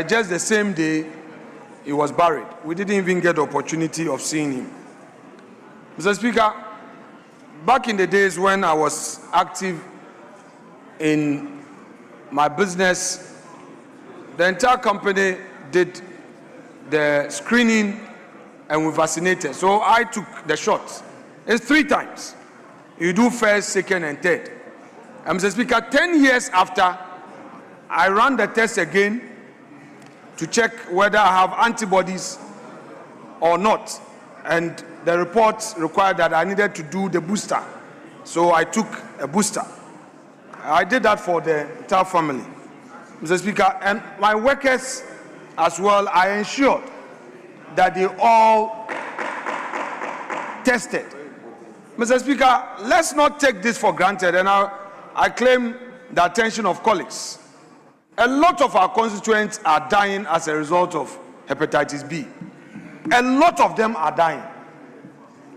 just the same day he was buried. We didn't even get the opportunity of seeing him. Mr. Speaker, back in the days when I was active in my business, the entire company did the screening and we vaccinated. So I took the shot. It's 3 times. You do first, second, and third. And Mr. Speaker, 10 years after, I ran the test again to check whether I have antibodies or not. And the report required that I needed to do the booster. So I took a booster. I did that for the entire family, Mr. Speaker, and my workers as well. I ensured that they all tested. Mr. Speaker, let's not take this for granted, and I claim the attention of colleagues. A lot of our constituents are dying as a result of hepatitis B. A lot of them are dying.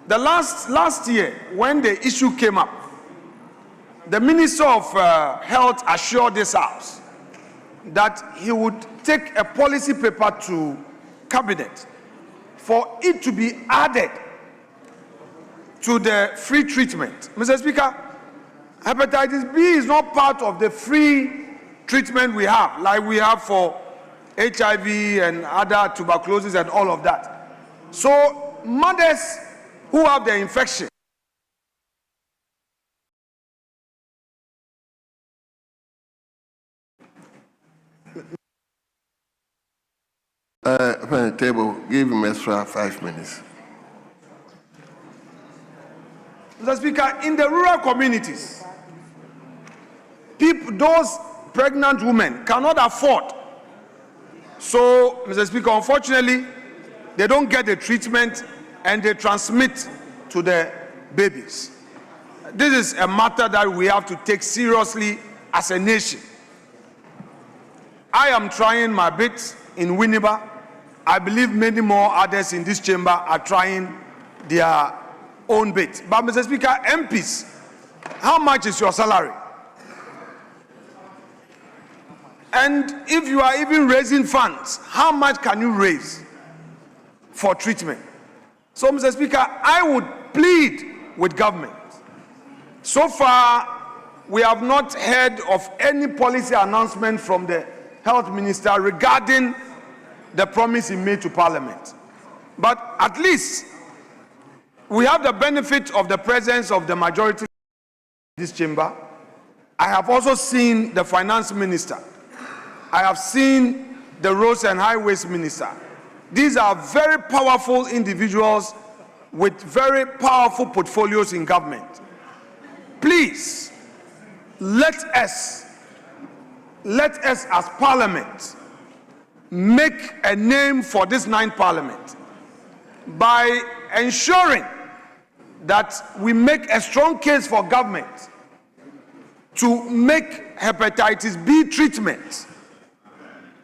The last year, when the issue came up, the Minister of Health assured this House that he would take a policy paper to Cabinet for it to be added to the free treatment. Mr. Speaker, hepatitis B is not part of the free treatment we have, like we have for HIV and other tuberculosis and all of that. So mothers who have the infection on the table, give him extra 5 minutes. Mr. Speaker, in the rural communities, those pregnant women cannot afford. So, Mr. Speaker, unfortunately, they don't get the treatment and they transmit to the babies. This is a matter that we have to take seriously as a nation. I am trying my bit in Winneba. I believe many more others in this chamber are trying their own bit. But, Mr. Speaker, MPs, how much is your salary? And if you are even raising funds, how much can you raise for treatment? So, Mr. Speaker, I would plead with government. So far, we have not heard of any policy announcement from the Health Minister regarding the promise he made to Parliament. But at least we have the benefit of the presence of the majority in this chamber. I have also seen the Finance Minister. I have seen the Roads and Highways Minister. These are very powerful individuals with very powerful portfolios in government. Please, let us as Parliament make a name for this 9th Parliament by ensuring that we make a strong case for government to make hepatitis B treatment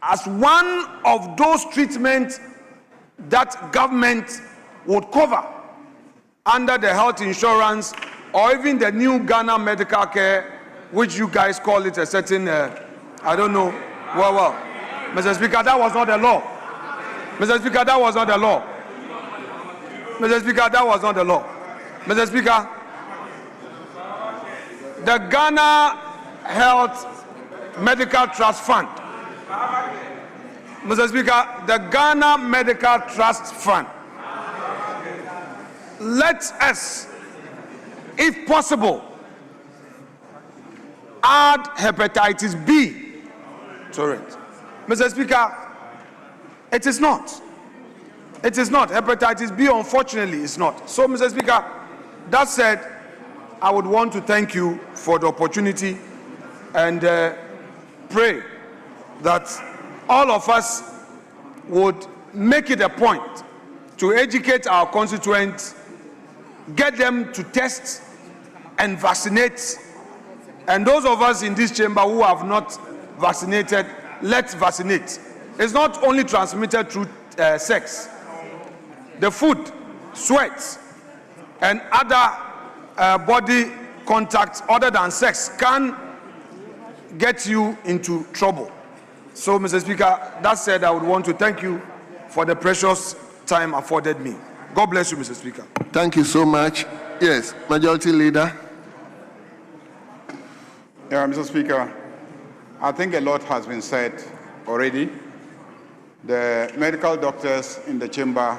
as one of those treatments that government would cover under the health insurance or even the new Ghana medical care, which you guys call it a certain, I don't know. Well, Mr. Speaker, that was not the law. Mr. Speaker, that was not the law. Mr. Speaker, that was not the law. Mr. Speaker, the Ghana Health Medical Trust Fund. Mr. Speaker, the Ghana Medical Trust Fund. Let us, if possible, add hepatitis B to it. Mr. Speaker, it is not. It is not. Hepatitis B, unfortunately, is not. So, Mr. Speaker, that said, I would want to thank you for the opportunity and pray that all of us would make it a point to educate our constituents, get them to test and vaccinate. And those of us in this chamber who have not vaccinated, let's vaccinate. It's not only transmitted through sex. The food, sweat, and other body contacts other than sex can get you into trouble. So, Mr. Speaker, that said, I would want to thank you for the precious time afforded me. God bless you, Mr. Speaker. Thank you so much. Yes, Majority Leader. Yeah, Mr. Speaker, I think a lot has been said already. The medical doctors in the chamber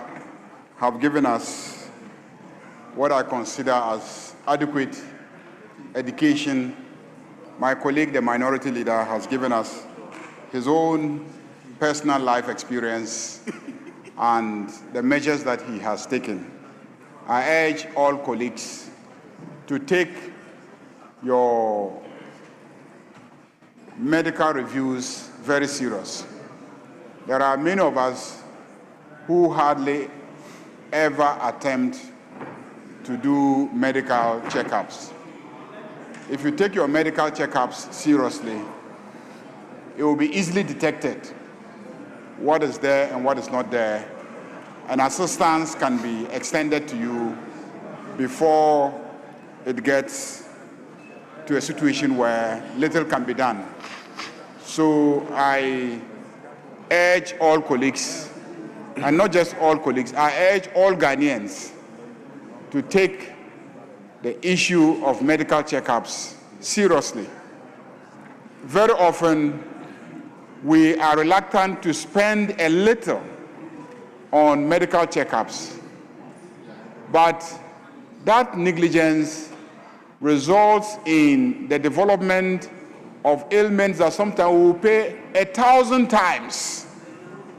have given us what I consider as adequate education. My colleague, the minority leader, has given us his own personal life experience and the measures that he has taken. I urge all colleagues to take your medical reviews very serious. There are many of us who hardly ever attempt to do medical checkups. If you take your medical checkups seriously, it will be easily detected what is there and what is not there, and assistance can be extended to you before it gets to a situation where little can be done. So I urge all colleagues, and not just all colleagues, I urge all Ghanaians to take the issue of medical checkups seriously. Very often, we are reluctant to spend a little on medical checkups, but that negligence results in the development of ailments that sometimes we will pay 1,000 times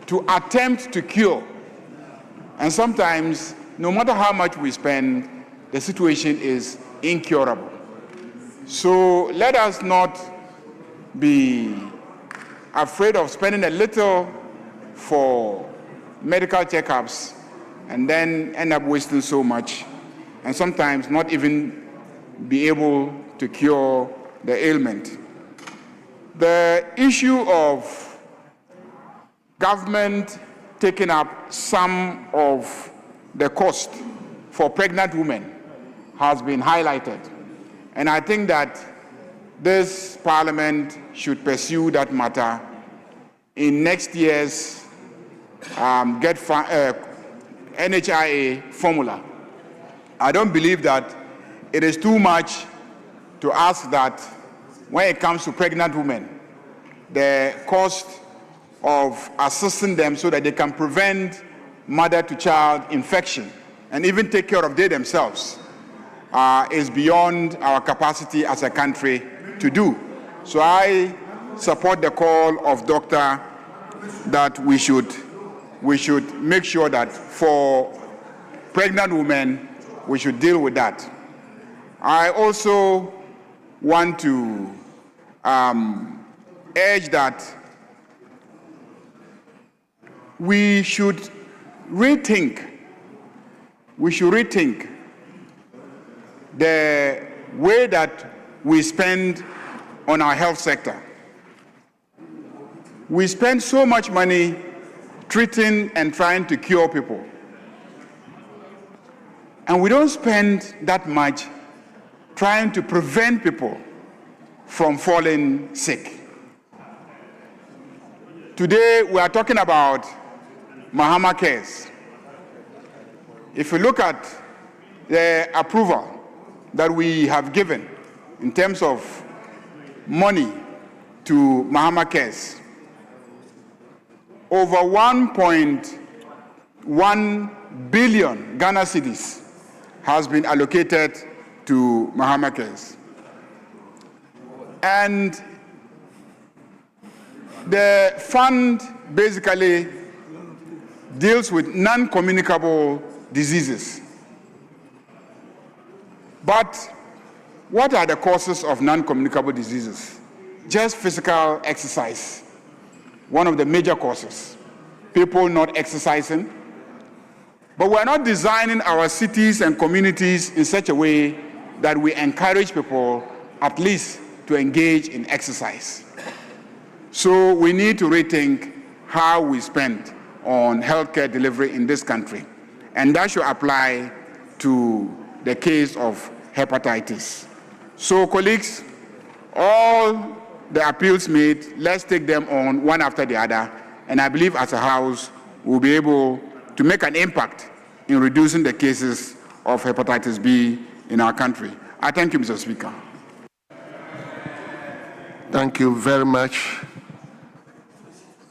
to attempt to cure. And sometimes, no matter how much we spend, the situation is incurable. So let us not be afraid of spending a little for medical checkups and then end up wasting so much, and sometimes not even be able to cure the ailment. The issue of government taking up some of the cost for pregnant women has been highlighted. And I think that this Parliament should pursue that matter in next year's NHIA formula. I don't believe that it is too much to ask that when it comes to pregnant women, the cost of assisting them so that they can prevent mother-to-child infection and even take care of they themselves is beyond our capacity as a country to do. So I support the call of Doctor that we should make sure that for pregnant women, we should deal with that. I also want to urge that we should rethink the way that we spend on our health sector. We spend so much money treating and trying to cure people, and we don't spend that much trying to prevent people from falling sick. Today, we are talking about Mahama Cares. If you look at the approval that we have given in terms of money to Mahama Cares, over 1.1 billion Ghana cedis has been allocated to Mahama Cares. And the fund basically deals with non-communicable diseases. But what are the causes of non-communicable diseases? Just physical exercise, one of the major causes. People not exercising. But we're not designing our cities and communities in such a way that we encourage people at least to engage in exercise. So we need to rethink how we spend on healthcare delivery in this country. And that should apply to the case of hepatitis. So colleagues, all the appeals made, let's take them on one after the other. And I believe as a House, we'll be able to make an impact in reducing the cases of hepatitis B in our country. I thank you, Mr. Speaker. Thank you very much.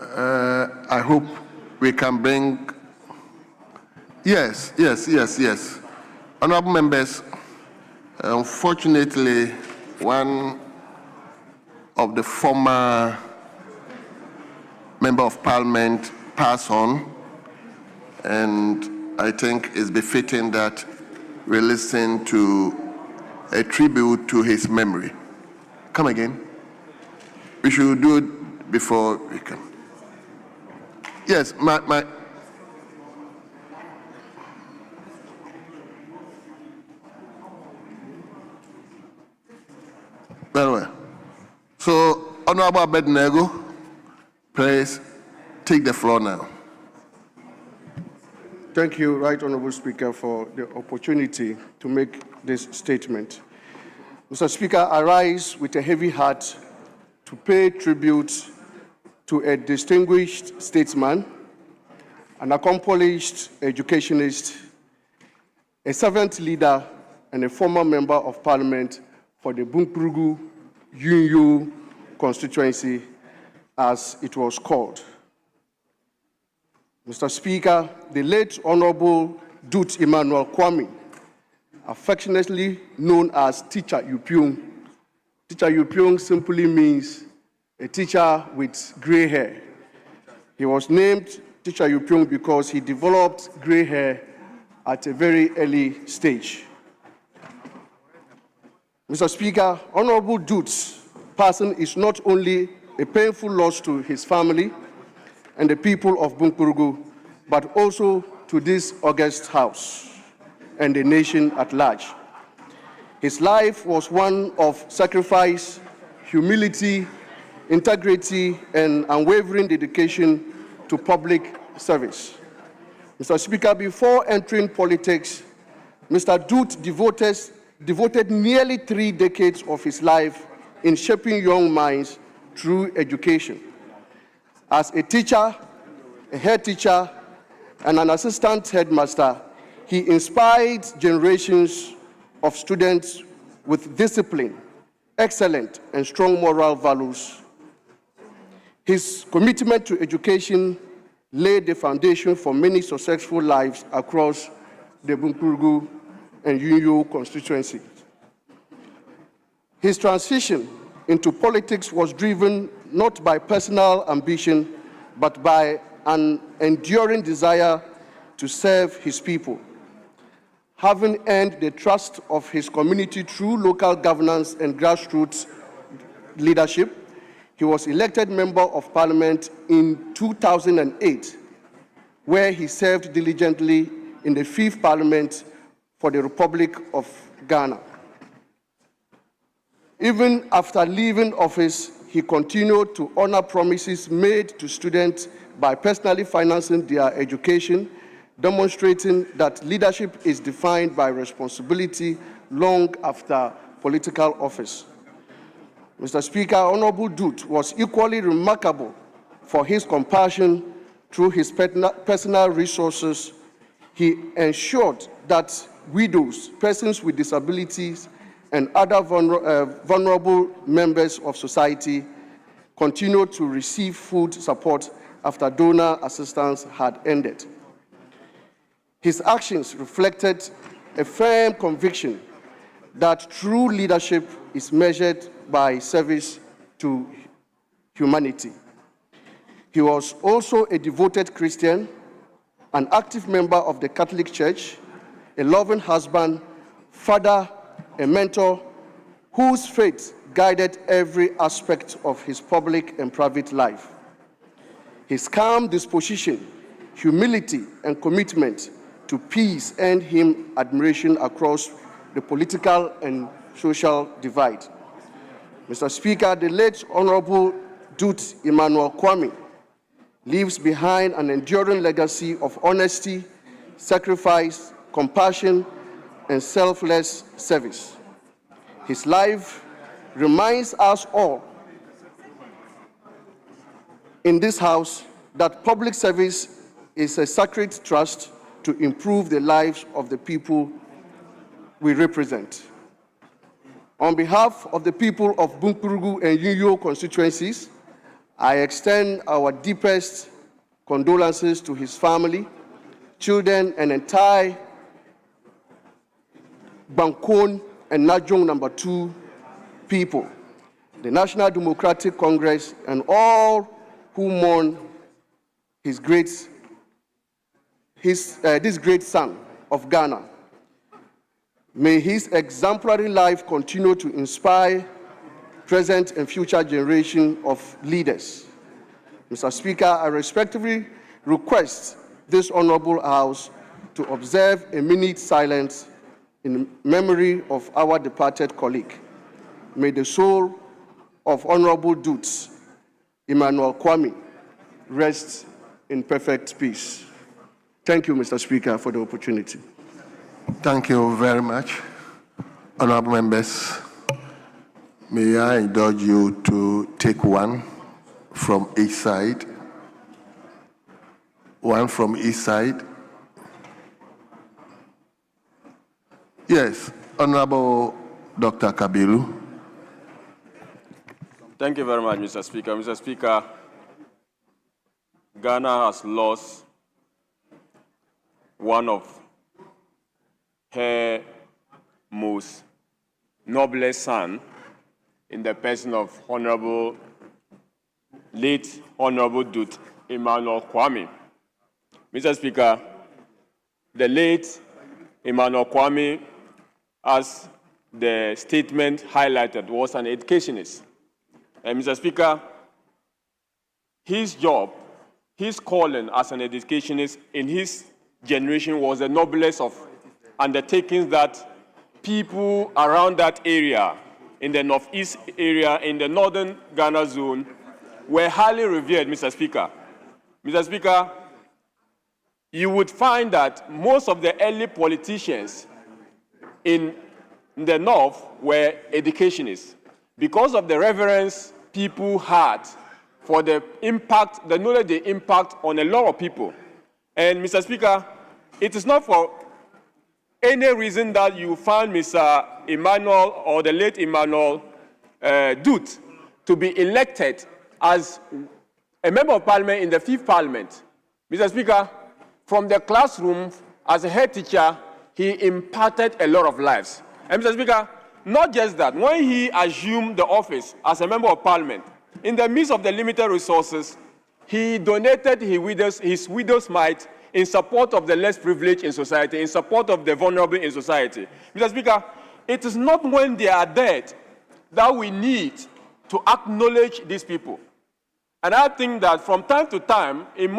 I hope we can bring... Yes. Honorable members, unfortunately, one of the former member of parliament passed on, and I think it's befitting that we listen to a tribute to his memory. Come again. We should do it before we come. Yes, my very well. So, Honorable Abednego, please take the floor now. Thank you, Right Honorable Speaker, for the opportunity to make this statement. Mr. Speaker, I rise with a heavy heart to pay tribute to a distinguished statesman, an accomplished educationist, a servant leader, and a former member of parliament for the Bunkpurugu Yunyu constituency, as it was called. Mr. Speaker, the late Honorable Dut Emmanuel Kwame, affectionately known as Teacher Yupyung. Teacher Yupyung simply means a teacher with gray hair. He was named Teacher Yupyung because he developed gray hair at a very early stage. Mr. Speaker, Honorable Dut's passing is not only a painful loss to his family and the people of Bunkpurugu, but also to this august House and the nation at large. His life was one of sacrifice, humility, integrity, and unwavering dedication to public service. Mr. Speaker, before entering politics, Mr. Dut devoted nearly 3 decades of his life in shaping young minds through education. As a teacher, a head teacher, and an assistant headmaster, he inspired generations of students with discipline, excellent and strong moral values. His commitment to education laid the foundation for many successful lives across the Bunkpurugu and Yunyu constituencies. His transition into politics was driven not by personal ambition, but by an enduring desire to serve his people. Having earned the trust of his community through local governance and grassroots leadership, he was elected Member of Parliament in 2008, where he served diligently in the 5th Parliament for the Republic of Ghana. Even after leaving office, he continued to honor promises made to students by personally financing their education, demonstrating that leadership is defined by responsibility long after political office. Mr. Speaker, Honorable Dut was equally remarkable for his compassion through his personal resources. He ensured that widows, persons with disabilities, and other vulnerable members of society continued to receive food support after donor assistance had ended. His actions reflected a firm conviction that true leadership is measured by service to humanity. He was also a devoted Christian, an active member of the Catholic Church, a loving husband, father, a mentor, whose faith guided every aspect of his public and private life. His calm disposition, humility, and commitment to peace earned him admiration across the political and social divide. Mr. Speaker, the late Honorable Dut Emmanuel Kwame leaves behind an enduring legacy of honesty, sacrifice, compassion, and selfless service. His life reminds us all in this House that public service is a sacred trust to improve the lives of the people we represent. On behalf of the people of Bunkpurugu and Yuyo constituencies, I extend our deepest condolences to his family, children, and entire Bankon and Najong No. 2 people, the National Democratic Congress, and all who mourn this great son of Ghana. May his exemplary life continue to inspire present and future generations of leaders. Mr. Speaker, I respectfully request this honorable House to observe a minute silence in memory of our departed colleague. May the soul of Honorable Dutz Emmanuel Kwame rest in perfect peace. Thank you, Mr. Speaker, for the opportunity. Thank you very much. Honorable members, may I indulge you to take one from each side. One from each side. Yes, Honorable Dr. Kabiru. Thank you very much, Mr. Speaker. Mr. Speaker, Ghana has lost one of her most noblest son in the person of late Honorable Dut Emmanuel Kwame. Mr. Speaker, the late Emmanuel Kwame, as the statement highlighted, was an educationist. And Mr. Speaker, his job, his calling as an educationist in his generation was the noblest of undertakings that people around that area, in the northeast area, in the northern Ghana zone, were highly revered, Mr. Speaker. Mr. Speaker, you would find that most of the early politicians in the north were educationists because of the reverence people had for the impact, the knowledge they impact on a lot of people. And Mr. Speaker, it is not for any reason that you find Mr. Emmanuel or the late Emmanuel Dut to be elected as a member of parliament in the 5th parliament. Mr. Speaker, from the classroom as a head teacher, he imparted a lot of lives. And Mr. Speaker, not just that, when he assumed the office as a member of parliament, in the midst of the limited resources, he donated his widow's mite in support of the less privileged in society, in support of the vulnerable in society. Mr. Speaker, it is not when they are dead that we need to acknowledge these people. And I think that from time to time, in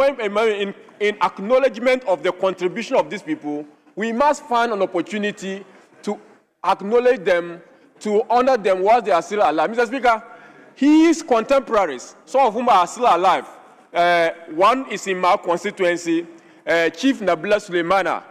acknowledgement of the contribution of these people, we must find an opportunity to acknowledge them, to honor them while they are still alive. Mr. Speaker, his contemporaries, some of whom are still alive, one is in my constituency, Chief Nabila Suleimana,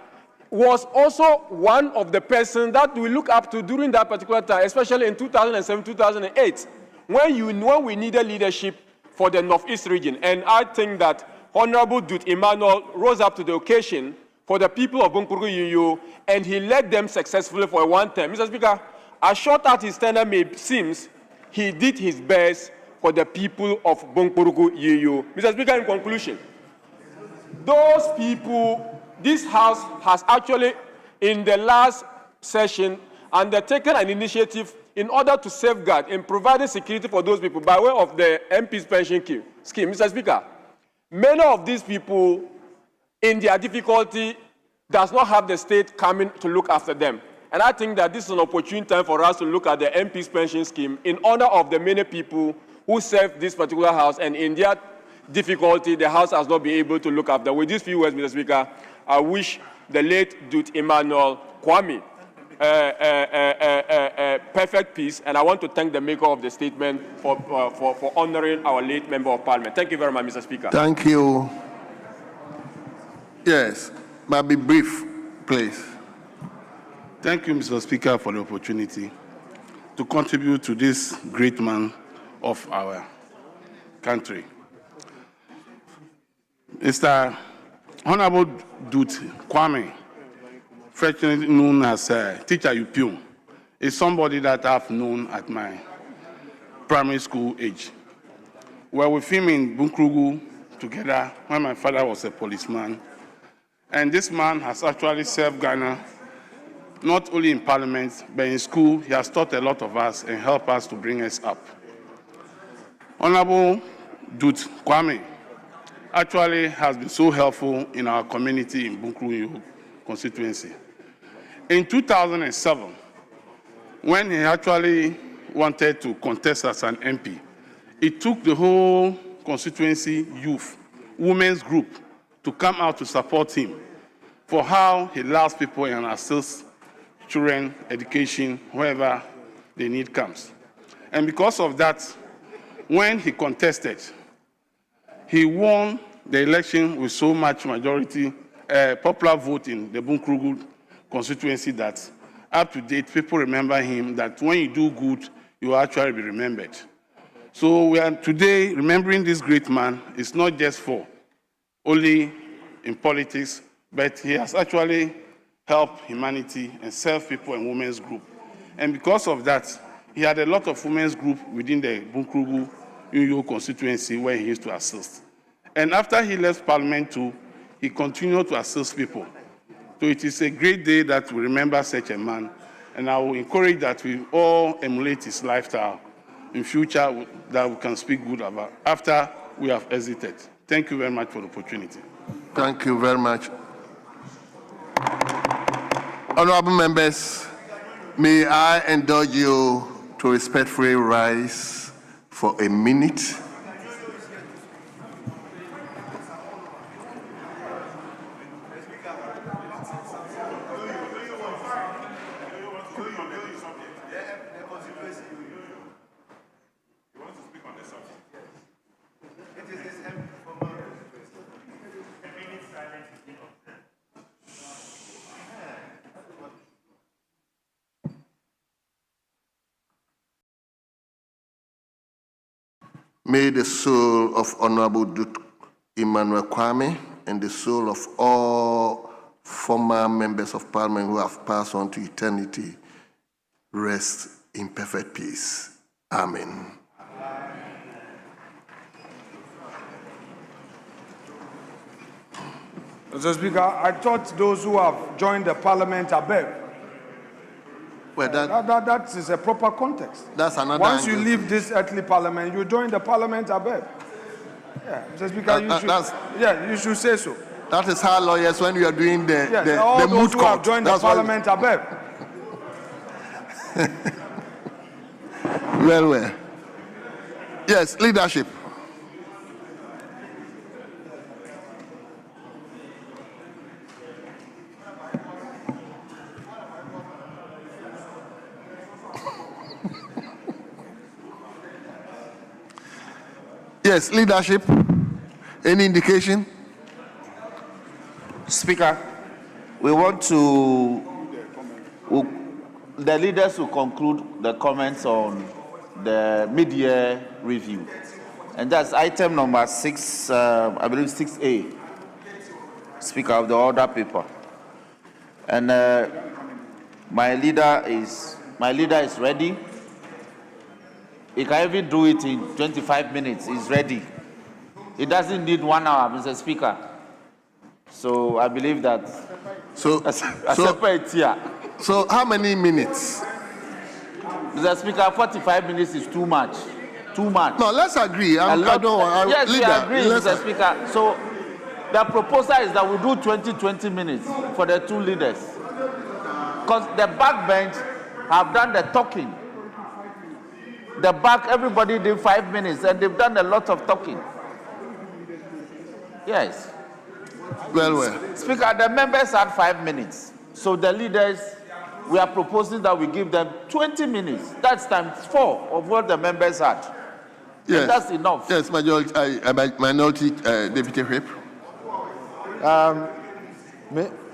was also one of the persons that we look up to during that particular time, especially in 2007, 2008, when we needed leadership for the Northeast region. And I think that Honorable Dut Emmanuel rose up to the occasion for the people of Bunkpurugu Yuyo, and he led them successfully for one term. Mr. Speaker, as short as his tenure may seem, he did his best for the people of Bunkpurugu Yuyo. Mr. Speaker, in conclusion, those people, this House has actually, in the last session, undertaken an initiative in order to safeguard and provide security for those people by way of the MP's pension scheme. Mr. Speaker, many of these people, in their difficulty, does not have the state coming to look after them. And I think that this is an opportune time for us to look at the MP's pension scheme in honor of the many people who serve this particular House, and in their difficulty, the House has not been able to look after. With these few words, Mr. Speaker, I wish the late Dut Emmanuel Kwame perfect peace, and I want to thank the maker of the statement for honoring our late member of parliament. Thank you very much, Mr. Speaker. Thank you. Yes, but be brief, please. Thank you, Mr. Speaker, for the opportunity to contribute to this great man of our country. Mr. Honorable Dut Kwame, affectionately known as Teacher Upium, is somebody that I've known at my primary school age. We were with him in Bunkrugu together when my father was a policeman. And this man has actually served Ghana, not only in parliament, but in school. He has taught a lot of us and helped us to bring us up. Honorable Dut Kwame actually has been so helpful in our community in Bunkrugu constituency. In 2007, when he actually wanted to contest as an MP, it took the whole constituency youth, women's group, to come out to support him for how he loves people and assists children education wherever the need comes. And because of that, when he contested, he won the election with so much majority, popular vote in the Bunkrugu constituency that up to date, people remember him that when you do good, you will actually be remembered. So we are today remembering this great man. It's not just for only in politics, but he has actually helped humanity and served people in women's group. And because of that, he had a lot of women's group within the Bunkrugu constituency where he used to assist. And after he left Parliament too, he continued to assist people. So it is a great day that we remember such a man. And I will encourage that we all emulate his lifestyle in future that we can speak good about after we have exited. Thank you very much for the opportunity. Thank you very much. Honorable members, may I indulge you to respectfully rise for a minute. May the soul of Honorable Dut Emmanuel Kwame and the soul of all former members of Parliament who have passed on to eternity rest in perfect peace. Amen. Mr. Speaker, I thought those who have joined the Parliament above. Well, that is a proper context. That's another Once you angle. leave this earthly Parliament, you join the Parliament above. Yeah, Mr. Speaker, you should say so. That is how lawyers, when you are doing the all the those moot who court, have joined the that's why- Parliament above. Well. Yes, leadership. Yes, leadership. Any indication? Speaker, we want the leaders to conclude the comments on the mid-year review. And that's item number 6, I believe 6A, Speaker, of the order paper. And my leader is ready. He can even do it in 25 minutes. He's ready. It doesn't need 1 hour, Mr. Speaker. So I believe that. So how many minutes? Mr. Speaker, 45 minutes is too much. Too much. No, let's agree. Yes, we agree, Mr. Speaker. So the proposal is that we do 20 minutes for the two leaders. Because the backbench have done the talking. The back, everybody did 5 minutes, and they've done a lot of talking. Yes. Well. Speaker, the members had 5 minutes. So the leaders, we are proposing that we give them 20 minutes. That's times 4 of what the members had. Yes. And that's enough. Yes, minority Deputy Whip.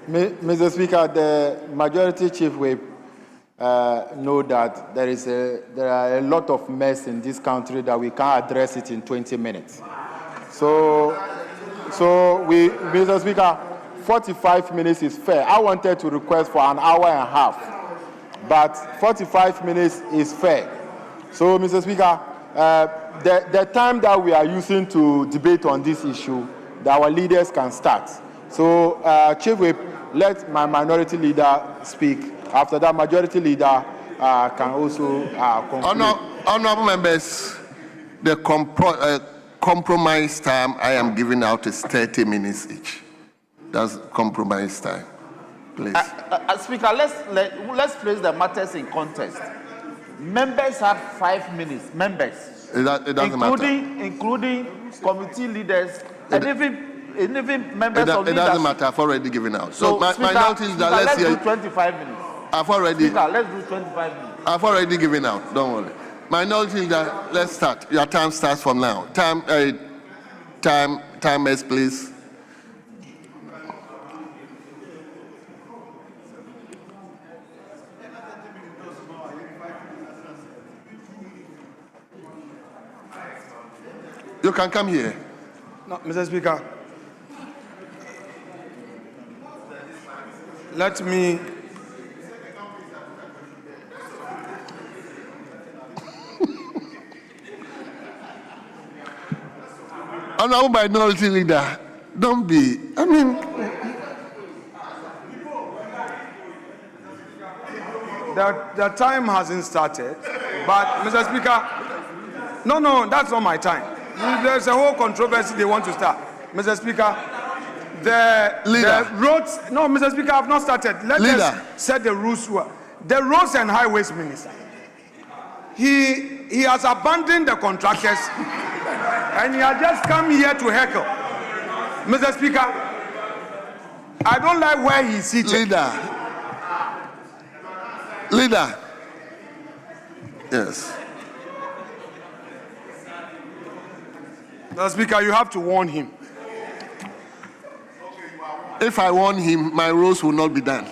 Mr. Speaker, the majority chief whip know that there are a lot of mess in this country that we can't address it in 20 minutes. So So Mr. Speaker, 45 minutes is fair. I wanted to request for an hour and a half, but 45 minutes is fair. So, Mr. Speaker, the time that we are using to debate on this issue, that our leaders can start. So, Chief Whip, let my minority leader speak. After that, majority leader can also conclude. Honorable members, the compromise time I am giving out is 30 minutes each. That's compromise time, please. Speaker, let's place the matters in context. Members have 5 minutes. Members, It doesn't matter. Including committee leaders and even members of It leadership. doesn't matter. I've already given out. So, my Speaker, notice is that let's hear. do 25 minutes. Speaker, let's do 25 minutes. I've already given out. Don't worry. My notice is that let's start. Your time starts from now. Timers, please. You can come here. No, Mr. Speaker, let me. Honorable minority leader, don't be. The time hasn't started, but Mr. Speaker, no, that's not my time. There's a whole controversy they want to start. Mr. Speaker, the roads, no, Mr. Speaker, I have not started. Let us set the rules. The Roads and Highways Minister, he has abandoned the contractors and he has just come here to heckle. Mr. Speaker, I don't like where he's seated. Leader. Yes. Mr. Speaker, you have to warn him. If I warn him, my roles will not be done.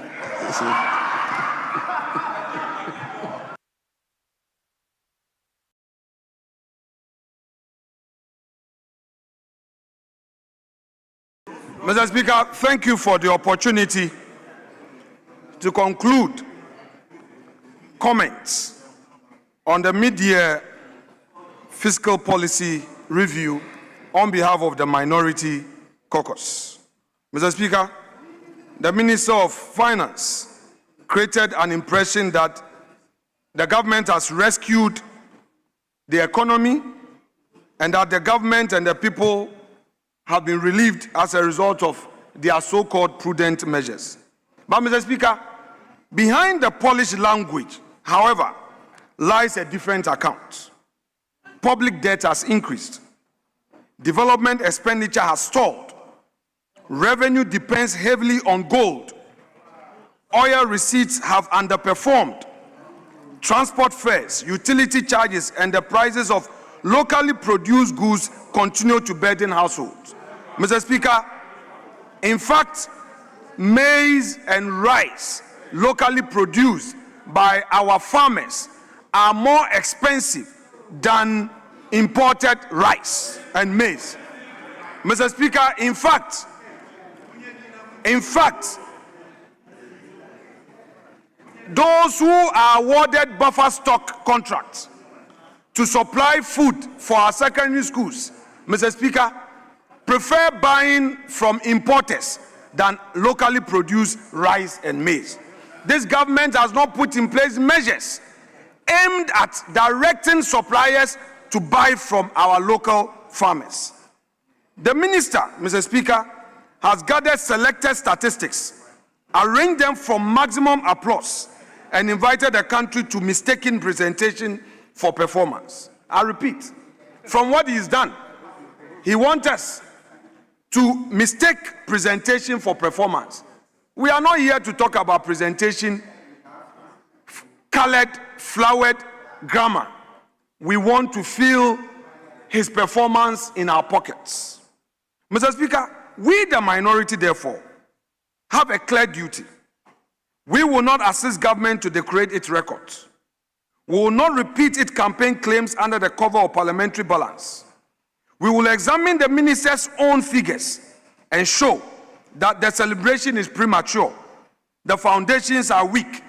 Mr. Speaker, thank you for the opportunity to conclude comments on the mid-year fiscal policy review on behalf of the minority caucus. Mr. Speaker, the Minister of Finance created an impression that the government has rescued the economy and that the government and the people have been relieved as a result of their so-called prudent measures. But, Mr. Speaker, behind the polished language, however, lies a different account. Public debt has increased. Development expenditure has stalled. Revenue depends heavily on gold. Oil receipts have underperformed. Transport fares, utility charges, and the prices of locally produced goods continue to burden households. Mr. Speaker, in fact, maize and rice locally produced by our farmers are more expensive than imported rice and maize. Mr. Speaker, in fact, those who are awarded buffer stock contracts to supply food for our secondary schools, Mr. Speaker, prefer buying from importers than locally produced rice and maize. This government has not put in place measures aimed at directing suppliers to buy from our local farmers. The minister, Mr. Speaker, has gathered selected statistics, arranged them for maximum applause, and invited the country to mistaken presentation for performance. I repeat, from what he's done, he wants us to mistake presentation for performance. We are not here to talk about presentation, colored, flowered grammar. We want to feel his performance in our pockets. Mr. Speaker, we, the minority, therefore, have a clear duty. We will not assist government to degrade its records. We will not repeat its campaign claims under the cover of parliamentary balance. We will examine the minister's own figures and show that the celebration is premature, the foundations are weak,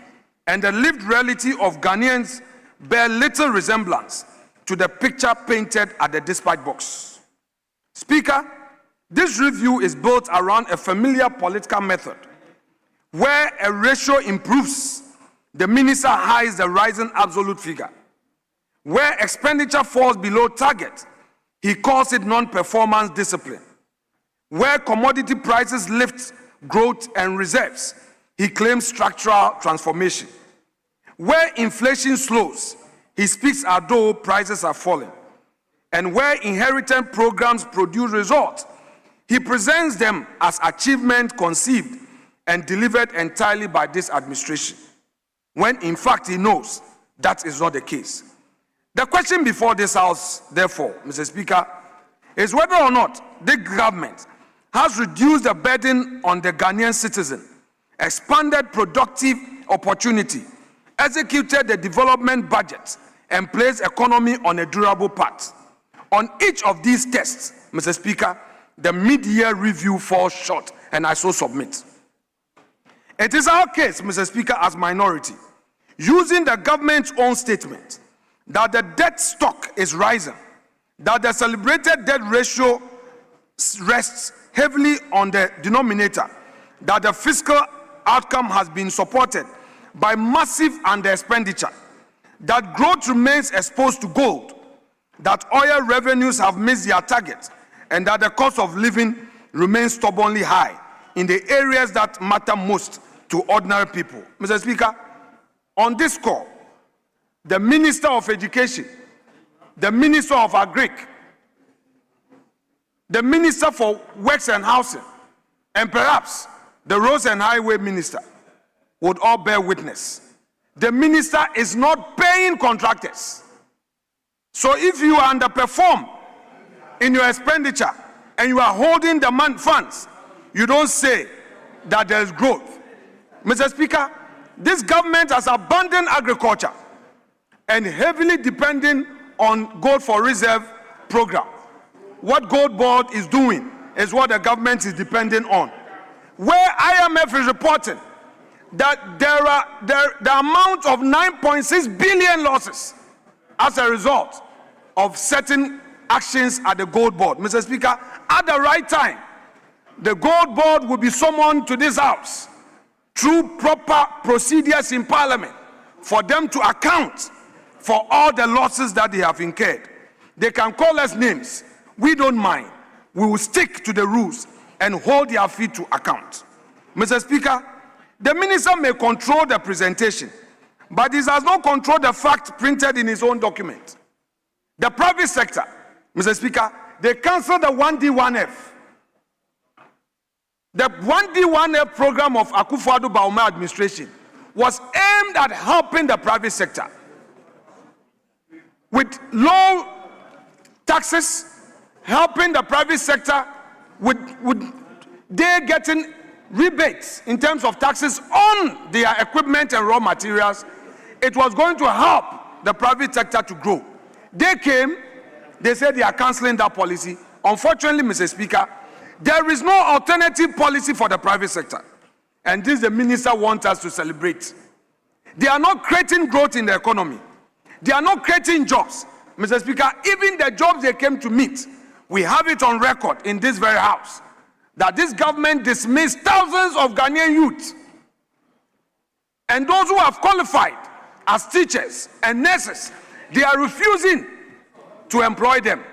and the lived reality of Ghanaians bear little resemblance to the picture painted at the dispatch box. Speaker, this review is built around a familiar political method where a ratio improves, the minister hides the rising absolute figure. Where expenditure falls below target, he calls it non-performance discipline. Where commodity prices lift growth and reserves, he claims structural transformation. Where inflation slows, he speaks as though prices are falling. And where inheritance programs produce results, he presents them as achievement conceived and delivered entirely by this administration, when in fact he knows that is not the case. The question before this House, therefore, Mr. Speaker, is whether or not the government has reduced the burden on the Ghanaian citizen, expanded productive opportunity, executed the development budget, and placed economy on a durable path. On each of these tests, Mr. Speaker, the mid-year review falls short, and I so submit. It is our case, Mr. Speaker, as minority, using the government's own statement, that the debt stock is rising, that the celebrated debt ratio rests heavily on the denominator, that the fiscal outcome has been supported by massive under-expenditure, that growth remains exposed to gold, that oil revenues have missed their target, and that the cost of living remains stubbornly high in the areas that matter most to ordinary people. Mr. Speaker, on this score, the Minister of Education, the Minister of Agric, the Minister for Works and Housing, and perhaps the Roads and Highway Minister would all bear witness. The minister is not paying contractors. So if you underperform in your expenditure and you are holding the funds, you don't say that there is growth. Mr. Speaker, this government has abandoned agriculture and heavily depending on Gold for Reserve program. What Gold Board is doing is what the government is depending on. Where IMF is reporting that the amount of 9.6 billion losses as a result of certain actions at the Gold Board. Mr. Speaker, at the right time, the Gold Board will be summoned to this House through proper procedures in Parliament for them to account for all the losses that they have incurred. They can call us names. We don't mind. We will stick to the rules and hold their feet to account. Mr. Speaker, the minister may control the presentation, but he does not control the fact printed in his own document. The private sector, Mr. Speaker, they cancelled the 1D1F. The 1D1F program of Akufo-Addo Bawumia administration was aimed at helping the private sector with low taxes, helping the private sector with they getting rebates in terms of taxes on their equipment and raw materials. It was going to help the private sector to grow. They came, they said they are cancelling that policy. Unfortunately, Mr. Speaker, there is no alternative policy for the private sector. And this the minister wants us to celebrate. They are not creating growth in the economy. They are not creating jobs. Mr. Speaker, even the jobs they came to meet, we have it on record in this very House, that this government dismissed thousands of Ghanaian youth. And those who have qualified as teachers and nurses, they are refusing to employ them.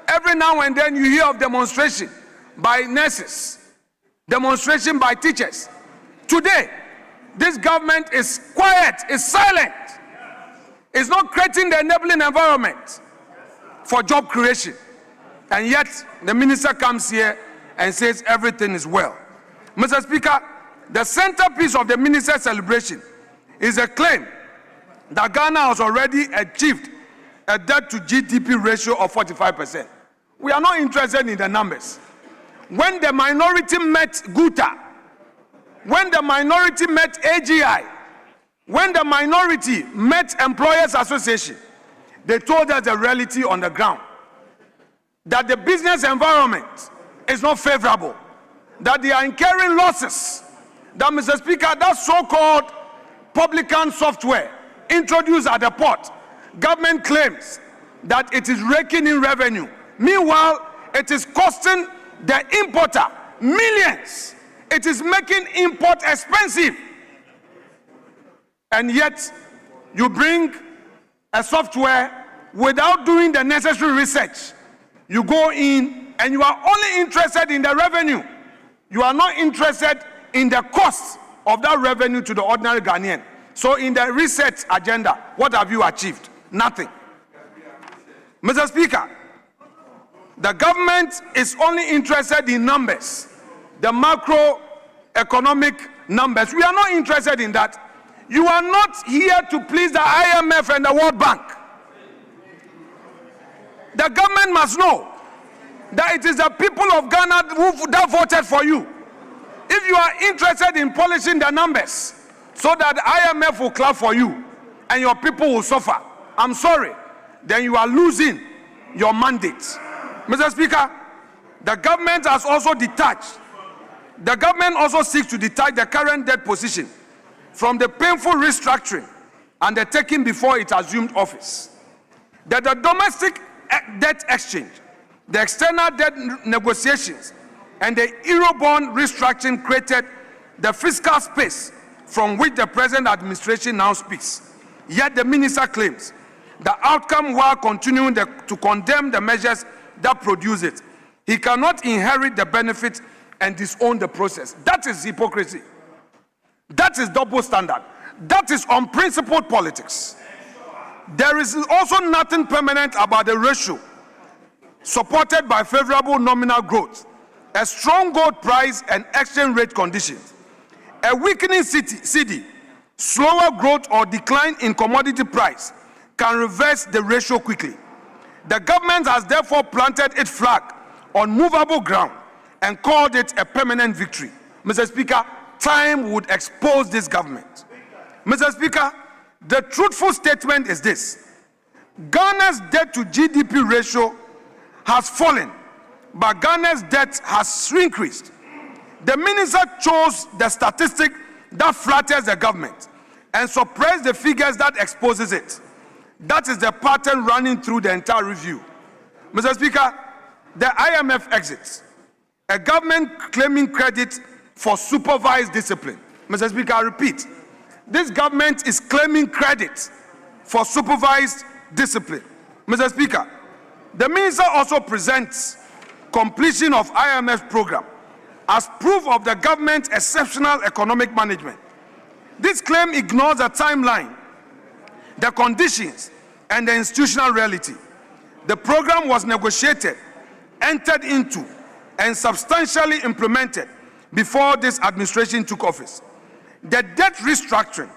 Every now and then you hear of demonstration by nurses, demonstration by teachers. Today, this government is quiet, is silent. It's not creating the enabling environment for job creation. And yet, the minister comes here and says everything is well. Mr. Speaker, the centerpiece of the minister's celebration is a claim that Ghana has already achieved a debt to GDP ratio of 45%. We are not interested in the numbers. When the minority met GUTA, when the minority met AGI, when the minority met Employers Association, they told us the reality on the ground, that the business environment is not favorable. that they are incurring losses. That, Mr. Speaker, that so-called publican software introduced at the port, government claims that it is raking in revenue. Meanwhile, it is costing the importer millions. It is making import expensive. And yet, you bring a software without doing the necessary research. You go in and you are only interested in the revenue. You are not interested in the cost of that revenue to the ordinary Ghanaian. So in the research agenda, what have you achieved? Nothing. Mr. Speaker, the government is only interested in numbers, the macroeconomic numbers. We are not interested in that. You are not here to please the IMF and the World Bank. The government must know that it is the people of Ghana that voted for you. If you are interested in polishing the numbers so that the IMF will clap for you and your people will suffer, I'm sorry, then you are losing your mandate. Mr. Speaker, the government has also detached. The government also seeks to detach the current debt position from the painful restructuring and the taking before it assumed office. That the domestic debt exchange, the external debt negotiations, and the Eurobond restructuring created the fiscal space from which the present administration now speaks. Yet the minister claims the outcome, while continuing to condemn the measures that produce it, he cannot inherit the benefit and disown the process. That is hypocrisy. That is double standard. That is unprincipled politics. There is also nothing permanent about the ratio supported by favorable nominal growth, a strong gold price and exchange rate conditions, a weakening cedi, slower growth or decline in commodity price can reverse the ratio quickly. The government has therefore planted its flag on movable ground and called it a permanent victory. Mr. Speaker, time would expose this government. Mr. Speaker, the truthful statement is this: Ghana's debt to GDP ratio has fallen, but Ghana's debt has increased. The minister chose the statistic that flatters the government and suppressed the figures that exposes it. That is the pattern running through the entire review. Mr. Speaker, the IMF exits, a government claiming credit for supervised discipline. Mr. Speaker, I repeat, this government is claiming credit for supervised discipline. Mr. Speaker, the minister also presents completion of IMF program as proof of the government's exceptional economic management. This claim ignores the timeline, the conditions, and the institutional reality. The program was negotiated, entered into, and substantially implemented before this administration took office. The debt restructuring,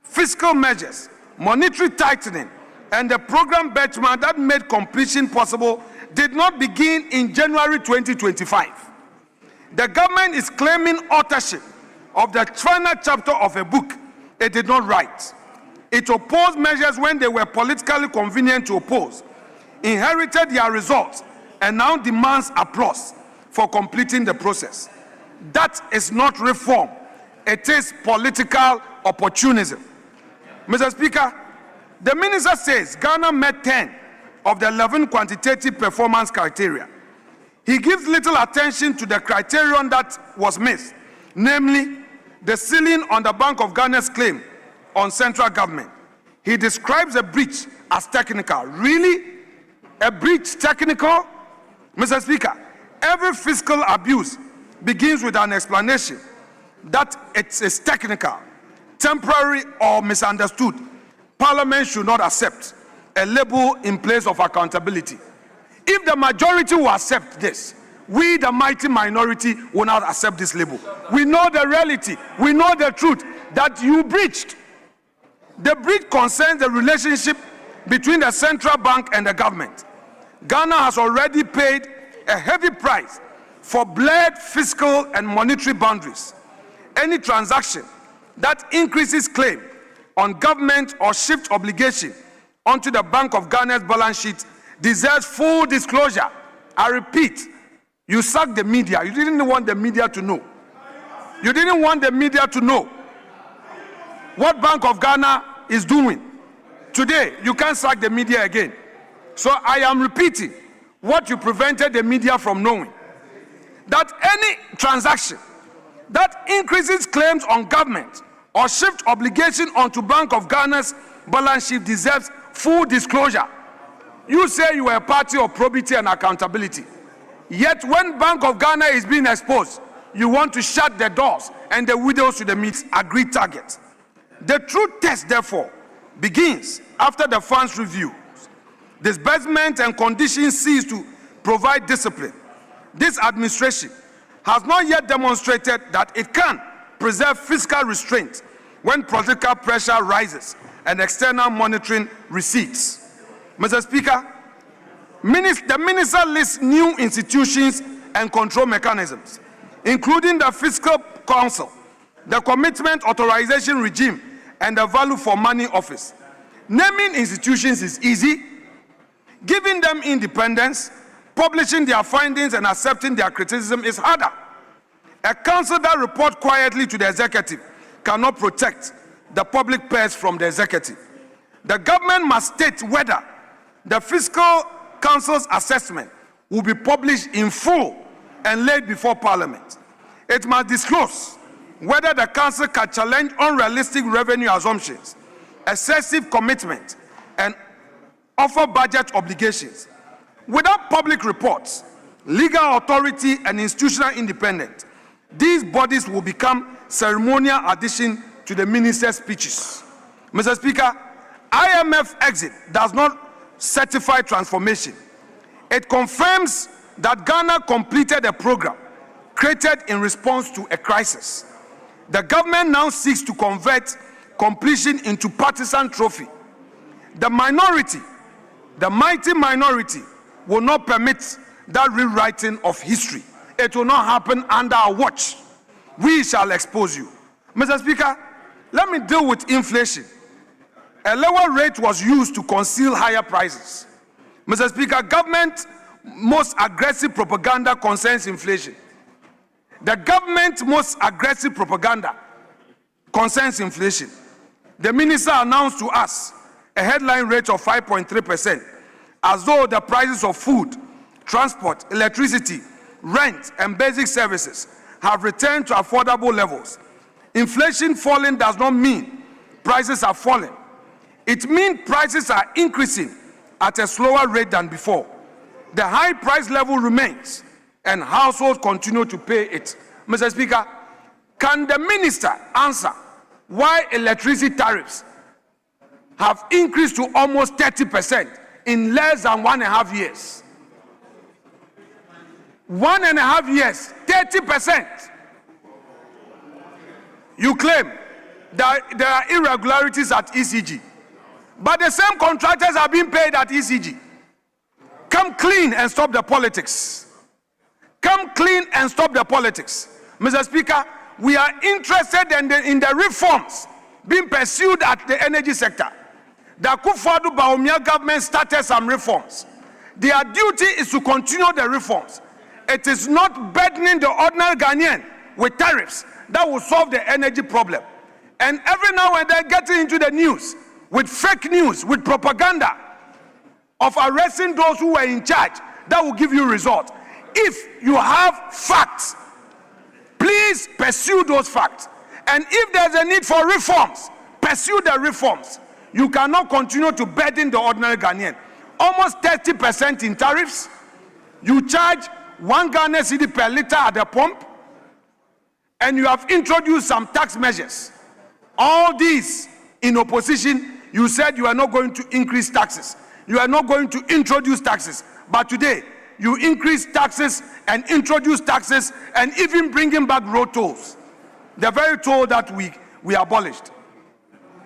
fiscal measures, monetary tightening, and the program benchmark that made completion possible did not begin in January 2025. The government is claiming authorship of the final chapter of a book it did not write. It opposed measures when they were politically convenient to oppose, inherited their results, and now demands applause for completing the process. That is not reform. It is political opportunism. Mr. Speaker, the minister says Ghana met 10 of the 11 quantitative performance criteria. He gives little attention to the criterion that was missed, namely the ceiling on the Bank of Ghana's claim on central government. He describes a breach as technical. Really? A breach technical? Mr. Speaker, every fiscal abuse begins with an explanation that it is technical, temporary, or misunderstood. Parliament should not accept a label in place of accountability. If the majority will accept this, we, the mighty minority, will not accept this label. We know the reality. We know the truth that you breached. The breach concerns the relationship between the central bank and the government. Ghana has already paid a heavy price for blurred fiscal and monetary boundaries. Any transaction that increases claim on government or shifts obligation onto the Bank of Ghana's balance sheet deserves full disclosure. I repeat, You sacked the media. You didn't want the media to know. You didn't want the media to know what Bank of Ghana is doing. Today, you can't sack the media again. So I am repeating what you prevented the media from knowing. That any transaction that increases claims on government or shift obligation onto Bank of Ghana's balance sheet deserves full disclosure. You say you are a party of probity and accountability. Yet when Bank of Ghana is being exposed, you want to shut the doors and the windows to the meets agreed targets. The true test, therefore, begins after the funds review. Disbursement and conditions cease to provide discipline. This administration has not yet demonstrated that it can preserve fiscal restraint when political pressure rises and external monitoring recedes. Mr. Speaker, the minister lists new institutions and control mechanisms, including the Fiscal Council, the Commitment Authorization Regime, and the Value for Money Office. Naming institutions is easy. Giving them independence, publishing their findings, and accepting their criticism is harder. A council that reports quietly to the executive cannot protect the public purse from the executive. The government must state whether the Fiscal Council's assessment will be published in full and laid before Parliament. It must disclose whether the council can challenge unrealistic revenue assumptions, excessive commitment, and offer budget obligations. Without public reports, legal authority, and institutional independence, these bodies will become ceremonial addition to the minister's speeches. Mr. Speaker, IMF exit does not certify transformation. It confirms that Ghana completed a program created in response to a crisis. The government now seeks to convert completion into partisan trophy. The minority, the mighty minority, will not permit that rewriting of history. It will not happen under our watch. We shall expose you. Mr. Speaker, let me deal with inflation. A lower rate was used to conceal higher prices. Mr. Speaker, government most aggressive propaganda concerns inflation. The government most aggressive propaganda concerns inflation. The minister announced to us a headline rate of 5.3%, as though the prices of food, transport, electricity, rent, and basic services have returned to affordable levels. Inflation falling does not mean prices are falling. It means prices are increasing at a slower rate than before. The high price level remains, and households continue to pay it. Mr. Speaker, can the minister answer why electricity tariffs have increased to almost 30% in less than 1.5 years? 1.5 years, 30%. You claim that there are irregularities at ECG, but the same contractors are being paid at ECG. Come clean and stop the politics. Come clean and stop the politics. Mr. Speaker, we are interested in the reforms being pursued at the energy sector. The Akufo-Addo government started some reforms. Their duty is to continue the reforms. It is not burdening the ordinary Ghanaian with tariffs that will solve the energy problem. And every now and then getting into the news with fake news, with propaganda of arresting those who were in charge, that will give you results. If you have facts, please pursue those facts. And if there's a need for reforms, pursue the reforms. You cannot continue to burden the ordinary Ghanaian. Almost 30% in tariffs. You charge 1 Ghana cedi per liter at the pump. And you have introduced some tax measures. All these in opposition, you said you are not going to increase taxes. You are not going to introduce taxes. But today, you increase taxes and introduce taxes and even bringing back road tolls. The very toll that we abolished.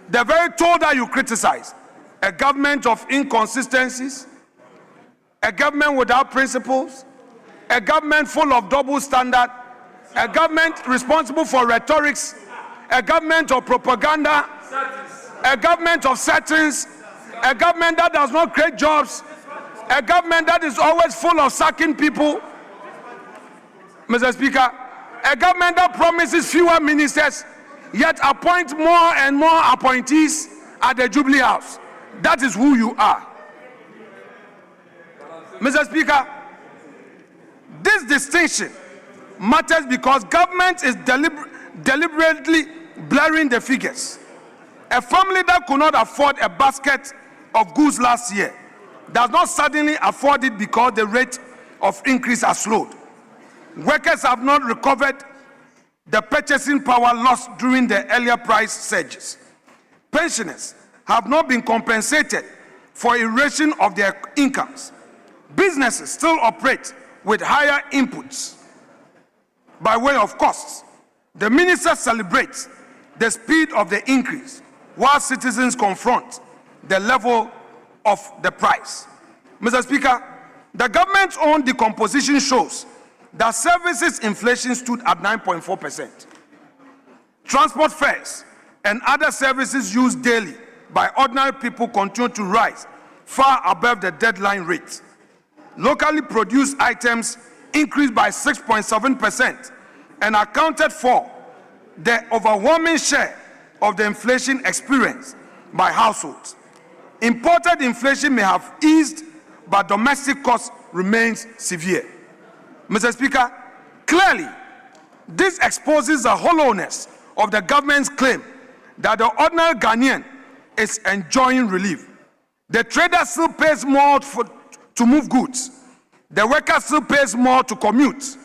The very toll that you criticize. A government of inconsistencies. A government without principles. A government full of double standard. A government responsible for rhetorics. A government of propaganda. A government of settings. A government that does not create jobs. A government that is always full of sacking people. Mr. Speaker, a government that promises fewer ministers yet appoint more and more appointees at the Jubilee House. That is who you are. Mr. Speaker, this distinction matters because government is deliberately blurring the figures. A family that could not afford a basket of goods last year does not suddenly afford it because the rate of increase has slowed. Workers have not recovered the purchasing power lost during the earlier price surges. Pensioners have not been compensated for erosion of their incomes. Businesses still operate with higher inputs by way of costs. The minister celebrates the speed of the increase, while citizens confront the level of the price. Mr. Speaker, the government's own decomposition shows that services inflation stood at 9.4%. Transport fares and other services used daily by ordinary people continue to rise far above the deadline rate. Locally produced items increased by 6.7% and accounted for the overwhelming share of the inflation experienced by households. Imported inflation may have eased, but domestic cost remains severe. Mr. Speaker, clearly, this exposes the hollowness of the government's claim that the ordinary Ghanaian is enjoying relief. The trader still pays more to move goods. The worker still pays more to commute.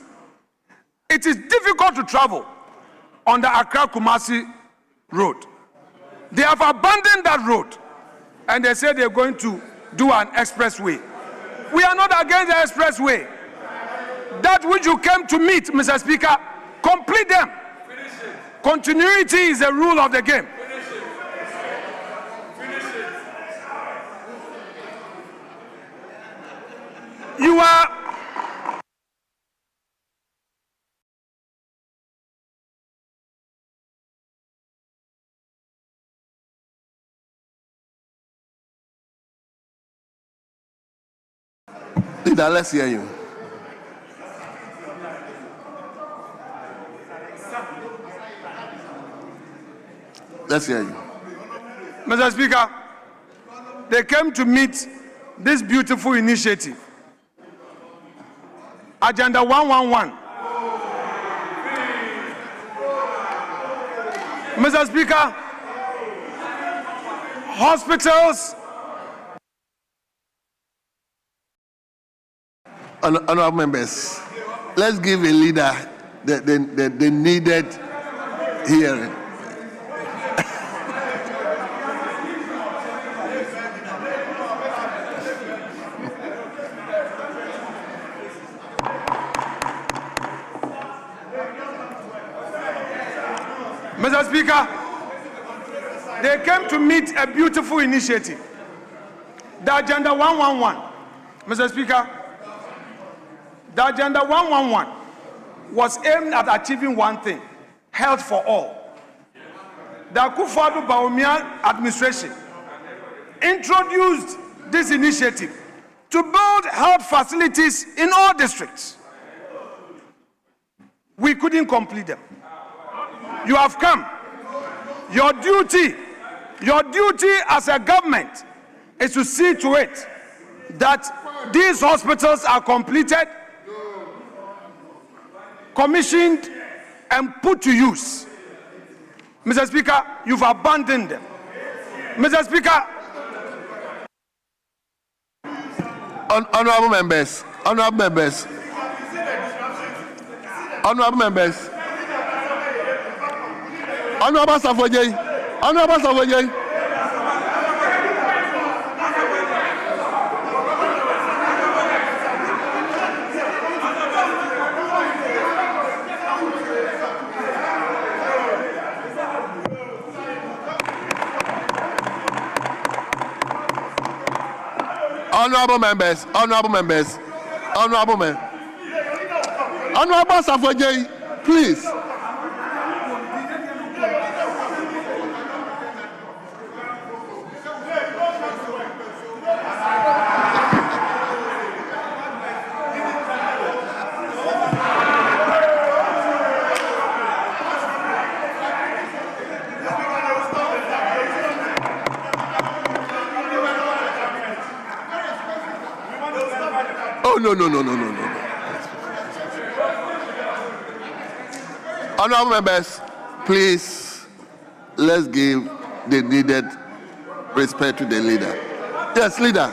It is difficult to travel on the Accra-Kumasi road. They have abandoned that road, and they say they're going to do an expressway. We are not against the expressway. That which you came to meet, Mr. Speaker, complete them. Continuity is the rule of the game. You are Leader, let's hear you. Let's hear you. Mr. Speaker, they came to meet this beautiful initiative, Agenda 111. Mr. Speaker, hospitals. Honorable members, let's give a leader the needed hearing. Mr. Speaker, they came to meet a beautiful initiative, the Agenda 111. Mr. Speaker, the Agenda 111 was aimed at achieving one thing: health for all. The Akufo-Addo administration introduced this initiative to build health facilities in all districts. We couldn't complete them. You have come. Your duty as a government is to see to it that these hospitals are completed, commissioned, and put to use. Mr. Speaker, you've abandoned them. Mr. Speaker, Honorable members, Honorable Safojei. Honorable members, Honorable Safojei, please. Honorable members, please, let's give the needed respect to the leader. Yes, leader.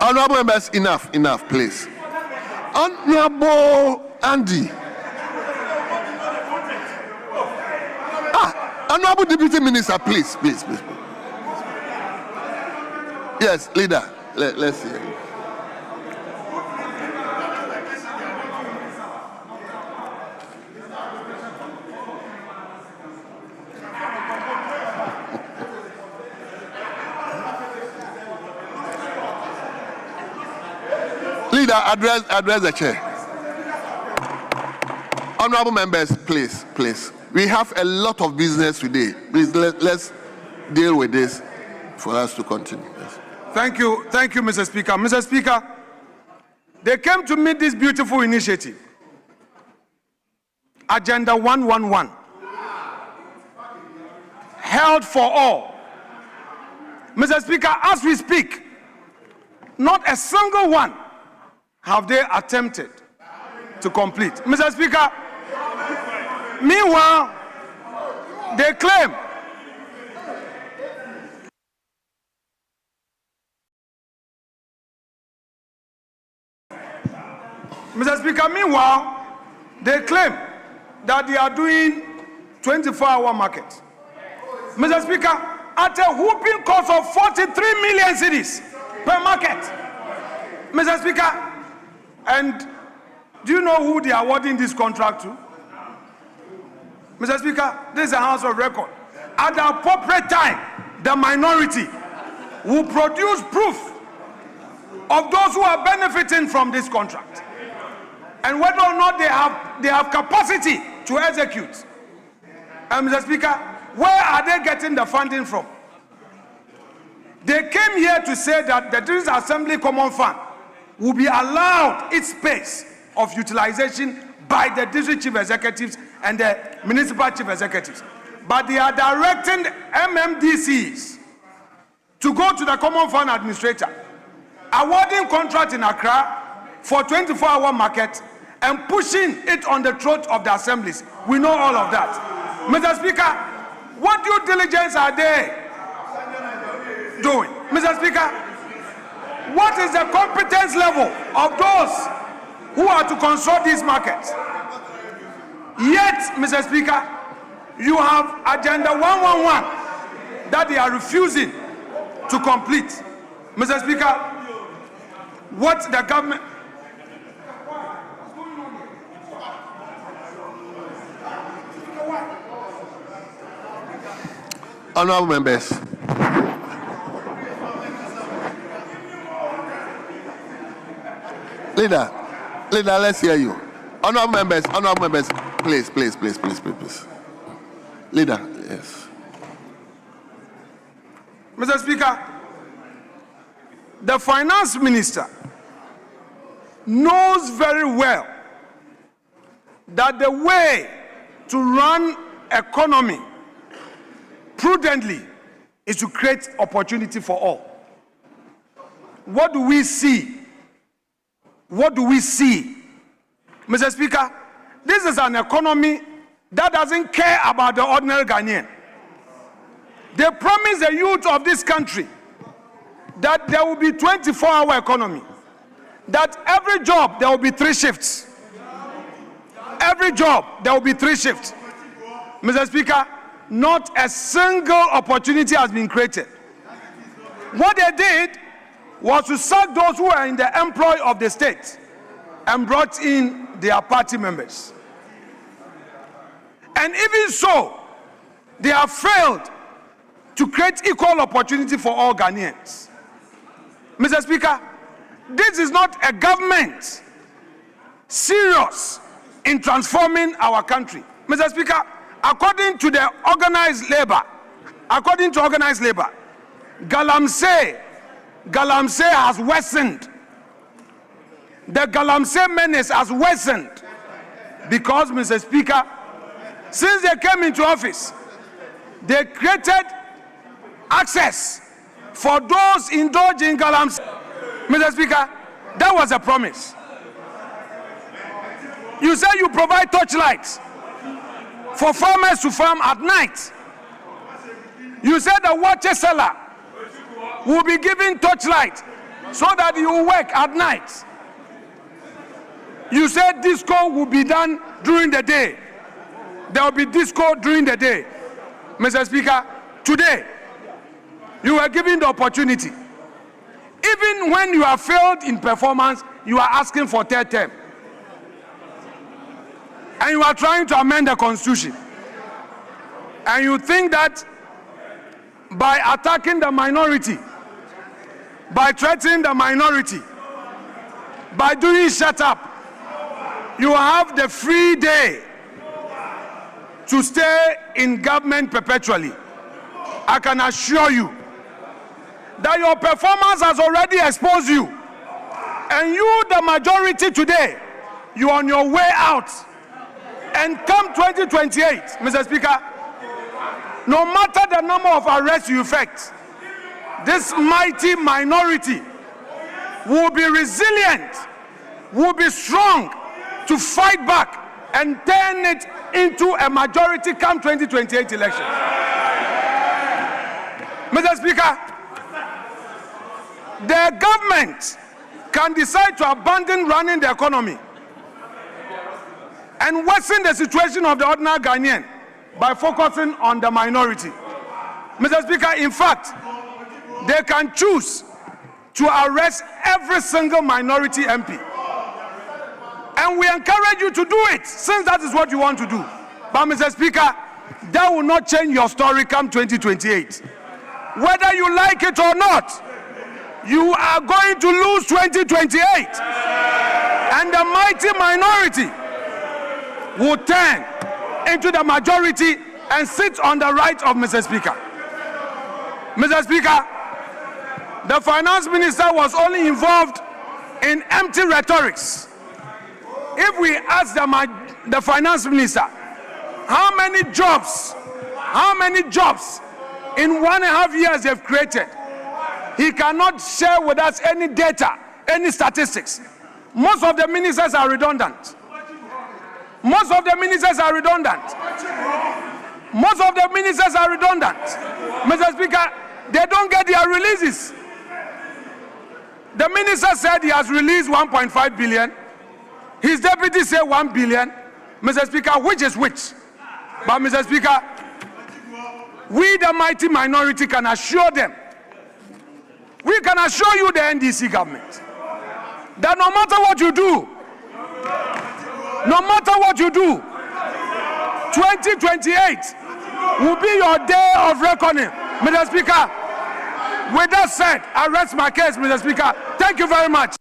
Honorable members, enough, please. Honorable Andy. Honorable Deputy Minister, please. Yes, leader, let's hear you. Leader, address the chair. Honorable members, please. We have a lot of business today. Please, let's deal with this for us to continue. Yes. Thank you, Mr. Speaker. Mr. Speaker, they came to meet this beautiful initiative, Agenda 111, held for all. Mr. Speaker, as we speak, not a single one have they attempted to complete. Mr. Speaker, meanwhile, they claim that they are doing 24-hour market. Mr. Speaker, at a whooping cost of 43 million cedis per market. Mr. Speaker, and do you know who they are awarding this contract to? Mr. Speaker, this is a House of Record. At the appropriate time, the minority will produce proof of those who are benefiting from this contract and whether or not they have capacity to execute. And Mr. Speaker, where are they getting the funding from? They came here to say that the District Assembly Common Fund will be allowed its space of utilization by the district chief executives and the municipal chief executives. But they are directing MMDCs to go to the Common Fund Administrator, awarding contract in Accra for 24-hour market and pushing it on the throat of the assemblies. We know all of that. Mr. Speaker, what due diligence are they doing? Mr. Speaker, what is the competence level of those who are to consult these markets? Yet, Mr. Speaker, you have Agenda 111 that they are refusing to complete. Mr. Speaker, what the government... Honorable members. Leader, let's hear you. Honorable members, please. Leader, yes. Mr. Speaker, the finance minister knows very well that the way to run economy prudently is to create opportunity for all. What do we see? Mr. Speaker, this is an economy that doesn't care about the ordinary Ghanaian. They promise the youth of this country that there will be 24-hour economy, that every job there will be 3 shifts. Every job there will be 3 shifts. Mr. Speaker, not a single opportunity has been created. What they did was to sack those who are in the employ of the state and brought in their party members. And even so, they have failed to create equal opportunity for all Ghanaians. Mr. Speaker, this is not a government serious in transforming our country. Mr. Speaker, according to organized labor, Galamsey has worsened. The Galamsey menace has worsened. Because, Mr. Speaker, since they came into office, they created access for those indulging galamsey. Mr. Speaker, that was a promise. You said you provide torchlights for farmers to farm at night. You said the water seller will be given torchlight so that you will work at night. You said disco will be done during the day. There will be disco during the day. Mr. Speaker, today, you were given the opportunity. Even when you have failed in performance, you are asking for third term. And you are trying to amend the constitution. And you think that by attacking the minority, by threatening the minority, by doing shut up, you have the free day to stay in government perpetually. I can assure you that your performance has already exposed you. And you, the majority today, you are on your way out. And come 2028, Mr. Speaker, no matter the number of arrests you effect, this mighty minority will be resilient, will be strong to fight back and turn it into a majority come 2028 election. Mr. Speaker, the government can decide to abandon running the economy and worsen the situation of the ordinary Ghanaian by focusing on the minority. Mr. Speaker, in fact, they can choose to arrest every single minority MP. And we encourage you to do it, since that is what you want to do. But, Mr. Speaker, that will not change your story come 2028. Whether you like it or not, you are going to lose 2028. And the mighty minority will turn into the majority and sit on the right of Mr. Speaker. Mr. Speaker, the finance minister was only involved in empty rhetorics. If we ask the finance minister, how many jobs in 1.5 years they've created, he cannot share with us any data, any statistics. Most of the ministers are redundant. Most of the ministers are redundant. Most of the ministers are redundant. Mr. Speaker, they don't get their releases. The minister said he has released 1.5 billion. His deputy said 1 billion. Mr. Speaker, which is which? But, Mr. Speaker, we, the mighty minority, can assure them, we can assure you, the NDC government, that no matter what you do, 2028 will be your day of reckoning. Mr. Speaker, with that said, I rest my case, Mr. Speaker. Thank you very much.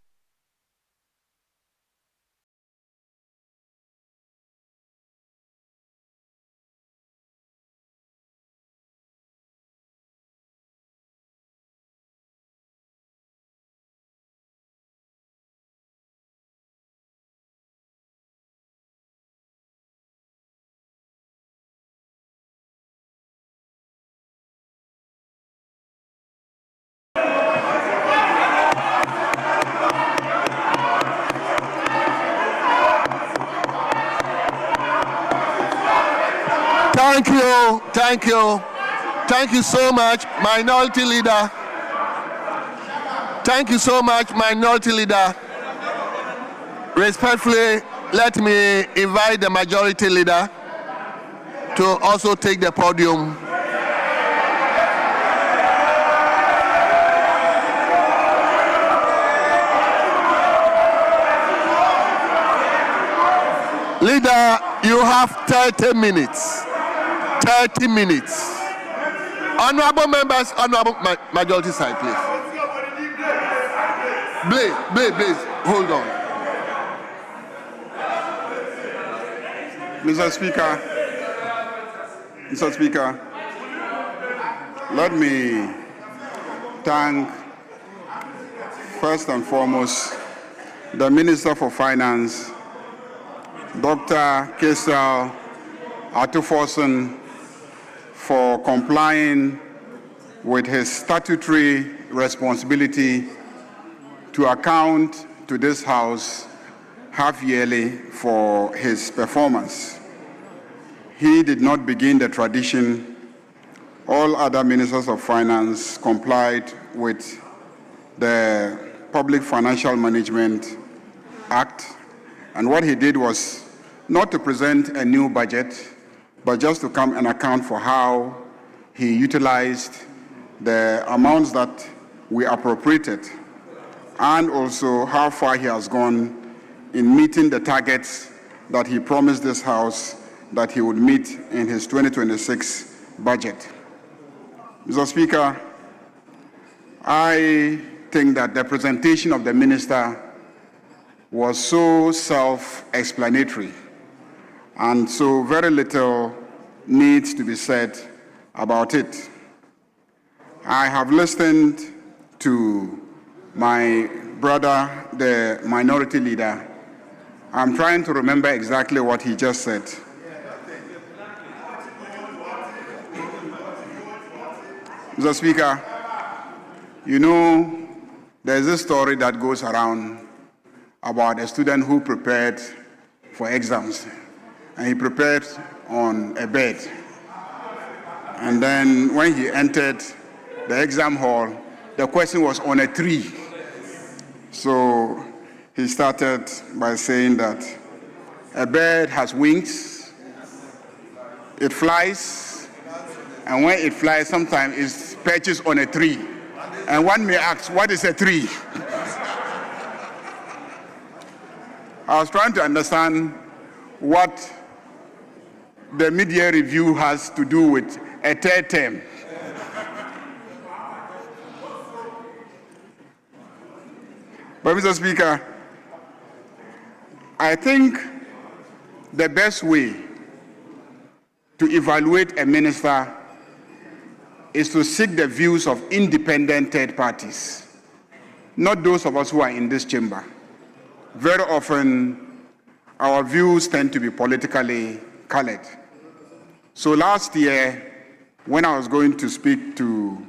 Thank you so much, Minority Leader. Thank you so much, Minority Leader. Respectfully, let me invite the Majority Leader to also take the podium. Leader, you have 30 minutes. 30 minutes. Honorable members, honorable majority side, please. Please, hold on. Mr. Speaker, let me thank first and foremost the Minister for Finance Dr. Kesal Atuforson for complying with his statutory responsibility to account to this House half-yearly for his performance. He did not begin the tradition. All other ministers of finance complied with the Public Financial Management Act, and what he did was not to present a new budget, but just to come and account for how he utilized the amounts that we appropriated, and also how far he has gone in meeting the targets that he promised this House that he would meet in his 2026 budget. Mr. Speaker, I think that the presentation of the minister was so self-explanatory, and so very little needs to be said about it. I have listened to my brother, the minority leader. I'm trying to remember exactly what he just said. Mr. Speaker, you know, there's a story that goes around about a student who prepared for exams, and he prepared on a bed. And then when he entered the exam hall, the question was on a tree. So he started by saying that a bird has wings, it flies, and when it flies, sometimes it perches on a tree. And one may ask, what is a tree? I was trying to understand what the media review has to do with a third term. But Mr. Speaker, I think the best way to evaluate a minister is to seek the views of independent third parties, not those of us who are in this chamber. Very often, our views tend to be politically colored. So last year, when I was going to speak to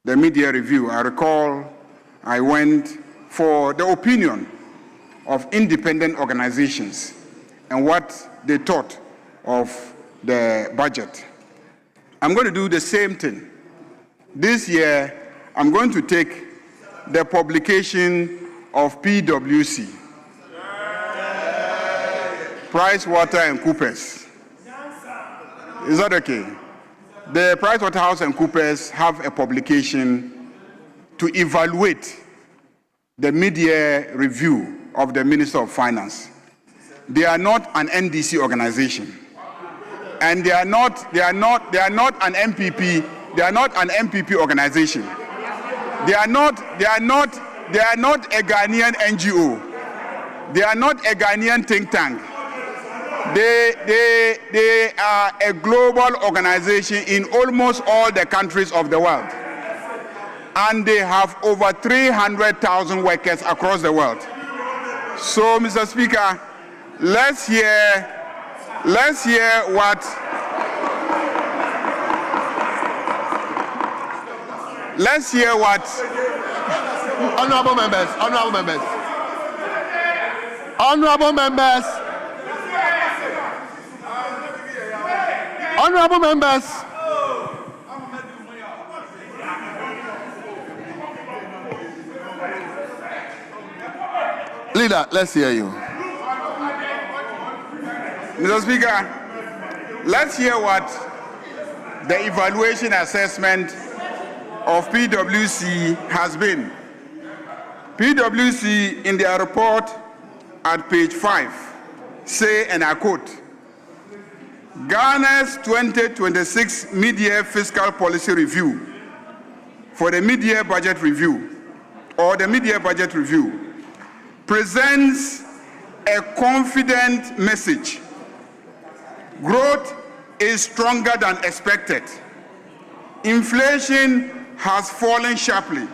the media review, I recall I went for the opinion of independent organizations and what they thought of the budget. I'm going to do the same thing. This year, I'm going to take the publication of PwC, PricewaterhouseCoopers. Is that okay? The PricewaterhouseCoopers have a publication to evaluate the mid-year review of the Minister of Finance. They are not an NDC organization, and they are not an MPP. They are not an MPP organization. They are not a Ghanaian NGO. They are not a Ghanaian think tank. They are a global organization in almost all the countries of the world. And they have over 300,000 workers across the world. So, Mr. Speaker, let's hear what Honorable members. Leader, let's hear you. Mr. Speaker, let's hear what the evaluation assessment of PwC has been. PwC, in their report at page 5, say, and I quote, Ghana's 2026 mid-year fiscal policy review for the mid-year budget review, presents a confident message. Growth is stronger than expected. Inflation has fallen sharply.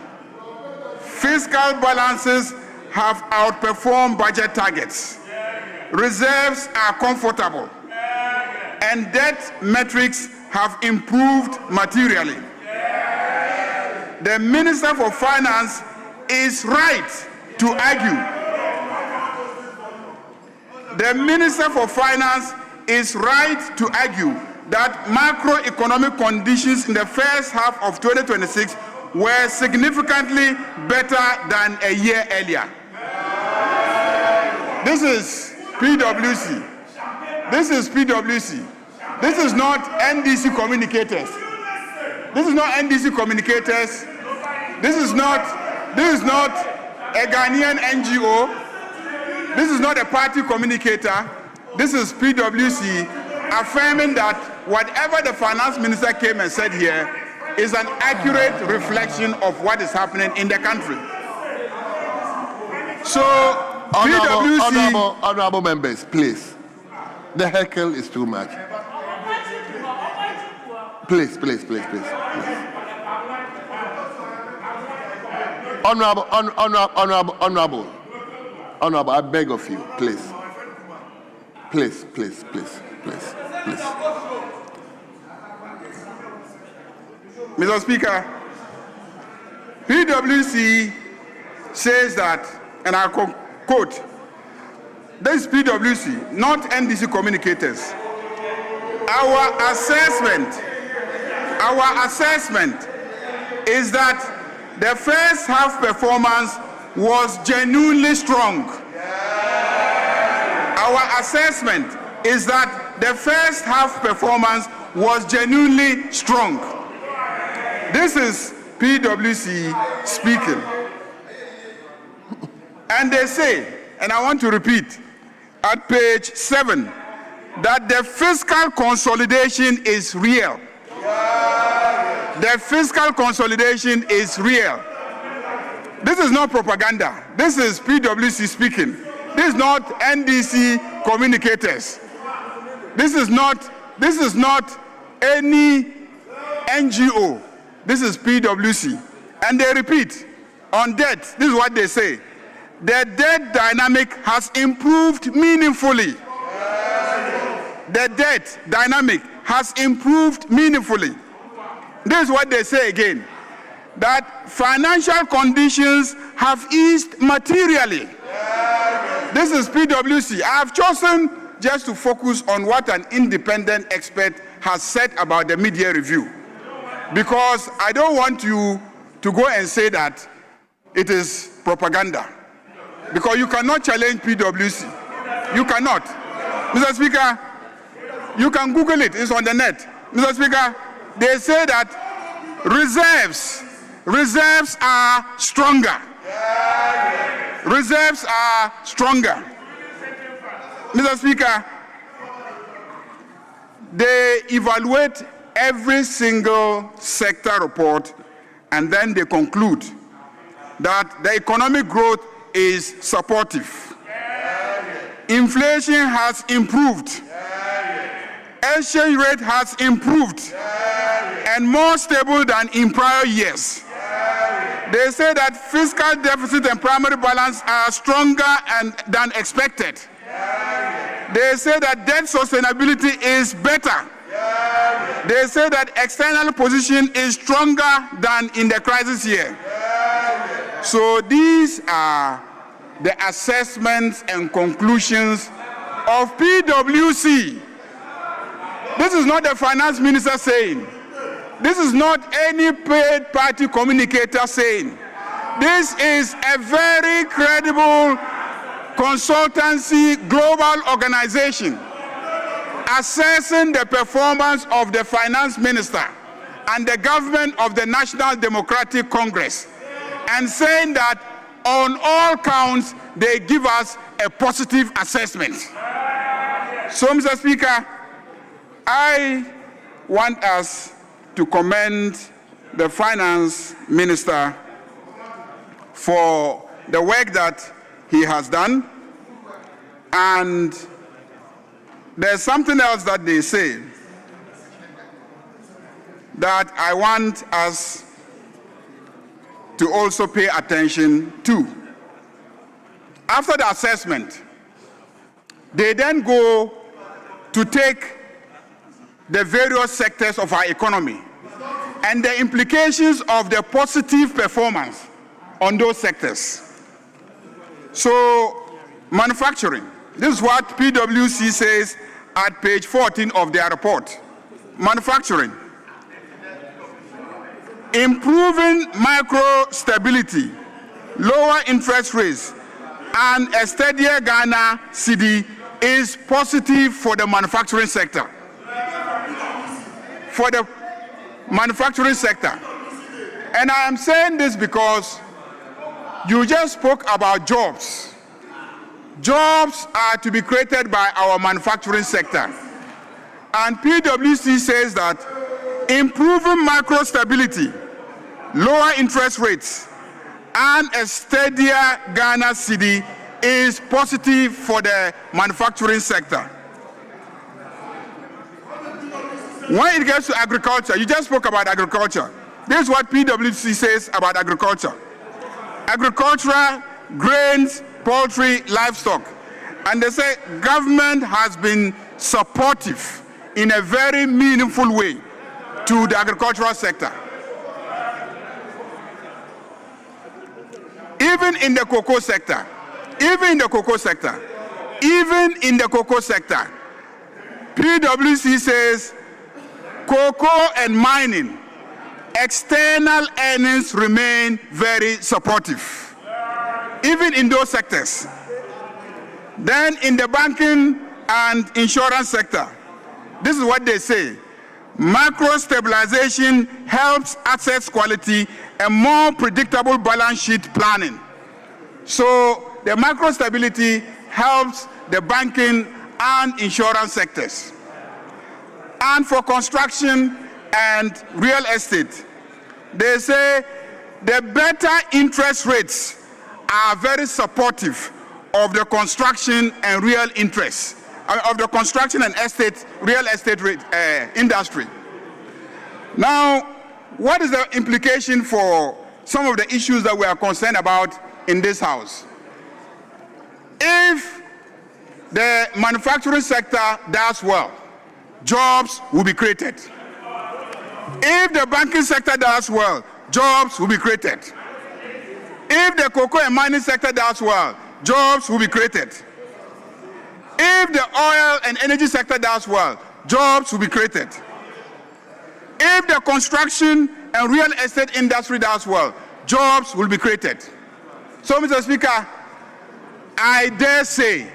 Fiscal balances have outperformed budget targets. reserves are comfortable, and debt metrics have improved materially. The Minister for Finance is right to argue. The Minister for Finance is right to argue that macroeconomic conditions in the first half of 2026 were significantly better than a year earlier. This is PwC. This is PwC. This is not NDC communicators. This is not NDC communicators. This is not a Ghanaian NGO. This is not a party communicator. This is PwC affirming that whatever the finance minister came and said here is an accurate reflection of what is happening in the country. So, Honorable members, please. The heckle is too much. Please. Honorable, I beg of you, please. Please. Mr. Speaker, PwC says that, and I quote, this is PwC, not NDC communicators. Our assessment is that the first half performance was genuinely strong. Our assessment is that the first half performance was genuinely strong. This is PwC speaking. And they say, and I want to repeat, at page 7, that the fiscal consolidation is real. The fiscal consolidation is real. This is not propaganda. This is PwC speaking. This is not NDC communicators. This is not any NGO. This is PwC. And they repeat, on debt, this is what they say. The debt dynamic has improved meaningfully. The debt dynamic has improved meaningfully. This is what they say again, that financial conditions have eased materially. This is PwC. I have chosen just to focus on what an independent expert has said about the media review, because I don't want you to go and say that it is propaganda, because you cannot challenge PwC. You cannot. Mr. Speaker, you can Google it. It's on the net. Mr. Speaker, they say that reserves are stronger. Reserves are stronger. Mr. Speaker, they evaluate every single sector report and then they conclude that the economic growth is supportive. Inflation has improved. Exchange rate has improved and more stable than in prior years. They say that fiscal deficit and primary balance are stronger than expected. They say that debt sustainability is better. They say that external position is stronger than in the crisis year. So these are the assessments and conclusions of PwC. This is not the finance minister saying. This is not any paid party communicator saying. This is a very credible consultancy global organization assessing the performance of the finance minister and the government of the National Democratic Congress and saying that on all counts they give us a positive assessment. So, Mr. Speaker, I want us to commend the finance minister for the work that he has done. And there's something else that they say that I want us to also pay attention to. After the assessment, They then go to take the various sectors of our economy and the implications of the positive performance on those sectors. So, manufacturing. This is what PwC says at page 14 of their report. Manufacturing. Improving micro stability, lower interest rates, and a steadier Ghana cedi is positive for the manufacturing sector. For the manufacturing sector. And I am saying this because you just spoke about jobs. Jobs are to be created by our manufacturing sector. And PwC says that improving macro stability, lower interest rates, and a steadier Ghana cedi is positive for the manufacturing sector. When it gets to agriculture, you just spoke about agriculture. This is what PwC says about agriculture. Agriculture, grains, poultry, livestock. And they say government has been supportive in a very meaningful way to the agricultural sector. Even in the cocoa sector, PwC says cocoa and mining, external earnings remain very supportive, even in those sectors. Then in the banking and insurance sector, this is what they say. Macro stabilization helps assets quality and more predictable balance sheet planning. So the macro stability helps the banking and insurance sectors. And for construction and real estate, they say the better interest rates are very supportive of the construction and real interest, of the construction and real estate industry. Now, what is the implication for some of the issues that we are concerned about in this House? If the manufacturing sector does well, jobs will be created. If the banking sector does well, jobs will be created. If the cocoa and mining sector does well, jobs will be created. If the oil and energy sector does well, jobs will be created. If the construction and real estate industry does well, jobs will be created. So, Mr. Speaker, I dare say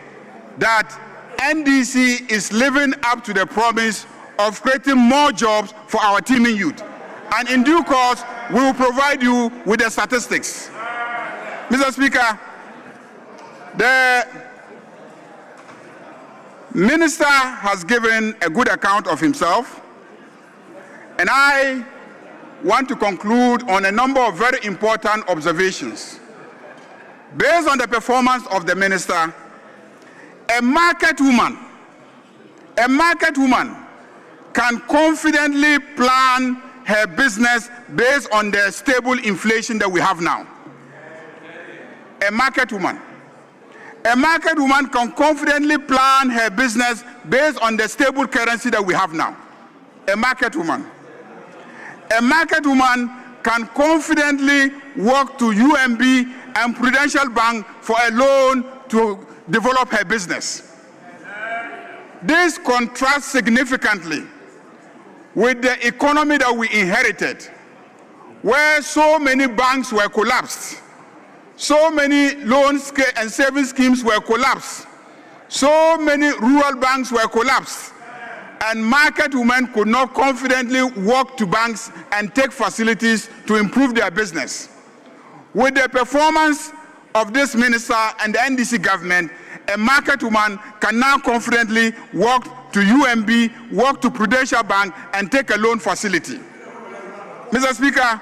that NDC is living up to the promise of creating more jobs for our teeming youth. And in due course, we will provide you with the statistics. Mr. Speaker, the minister has given a good account of himself, and I want to conclude on a number of very important observations. Based on the performance of the minister, a market woman can confidently plan her business based on the stable inflation that we have now. A market woman can confidently plan her business based on the stable currency that we have now. A market woman can confidently walk to UMB and Prudential Bank for a loan to develop her business. This contrasts significantly with the economy that we inherited, where so many banks were collapsed, so many loans and savings schemes were collapsed, so many rural banks were collapsed, and market women could not confidently walk to banks and take facilities to improve their business. With the performance of this minister and the NDC government, a market woman can now confidently walk to UMB, walk to Prudential Bank, and take a loan facility. Mr. Speaker,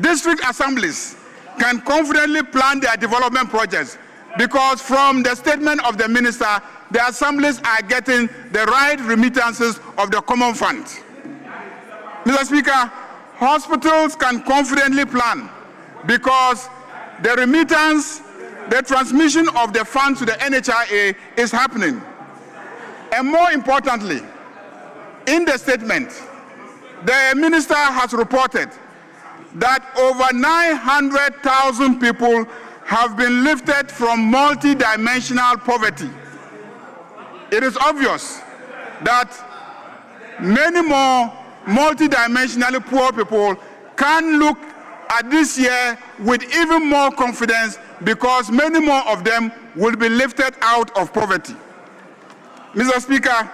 district assemblies can confidently plan their development projects because from the statement of the minister, the assemblies are getting the right remittances of the common fund. Mr. Speaker, hospitals can confidently plan because the remittance the transmission of the funds to the NHIA is happening. And more importantly, in the statement, the minister has reported that over 900,000 people have been lifted from multi-dimensional poverty. It is obvious that many more multi-dimensionally poor people can look at this year with even more confidence because many more of them will be lifted out of poverty. Mr. Speaker,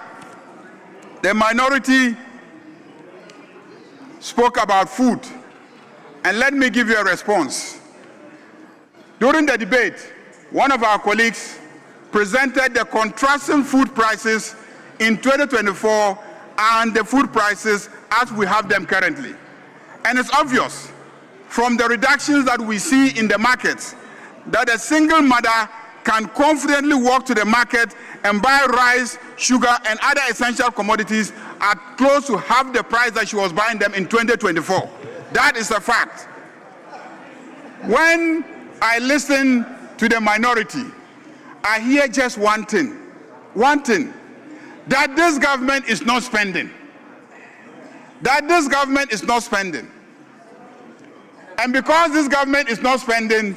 the minority spoke about food, and let me give you a response. During the debate, one of our colleagues presented the contrasting food prices in 2024 and the food prices as we have them currently. And it's obvious from the reductions that we see in the markets that a single mother can confidently walk to the market and buy rice, sugar, and other essential commodities at close to half the price that she was buying them in 2024. That is a fact. When I listen to the minority, I hear just one thing, that this government is not spending. That this government is not spending. And because this government is not spending,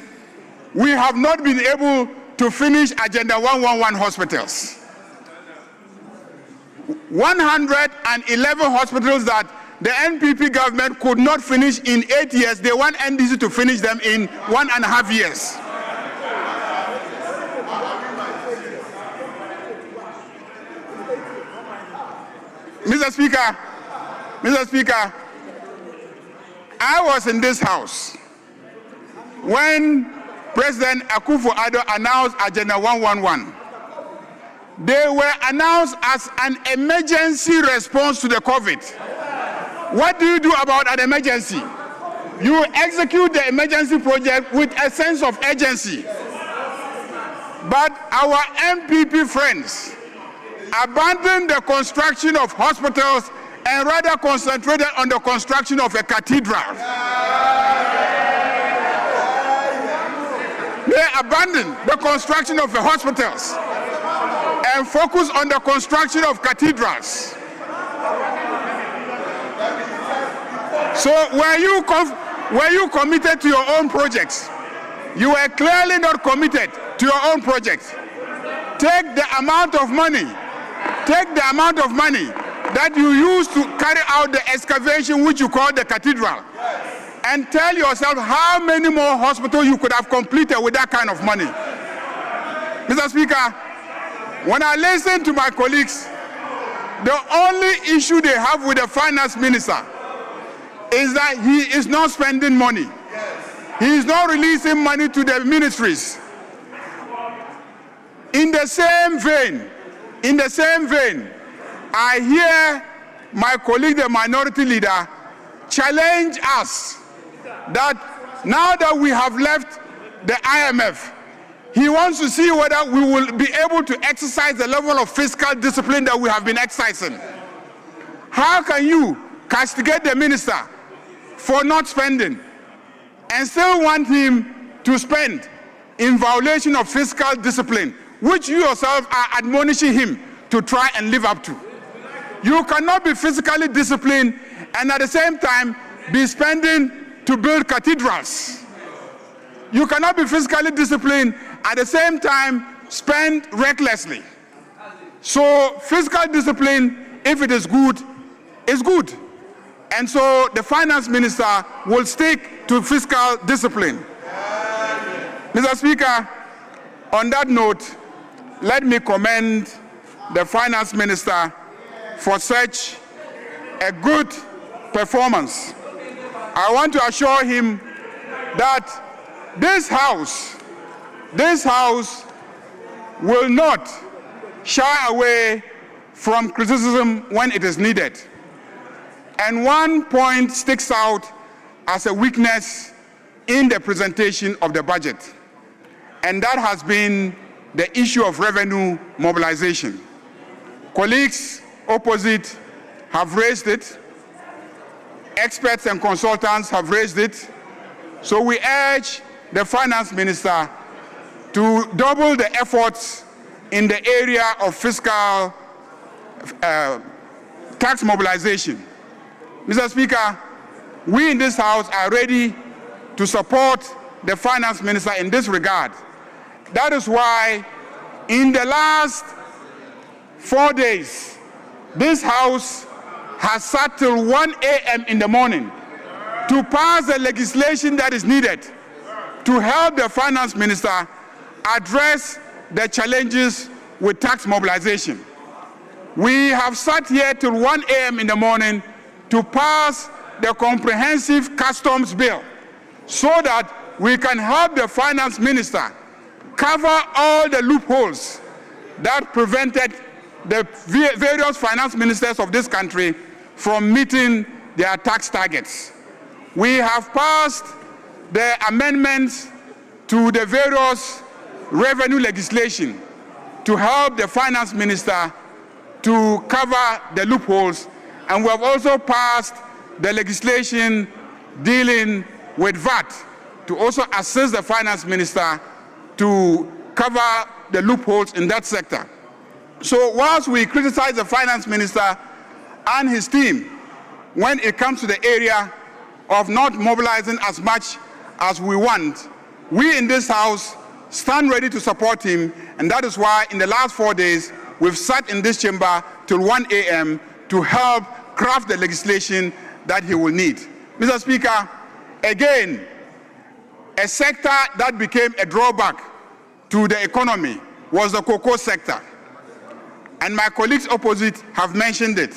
we have not been able to finish Agenda 111 hospitals. 111 hospitals that the NPP government could not finish in 8 years, they want NDC to finish them in 1.5 years. Mr. Speaker, I was in this house when President Akufo-Addo announced Agenda 111. They were announced as an emergency response to the COVID. What do you do about an emergency? You execute the emergency project with a sense of urgency. But our MPP friends abandoned the construction of hospitals and rather concentrated on the construction of a cathedral. They abandoned the construction of the hospitals and focused on the construction of cathedrals. So were you committed to your own projects? You were clearly not committed to your own projects. Take the amount of money that you use to carry out the excavation which you call the cathedral, and tell yourself how many more hospitals you could have completed with that kind of money. Mr. Speaker, when I listen to my colleagues, the only issue they have with the finance minister is that he is not spending money. He is not releasing money to the ministries. In the same vein, I hear my colleague, the minority leader, challenge us that now that we have left the IMF, he wants to see whether we will be able to exercise the level of fiscal discipline that we have been exercising. How can you castigate the minister for not spending and still want him to spend in violation of fiscal discipline, which you yourself are admonishing him to try and live up to? You cannot be physically disciplined and at the same time be spending to build cathedrals. You cannot be physically disciplined at the same time spend recklessly. So fiscal discipline, if it is good, is good. And so the finance minister will stick to fiscal discipline. Mr. Speaker, on that note, let me commend the finance minister for such a good performance. I want to assure him that this house will not shy away from criticism when it is needed. And one point sticks out as a weakness in the presentation of the budget, and that has been the issue of revenue mobilization. Colleagues opposite have raised it. Experts and consultants have raised it. So we urge the finance minister to double the efforts in the area of fiscal tax mobilization. Mr. Speaker, we in this House are ready to support the Finance Minister in this regard. That is why in the last 4 days, this House has sat till 1 a.m. in the morning to pass the legislation that is needed to help the Finance Minister address the challenges with tax mobilization. We have sat here till 1 a.m. in the morning to pass the comprehensive customs bill so that we can help the Finance Minister cover all the loopholes that prevented the various finance ministers of this country from meeting their tax targets. We have passed the amendments to the various revenue legislation to help the Finance Minister to cover the loopholes, and we have also passed the legislation dealing with VAT to also assist the Finance Minister to cover the loopholes in that sector. So whilst we criticize the Finance Minister and his team when it comes to the area of not mobilizing as much as we want, we in this House stand ready to support him, and that is why in the last 4 days we've sat in this chamber till 1 a.m. to help craft the legislation that he will need. Mr. Speaker, again, a sector that became a drawback to the economy was the cocoa sector. And my colleagues opposite have mentioned it.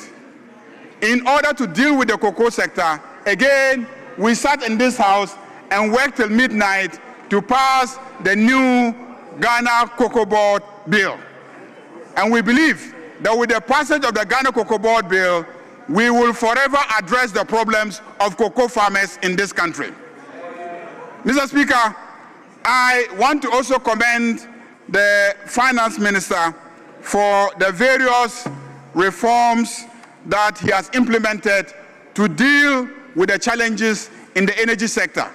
In order to deal with the cocoa sector, again, we sat in this House and worked till midnight to pass the new Ghana Cocoa Board Bill. And we believe that with the passage of the Ghana Cocoa Board Bill, we will forever address the problems of cocoa farmers in this country. Mr. Speaker, I want to also commend the Finance Minister for the various reforms that he has implemented to deal with the challenges in the energy sector.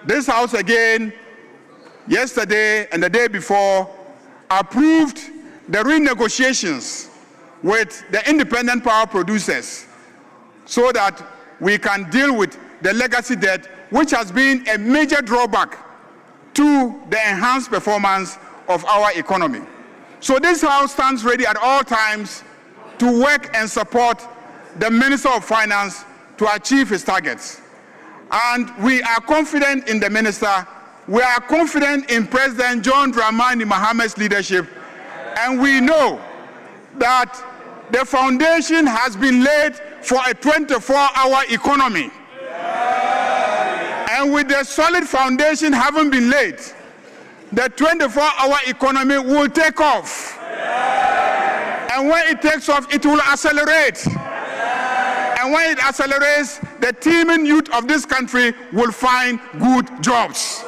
This House again, yesterday and the day before, approved the renegotiations with the independent power producers so that we can deal with the legacy debt, which has been a major drawback to the enhanced performance of our economy. So this House stands ready at all times to work and support the Minister of Finance to achieve his targets. And we are confident in the Minister, we are confident in President John Dramani Maham's leadership, and we know that the foundation has been laid for a 24-hour economy. And with the solid foundation having been laid, the 24-hour economy will take off. And when it takes off, it will accelerate. And when it accelerates, the teeming youth of this country will find good jobs.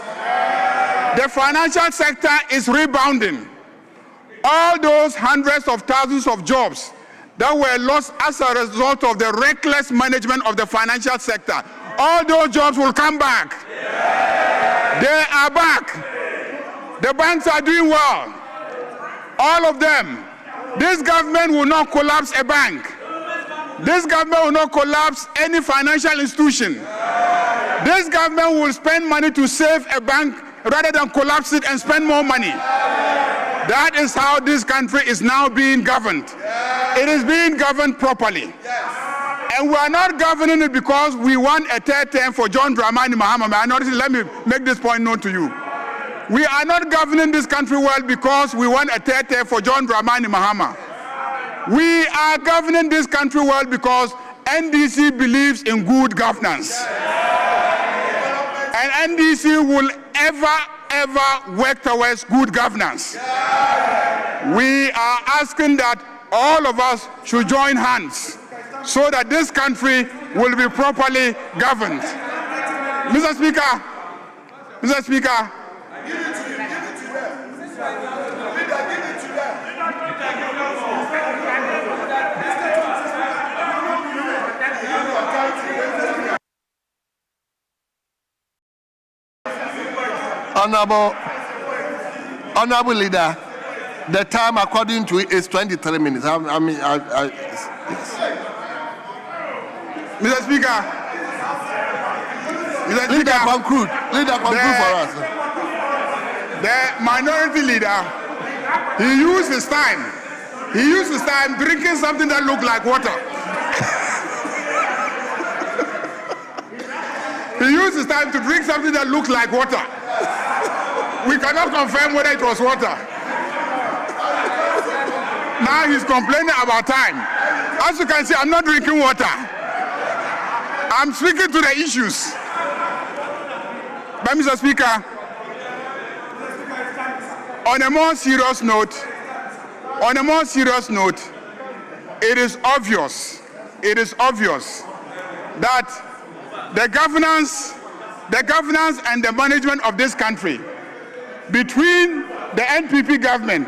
The financial sector is rebounding. All those hundreds of thousands of jobs that were lost as a result of the reckless management of the financial sector, all those jobs will come back. They are back. The banks are doing well. All of them. This government will not collapse a bank. This government will not collapse any financial institution. This government will spend money to save a bank rather than collapse it and spend more money. That is how this country is now being governed. It is being governed properly. And we are not governing it because we want a third term for John Dramani Mahama. Let me make this point known to you. We are not governing this country well because we want a third term for John Dramani Mahama. We are governing this country well because NDC believes in good governance. And NDC will ever work towards good governance. We are asking that all of us should join hands so that this country will be properly governed. Mr. Speaker, Honorable Honorable Leader, the time according to it is 23 minutes. Yes. Mr. Speaker. Leader, conclude. Leader, conclude for us. The minority leader, he used his time drinking something that looked like water. He used his time to drink something that looked like water. We cannot confirm whether it was water. Now he's complaining about time. As you can see, I'm not drinking water. I'm speaking to the issues. But Mr. Speaker, on a more serious note, it is obvious that the governance and the management of this country between the NPP government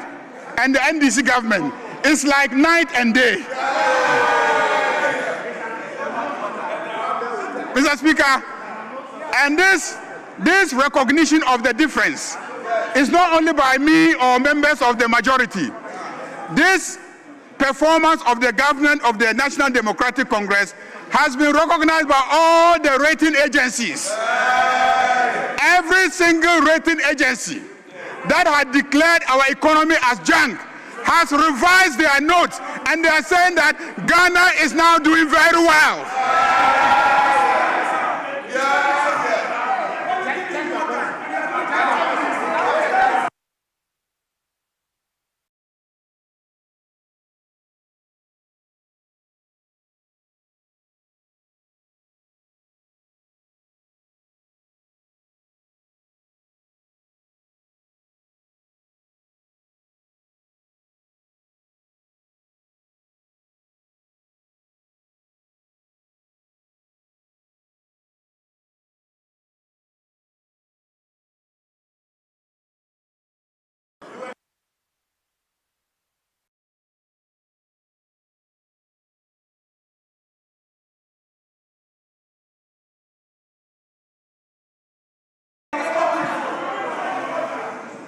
and the NDC government is like night and day. Mr. Speaker, and this recognition of the difference is not only by me or members of the majority. This performance of the government of the National Democratic Congress has been recognized by all the rating agencies. Every single rating agency that had declared our economy as junk has revised their notes, and they are saying that Ghana is now doing very well.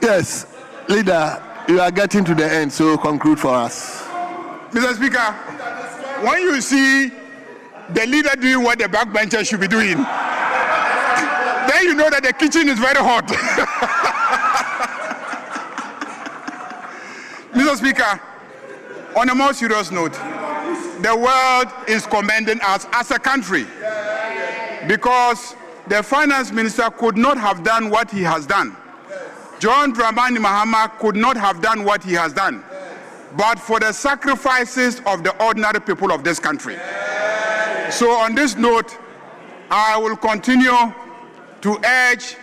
Yes, Leader, you are getting to the end, so conclude for us. Mr. Speaker, when you see the leader doing what the backbencher should be doing, then you know that the kitchen is very hot. Mr. Speaker, on a more serious note, the world is commending us as a country because the finance minister could not have done what he has done. John Dramani Mahama could not have done what he has done, but for the sacrifices of the ordinary people of this country. So on this note, I will continue to urge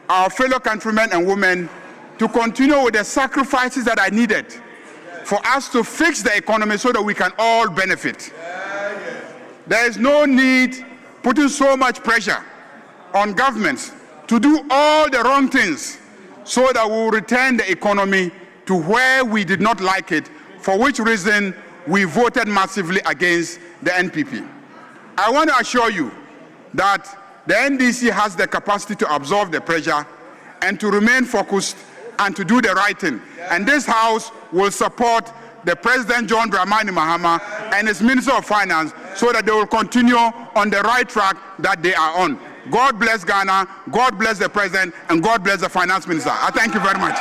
our fellow countrymen and women to continue with the sacrifices that are needed for us to fix the economy so that we can all benefit. There is no need putting so much pressure on governments to do all the wrong things so that we will return the economy to where we did not like it, for which reason we voted massively against the NPP. I want to assure you that the NDC has the capacity to absorb the pressure and to remain focused and to do the right thing. And this House will support the President John Dramani Mahama and his Minister of Finance so that they will continue on the right track that they are on. God bless Ghana, God bless the President, and God bless the Finance Minister. I thank you very much.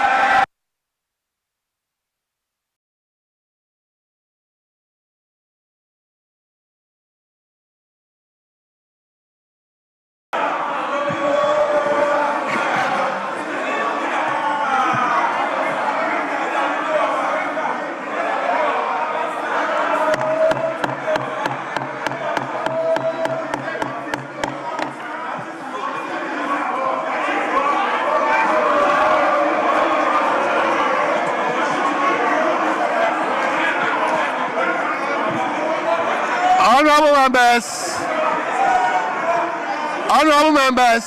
Honorable members, honorable members,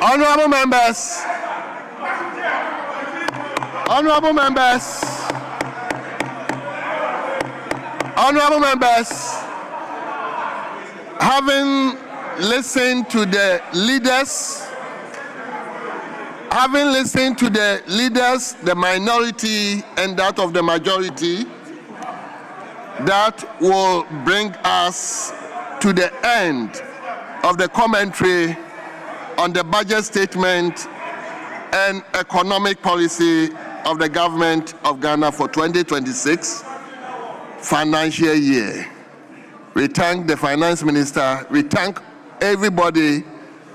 honorable members, honorable members, honorable members, having listened to the leaders Having listened to the leaders, the minority and that of the majority, that will bring us to the end of the commentary on the budget statement and economic policy of the government of Ghana for 2026 financial year. We thank the finance minister. We thank everybody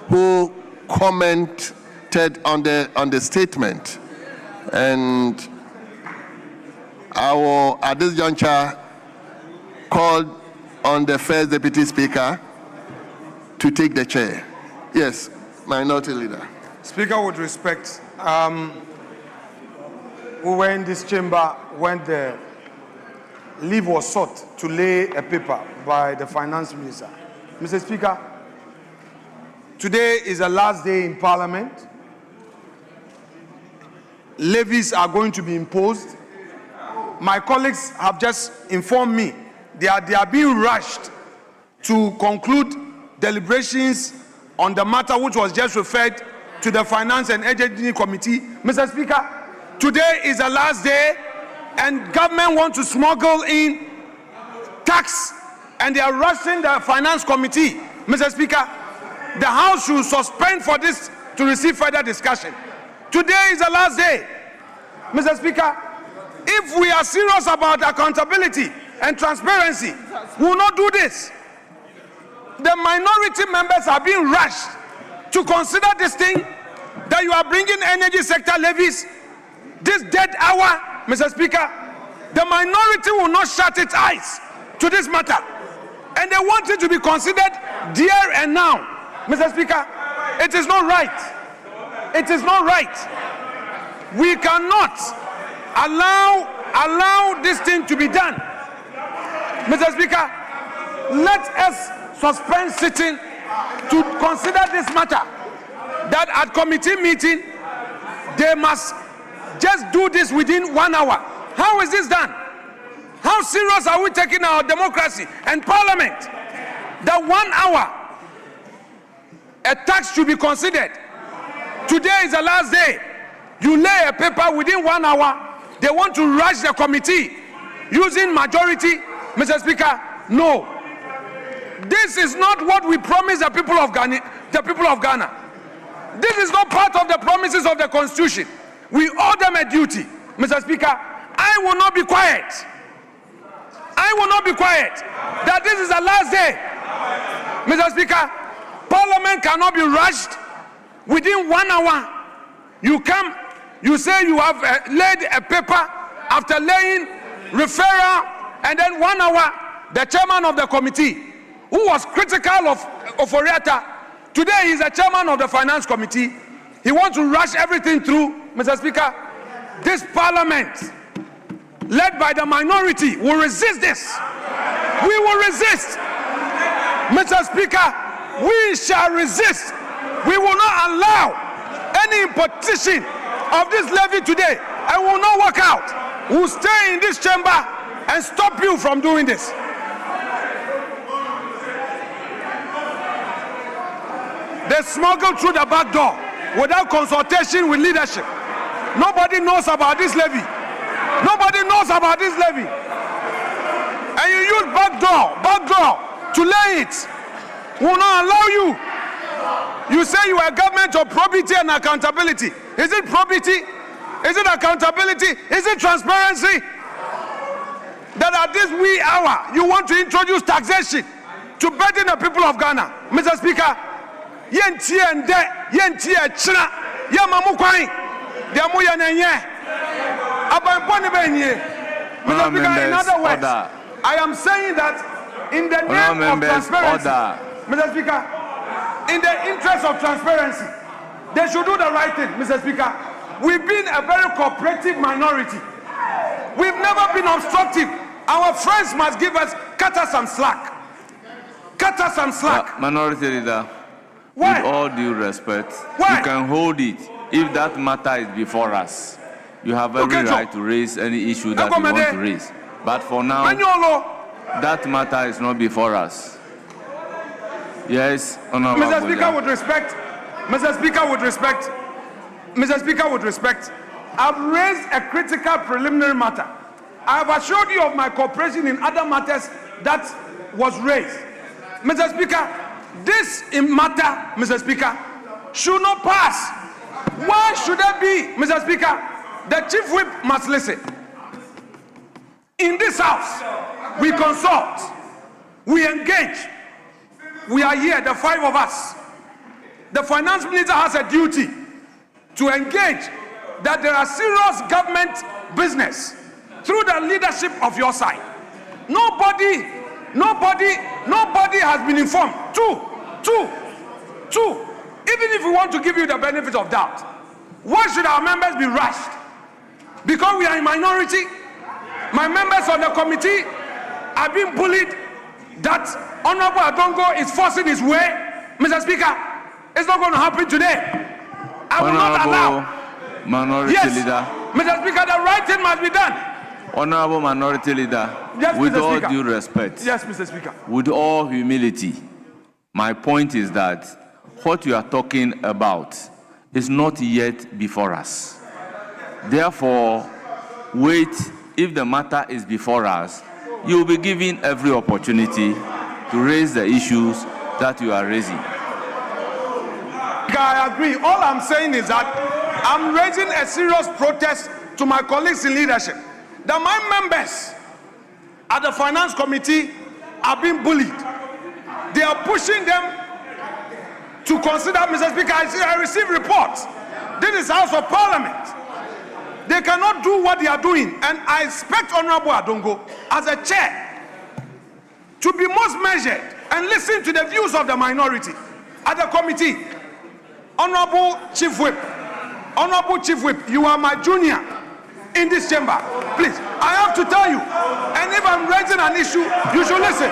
who commented on the statement. And I will, at this juncture, call on the first deputy speaker to take the chair. Yes, minority leader. Speaker, with respect, we were in this chamber when the leave was sought to lay a paper by the finance minister. Mr. Speaker, today is the last day in Parliament. Levies are going to be imposed. My colleagues have just informed me they are being rushed to conclude deliberations on the matter which was just referred to the Finance and Energy Committee. Mr. Speaker, today is the last day and government wants to smuggle in tax and they are rushing the Finance Committee. Mr. Speaker, the House should suspend for this to receive further discussion. Today is the last day. Mr. Speaker, if we are serious about accountability and transparency, we will not do this. The minority members are being rushed to consider this thing that you are bringing energy sector levies this dead hour. Mr. Speaker, the minority will not shut its eyes to this matter and they want it to be considered there and now. Mr. Speaker, it is not right. It is not right. We cannot allow this thing to be done. Mr. Speaker, let us suspend sitting to consider this matter. That at committee meeting, they must just do this within 1 hour. How is this done? How serious are we taking our democracy and Parliament? That 1 hour, a tax should be considered. Today is the last day. You lay a paper within 1 hour. They want to rush the committee using majority. Mr. Speaker, no. This is not what we promised the people of Ghana. This is not part of the promises of the Constitution. We owe them a duty. Mr. Speaker, I will not be quiet. I will not be quiet. That this is the last day. Mr. Speaker, Parliament cannot be rushed within 1 hour. You come, you say you have laid a paper after laying referral, and then 1 hour, the chairman of the committee, who was critical of Oriata, today he is the chairman of the finance committee. He wants to rush everything through. Mr. Speaker, this Parliament, led by the minority, will resist this. We will resist. Mr. Speaker, we shall resist. We will not allow any imposition of this levy today, and will not work out. We will stay in this chamber and stop you from doing this. They smuggle through the back door without consultation with leadership. Nobody knows about this levy. Nobody knows about this levy. And you use back door to lay it. We will not allow you. You say you are a government of probity and accountability. Is it probity? Is it accountability? Is it transparency? That at this wee hour you want to introduce taxation to burden the people of Ghana. Mr. Speaker, yenti ende, yenti echina, yamamu kwai, diamu yanenye, abamponi benye. Mr. Speaker, in other words, I am saying that in the name of transparency, Mr. Speaker, in the interest of transparency, they should do the right thing. Mr. Speaker, we've been a very cooperative minority. We've never been obstructive. Our friends must cut us some slack. Cut us some slack. Minority leader, Why? with all due respect, Why? you can hold it if that matter is before us. You have every right to raise any issue that you want to raise. But for now, that matter is not before us. Yes, Honorable Mr. Speaker, with respect, Mr. Speaker, with respect, I've raised a critical preliminary matter. I have assured you of my cooperation in other matters that was raised. Mr. Speaker, this matter, Mr. Speaker, should not pass. Why should there be, Mr. Speaker? The chief whip must listen. In this house, we consult, we engage. We are here, the 5 of us. The finance minister has a duty to engage that there are serious government business through the leadership of your side. Nobody has been informed. Two. Even if we want to give you the benefit of doubt, why should our members be rushed? Because we are in minority. My members on the committee are being bullied that Honorable Adongo is forcing his way. Mr. Speaker, it's not going to happen today. I will not allow. Minority Leader. Mr. Speaker, the right thing must be done. Honorable Minority Leader, yes, with Mr. all Speaker. due respect, yes, Mr. Speaker, with all humility, my point is that what you are talking about is not yet before us. Therefore, wait. If the matter is before us, you will be given every opportunity to raise the issues that you are raising. I agree. All I'm saying is that I'm raising a serious protest to my colleagues in leadership that my members at the finance committee are being bullied. They are pushing them to consider, Mr. Speaker, I received reports. This is House of Parliament. They cannot do what they are doing, and I expect Honorable Adongo as a chair to be most measured and listen to the views of the minority at the committee. Honorable Chief Whip, you are my junior in this chamber. Please, I have to tell you, and if I'm raising an issue, you should listen.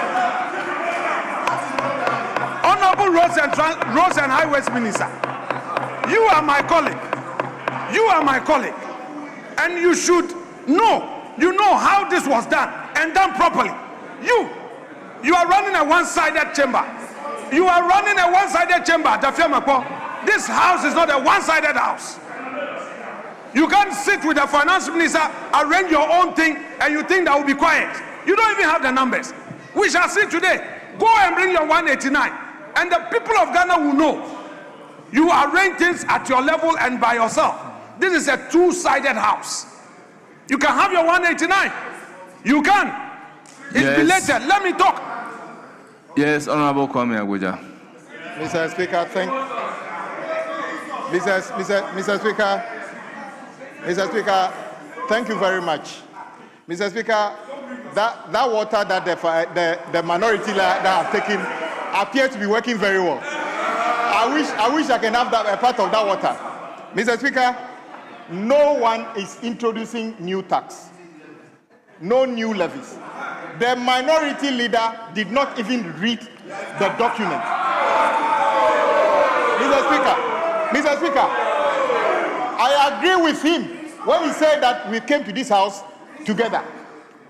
Honorable Roads and Highways Minister, you are my colleague. And you should know, how this was done and done properly. You are running a one-sided chamber. This house is not a one-sided house. You can't sit with the finance minister, arrange your own thing, and you think that will be quiet. You don't even have the numbers. We shall see today. Go and bring your 189, and the people of Ghana will know. You arrange things at your level and by yourself. This is a two-sided house. You can have your 189. You can. It's belated. Let me talk. Yes, Honorable Kwame Abuja. Mr. Speaker, Mr. Speaker, thank you very much. Mr. Speaker, that water that the minority that have taken appears to be working very well. I wish I can have a part of that water. Mr. Speaker, no one is introducing new tax, no new levies. The minority leader did not even read the document. Mr. Speaker, I agree with him when he said that we came to this house together.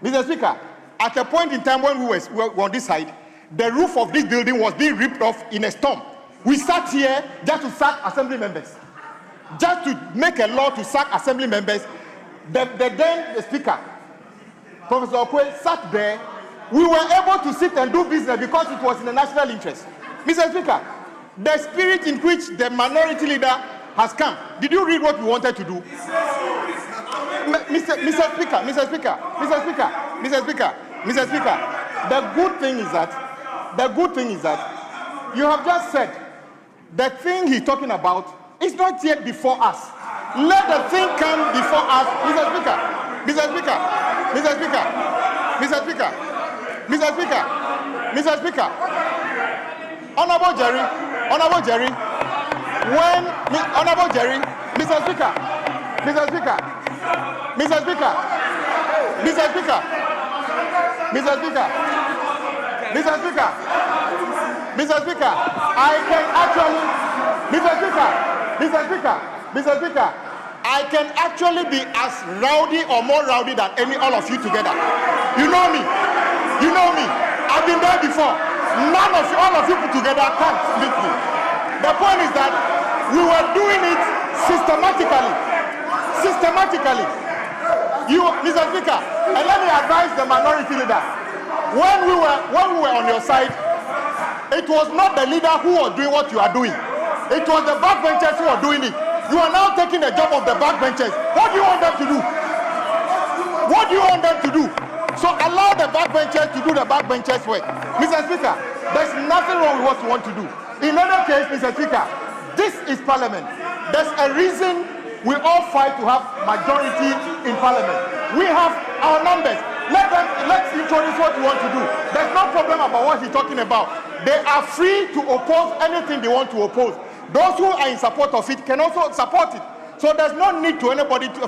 Mr. Speaker, at a point in time when we were on this side, the roof of this building was being ripped off in a storm. We sat here just to sack assembly members. Just to make a law to sack assembly members. The speaker, Professor Okwe, sat there. We were able to sit and do business because it was in the national interest. Mr. Speaker, the spirit in which the minority leader has come. Did you read what we wanted to do? Mr. Speaker, the good thing is that you have just said the thing he's talking about is not yet before us. Let the thing come before us. Mr. Speaker. Honorable Jerry, Mr. Speaker, I can actually be as rowdy or more rowdy than all of you together. You know me. I've been there before. All of you put together can't beat me. The point is that We were doing it systematically. You, Mr. Speaker, and let me advise the minority leader. When we were on your side, it was not the leader who was doing what you are doing. It was the backbenchers who are doing it. You are now taking the job of the backbenchers. What do you want them to do? What do you want them to do? So allow the backbenchers to do the backbenchers work. Mr. Speaker, there's nothing wrong with what you want to do. In other case, Mr. Speaker, this is Parliament. There's a reason we all fight to have majority in Parliament. We have our numbers. Let's introduce what we want to do. There's no problem about what he's talking about. They are free to oppose anything they want to oppose. Those who are in support of it can also support it. So there's no need for anybody to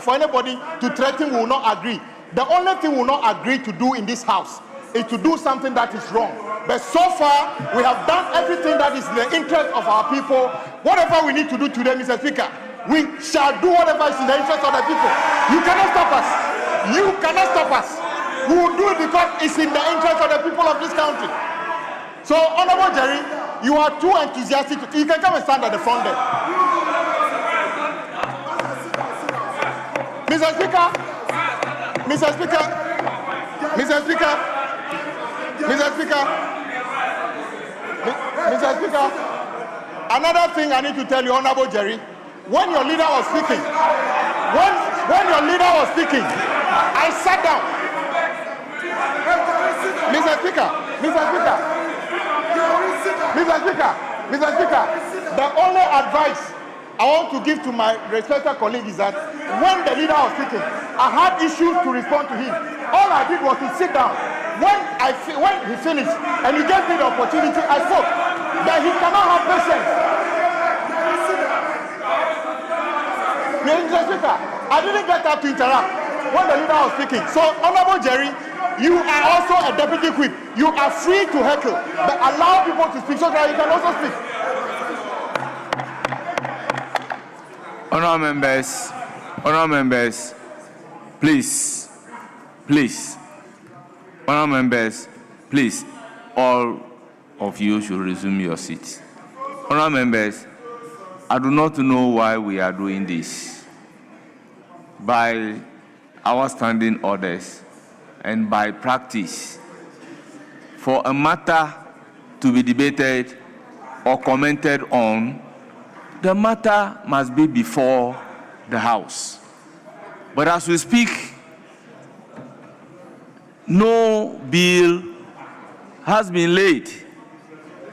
threaten we will not agree. The only thing we will not agree to do in this house is to do something that is wrong. But so far, we have done everything that is in the interest of our people. Whatever we need to do today, Mr. Speaker, we shall do whatever is in the interest of the people. You cannot stop us. You cannot stop us. We will do it because it's in the interest of the people of this country. So, Honorable Jerry, you are too enthusiastic. You can come and stand at the front there. Mr. Speaker, Mr. Speaker, Mr. Speaker, Mr. Speaker, Mr. Speaker, another thing I need to tell you, Honorable Jerry, when your leader was speaking, I sat down. Mr. Speaker, the only advice I want to give to my respected colleague is that when the leader was speaking, I had issues to respond to him. All I did was to sit down. When he finished and he gave me the opportunity, I spoke. That he cannot have patience. Mr. Speaker, I didn't get up to interrupt when the leader was speaking. So, Honorable Jerry, you are also a deputy whip. You are free to heckle, but allow people to speak so that you can also speak. Honourable members, please, honourable members, please, all of you should resume your seats. Honourable members, I do not know why we are doing this. By our standing orders and by practice, for a matter to be debated or commented on, the matter must be before the House. But as we speak, no bill has been laid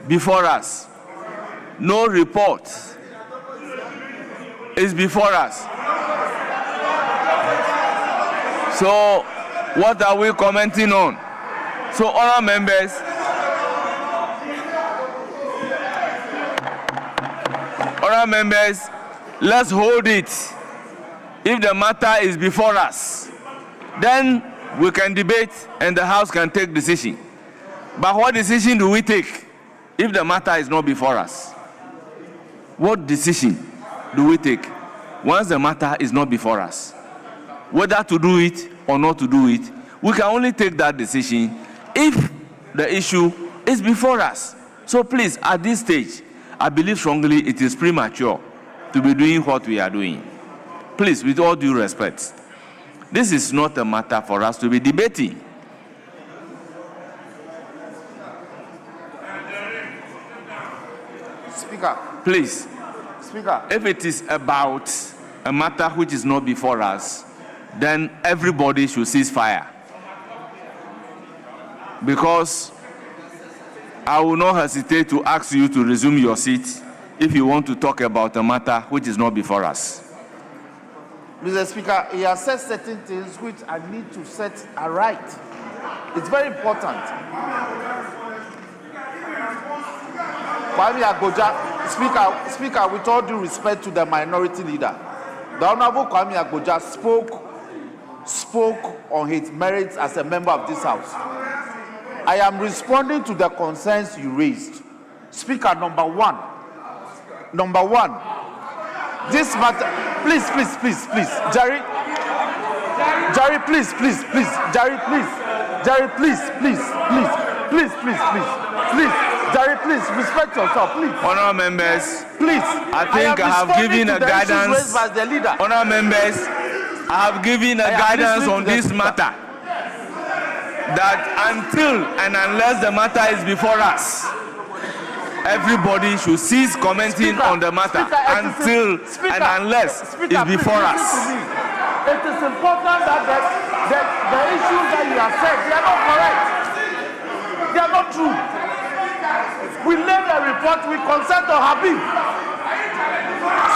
before us. No report is before us. So, what are we commenting on? So, honourable members, let's hold it. If the matter is before us, then we can debate and the House can take decision. But what decision do we take if the matter is not before us? What decision do we take once the matter is not before us? Whether to do it or not to do it, we can only take that decision if the issue is before us. So please, at this stage, I believe strongly it is premature to be doing what we are doing. Please, with all due respect, this is not a matter for us to be debating. Speaker. Please, Speaker. if it is about a matter which is not before us, then everybody should cease fire. Because I will not hesitate to ask you to resume your seat if you want to talk about a matter which is not before us. Mr. Speaker, he has said certain things which I need to set aright. It's very important. Kwame Agboja, Speaker, with all due respect to the minority leader, the Honorable Kwame Agboja spoke on his merits as a member of this House. I am responding to the concerns you raised. Speaker, number one, this matter, please, Jerry, please, Jerry, please, Jerry, please respect yourself, please. Honourable members, Please. I think I have given a guidance. By the leader. Honourable members, I have given a guidance on this matter that until and unless the matter is before us, everybody should cease commenting on the matter until and unless it's before us. It is important that the issues that you have said, they are not correct. They are not true. We laid a report, we consent on Habib.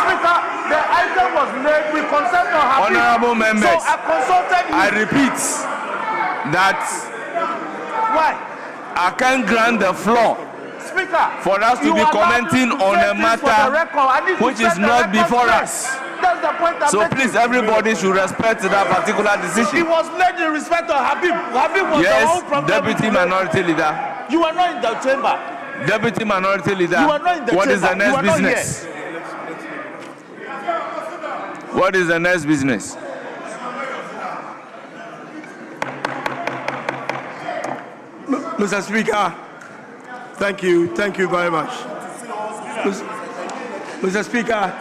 Speaker, the item was laid, we consent on Habib. Honourable members, so I consulted you. I repeat that why? I can't grant the floor Speaker, for us to be commenting on a matter which is not before us. That's the point I'm so making. Please, everybody should respect that particular decision. It was made in respect of Habib. Habib was the whole problem. Deputy Minority Leader. You were not in the chamber. Deputy Minority Leader. You were not in the what chamber. Is the next business? What is the next business? Mr. Speaker, thank you very much. Mr. Speaker,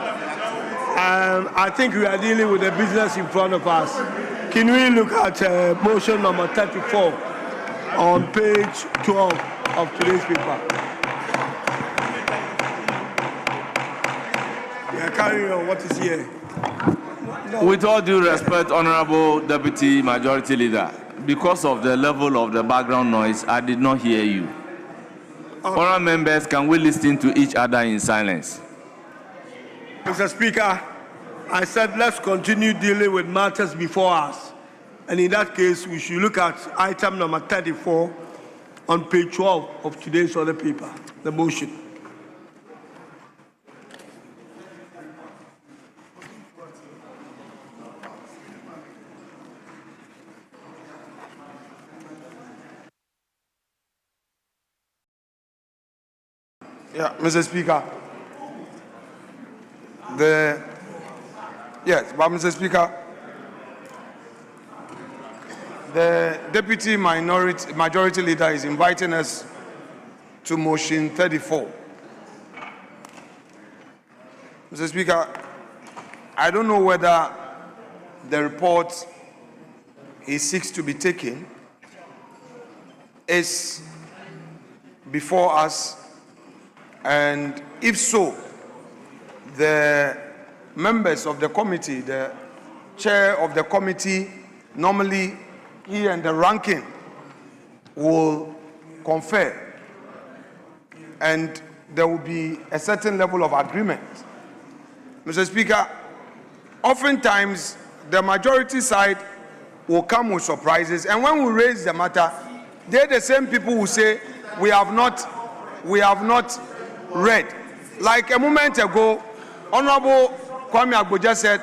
I think we are dealing with the business in front of us. Can we look at motion number 34 on page 12 of today's paper? We are carrying on what is here. No. With all due respect, Honourable Deputy Majority Leader, because of the level of the background noise, I did not hear you. Honourable members, can we listen to each other in silence? Mr. Speaker, I said let's continue dealing with matters before us. And in that case, we should look at item number 34 on page 12 of today's other paper, the motion. Yeah, Mr. Speaker. Mr. Speaker, the Deputy Majority Leader is inviting us to motion 34. Mr. Speaker, I don't know whether the report he seeks to be taken is before us, and if so, the members of the committee, the chair of the committee, normally he and the ranking will confer, and there will be a certain level of agreement. Mr. Speaker, oftentimes the majority side will come with surprises, and when we raise the matter, they're the same people who say we have not read. Like a moment ago, Honorable Kwame Agboja said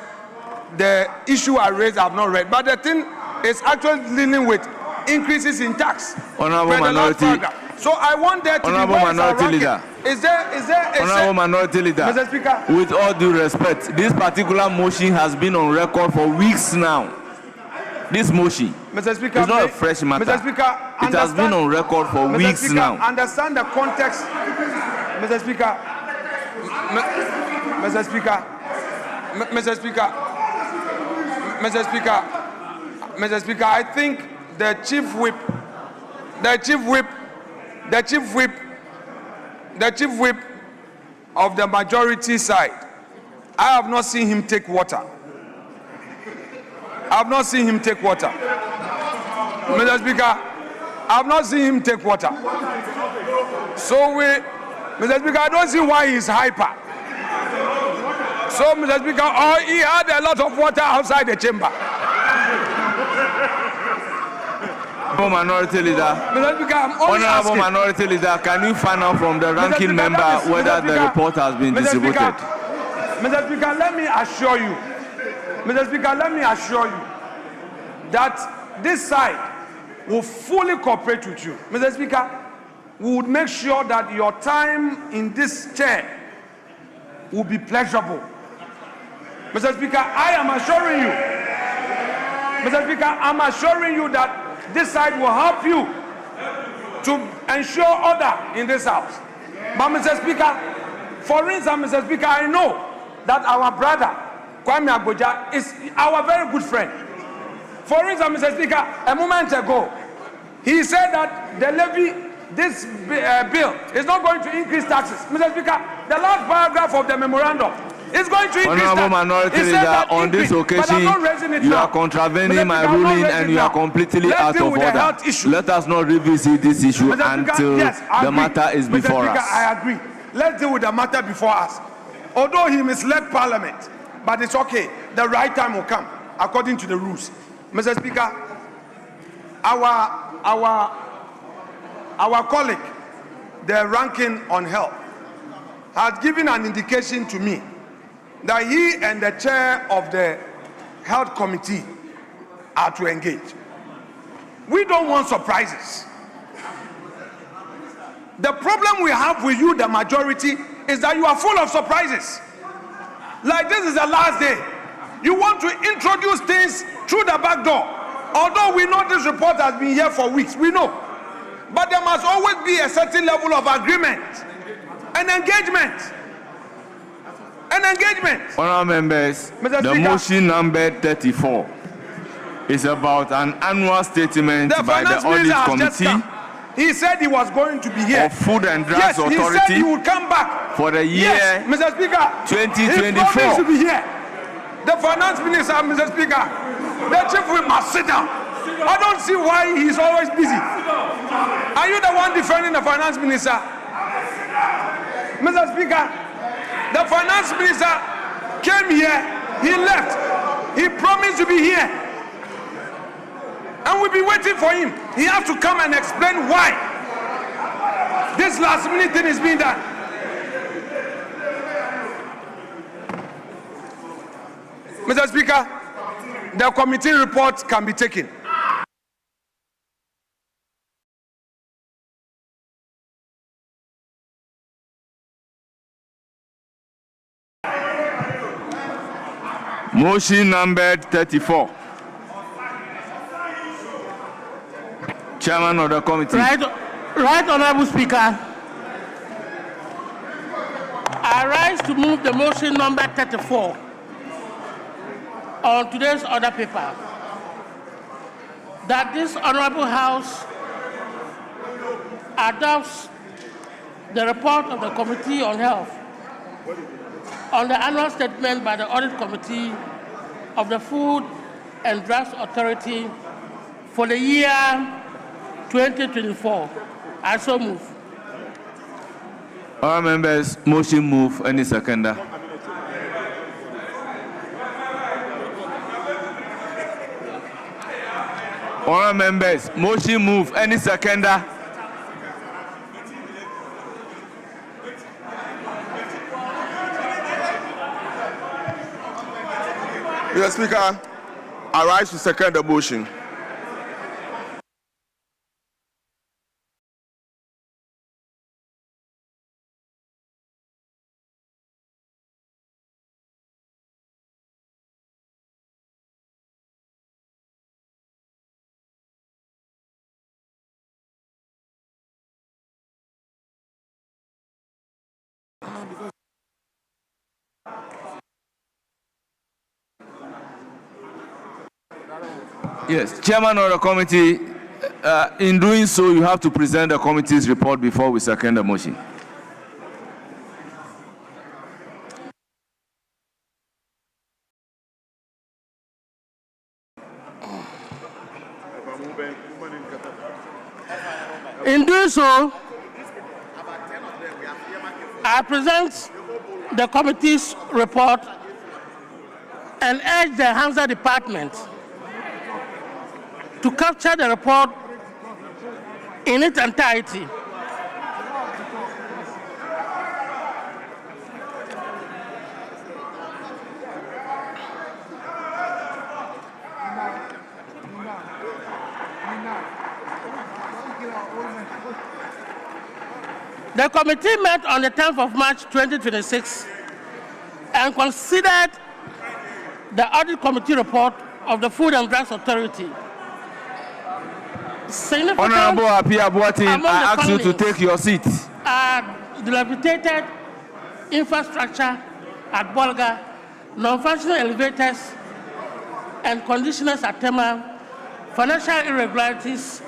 the issue I raised I have not read, but the thing is actually dealing with increases in tax. Honorable Minority. So I want there to Honorable be Minority Leader. Is there Honorable Minority Leader. Mr. Speaker. With all due respect, this particular motion has been on record for weeks now. This motion. Mr. Speaker, it's not a fresh matter. Mr. Speaker, it has been on record for weeks Speaker, now. Understand the context, Mr. Speaker. Mr. Speaker. Mr. Speaker. Mr. Speaker. Mr. Speaker, I think the chief whip of the majority side, I have not seen him take water. I have not seen him take water. Mr. Speaker, I have not seen him take water. So Mr. Speaker, I don't see why he's hyper. So, Mr. Speaker, he had a lot of water outside the chamber. Honorable Minority Leader. Mr. Speaker, I'm only Honorable asking. Minority Leader, can you find out from the ranking member whether the report has been distributed? Mr. Speaker, let me assure you. Mr. Speaker, let me assure you that this side will fully cooperate with you. Mr. Speaker, we would make sure that your time in this chair will be pleasurable. Mr. Speaker, I am assuring you. Mr. Speaker, I'm assuring you that this side will help you to ensure order in this house. But Mr. Speaker, for instance, Mr. Speaker, I know that our brother, Kwame Agboja, is our very good friend. For instance, Mr. Speaker, a moment ago, he said that the levy, this bill, is not going to increase taxes. Mr. Speaker, the last paragraph of the memorandum is going to increase Honorable Minority Leader, on this occasion, you are contravening my ruling and you are completely out of order. Let us not revisit this issue until the matter is before us. I agree. Let's deal with the matter before us. Although he misled Parliament, but it's okay. The right time will come, according to the rules. Mr. Speaker, our colleague, the ranking on health, has given an indication to me that he and the chair of the health committee are to engage. We don't want surprises. The problem we have with you, the majority, is that you are full of surprises. Like this is the last day. You want to introduce things through the back door. Although we know this report has been here for weeks, we know. But there must always be a certain level of agreement and engagement. Honourable members, the motion number 34 is about an annual statement by the Audit Committee. He said he was going to be here. Of Food and Drugs Authority. He said he would come back for the year Mr. Speaker, 2024. He promised to be here. The finance minister, Mr. Speaker, the chief whip must sit down. I don't see why he's always busy. Are you the one defending the finance minister? Mr. Speaker, the finance minister came here, he left. He promised to be here. And we'll be waiting for him. He has to come and explain why this last minute thing is being done. Mr. Speaker, the committee report can be taken. Motion number 34. Chairman of the committee. Right, Honorable Speaker. I rise to move the motion number 34 on today's order paper that this Honorable House adopts the report of the Committee on Health on the annual statement by the Audit Committee of the Food and Drugs Authority for the year 2024. I so move. All members, motion move. Any seconder? All members, motion move. Any seconder? Mr. Speaker, I rise to second the motion. Yes, Chairman of the committee, in doing so, you have to present the committee's report before we second the motion. In doing so, I present the committee's report and urge the Hamza Department to capture the report in its entirety. The committee met on the 10th of March 2026 and considered the Audit Committee report of the Food and Drugs Authority. significant Honorable Apia Boatin, among the I ask you to findings take your seat. are dilapidated infrastructure at Bolga, non-functional elevators and conditioners at Tema, financial irregularities,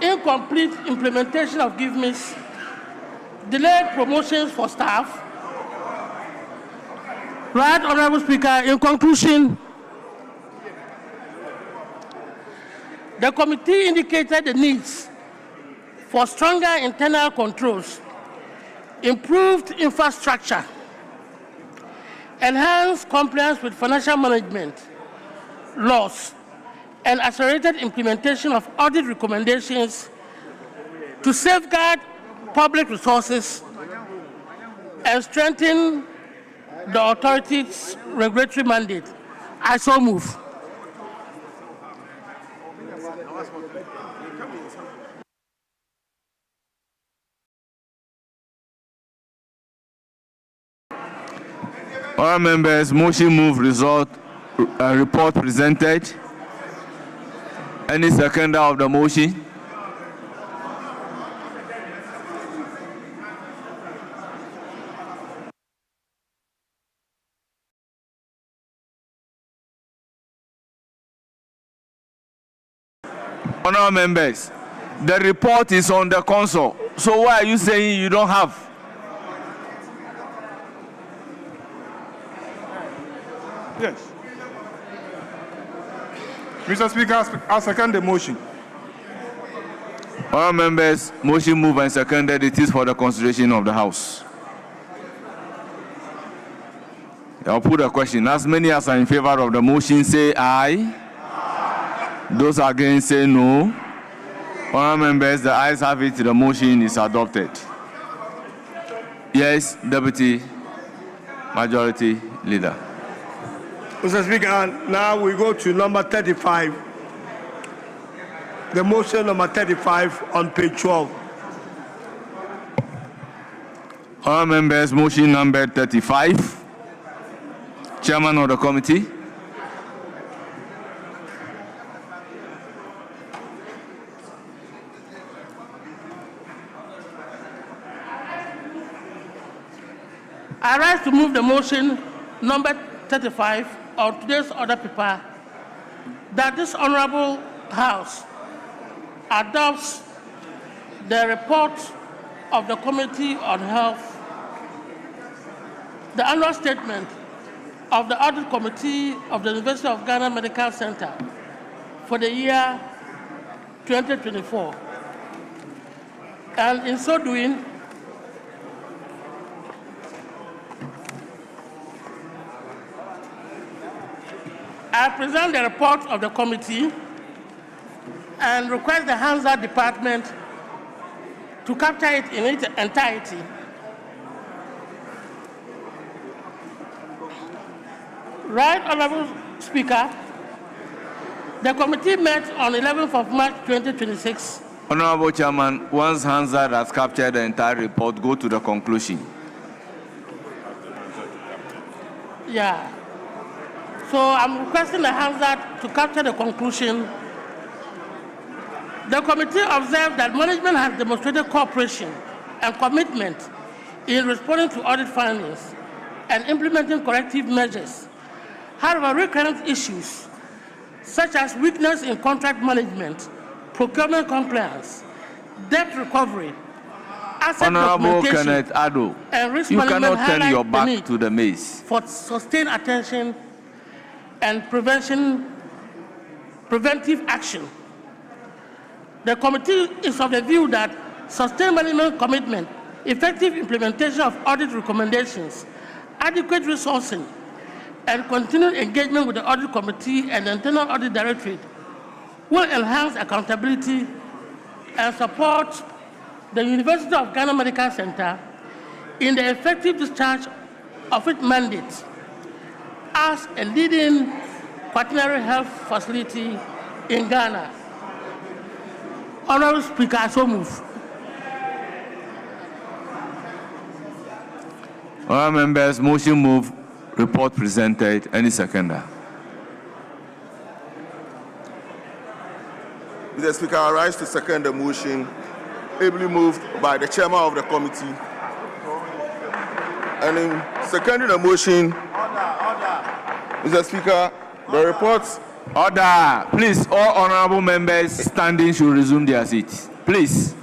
incomplete implementation of GIVMIS, delayed promotions for staff. Right, Honorable Speaker, in conclusion, the committee indicated the needs for stronger internal controls, improved infrastructure, enhanced compliance with financial management laws, and accelerated implementation of audit recommendations to safeguard public resources and strengthen the authority's regulatory mandate. I so move. All members, motion move result report presented. Any seconder of the motion? Honourable members, the report is on the console. So why are you saying you don't have? Yes. Mr. Speaker, I second the motion. All members, motion moved and seconded. It is for the consideration of the House. I'll put a question. As many as are in favor of the motion say aye. Those against say no. All members, the ayes have it. The motion is adopted. Yes, Deputy Majority Leader. Mr. Speaker, now we go to number 35. The motion number 35 on page 12. All members, motion number 35. Chairman of the committee. I rise to move the motion number 35 on today's order paper that this honorable House adopts the report of the Committee on Health, the annual statement of the Audit Committee of the University of Ghana Medical Center for the year 2024. And in so doing, I present the report of the committee and request the Hansard Department to capture it in its entirety. Right, Honorable Speaker, the committee met on 11th of March 2026. Honorable Chairman, once Hansard has captured the entire report, go to the conclusion. Yeah. So I'm requesting the Hansard to capture the conclusion. The committee observed that management has demonstrated cooperation and commitment in responding to audit findings and implementing corrective measures. However, recurrent issues such as weakness in contract management, procurement compliance, debt recovery, asset Honorable documentation, Kenneth Addo, and risk you management cannot turn highlight your the back need to the maze. for sustained attention and preventive action. The committee is of the view that sustained management commitment, effective implementation of audit recommendations, adequate resourcing, and continued engagement with the audit committee and the internal audit directorate will enhance accountability and support the University of Ghana Medical Center in the effective discharge of its mandate as a leading quaternary health facility in Ghana. Honorable Speaker, I so move. All members, motion move, report presented. Any seconder? Mr. Speaker, I rise to second the motion ably moved by the chairman of the committee. And in seconding the motion, Mr. Speaker, the reports. Order. Please, all honorable members standing should resume their seats. Please.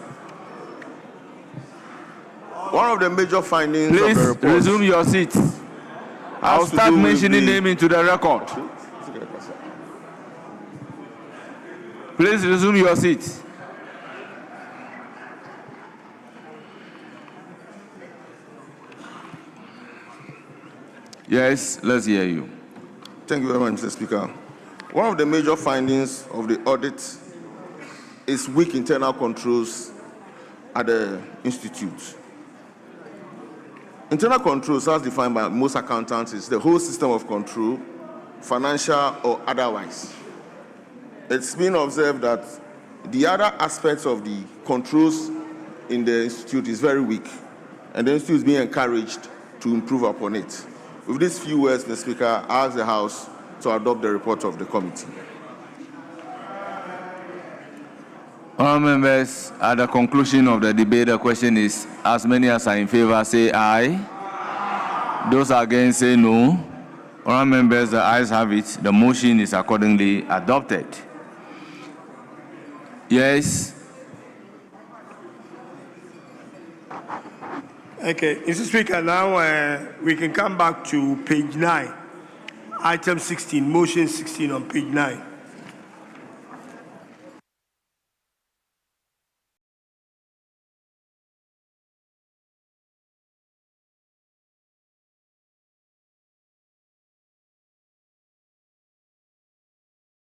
One of the major findings of the Please report. resume your seats. I'll start mentioning name into the record. Please resume your seats. Yes, let's hear you. Thank you very much, Mr. Speaker. One of the major findings of the audit is weak internal controls at the institute. Internal controls, as defined by most accountants, is the whole system of control, financial or otherwise. It's been observed that the other aspects of the controls in the institute is very weak, and the institute is being encouraged to improve upon it. With these few words, Mr. Speaker, I ask the House to adopt the report of the committee. Honourable members, at the conclusion of the debate, the question is, as many as are in favor say aye. Those against say no. Honourable members, the ayes have it. The motion is accordingly adopted. Yes. Okay, Mr. Speaker, now we can come back to page 9, item 16, motion 16 on page 9.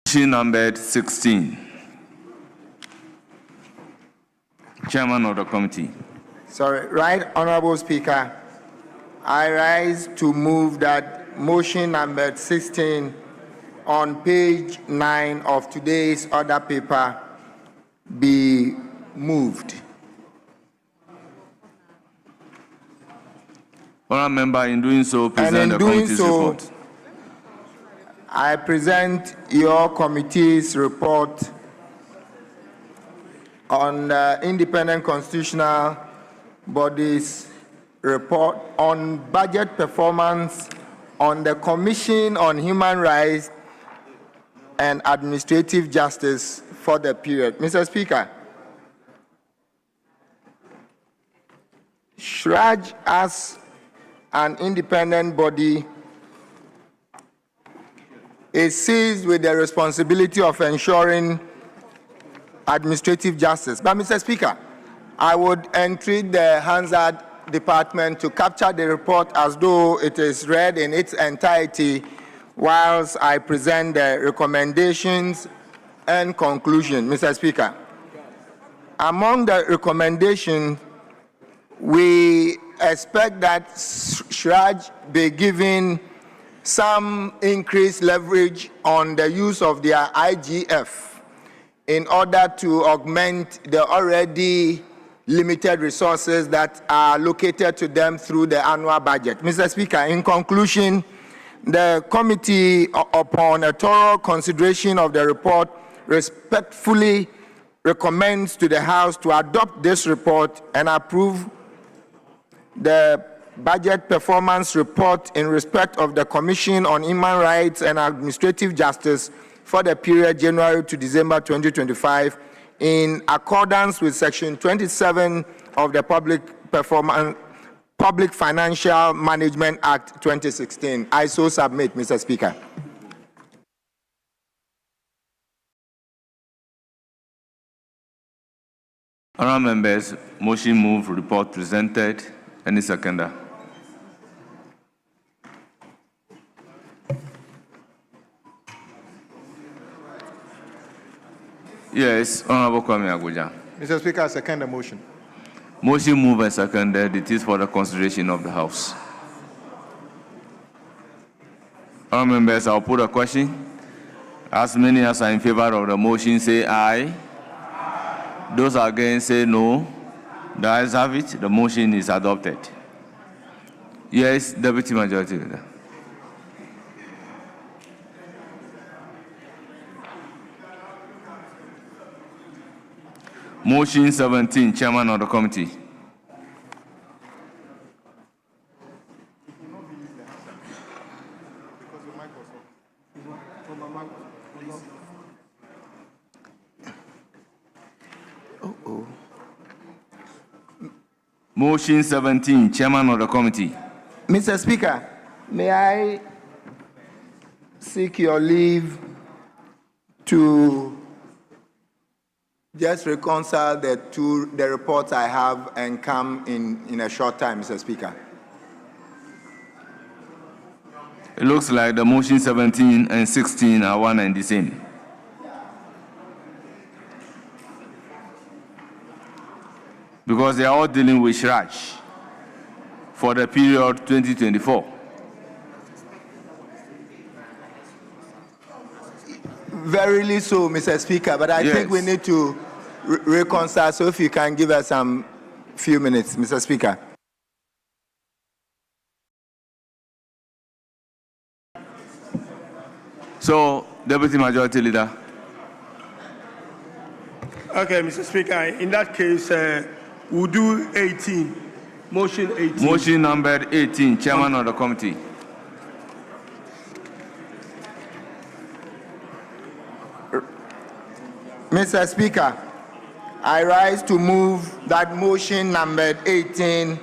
Motion number 16. Chairman of the committee. Sorry, Right Honorable Speaker, I rise to move that motion number 16 on page 9 of today's order paper be moved. Honourable member, in doing so, present the committee's report. I present your committee's report on the independent constitutional bodies report on budget performance on the Commission on Human Rights and Administrative Justice for the period. Mr. Speaker, SHRAJ as an independent body is seized with the responsibility of ensuring administrative justice. But Mr. Speaker, I would entreat the Hansard Department to capture the report as though it is read in its entirety whilst I present the recommendations and conclusion. Mr. Speaker, among the recommendations, we expect that SHRAJ be given some increased leverage on the use of their IGF in order to augment the already limited resources that are allocated to them through the annual budget. Mr. Speaker, in conclusion, the committee, upon a thorough consideration of the report, respectfully recommends to the House to adopt this report and approve the budget performance report in respect of the Commission on Human Rights and Administrative Justice for the period January to December 2025 in accordance with Section 27 of the Public Financial Management Act 2016. I so submit, Mr. Speaker. Honourable members, motion move, report presented. Any seconder? Yes, Honourable Kwame Aguja. Mr. Speaker, I second the motion. Motion moved and seconded. It is for the consideration of the House. Honourable members, I'll put a question. As many as are in favor of the motion say aye. Those against say no. The ayes have it. The motion is adopted. Yes, Deputy Majority Leader. Motion 17, Chairman of the Committee. Motion 17, Chairman of the Committee. Mr. Speaker, may I seek your leave to just reconcile the reports I have and come in a short time, Mr. Speaker? It looks like the motion 17 and 16 are one and the same. Because they are all dealing with Shraj for the period 2024. Verily so, Mr. Speaker, but I think we need to reconcile, so if you can give us some few minutes, Mr. Speaker. So, Deputy Majority Leader. Okay, Mr. Speaker, in that case, we'll do 18. Motion 18. Motion number 18, Chairman of the Committee. Mr. Speaker, I rise to move that motion number 18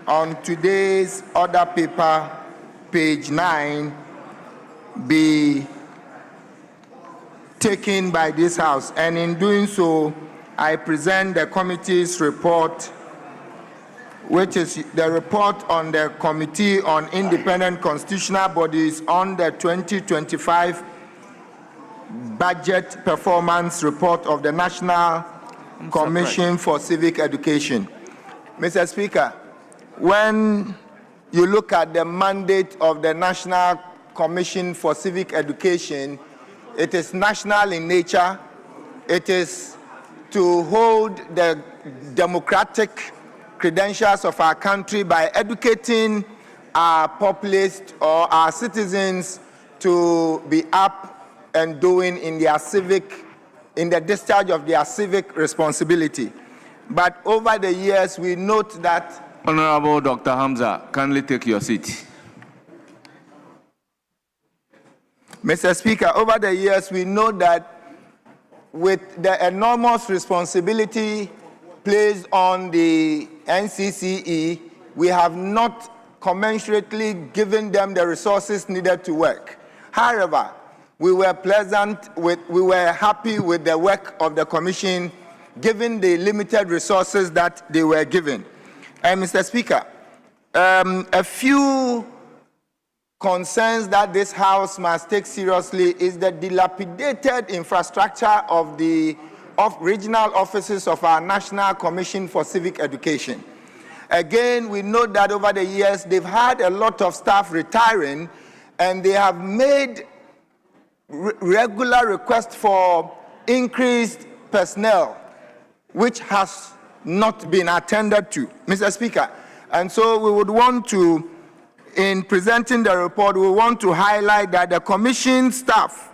on today's order paper, page 9, be taken by this House. And in doing so, I present the committee's report, which is the report on the Committee on Independent Constitutional Bodies on the 2025 Budget Performance Report of the National Commission for Civic Education. Mr. Speaker, when you look at the mandate of the National Commission for Civic Education, it is national in nature. It is to hold the democratic credentials of our country by educating our populace or our citizens to be up and doing in the discharge of their civic responsibility. But over the years, we note that... Honorable Dr. Hamza, kindly take your seat. Mr. Speaker, over the years, we know that with the enormous responsibility placed on the NCCE, we have not commensurately given them the resources needed to work. However, we were happy with the work of the Commission, given the limited resources that they were given. And Mr. Speaker, a few concerns that this House must take seriously is the dilapidated infrastructure of regional offices of our National Commission for Civic Education. Again, we know that over the years, they've had a lot of staff retiring, and they have made regular requests for increased personnel, which has not been attended to, Mr. Speaker. And so we would want to, in presenting the report, we want to highlight that the Commission staff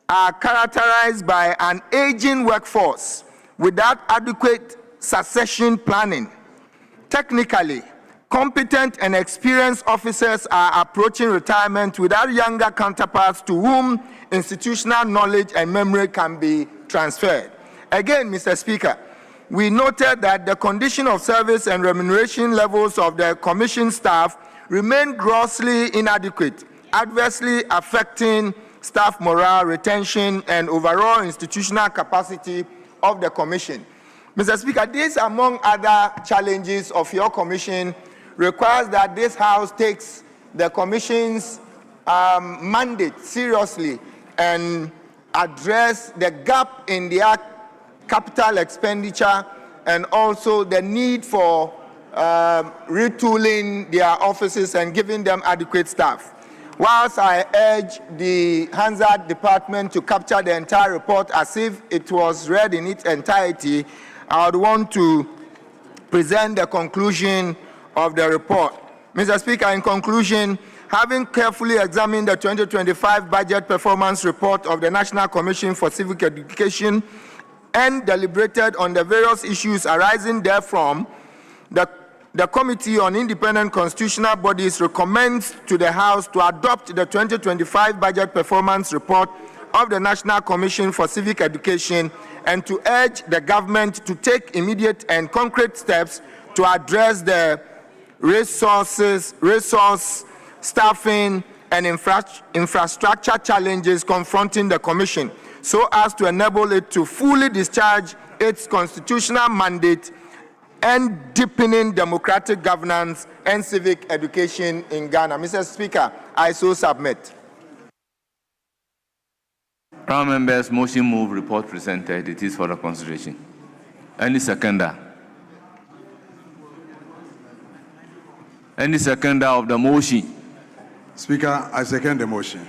are characterized by an aging workforce without adequate succession planning. Technically, competent and experienced officers are approaching retirement without younger counterparts to whom institutional knowledge and memory can be transferred. Again, Mr. Speaker, we noted that the condition of service and remuneration levels of the Commission staff remain grossly inadequate, adversely affecting staff morale, retention, and overall institutional capacity of the Commission. Mr. Speaker, this, among other challenges of your Commission, requires that this House takes the Commission's mandate seriously and address the gap in their capital expenditure and also the need for retooling their offices and giving them adequate staff. Whilst I urge the Hansard Department to capture the entire report as if it was read in its entirety, I would want to present the conclusion of the report. Mr. Speaker, in conclusion, having carefully examined the 2025 Budget Performance Report of the National Commission for Civic Education, and deliberated on the various issues arising therefrom, the Committee on Independent Constitutional Bodies recommends to the House to adopt the 2025 Budget Performance Report of the National Commission for Civic Education and to urge the government to take immediate and concrete steps to address the resource, staffing, and infrastructure challenges confronting the Commission, so as to enable it to fully discharge its constitutional mandate and deepening democratic governance and civic education in Ghana. Mr. Speaker, I so submit. Honourable members, motion move, report presented. It is for the consideration. Any seconder? Any seconder of the motion? Speaker, I second the motion.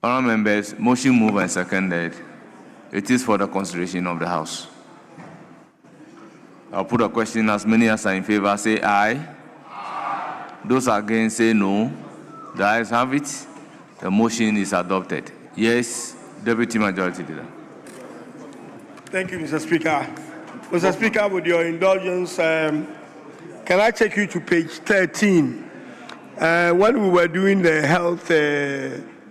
Honourable members, motion moved and seconded. It is for the consideration of the House. I'll put a question. As many as are in favor, say aye. Aye. Those against, say no. The ayes have it. The motion is adopted. Yes, Deputy Majority Leader. Thank you, Mr. Speaker. Mr. Speaker, with your indulgence, can I take you to page 13? When we were doing the health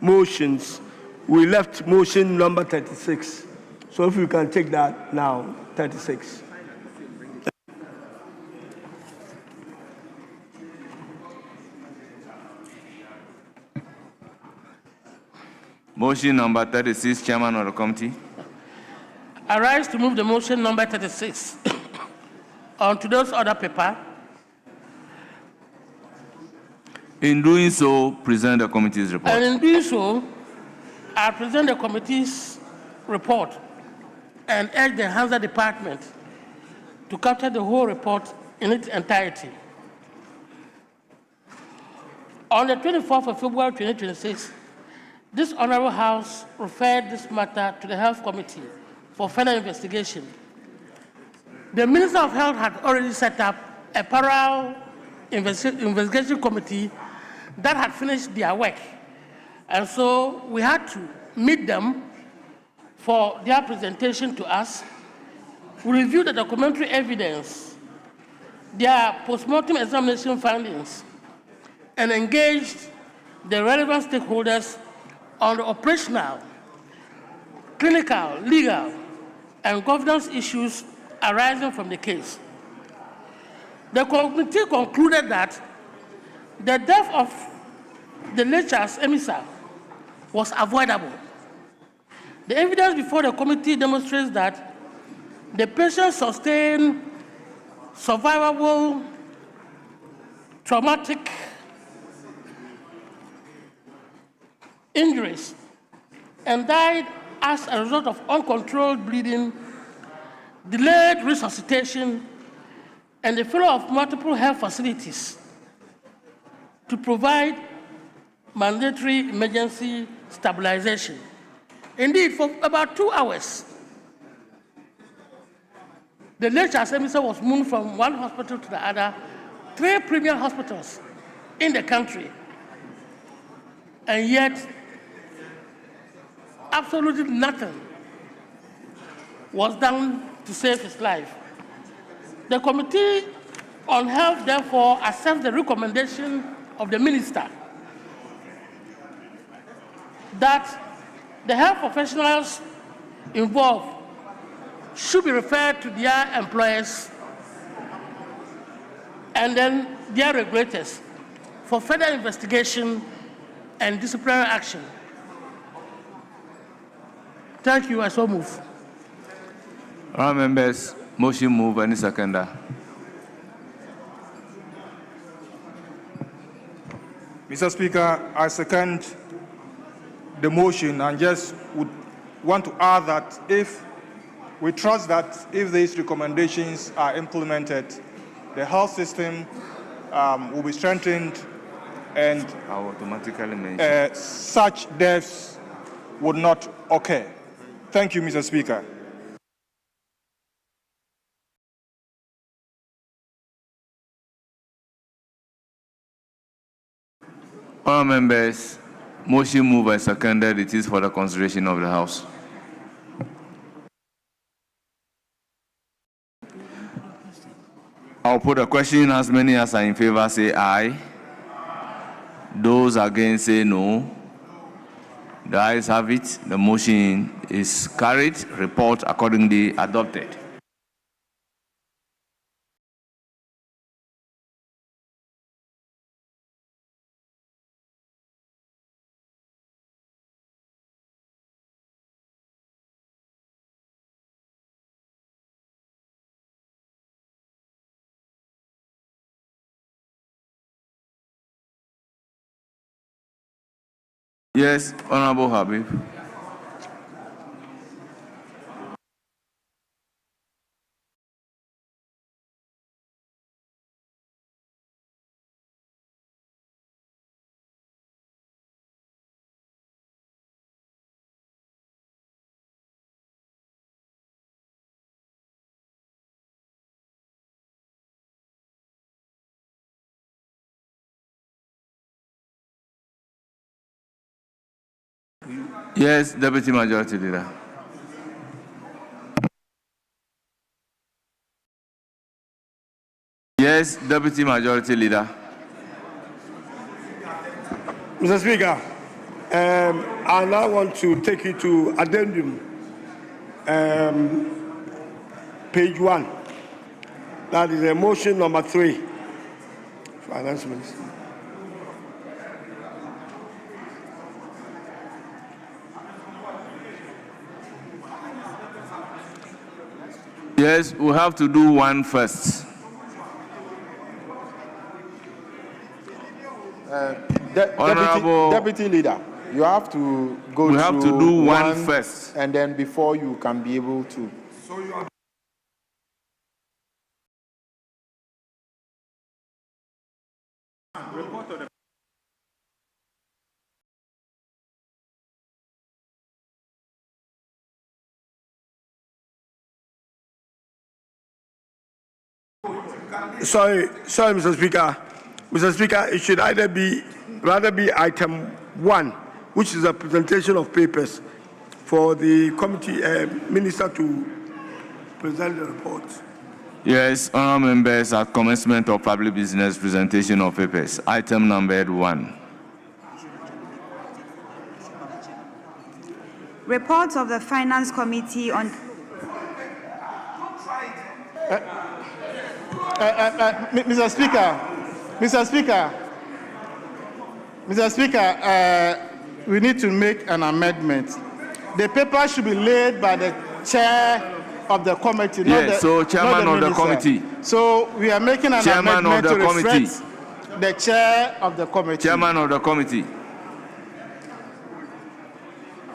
motions, we left motion number 36. So if you can take that now, 36. Motion number 36, Chairman of the Committee. I rise to move the motion number 36 on today's order paper. In doing so, present the committee's report. And in doing so, I present the committee's report and urge the Hansa Department to capture the whole report in its entirety. On the 24th of February 2026, this Honorable House referred this matter to the Health Committee for further investigation. The Minister of Health had already set up a parallel investigation committee that had finished their work. And so we had to meet them for their presentation to us. We reviewed the documentary evidence, their postmortem examination findings, and engaged the relevant stakeholders on the operational, clinical, legal, and governance issues arising from the case. The committee concluded that the death of the late Charles Emisa was avoidable. The evidence before the committee demonstrates that the patient sustained survivable traumatic injuries and died as a result of uncontrolled bleeding, delayed resuscitation, and the failure of multiple health facilities to provide mandatory emergency stabilization. Indeed, for about 2 hours, the late Charles Emisa was moved from one hospital to the other, 3 premier hospitals in the country, and yet absolutely nothing was done to save his life. The Committee on Health, therefore, accepts the recommendation of the Minister that the health professionals involved should be referred to their employers and then their regulators for further investigation and disciplinary action. Thank you. I so move. All members, motion move. Any seconder? Mr. Speaker, I second the motion and just would want to add that if we trust that if these recommendations are implemented, the health system will be strengthened and automatically mention such deaths would not occur. Thank you, Mr. Speaker. All members, motion moved and seconded. It is for the consideration of the House. I'll put a question. As many as are in favor say aye. Those against say no. The ayes have it. The motion is carried. Report accordingly adopted. Yes, Honorable Habib. Yes, Deputy Majority Leader. Yes, Deputy Majority Leader. Mr. Speaker, I now want to take you to addendum, page 1. That is a motion number 3. Finance Minister. Yes, we have to do one first. Deputy Leader, you have to go We have to do one first. and then before you can be able to. Sorry, Mr. Speaker. Mr. Speaker, it should rather be item 1, which is a presentation of papers for the committee minister to present the report. Yes, honourable members, at commencement of public business presentation of papers, item numbered 1. Report of the Finance Committee on... Mr. Speaker, we need to make an amendment. The paper should be laid by the chair of the committee, Yes, so chairman of the committee. So we are making an amendment to reflect the chair of the committee. Chairman of the committee.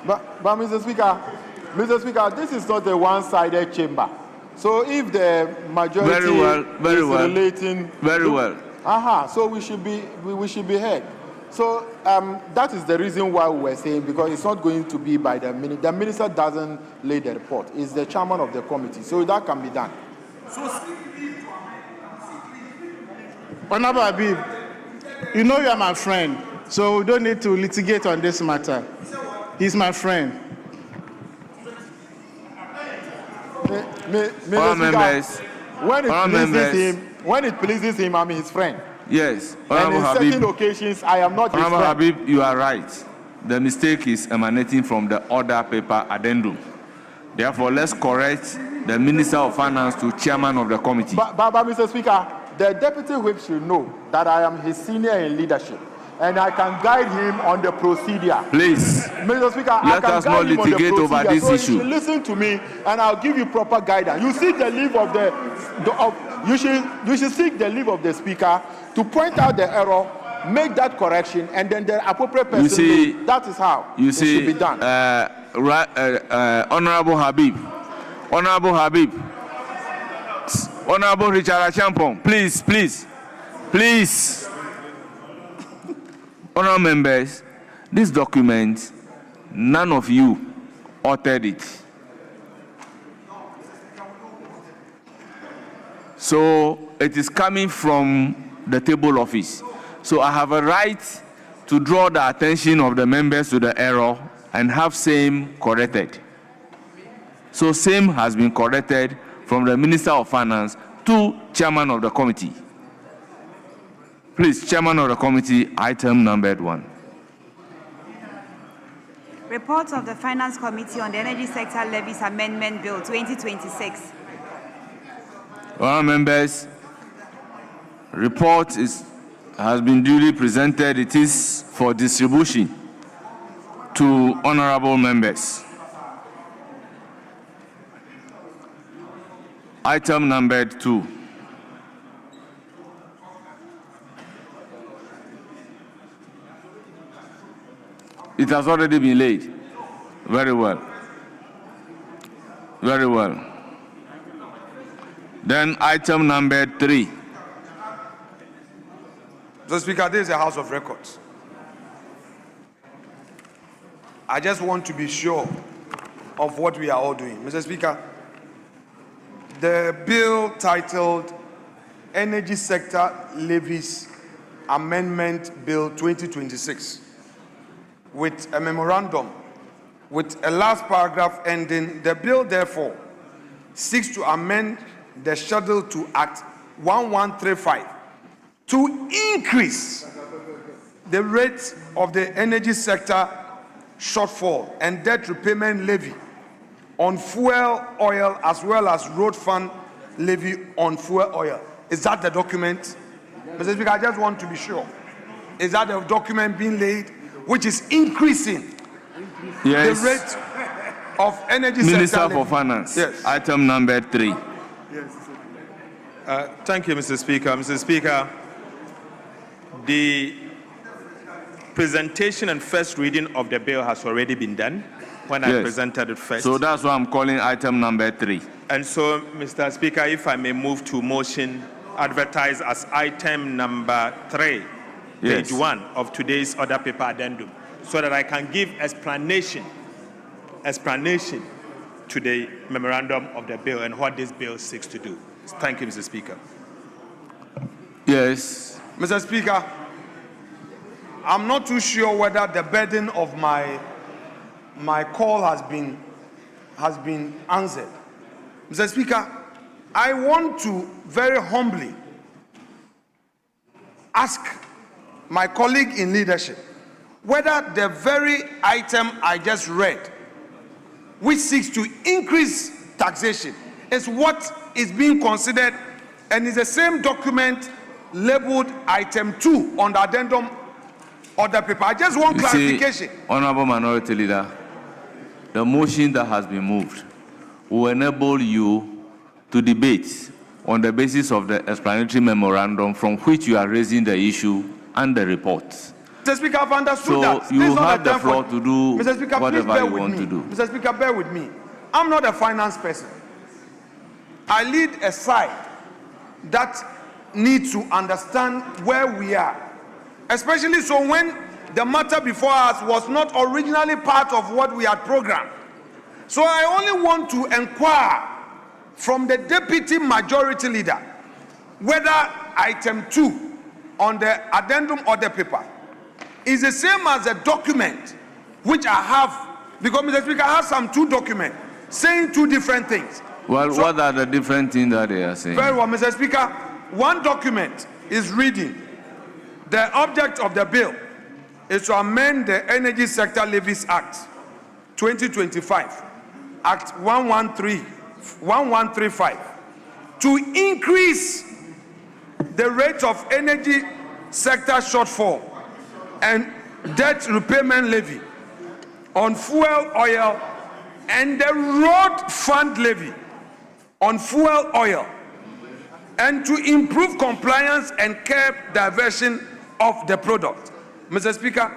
But Mr. Speaker, this is not a one-sided chamber. So if the majority relating, so we should be heard. So that is the reason why we were saying, because it's not going to be by the minister. The minister doesn't lay the report. It's the chairman of the committee. So that can be done. Honorable Habib, you know you are my friend, so we don't need to litigate on this matter. He's my friend. When it pleases him, I'm his friend. Yes, and in certain occasions, I am not his friend. Habib, you are right. The mistake is emanating from the order paper addendum. Therefore, let's correct the Minister of Finance to chairman of the committee. But Mr. Speaker, the deputy whip should know that I am his senior in leadership, and I can guide him on the procedure. Please, Mr. Speaker, let us not litigate over this issue. You should listen to me, and I'll give you proper guidance. You seek the leave of you should seek the leave of the speaker to point out the error, make that correction, and then the appropriate person. That is how it should be done. Honorable Habib, Honorable Richard Achampong, please. Honorable members, this document, none of you authored it. So it is coming from the table office. So I have a right to draw the attention of the members to the error and have same corrected. So same has been corrected from the Minister of Finance To Chairman of the committee. Please, Chairman of the committee, item numbered 1. Report of the Finance Committee on the Energy Sector Levies Amendment Bill 2026. Honourable members, report has been duly presented. It is for distribution to honourable members. Item numbered 2. It has already been laid. Very well. Very well. Then item number 3. Mr. Speaker, this is a House of Records. I just want to be sure of what we are all doing. Mr. Speaker, the bill titled Energy Sector Levies Amendment Bill 2026, with a memorandum with a last paragraph ending, the bill therefore seeks to amend the schedule to Act 1135 to increase the rate of the energy sector shortfall and debt repayment levy on fuel oil as well as road fund levy on fuel oil. Is that the document? Mr. Speaker, I just want to be sure. Is that the document being laid which is increasing Yes. the rate of energy Minister sector for levy? Finance. Yes. Item number 3. Thank you, Mr. Speaker. Mr. Speaker, the presentation and first reading of the bill has already been done when I presented it first. So that's why I'm calling item number 3. And so, Mr. Speaker, if I may move to motion advertised as item number 3, page 1 of today's order paper addendum, so that I can give explanation to the memorandum of the bill and what this bill seeks to do. Thank you, Mr. Speaker. Yes. Mr. Speaker, I'm not too sure whether the burden of my call has been answered. Mr. Speaker, I want to very humbly ask my colleague in leadership whether the very item I just read, which seeks to increase taxation, is what is being considered and is the same document labeled item 2 on the addendum of the paper. I just want clarification. Honourable Minority Leader, the motion that has been moved will enable you to debate on the basis of the explanatory memorandum from which you are raising the issue and the report. Mr. Speaker, I've understood that. So you have the floor to do Mr. Speaker, whatever you want to do. Mr. Speaker, bear with me. I'm not a finance person. I lead a side that needs to understand where we are. Especially so when the matter before us was not originally part of what we had programmed. So I only want to inquire from the Deputy Majority Leader whether item 2 on the addendum or the paper is the same as a document which I have, because Mr. Speaker, I have some 2 documents saying 2 different things. Well, so, what are the different things that they are saying? Very well, Mr. Speaker. One document is reading, the object of the bill is to amend the Energy Sector Levies Act 2025, Act 1135, to increase the rate of energy sector shortfall and debt repayment levy on fuel oil and the road fund levy on fuel oil, and to improve compliance and curb diversion of the product. Mr. Speaker,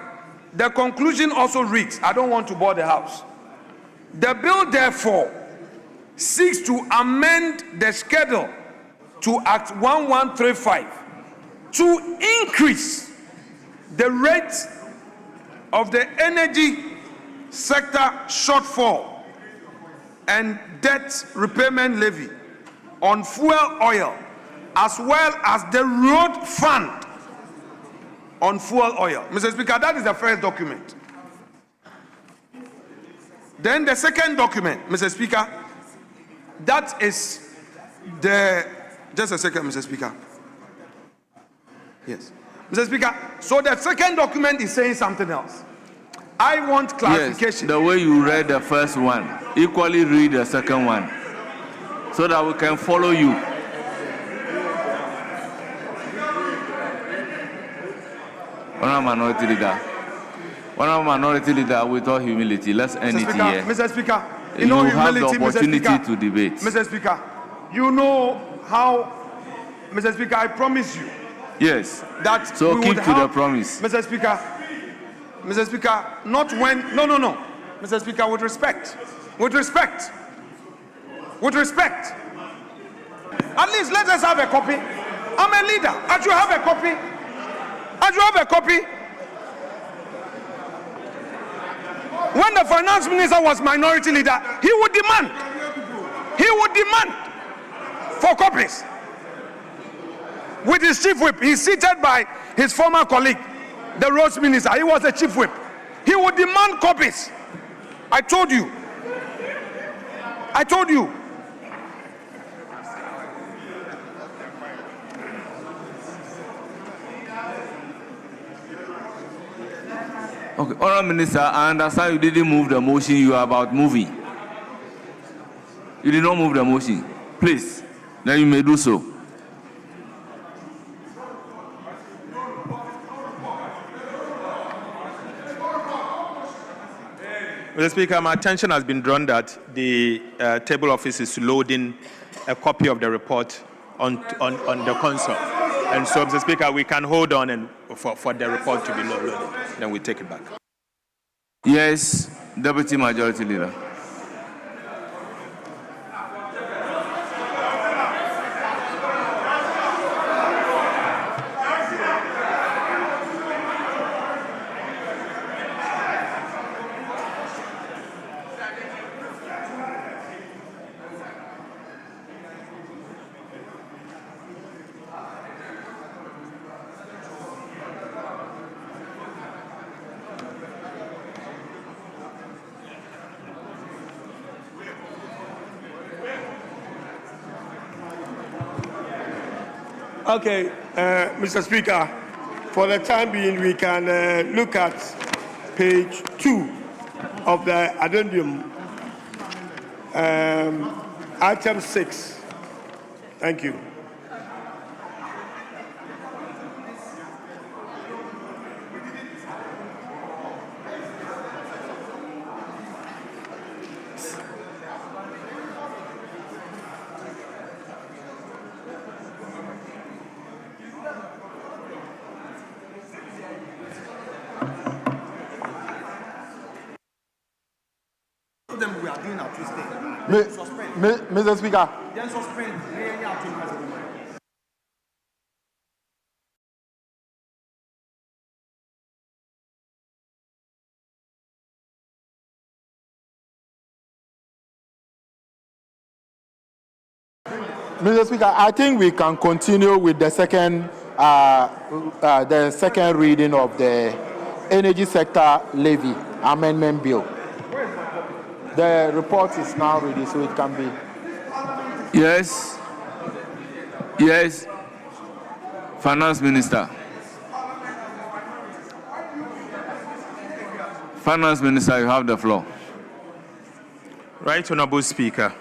the conclusion also reads, I don't want to bore the House. The bill therefore seeks to amend the schedule to Act 1135 to increase the rate of the energy sector shortfall and debt repayment levy on fuel oil, as well as the road fund on fuel oil. Mr. Speaker, that is the first document. Then the second document, Mr. Speaker, that is the Just a second, Mr. Speaker. Yes. Mr. Speaker, so the second document is saying something else. I want clarification. Yes, the way you read the first one, equally read the second one, so that we can follow you. Honourable Minority Leader, with all humility, let's end it here. Mr. Speaker, you know have humility, the opportunity Mr. Speaker, to debate. Mr. Speaker, you know how, Mr. Speaker, I promise you. Yes. That so we keep would to have, the promise. Mr. Speaker, not when, no. Mr. Speaker, with respect. With respect. At least let us have a copy. I'm a leader. I should have a copy. When the finance minister was minority leader, he would demand for copies. With his chief whip, he's seated by his former colleague, the roads minister. He was the chief whip. He would demand copies. I told you. Okay, Honourable Minister, I understand you didn't move the motion you are about moving. You did not move the motion. Please, then you may do so. Mr. Speaker, my attention has been drawn that the table office is loading a copy of the report on the console. And so, Mr. Speaker, we can hold on and for the report to be loaded. Then we take it back. Yes, Deputy Majority Leader. Okay, Mr. Speaker, for the time being, we can look at page 2 of the addendum, item 6. Thank you. Mr. Speaker. Mr. Speaker, I think we can continue with the second reading of the Energy Sector Levy Amendment Bill. The report is now ready, so it can be. Yes. Finance Minister. Finance Minister, you have the floor. Right, Honourable Speaker.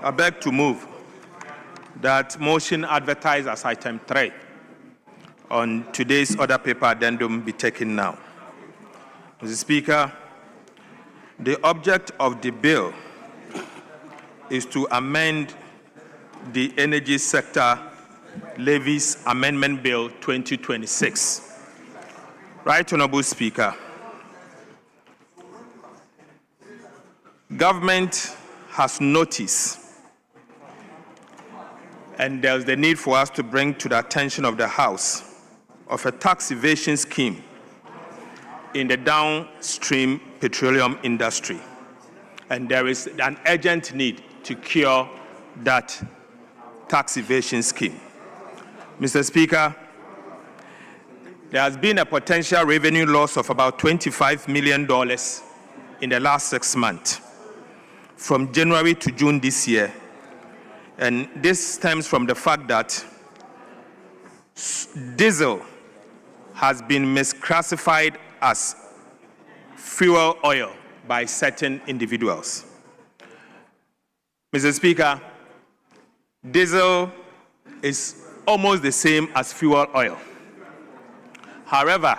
I beg to move that motion advertised as item 3 on today's order paper addendum be taken now. Mr. Speaker, the object of the bill is to amend the Energy Sector Levies Amendment Bill 2026. Right, Honourable Speaker. Government has noticed, and there's the need for us to bring to the attention of the House of a tax evasion scheme in the downstream petroleum industry. And there is an urgent need to cure that tax evasion scheme. Mr. Speaker, there has been a potential revenue loss of about $25 million in the last 6 months. From January to June this year, And this stems from the fact that diesel has been misclassified as fuel oil by certain individuals. Mr. Speaker, diesel is almost the same as fuel oil. However,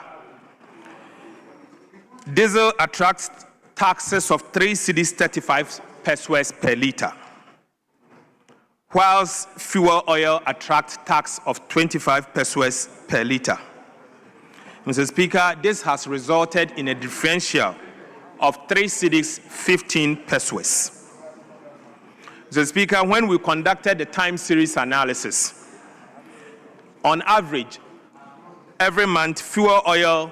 diesel attracts taxes of 3 cedis 35 pesos per litre, whilst fuel oil attracts tax of 25 pesos per litre. Mr. Speaker, this has resulted in a differential of 3 cedis 15 pesos. Mr. Speaker, when we conducted the time series analysis, on average, every month, fuel oil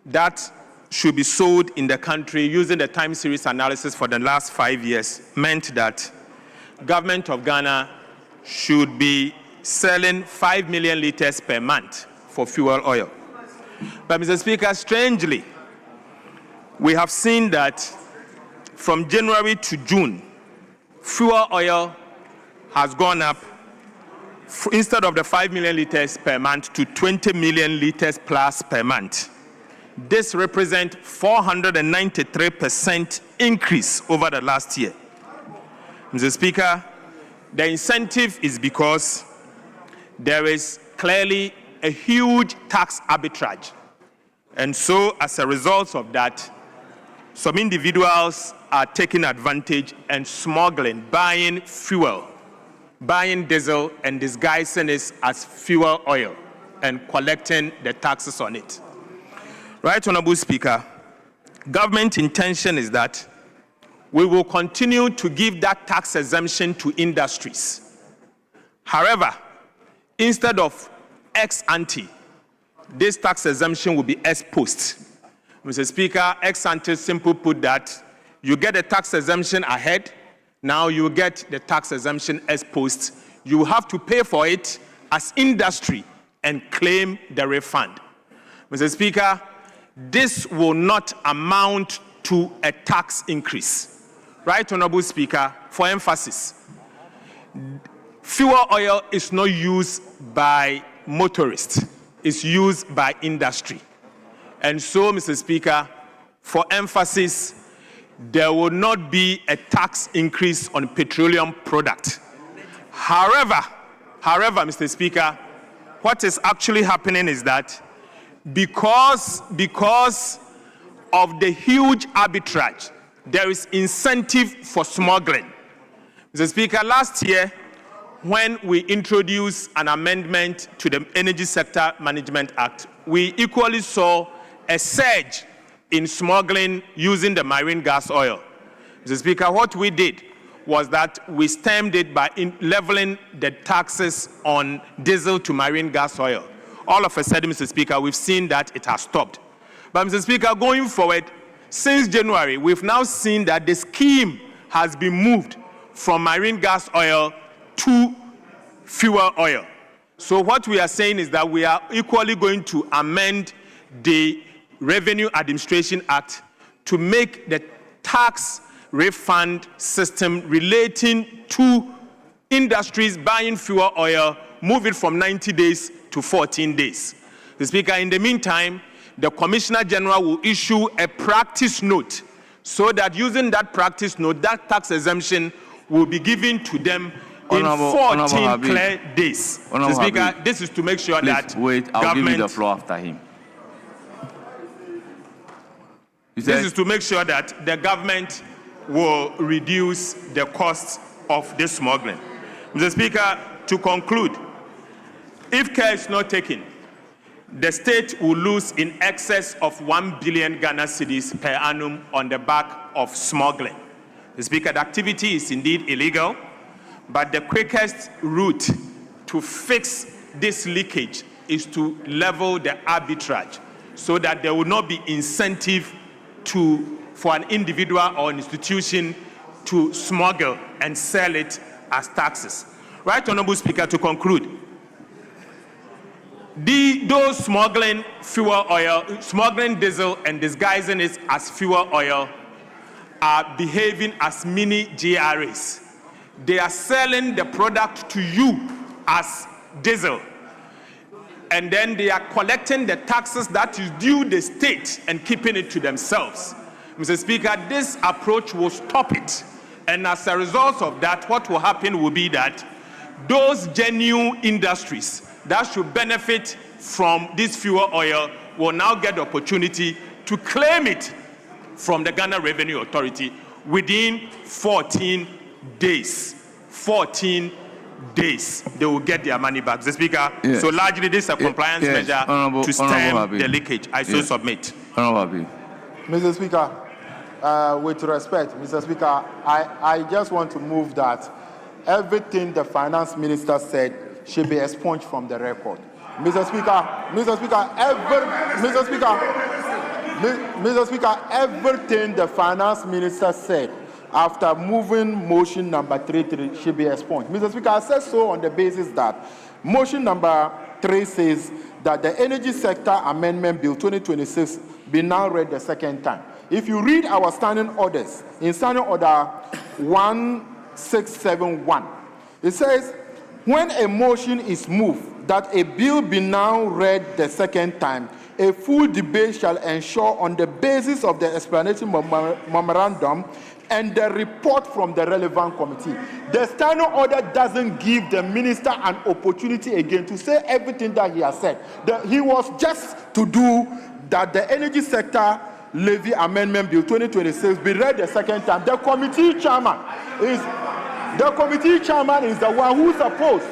that should be sold in the country using the time series analysis for the last 5 years meant that government of Ghana should be selling 5 million liters per month for fuel oil. But Mr. Speaker, strangely, we have seen that from January to June, fuel oil has gone up instead of the 5 million liters per month to 20 million liters plus per month. This represents 493% increase over the last year. Mr. Speaker, the incentive is because there is clearly a huge tax arbitrage. And so, as a result of that, some individuals are taking advantage and smuggling, buying fuel, buying diesel and disguising it as fuel oil and collecting the taxes on it. Right, Honorable Speaker, government intention is that we will continue to give that tax exemption to industries. However, instead of ex ante, this tax exemption will be ex post. Mr. Speaker, ex ante simply put that you get a tax exemption ahead, now you get the tax exemption ex post. You have to pay for it as industry and claim the refund. Mr. Speaker, this will not amount to a tax increase. Right, Honorable Speaker, for emphasis, fuel oil is not used by motorists, it's used by industry. And so, Mr. Speaker, for emphasis, there will not be a tax increase on petroleum product. However, Mr. Speaker, what is actually happening is that because of the huge arbitrage, there is incentive for smuggling. Mr. Speaker, last year, when we introduced an amendment to the Energy Sector Management Act, we equally saw a surge in smuggling using the marine gas oil. Mr. Speaker, what we did was that we stemmed it by leveling the taxes on diesel to marine gas oil. All of a sudden, Mr. Speaker, we've seen that it has stopped. But, Mr. Speaker, going forward, since January, we've now seen that the scheme has been moved from marine gas oil to fuel oil. So what we are saying is that we are equally going to amend the Revenue Administration Act to make the tax refund system relating to industries buying fuel oil, move it from 90 days to 14 days. Mr. Speaker, in the meantime, the Commissioner General will issue a practice note so that using that practice note, that tax exemption will be given to them in 14 clear days. Mr. Speaker, this is to make sure that I'll give you the floor after him. This is to make sure that the government will reduce the cost of this smuggling. Mr. Speaker, to conclude, if care is not taken, the state will lose in excess of 1 billion Ghana cedis per annum on the back of smuggling. Mr. Speaker, the activity is indeed illegal, but the quickest route to fix this leakage is to level the arbitrage so that there will not be incentive for an individual or an institution to smuggle and sell it as taxes. Right, Honorable Speaker, to conclude, those smuggling fuel oil, smuggling diesel and disguising it as fuel oil are behaving as mini GRAs. they are selling the product to you as diesel. And then they are collecting the taxes that is due the state and keeping it to themselves. Mr. Speaker, this approach will stop it. And as a result of that, what will happen will be that those genuine industries that should benefit from this fuel oil will now get the opportunity to claim it from the Ghana Revenue Authority within 14 days. 14 days, they will get their money back. Mr. Speaker, yes. So largely this is a compliance measure to stem the leakage. I so submit. Mr. Speaker, with respect, Mr. Speaker, I just want to move that everything the finance minister said should be expunged from the record. Mr. Speaker, everything the finance minister said after moving motion number 3 should be expunged. Mr. Speaker, I said so on the basis that motion number 3 says that the Energy Sector Amendment Bill 2026 be now read the second time. If you read our standing orders, in standing order 1671, it says, when a motion is moved that a bill be now read the second time, a full debate shall ensure on the basis of the explanatory memorandum and the report from the relevant committee. The standing order doesn't give the minister an opportunity again to say everything that he has said. He was just to do that the Energy Sector Levy Amendment Bill 2026 be read the second time. The committee chairman is the one who's supposed,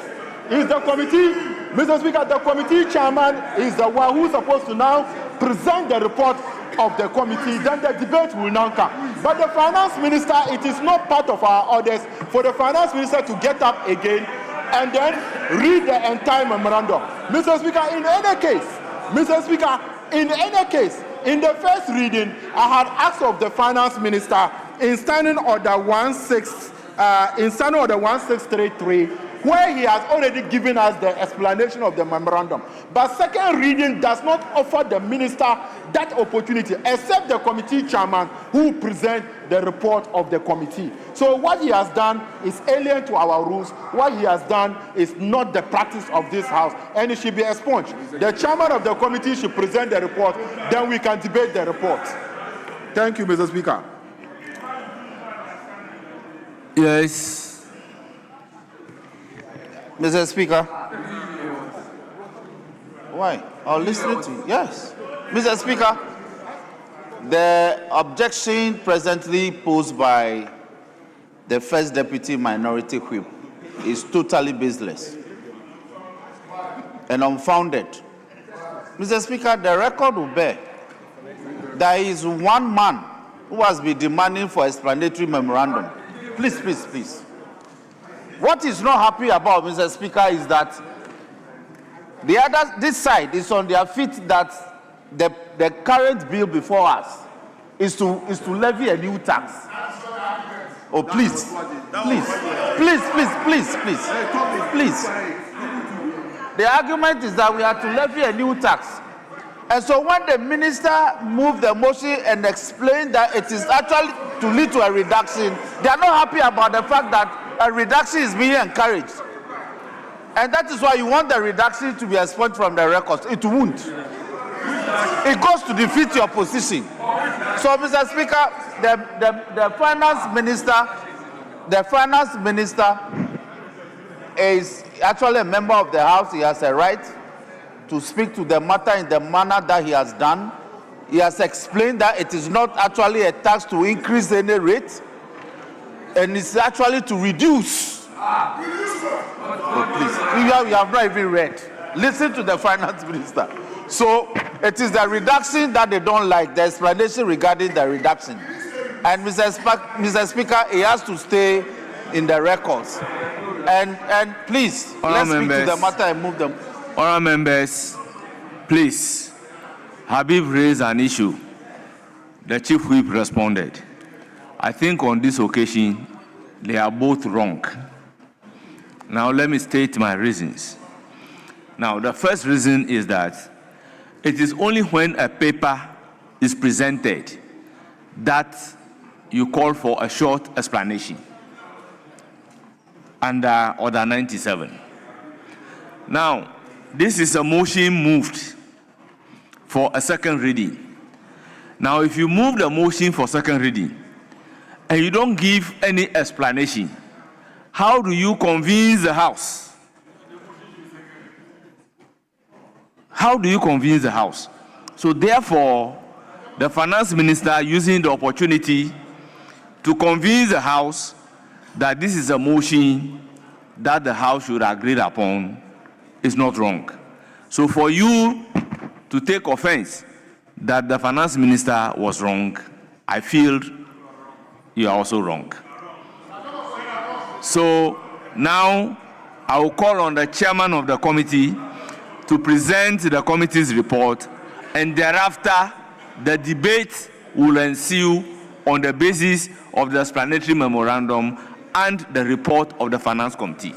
Mr. Speaker, the committee chairman is the one who's supposed to now present the report of the committee, then the debate will now come. But the finance minister, it is not part of our orders for the finance minister to get up again and then read the entire memorandum. Mr. Speaker, in any case, in the first reading, I had asked of the finance minister in standing order 1633, where he has already given us the explanation of the memorandum. But second reading does not offer the minister that opportunity, except the committee chairman who presents the report of the committee. So what he has done is alien to our rules. What he has done is not the practice of this house, and it should be expunged. The chairman of the committee should present the report, then we can debate the report. Thank you, Mr. Speaker. Yes. Mr. Speaker. Why? I'll listen to you. Yes. Mr. Speaker, the objection presently posed by the First Deputy Minority Whip is totally baseless and unfounded. Mr. Speaker, the record will bear there is one man who has been demanding for explanatory memorandum. Please. What is not happy about, Mr. Speaker, is that this side is on their feet that the current bill before us is to levy a new tax. Oh, please. The argument is that we have to levy a new tax. And so when the minister moved the motion and explained that it is actually to lead to a reduction, they are not happy about the fact that a reduction is being encouraged. And that is why you want the reduction to be expunged from the records. It won't. It goes to defeat your position. So, Mr. Speaker, the finance minister is actually a member of the House. He has a right to speak to the matter in the manner that he has done. He has explained that it is not actually a tax to increase any rate, and it's actually to reduce. Oh, please. You have not even read. Listen to the finance minister. So it is the reduction that they don't like, the explanation regarding the reduction. And Mr. Speaker, he has to stay in the records. And please, let's speak to the matter and move them. Honourable members, please. Habib raised an issue. The Chief Whip responded. I think on this occasion, they are both wrong. Now, let me state my reasons. Now, the first reason is that it is only when a paper is presented that you call for a short explanation. under Order 97. Now, this is a motion moved for a second reading. Now, if you move the motion for second reading and you don't give any explanation, how do you convince the House? How do you convince the House? So therefore, the Finance Minister, using the opportunity to convince the House that this is a motion that the House should agree upon, is not wrong. So for you to take offense that the Finance Minister was wrong, I feel you are also wrong. So now I will call on the chairman of the committee to present the committee's report, and thereafter the debate will ensue on the basis of the explanatory memorandum and the report of the Finance Committee.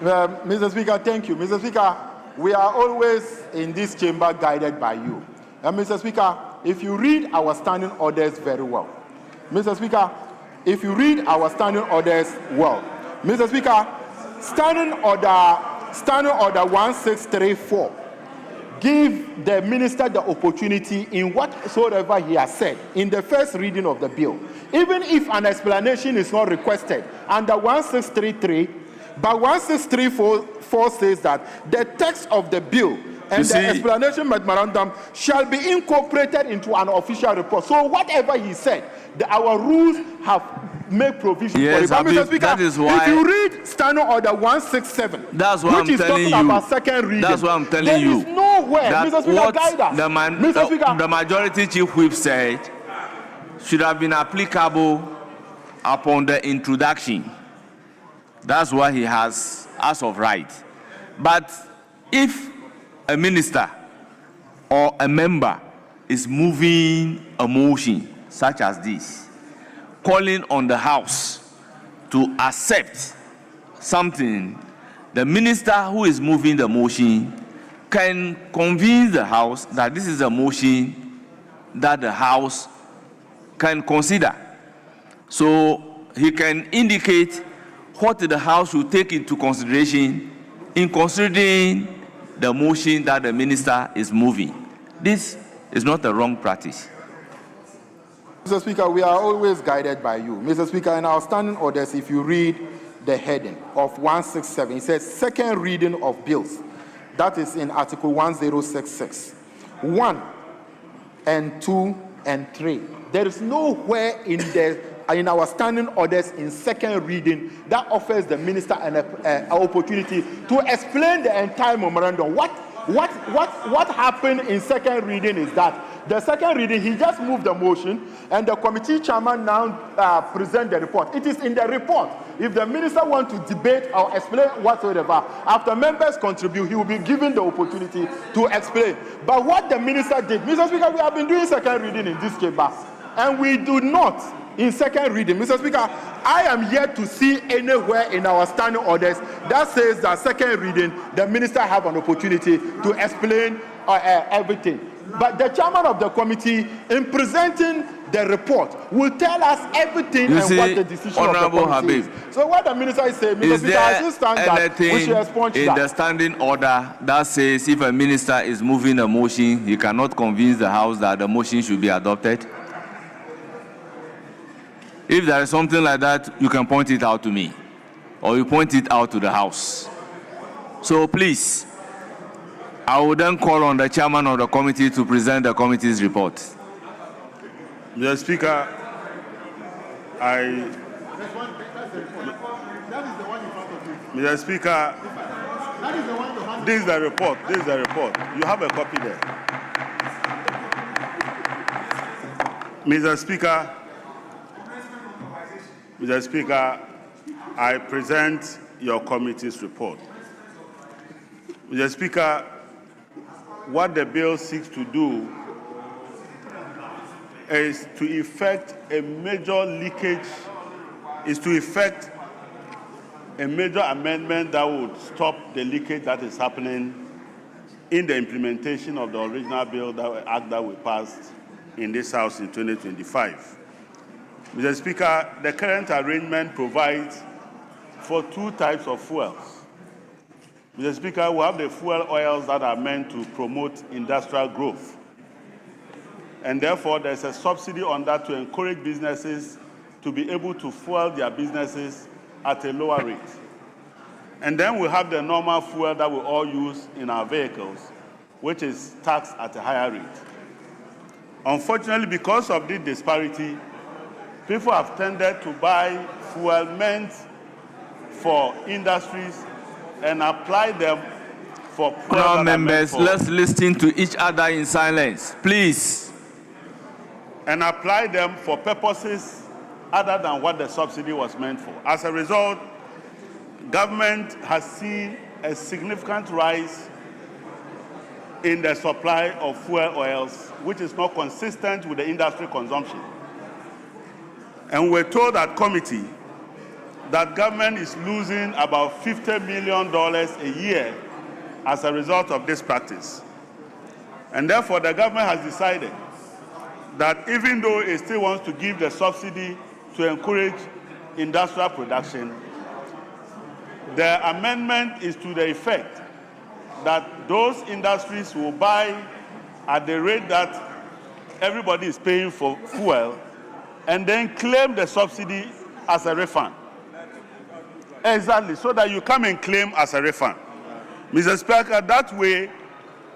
Mr. Speaker, thank you. Mr. Speaker, we are always in this chamber guided by you. And Mr. Speaker, if you read our standing orders very well, Mr. Speaker, if you read our standing orders well, Mr. Speaker, standing order 1634 give the minister the opportunity in whatsoever he has said in the first reading of the bill, even if an explanation is not requested under 1633, but 1634 says that the text of the bill and the explanation memorandum shall be incorporated into an official report. So whatever he said, our rules have made provision for it. But Mr. Speaker, that is why, if you read Standing Order 167, that's what which is talking about second reading, that's what I'm telling you. There is nowhere, Mr. Speaker, guide us. Mr. Speaker, the majority chief whip said should have been applicable upon the introduction. That's what he has as of right. But if a minister or a member is moving a motion such as this, calling on the House to accept something, the minister who is moving the motion can convince the House that this is a motion that the House can consider. So he can indicate what the House should take into consideration in considering the motion that the minister is moving. This is not a wrong practice. Mr. Speaker, we are always guided by you. Mr. Speaker, in our standing orders, if you read the heading of 167, it says second reading of bills. That is in Article 1066. 1 and 2 and 3. There is nowhere in our standing orders in second reading that offers the minister an opportunity to explain the entire memorandum. What happened in second reading is that the second reading, he just moved the motion, and the committee chairman now present the report. It is in the report. If the minister wants to debate or explain whatsoever, after members contribute, he will be given the opportunity to explain. But what the minister did, Mr. Speaker, we have been doing second reading in this chamber, and we do not in second reading. Mr. Speaker, I am yet to see anywhere in our standing orders that says that second reading, the minister have an opportunity to explain everything. But the chairman of the committee, in presenting the report, will tell us everything what the decision of the committee is. So what the minister is saying, Mr. Speaker, as you stand that, we should expunge in the standing order that says if a minister is moving a motion, he cannot convince the House that the motion should be adopted? If there is something like that, you can point it out to me, or you point it out to the House. So please, I will then call on the chairman of the committee to present the committee's report. Mr. Speaker, Mr. Speaker, this is the report. This is the report. You have a copy there. Mr. Speaker, I present your committee's report. Mr. Speaker, what the bill seeks to do is to effect a major leakage, is to effect a major amendment that would stop the leakage that is happening in the implementation of the original bill, act that we passed in this House in 2025. Mr. Speaker, the current arrangement provides for two types of fuels. Mr. Speaker, we have the fuel oils that are meant to promote industrial growth. And therefore, there's a subsidy on that to encourage businesses to be able to fuel their businesses at a lower rate. And then we have the normal fuel that we all use in our vehicles, which is taxed at a higher rate. Unfortunately, because of this disparity, people have tended to buy fuel meant for industries and apply them for Honourable members, let's listen to each other in silence, please. And apply them for purposes other than what the subsidy was meant for. As a result, government has seen a significant rise in the supply of fuel oils, which is not consistent with the industry consumption. And we're told at committee that government is losing about $50 million a year as a result of this practice. And therefore, the government has decided that even though it still wants to give the subsidy to encourage industrial production, the amendment is to the effect that those industries will buy at the rate that everybody is paying for fuel and then claim the subsidy as a refund. Exactly, so that you come and claim as a refund. Mr. Speaker, that way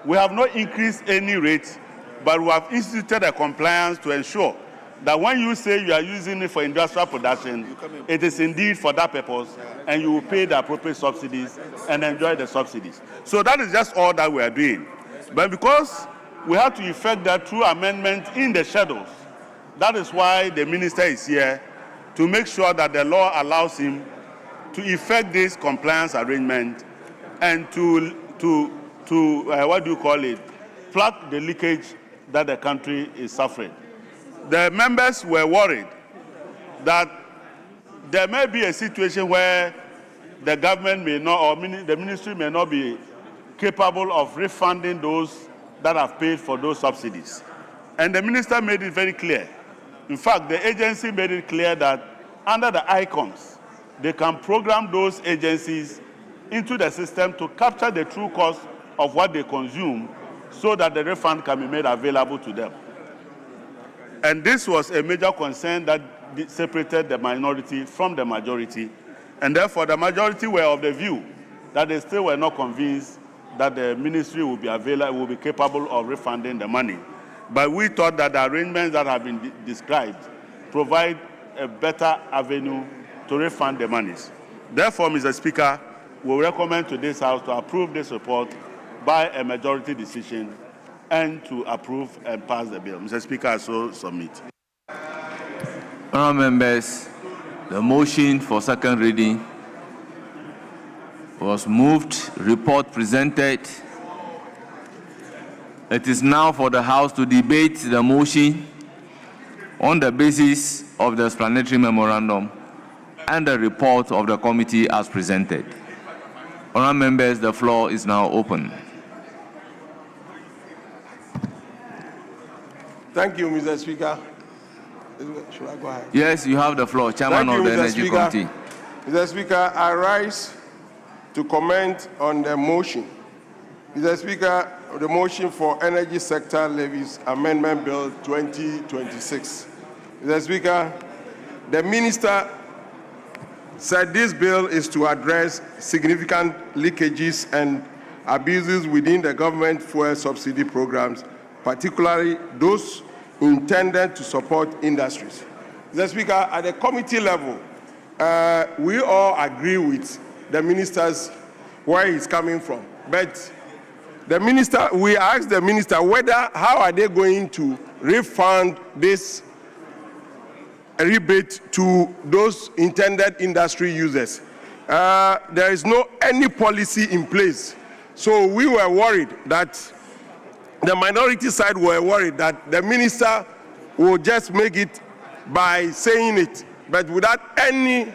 we have not increased any rate, but we have instituted a compliance to ensure that when you say you are using it for industrial production, it is indeed for that purpose, and you will pay the appropriate subsidies and enjoy the subsidies. So that is just all that we are doing. But because we have to effect that through amendment in the shadows, that is why the minister is here, to make sure that the law allows him to effect this compliance arrangement and to plug the leakage that the country is suffering. The members were worried that there may be a situation where the government may not, or the ministry may not be capable of refunding those that have paid for those subsidies. And the minister made it very clear. In fact, the agency made it clear that under the ICOMs, they can program those agencies into the system to capture the true cost of what they consume so that the refund can be made available to them. And this was a major concern that separated the minority from the majority. And therefore, the majority were of the view that they still were not convinced that the ministry will be capable of refunding the money. But we thought that the arrangements that have been described provide a better avenue to refund the monies. Therefore, Mr. Speaker, we recommend to this House to approve this report by a majority decision and to approve and pass the bill. Mr. Speaker, I so submit. Honourable members, the motion for second reading was moved, report presented. It is now for the House to debate the motion on the basis of the explanatory memorandum and the report of the committee as presented. Honourable members, the floor is now open. Thank you, Mr. Speaker. Should I go ahead? Yes, you have the floor, Chairman of the Energy Committee. Mr. Speaker, I rise to comment on the motion. Mr. Speaker, the motion for Energy Sector Levies Amendment Bill 2026. Mr. Speaker, the Minister said this bill is to address significant leakages and abuses within the government fuel subsidy programs, particularly those intended to support industries. Mr. Speaker, at the committee level, we all agree with the ministers where he's coming from. But the minister, we asked the minister how are they going to refund this rebate to those intended industry users. There is no any policy in place. So we were worried that the minority side were worried that the minister will just make it by saying it, but without any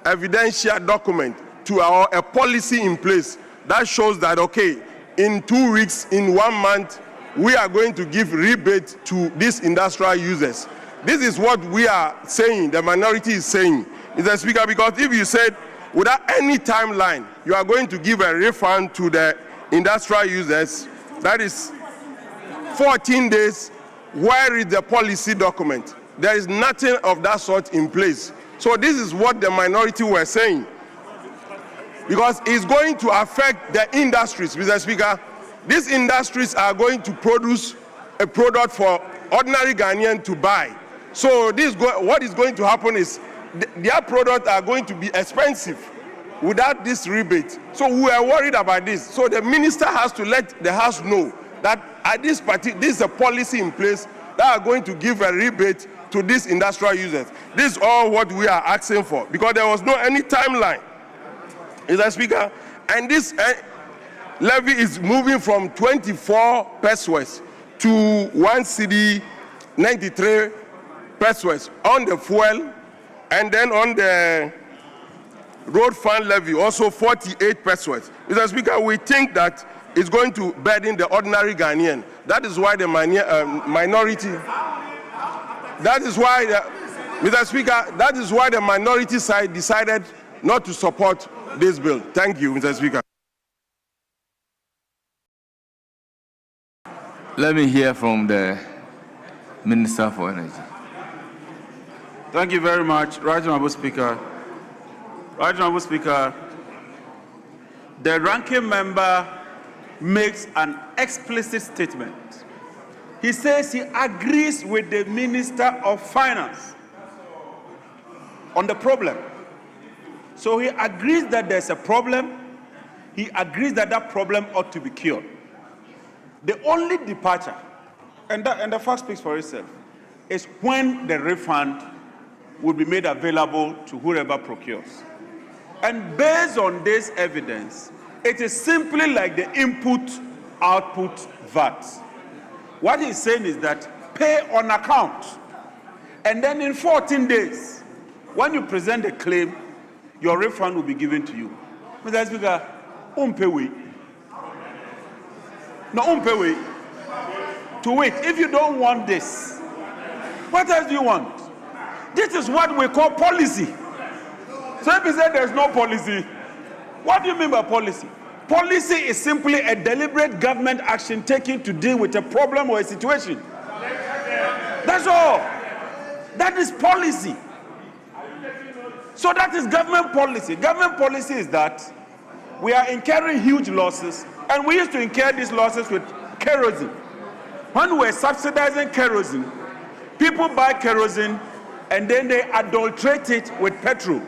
evidential document to a policy in place that shows that, okay, in 2 weeks, in 1 month, we are going to give rebate to these industrial users. This is what we are saying, the minority is saying, Mr. Speaker, because if you said without any timeline, you are going to give a refund to the industrial users. That is 14 days. Where is the policy document? There is nothing of that sort in place. So this is what the minority were saying. Because it's going to affect the industries, Mr. Speaker. These industries are going to produce a product for ordinary Ghanaian to buy. So what is going to happen is their products are going to be expensive without this rebate. So we are worried about this. So the minister has to let the House know that at this is a policy in place that are going to give a rebate to these industrial users. This is all what we are asking for, because there was no any timeline, Mr. Speaker, and this levy is moving from 24 pesos to 1 cedi 93 pesos on the fuel, and then on the road fund levy also 48 pesos. Mr. Speaker, we think that it's going to burden the ordinary Ghanaian. That is why the minority. That is why, Mr. Speaker, that is why the minority side decided not to support this bill. Thank you, Mr. Speaker. Let me hear from the Minister for Energy. Thank you very much, Right Honourable Speaker. Right Honourable Speaker, the ranking member makes an explicit statement. He says he agrees with the Minister of Finance on the problem. So he agrees that there's a problem. He agrees that that problem ought to be cured. The only departure, and the fact speaks for itself, is when the refund will be made available to whoever procures. And based on this evidence, it is simply like the input-output VAT. What he's saying is that pay on account, and then in 14 days, when you present a claim, your refund will be given to you. Mr. Speaker, umpewe. No, umpewe. To wait. If you don't want this, what else do you want? This is what we call policy. So if you say there's no policy, what do you mean by policy? Policy is simply a deliberate government action taken to deal with a problem or a situation. That's all. That is policy. So that is government policy. Government policy is that we are incurring huge losses, and we used to incur these losses with kerosene. When we were subsidizing kerosene, people buy kerosene and then they adulterate it with petrol.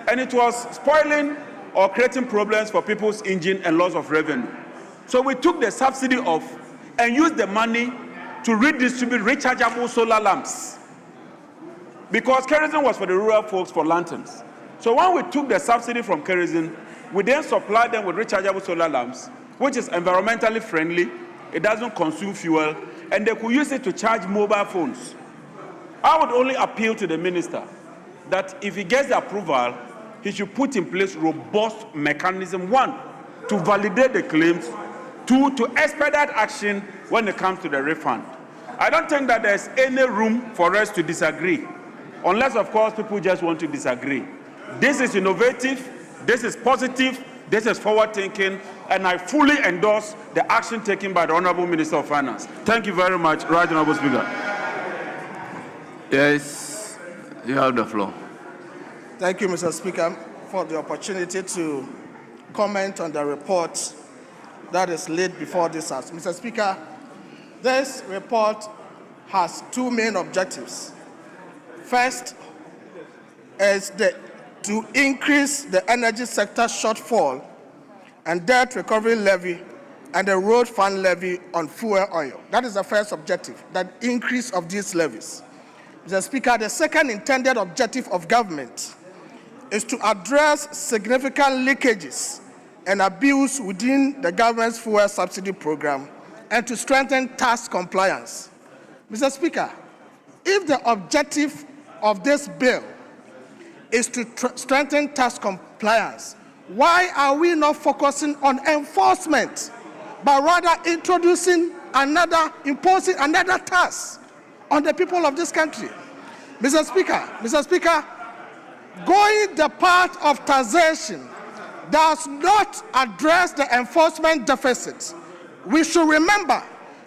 And it was spoiling or creating problems for people's engine and loss of revenue. So we took the subsidy off and used the money to redistribute rechargeable solar lamps, because kerosene was for the rural folks for lanterns. So when we took the subsidy from kerosene, we then supplied them with rechargeable solar lamps, which is environmentally friendly, it doesn't consume fuel, and they could use it to charge mobile phones. I would only appeal to the minister that if he gets the approval, he should put in place robust mechanism, one, to validate the claims, two, to expedite action when it comes to the refund. I don't think that there's any room for us to disagree, unless, of course, people just want to disagree. This is innovative, this is positive, this is forward-thinking, and I fully endorse the action taken by the Honourable Minister of Finance. Thank you very much, Right Honourable Speaker. Yes, you have the floor. Thank you, Mr. Speaker, for the opportunity to comment on the report that is laid before this House. Mr. Speaker, this report has two main objectives. First is to increase the energy sector shortfall and debt recovery levy and the road fund levy on fuel oil. That is the first objective, that increase of these levies. Mr. Speaker, the second intended objective of government is to address significant leakages and abuse within the government's fuel subsidy program and to strengthen tax compliance. Mr. Speaker, if the objective of this bill is to strengthen tax compliance, why are we not focusing on enforcement, but rather imposing another tax on the people of this country? Mr. Speaker, going the path of taxation does not address the enforcement deficit. We should remember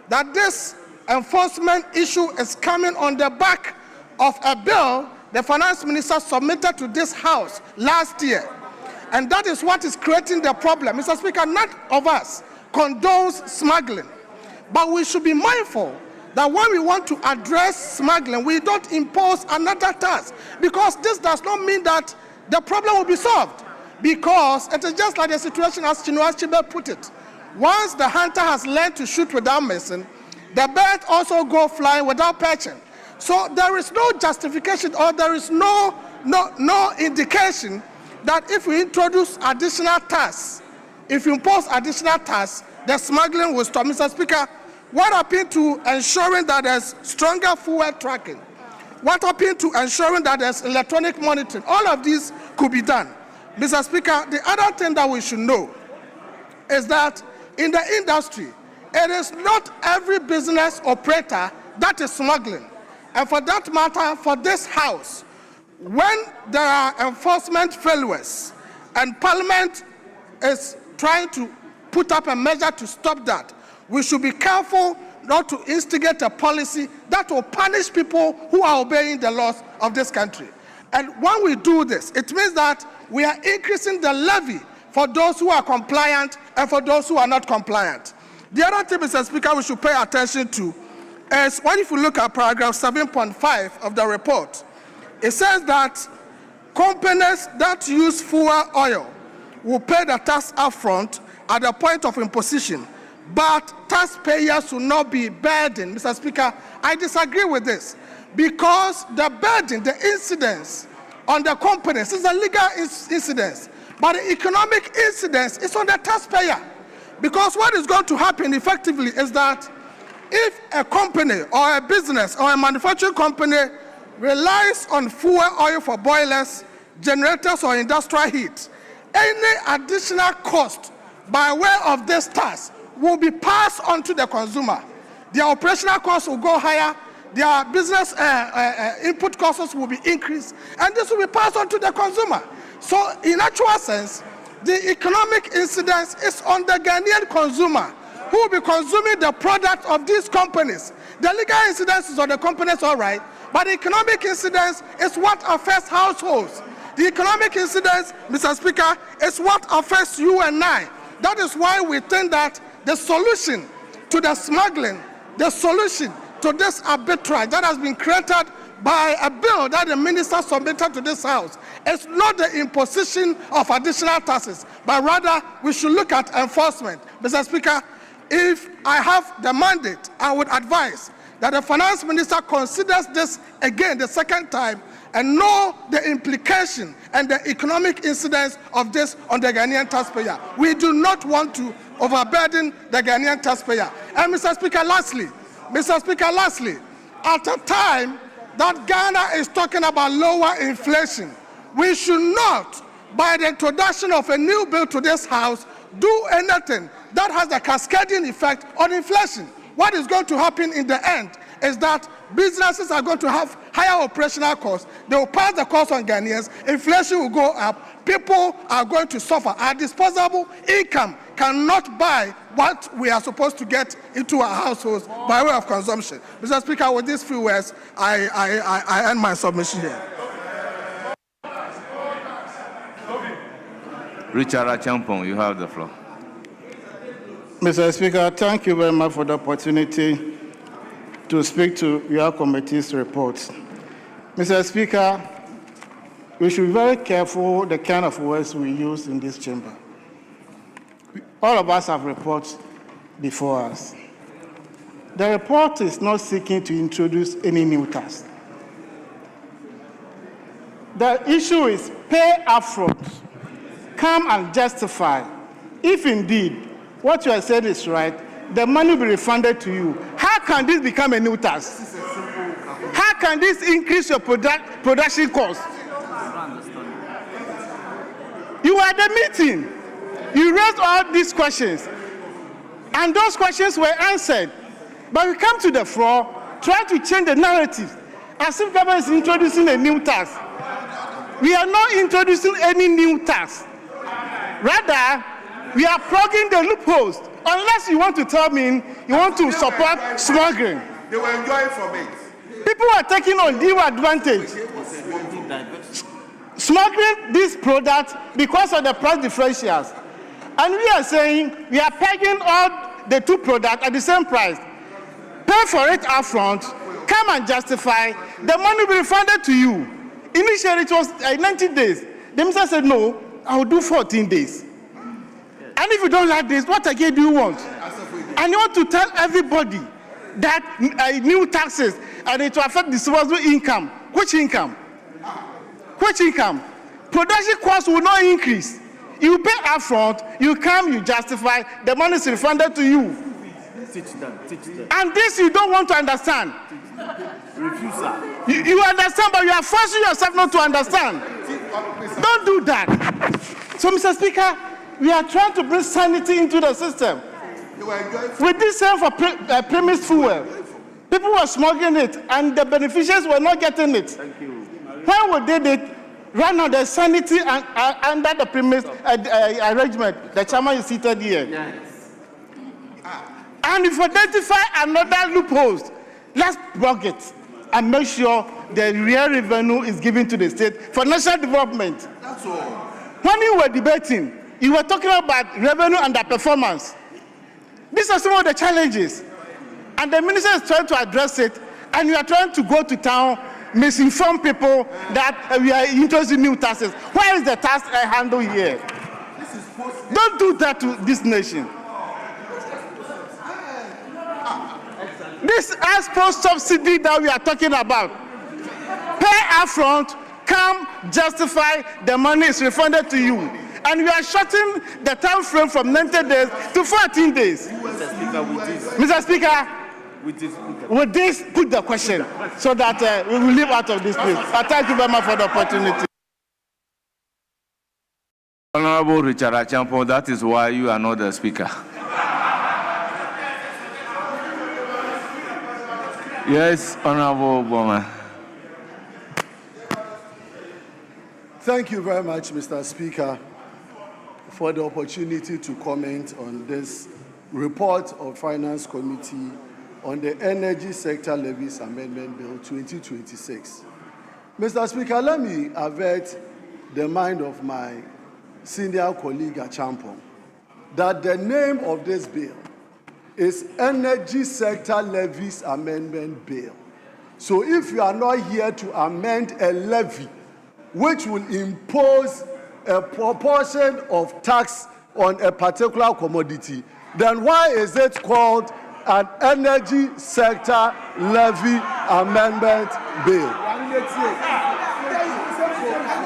that this enforcement issue is coming on the back of a bill the finance minister submitted to this House last year. And that is what is creating the problem. Mr. Speaker, none of us condones smuggling, but we should be mindful that when we want to address smuggling, we don't impose another tax, because this does not mean that the problem will be solved, because it is just like the situation as Chinua Achebe put it. Once the hunter has learned to shoot without missing, the birds also go flying without perching. So there is no justification, or there is no indication that if we introduce additional tax, if you impose additional tax, the smuggling will stop. Mr. Speaker, what happened to ensuring that there's stronger fuel tracking? What happened to ensuring that there's electronic monitoring? All of these could be done. Mr. Speaker, the other thing that we should know is that in the industry, it is not every business operator that is smuggling. And for that matter, for this House, when there are enforcement failures and Parliament is trying to put up a measure to stop that, we should be careful not to instigate a policy that will punish people who are obeying the laws of this country. And when we do this, it means that we are increasing the levy for those who are compliant and for those who are not compliant. The other thing, Mr. Speaker, we should pay attention to is when if you look at paragraph 7.5 of the report, it says that companies that use fuel oil will pay the tax upfront at the point of imposition, but taxpayers will not be burdened. Mr. Speaker, I disagree with this, because the burden, the incidence on the companies is a legal incidence, but the economic incidence is on the taxpayer. Because what is going to happen effectively is that if a company or a business or a manufacturing company relies on fuel oil for boilers, generators, or industrial heat, any additional cost by way of this tax will be passed on to the consumer. Their operational costs will go higher, their business input costs will be increased, and this will be passed on to the consumer. So in actual sense, the economic incidence is on the Ghanaian consumer, who will be consuming the product of these companies. The legal incidence is on the companies, all right, but the economic incidence is what affects households. The economic incidence, Mr. Speaker, is what affects you and I. That is why we think that the solution to the smuggling, the solution to this arbitrage that has been created by a bill that the minister submitted to this House, is not the imposition of additional taxes, but rather we should look at enforcement. Mr. Speaker, if I have the mandate, I would advise that the finance minister considers this again the second time and know the implication and the economic incidence of this on the Ghanaian taxpayer. We do not want to overburden the Ghanaian taxpayer. And Mr. Speaker, lastly, at a time that Ghana is talking about lower inflation, we should not, by the introduction of a new bill to this House, do anything that has a cascading effect on inflation. What is going to happen in the end is that businesses are going to have higher operational costs. They will pass the cost on Ghanaians. Inflation will go up. People are going to suffer. Our disposable income cannot buy what we are supposed to get into our households by way of consumption. Mr. Speaker, with these few words, I end my submission here. Richard Achampong, you have the floor. Mr. Speaker, thank you very much for the opportunity to speak to your committee's report. Mr. Speaker, we should be very careful the kind of words we use in this chamber. All of us have reports before us. The report is not seeking to introduce any new tax. The issue is pay upfront. Come and justify if indeed what you have said is right, the money will be refunded to you. How can this become a new tax? How can this increase your production cost? You were at the meeting. You raised all these questions, and those questions were answered. But we come to the floor, try to change the narrative, as if government is introducing a new tax. we are not introducing any new tax. Rather, we are plugging the loopholes. Unless you want to tell me you want to support smuggling. They were enjoying from it. People are taking undue advantage. Smuggling these products because of the price differentials. And we are saying we are pegging all the two products at the same price. Pay for it upfront, come and justify, the money will be refunded to you. Initially it was 90 days. The minister said, no, I will do 14 days. And if you don't like this, what again do you want? And you want to tell everybody that new taxes and it will affect disposable income. Which income? Which income? Production costs will not increase. You pay upfront, you come, you justify, the money is refunded to you. Teach them. And this you don't want to understand. Refuser. You understand, but you are forcing yourself not to understand. Don't do that. So, Mr. Speaker, we are trying to bring sanity into the system. With this same for premise fuel, people were smuggling it, and the beneficiaries were not getting it. Thank you. Why would they did? Right now, there's sanity under the premise arrangement. The chairman is seated here. Yes. And if we identify another loophole, let's block it and make sure the real revenue is given to the state for national development. That's all. When you were debating, you were talking about revenue underperformance. These are some of the challenges. And the minister is trying to address it, and you are trying to go to town, misinform people that we are introducing new taxes. Where is the tax handle here? Don't do that to this nation. This export subsidy that we are talking about, pay upfront, come, justify, the money is refunded to you. And we are shortening the time frame from 90 days to 14 days. Mr. Speaker, with this, put the question so that we will leave out of this place. Thank you very much for the opportunity. Honorable Richard Achampo, that is why you are not the speaker. Yes, Honorable Boma. Thank you very much, Mr. Speaker, for the opportunity to comment on this report of Finance Committee on the Energy Sector Levies Amendment Bill 2026. Mr. Speaker, let me avert the mind of my senior colleague Achampo that the name of this bill is Energy Sector Levies Amendment Bill. So if you are not here to amend a levy which will impose a proportion of tax on a particular commodity, then why is it called an Energy Sector Levy Amendment Bill?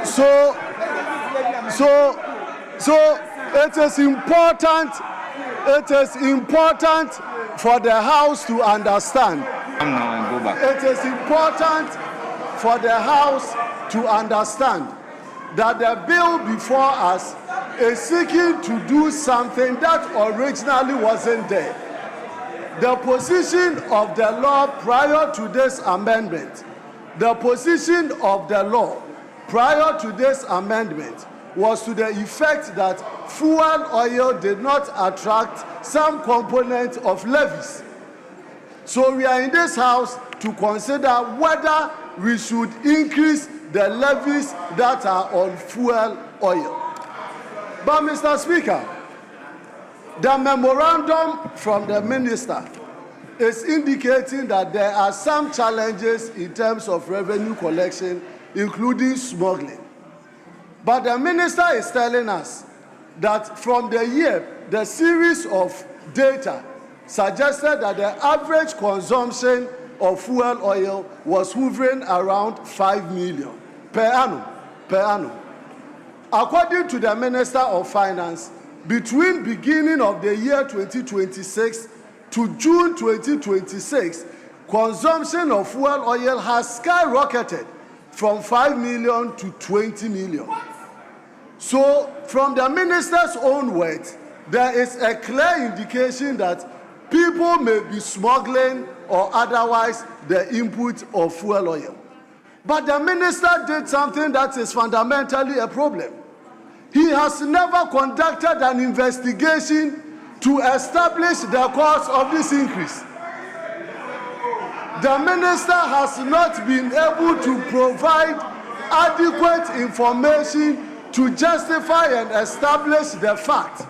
So it is important for the House to understand. It is important for the House to understand that the bill before us is seeking to do something that originally wasn't there. The position of the law prior to this amendment, was to the effect that fuel oil did not attract some component of levies. So we are in this House to consider whether we should increase the levies that are on fuel oil. But Mr. Speaker, the memorandum from the minister is indicating that there are some challenges in terms of revenue collection, including smuggling. But the minister is telling us that from the series of data suggested that the average consumption of fuel oil was hovering around 5 million per annum. According to the Minister of Finance, between beginning of the year 2026 to June 2026, consumption of fuel oil has skyrocketed from 5 million to 20 million. So, from the minister's own words, there is a clear indication that people may be smuggling or otherwise the input of fuel oil. But the minister did something that is fundamentally a problem. He has never conducted an investigation to establish the cause of this increase. The minister has not been able to provide adequate information to justify and establish the fact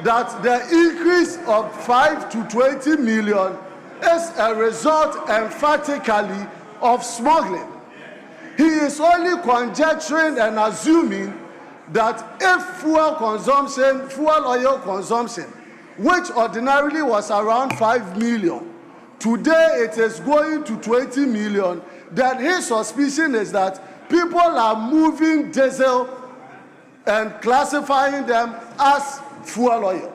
that the increase of 5 to 20 million is a result emphatically of smuggling. He is only conjecturing and assuming that if fuel oil consumption, which ordinarily was around 5 million, today it is going to 20 million, then his suspicion is that people are moving diesel and classifying them as fuel oil.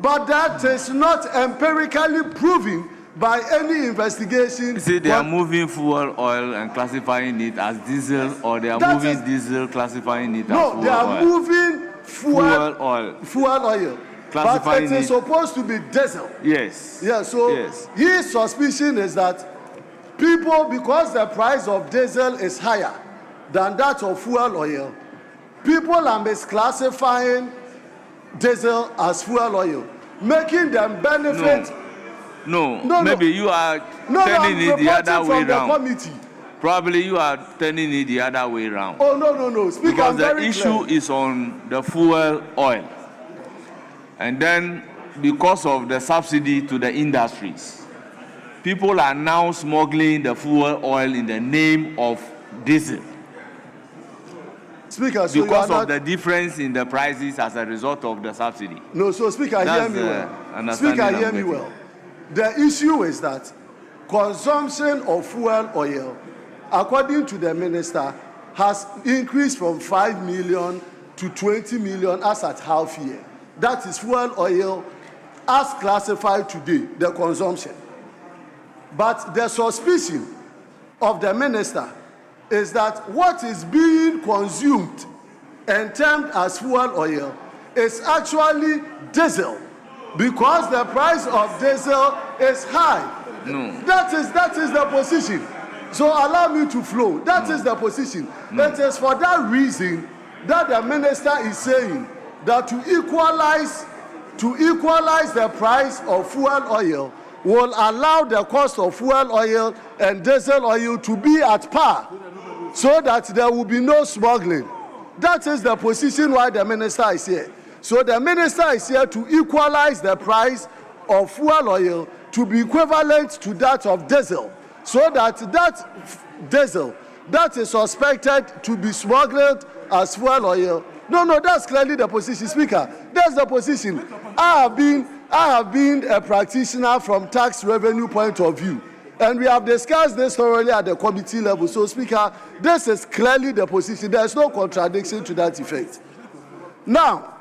But that is not empirically proven by any investigation. See, they are moving fuel oil and classifying it as diesel, or they are moving diesel classifying it as fuel oil? No, they are moving fuel oil. Classifying but it is supposed to be diesel. Yes. Yeah, so his suspicion is that people, because the price of diesel is higher than that of fuel oil, people are misclassifying diesel as fuel oil, making them benefit. No, maybe you are turning it the other way around. Probably you are turning it the other way around. Oh, no. Speaker, because the issue is on the fuel oil. And then, because of the subsidy to the industries, people are now smuggling the fuel oil in the name of diesel. Speaker, so because of the difference in the prices as a result of the subsidy. No, so Speaker, hear me well. Speaker, hear me well. The issue is that consumption of fuel oil, according to the minister, has increased from 5 million to 20 million as at half year. That is fuel oil as classified today, the consumption. But the suspicion of the minister is that what is being consumed and termed as fuel oil is actually diesel, because the price of diesel is high. No. That is the position. So allow me to flow. That is the position. It is for that reason that the minister is saying that to equalize the price of fuel oil will allow the cost of fuel oil and diesel oil to be at par, so that there will be no smuggling. That is the position why the minister is here. So the minister is here to equalize the price of fuel oil to be equivalent to that of diesel, so that diesel that is suspected to be smuggled as fuel oil. No, that's clearly the position, Speaker. That's the position. I have been a practitioner from tax revenue point of view, and we have discussed this thoroughly at the committee level. So, Speaker, this is clearly the position. There is no contradiction to that effect. Now,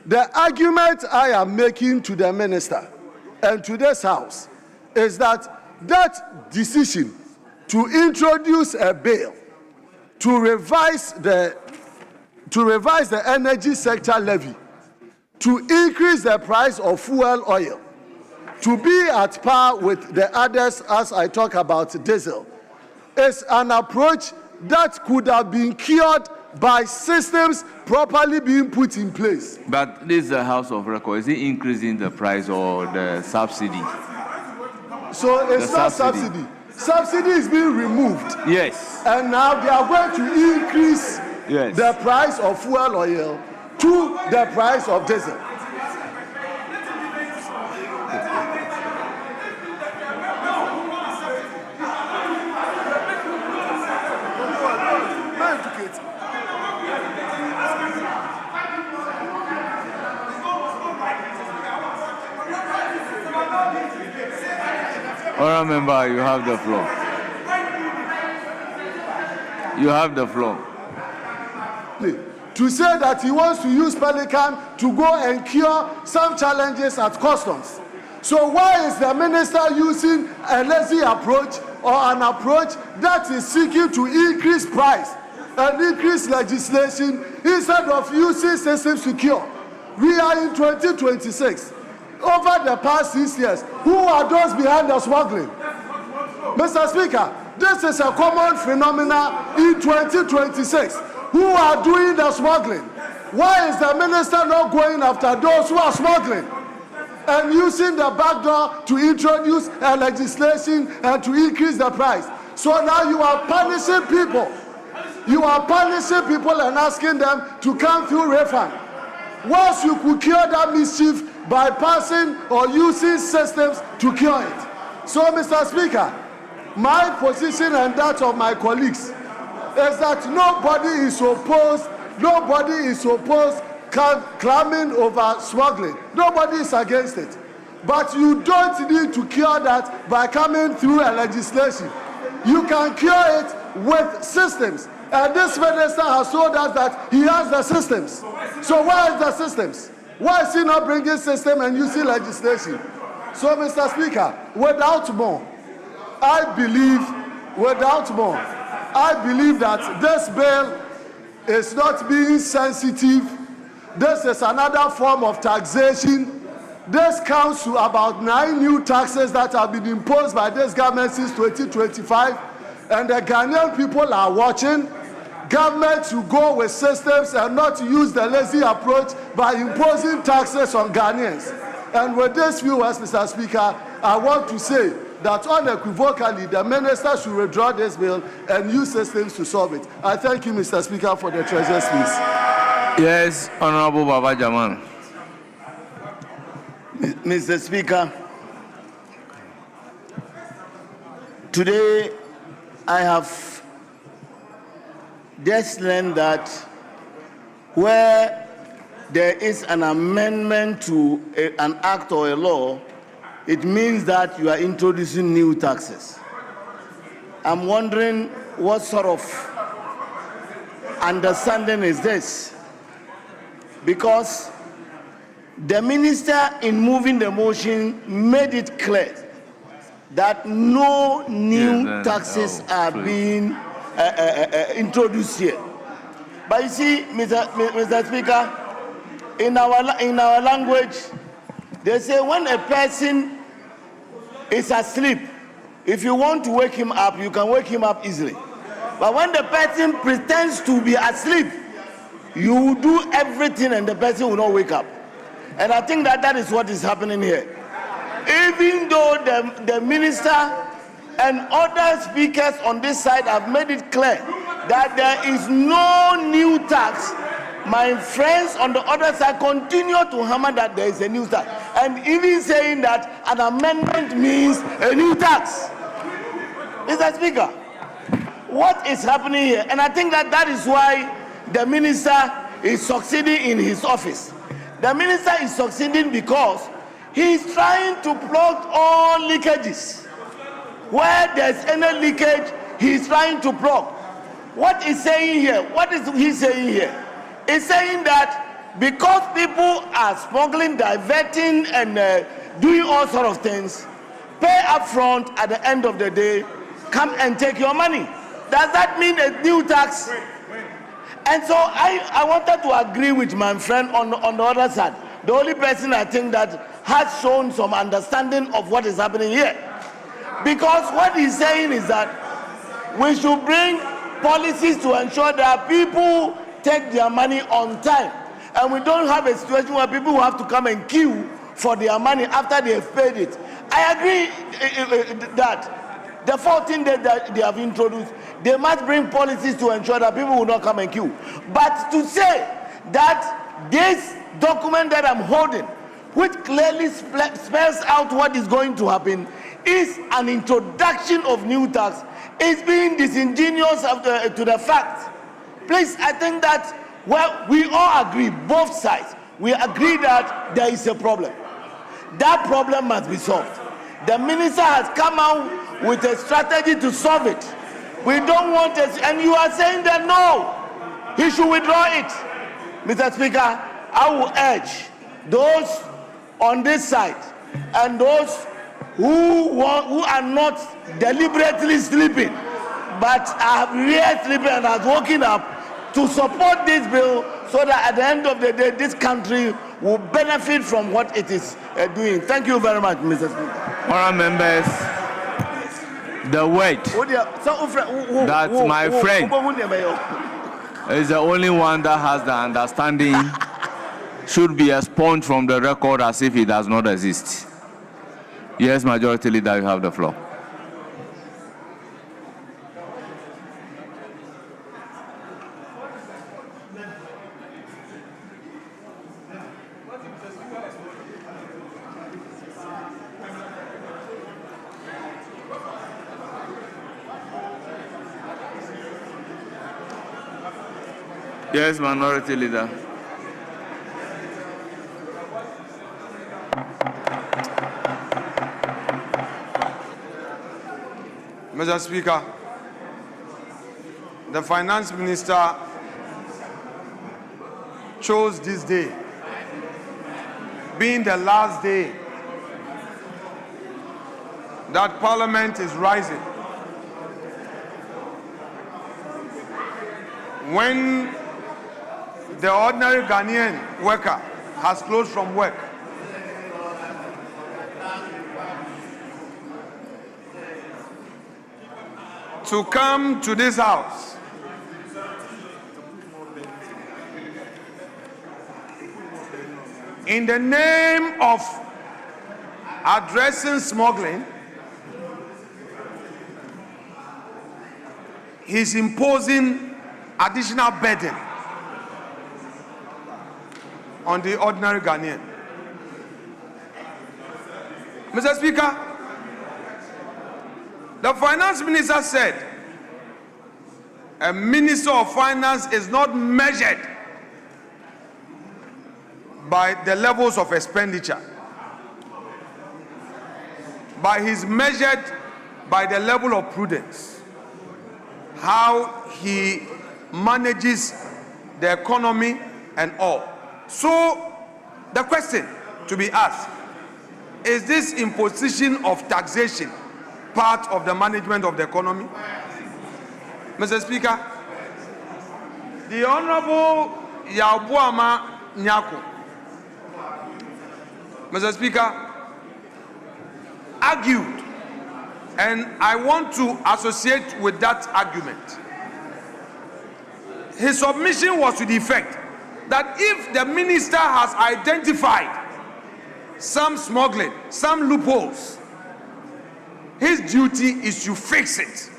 the argument I am making to the minister and to this House is that decision to introduce a bill to revise the energy sector levy, to increase the price of fuel oil, to be at par with the others as I talk about diesel, is an approach that could have been cured by systems properly being put in place. But this is a House of Record. Is it increasing the price or the subsidy? So it's not subsidy. Subsidy is being removed. Yes. And now they are going to increase the price of fuel oil to the price of diesel. Honourable Member, you have the floor. You have the floor. To say that he wants to use Pelican to go and cure some challenges at customs. So why is the minister using a lazy approach or an approach that is seeking to increase price and increase legislation instead of using systems to cure? We are in 2026. Over the past 6 years, who are those behind the smuggling? Mr. Speaker, This is a common phenomenon in 2026. Who are doing the smuggling? Why is the minister not going after those who are smuggling and using the back door to introduce a legislation and to increase the price? So now you are punishing people. You are punishing people and asking them to come through refund. Once you could cure that mischief by passing or using systems to cure it. So, Mr. Speaker, my position and that of my colleagues is that nobody is opposed clamming over smuggling. Nobody is against it. But you don't need to cure that by coming through a legislation. You can cure it with systems. And this minister has told us that he has the systems. So where is the systems? Why is he not bringing system and using legislation? So, Mr. Speaker, without more, I believe that this bill is not being sensitive. This is another form of taxation. This counts to about 9 new taxes that have been imposed by this government since 2025. And the Ghanaian people are watching. Government to go with systems and not to use the lazy approach by imposing taxes on Ghanaians. And with this view, as Mr. Speaker, I want to say that unequivocally the minister should withdraw this bill and use systems to solve it. I thank you, Mr. Speaker, for the treasurer's speech. Yes, Honorable Baba Jaman. Mr. Speaker, today I have just learned that where there is an amendment to an act or a law, it means that you are introducing new taxes. I'm wondering what sort of understanding is this? Because the minister, in moving the motion, made it clear that no new taxes are being introduced here. But you see, Mr. Speaker, in our language, they say when a person is asleep, if you want to wake him up, you can wake him up easily. But when the person pretends to be asleep, you do everything and the person will not wake up. And I think that is what is happening here. Even though the minister and other speakers on this side have made it clear that there is no new tax, my friends on the other side continue to hammer that there is a new tax, and even saying that an amendment means a new tax. Mr. Speaker, what is happening here? And I think that is why the minister is succeeding in his office. The minister is succeeding because he is trying to plug all leakages. Where there's any leakage, he is trying to plug. What is saying here? What is he saying here? He's saying that because people are smuggling, diverting, and doing all sorts of things, pay up front at the end of the day, come and take your money. Does that mean a new tax? And so I wanted to agree with my friend on the other side. The only person I think that has shown some understanding of what is happening here. Because what he's saying is that we should bring policies to ensure that people take their money on time. And we don't have a situation where people will have to come and queue for their money after they have paid it. I agree that the 14 days that they have introduced, they must bring policies to ensure that people will not come and queue. But to say that this document that I'm holding, which clearly spells out what is going to happen, is an introduction of new tax, is being disingenuous to the fact. Please, I think that we all agree, both sides, we agree that there is a problem. That problem must be solved. The minister has come out with a strategy to solve it. We don't want it, and you are saying that no, he should withdraw it. Mr. Speaker, I will urge those on this side and those who are not deliberately sleeping, but are really sleeping and are waking up, to support this bill so that at the end of the day, this country will benefit from what it is doing. Thank you very much, Mr. Speaker. Honourable members, The word that my friend is the only one that has the understanding should be expunged from the record as if it does not exist. Yes, Majority Leader, you have the floor. Yes, Minority Leader. Mr. Speaker, the Finance Minister chose this day, being the last day that Parliament is rising, when the ordinary Ghanaian worker has closed from work. To come to this house in the name of addressing smuggling, he's imposing additional burden on the ordinary Ghanaian. Mr. Speaker, the Finance Minister said a Minister of Finance is not measured by the levels of expenditure, but he's measured by the level of prudence, how he manages the economy and all. So the question to be asked, is this imposition of taxation part of the management of the economy? Mr. Speaker, the Honorable Yabuama Nyako, Mr. Speaker, argued, and I want to associate with that argument. His submission was to the effect that if the minister has identified some smuggling, some loopholes, his duty is to fix it.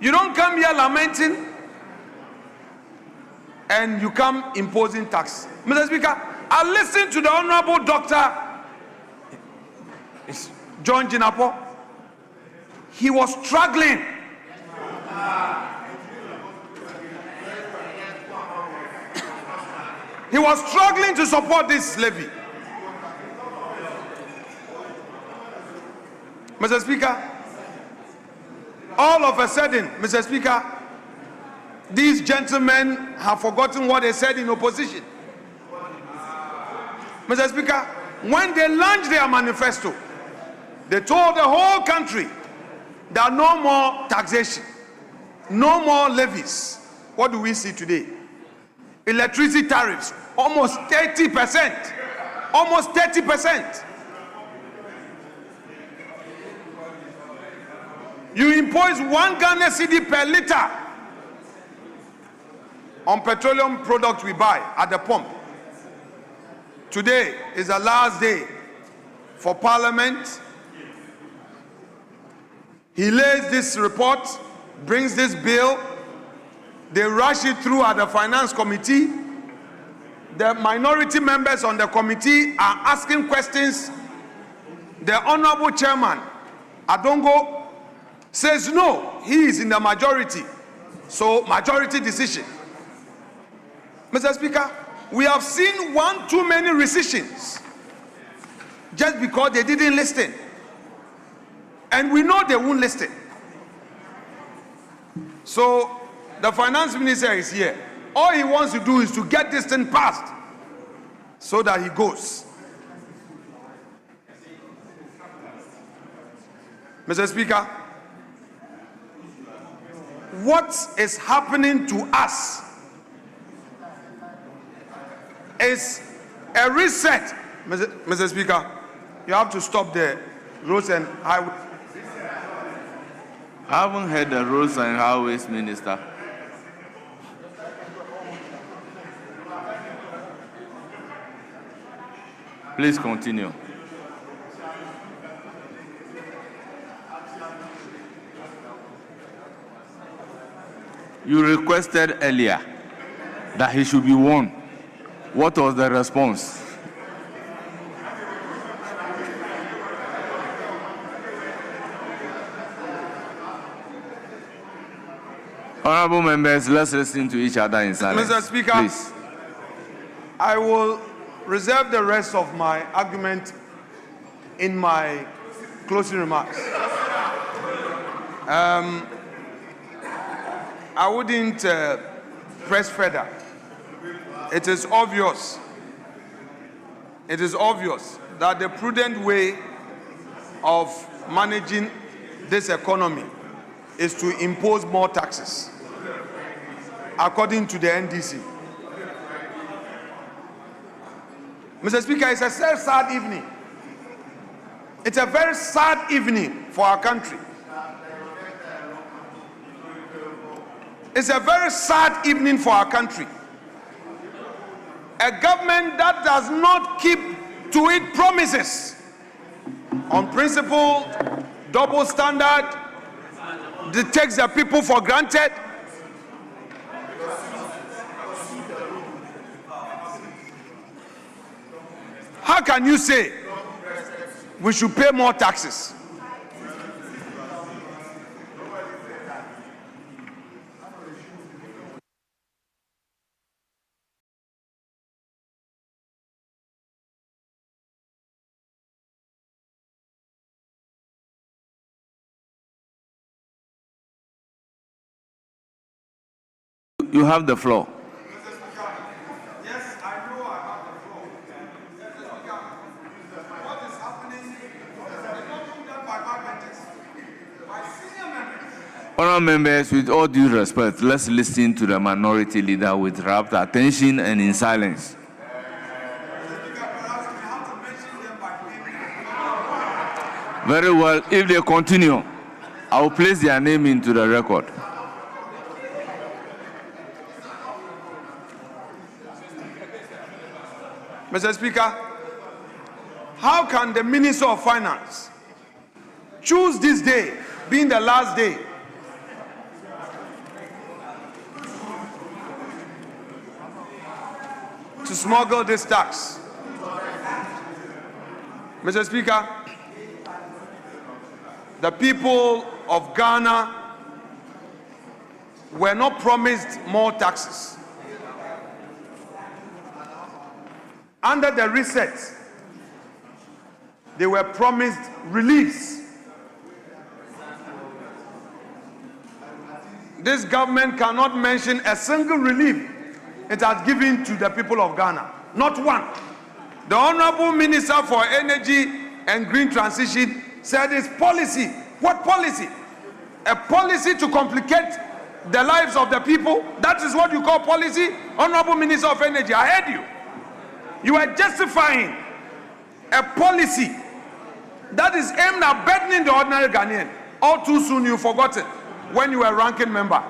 You don't come here lamenting and you come imposing tax. Mr. Speaker, I listened to the Honorable Dr. John Jinapo. He was struggling. He was struggling to support this levy. Mr. Speaker, all of a sudden, Mr. Speaker, these gentlemen have forgotten what they said in opposition. Mr. Speaker, when they launched their manifesto, they told the whole country that no more taxation, no more levies. What do we see today? Electricity tariffs, almost 30%. Almost 30%. You impose 1 Ghana cedi per liter on petroleum products we buy at the pump. Today is the last day for Parliament. He lays this report, brings this bill, they rush it through at the Finance Committee. The minority members on the committee are asking questions. The Honorable Chairman, Adongo, says no, he is in the majority. So majority decision. Mr. Speaker, we have seen one too many rescissions just because they didn't listen. And we know they won't listen. So the Finance Minister is here. All he wants to do is to get this thing passed so that he goes. Mr. Speaker, what is happening to us is a reset. Mr. Speaker, you have to stop there. Roads and Highways. I haven't heard the Roads and Highways Minister. Please continue. You requested earlier that he should be warned. What was the response? Honorable members, let's listen to each other in silence. Mr. Speaker, please. I will reserve the rest of my argument in my closing remarks. I wouldn't press further. It is obvious that the prudent way of managing this economy is to impose more taxes, according to the NDC. Mr. Speaker, it's a very sad evening. It's a very sad evening for our country. It's a very sad evening for our country. A government that does not keep to its promises on principle, double standard, that takes the people for granted. How can you say we should pay more taxes? You have the floor. Yes, I know I have the floor. What is happening is not being done by backbenchers, by senior members. Honourable members, with all due respect, let's listen to the minority leader with rapt attention and in silence. Very well. If they continue, I will place their name into the record. Mr. Speaker, how can the Minister of Finance choose this day, being the last day, to smuggle this tax? Mr. Speaker, the people of Ghana were not promised more taxes. Under the reset, they were promised reliefs. This government cannot mention a single relief it has given to the people of Ghana. Not one. The Honorable Minister for Energy and Green Transition said it's policy. What policy? A policy to complicate the lives of the people? That is what you call policy? Honorable Minister of Energy, I heard you. You are justifying a policy that is aimed at burdening the ordinary Ghanaian. All too soon you forgot it when you were ranking member.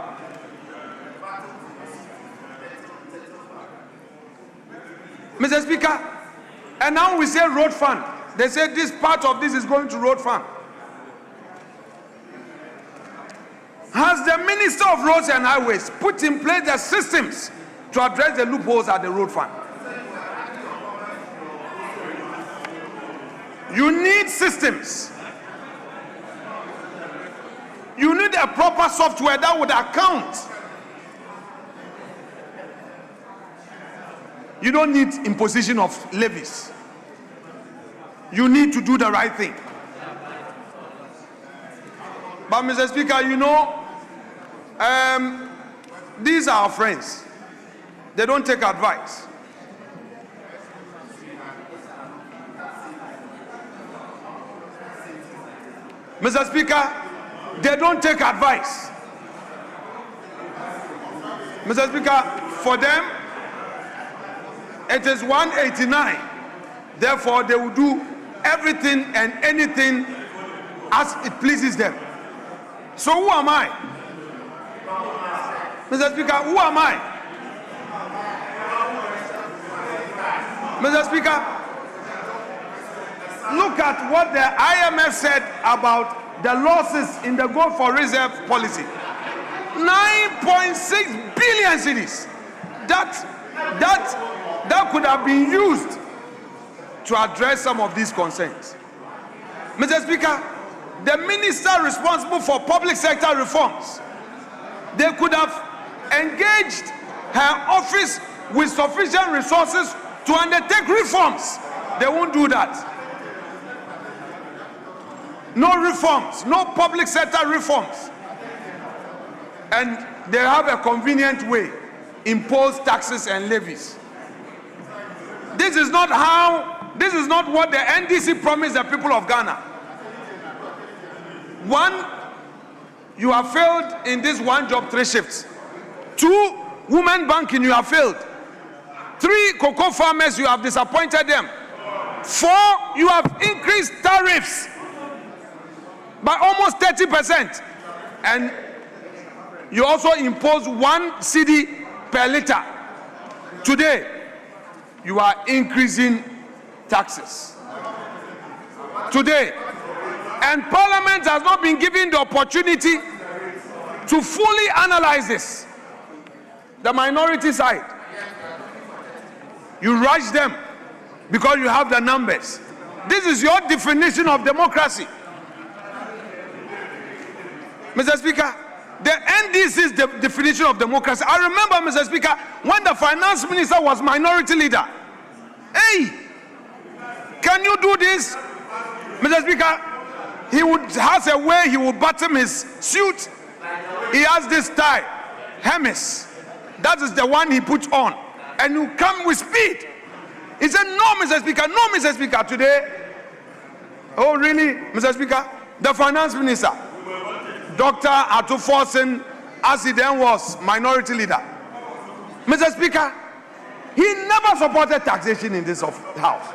Mr. Speaker, and now we say road fund. They say this part of this is going to road fund. Has the Minister of Roads and Highways put in place the systems to address the loopholes at the road fund? You need systems. You need a proper software that would account. You don't need imposition of levies. You need to do the right thing. But Mr. Speaker, you know, these are our friends. They don't take advice. Mr. Speaker, they don't take advice. Mr. Speaker, for them, it is 189. Therefore, they will do everything and anything as it pleases them. So who am I? Mr. Speaker, who am I? Mr. Speaker, look at what the IMF said about the losses in the gold for reserve policy. 9.6 billion cedis. That could have been used to address some of these concerns. Mr. Speaker, the minister responsible for public sector reforms, they could have engaged her office with sufficient resources to undertake reforms. They won't do that. No reforms, no public sector reforms. And they have a convenient way, impose taxes and levies. This is not what the NDC promised the people of Ghana. One, you have failed in this one job, 3 shifts. 2, women banking, you have failed. 3, cocoa farmers, you have disappointed them. 4, you have increased tariffs by almost 30%. And you also impose 1 cedi per liter. Today, you are increasing taxes. Today, and Parliament has not been given the opportunity to fully analyze this. The minority side, you rush them because you have the numbers. This is your definition of democracy. Mr. Speaker, the NDC's definition of democracy. I remember, Mr. Speaker, when the finance minister was minority leader. Hey, can you do this? Mr. Speaker, he has a way he will button his suit. He has this tie, Hermes. That is the one he puts on. And you come with speed. He said, no, Mr. Speaker, no, Mr. Speaker, today. Oh, really, Mr. Speaker? The finance minister, Dr. Atuforsen, as he then was minority leader. Mr. Speaker, he never supported taxation in this house.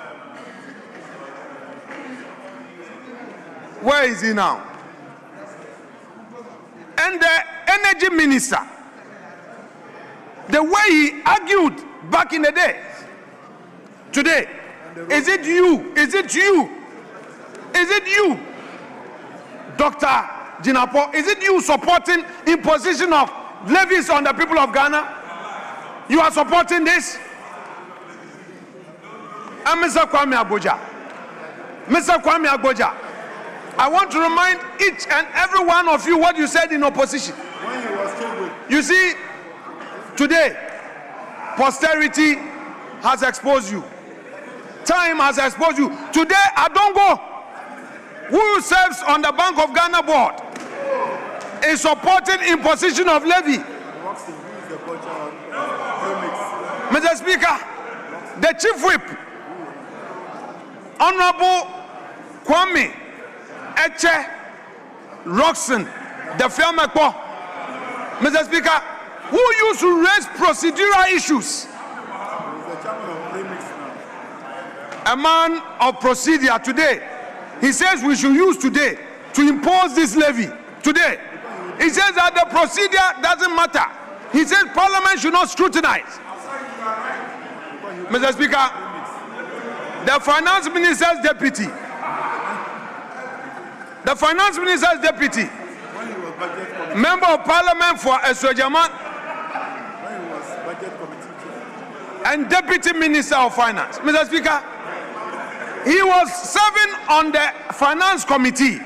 Where is he now? And the energy minister, the way he argued back in the day, today, is it you? Is it you? Is it you, Dr. Jinapo? Is it you supporting imposition of levies on the people of Ghana? You are supporting this? And Mr. Kwame Agboja, I want to remind each and every one of you what you said in opposition. You see, today, posterity has exposed you. Time has exposed you. Today, Adongo, who serves on the Bank of Ghana board, is supporting imposition of levy. Mr. Speaker, the Chief Whip, Honorable Kwame Eche Roxon, the Fiamakpo, Mr. Speaker, who used to raise procedural issues. A man of procedure today, he says we should use today to impose this levy. Today, he says that the procedure doesn't matter. He says Parliament should not scrutinize. Mr. Speaker, the finance minister's deputy, member of Parliament for Eswajaman, and deputy minister of finance. Mr. Speaker, he was serving on the finance committee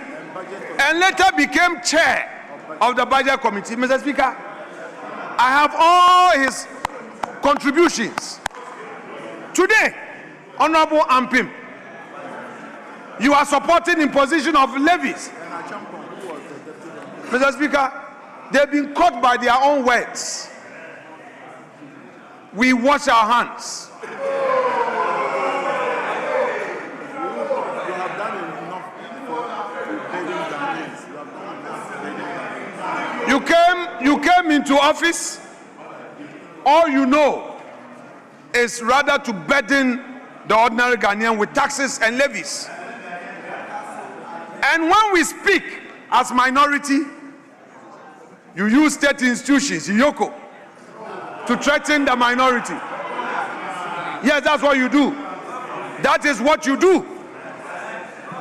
and later became chair of the budget committee. Mr. Speaker, I have all his contributions. Today, Honorable Ampim, you are supporting imposition of levies. Mr. Speaker, they've been caught by their own words. We wash our hands. You came into office, all you know is rather to burden the ordinary Ghanaian with taxes and levies. And when we speak as minority, you use state institutions, Yoko, to threaten the minority. Yes, that's what you do. That is what you do.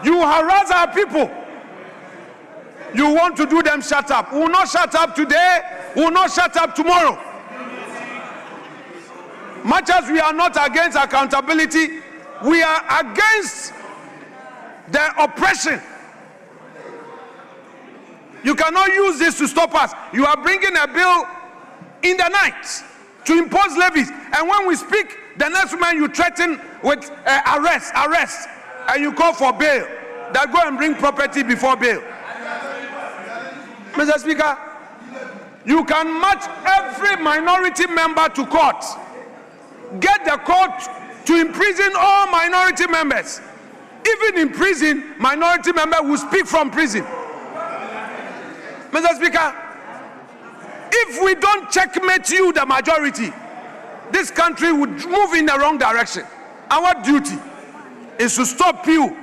You harass our people. You want to do them shut up. We will not shut up today. We will not shut up tomorrow. Much as we are not against accountability, we are against the oppression. You cannot use this to stop us. You are bringing a bill in the night to impose levies. And when we speak, the next man you threaten with arrest, and you call for bail. That go and bring property before bail. Mr. Speaker, you can march every minority member to court. Get the court to imprison all minority members. Even in prison, minority members will speak from prison. Mr. Speaker, if we don't checkmate you, the majority, this country would move in the wrong direction. Our duty is to stop you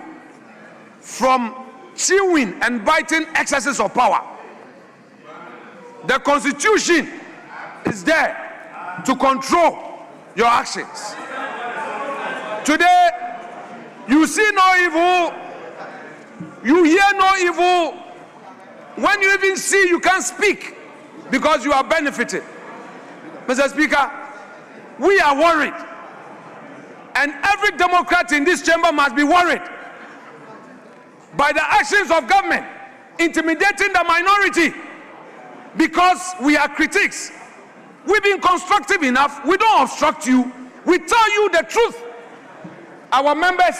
from chewing and biting excesses of power. The Constitution is there to control your actions. Today, you see no evil, you hear no evil. When you even see, you can't speak because you are benefited. Mr. Speaker, we are worried. And every Democrat in this chamber must be worried by the actions of government intimidating the minority because we are critics. We've been constructive enough. We don't obstruct you. We tell you the truth. Our members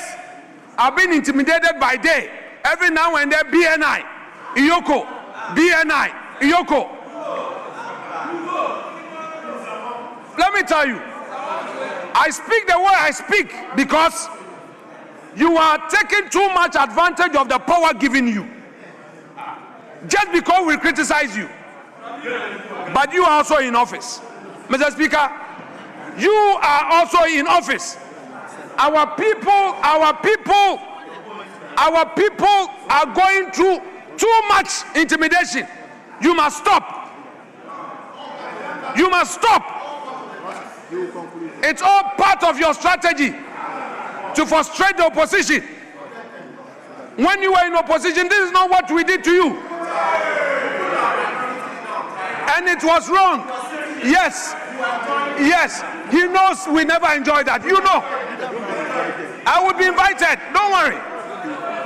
are being intimidated by day. Every now and then, BNI, Iyoko, BNI, Iyoko. Let me tell you, I speak the way I speak because you are taking too much advantage of the power given you. Just because we criticize you. But you are also in office. Mr. Speaker, you are also in office. Our people are going through too much intimidation. You must stop. You must stop. It's all part of your strategy to frustrate the opposition. When you were in opposition, this is not what we did to you. And it was wrong. Yes. Yes. He knows we never enjoyed that. You know. I would be invited. Don't worry.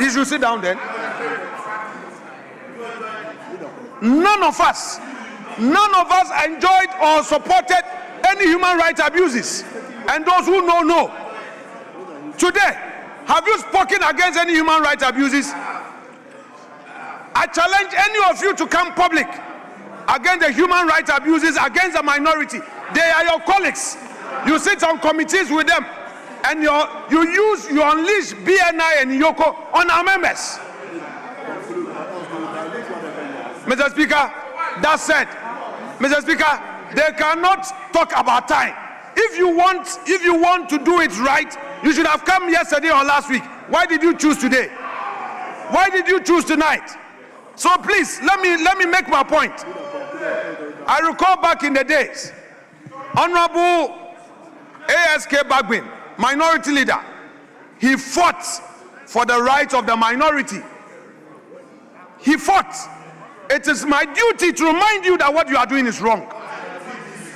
You should sit down then. None of us enjoyed or supported any human rights abuses. And those who know. Today, have you spoken against any human rights abuses? I challenge any of you to come public against the human rights abuses, against the minority. They are your colleagues. You sit on committees with them, and you unleash BNI and Yoko on our members. Mr. Speaker, that said, Mr. Speaker, they cannot talk about time. If you want to do it right, you should have come yesterday or last week. Why did you choose today? Why did you choose tonight? So please, let me make my point. I recall back in the days, Honorable ASK Bagbin, minority leader, he fought for the rights of the minority. He fought. It is my duty to remind you that what you are doing is wrong.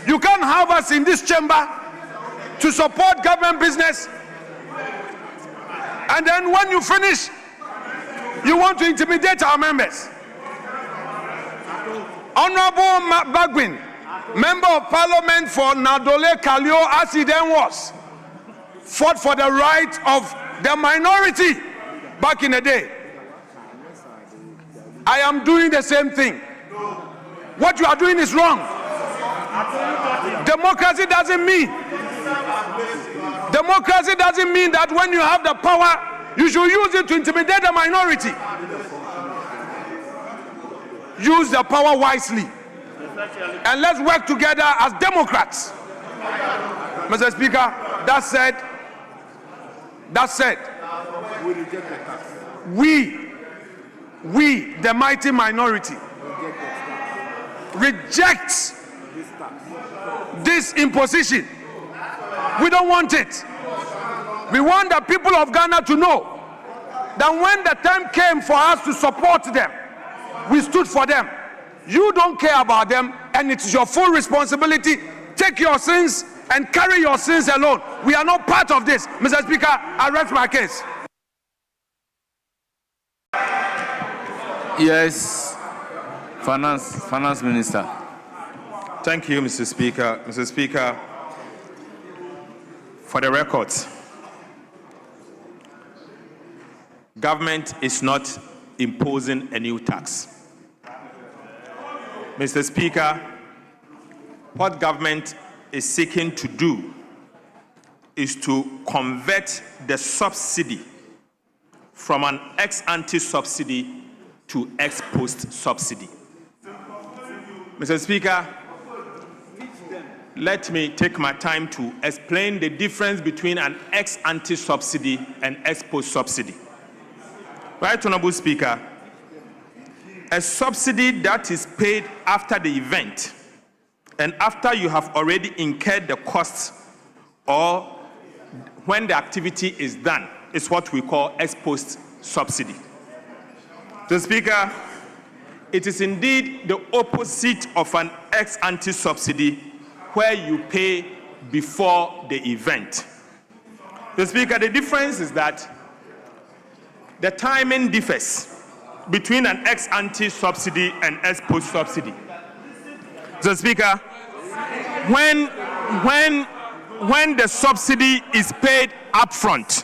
You can't have us in this chamber to support government business, and then when you finish, you want to intimidate our members. Honorable Bagbin, Member of Parliament for Nadole Kalio, as he then was, fought for the right of the minority back in the day. I am doing the same thing. What you are doing is wrong. Democracy doesn't mean that when you have the power, you should use it to intimidate the minority. Use the power wisely. And let's work together as Democrats. Mr. Speaker, that said, we we, the mighty minority, reject this imposition. We don't want it. We want the people of Ghana to know that when the time came for us to support them, we stood for them. You don't care about them, and it's your full responsibility. Take your sins and carry your sins alone. We are not part of this. Mr. Speaker, I rest my case. Yes, Finance Minister. Thank you, Mr. Speaker. Mr. Speaker, for the record, government is not imposing a new tax. Mr. Speaker, what government is seeking to do is to convert the subsidy from an ex-ante subsidy to ex-post subsidy. Mr. Speaker, let me take my time to explain the difference between an ex-ante subsidy and ex-post subsidy. Right, Honorable Speaker, a subsidy that is paid after the event and after you have already incurred the costs or when the activity is done is what we call ex-post subsidy. Mr. Speaker, it is indeed the opposite of an ex-ante subsidy where you pay before the event. Mr. Speaker, the difference is that the timing differs between an ex-ante subsidy and ex-post subsidy. Mr. Speaker, when the subsidy is paid upfront,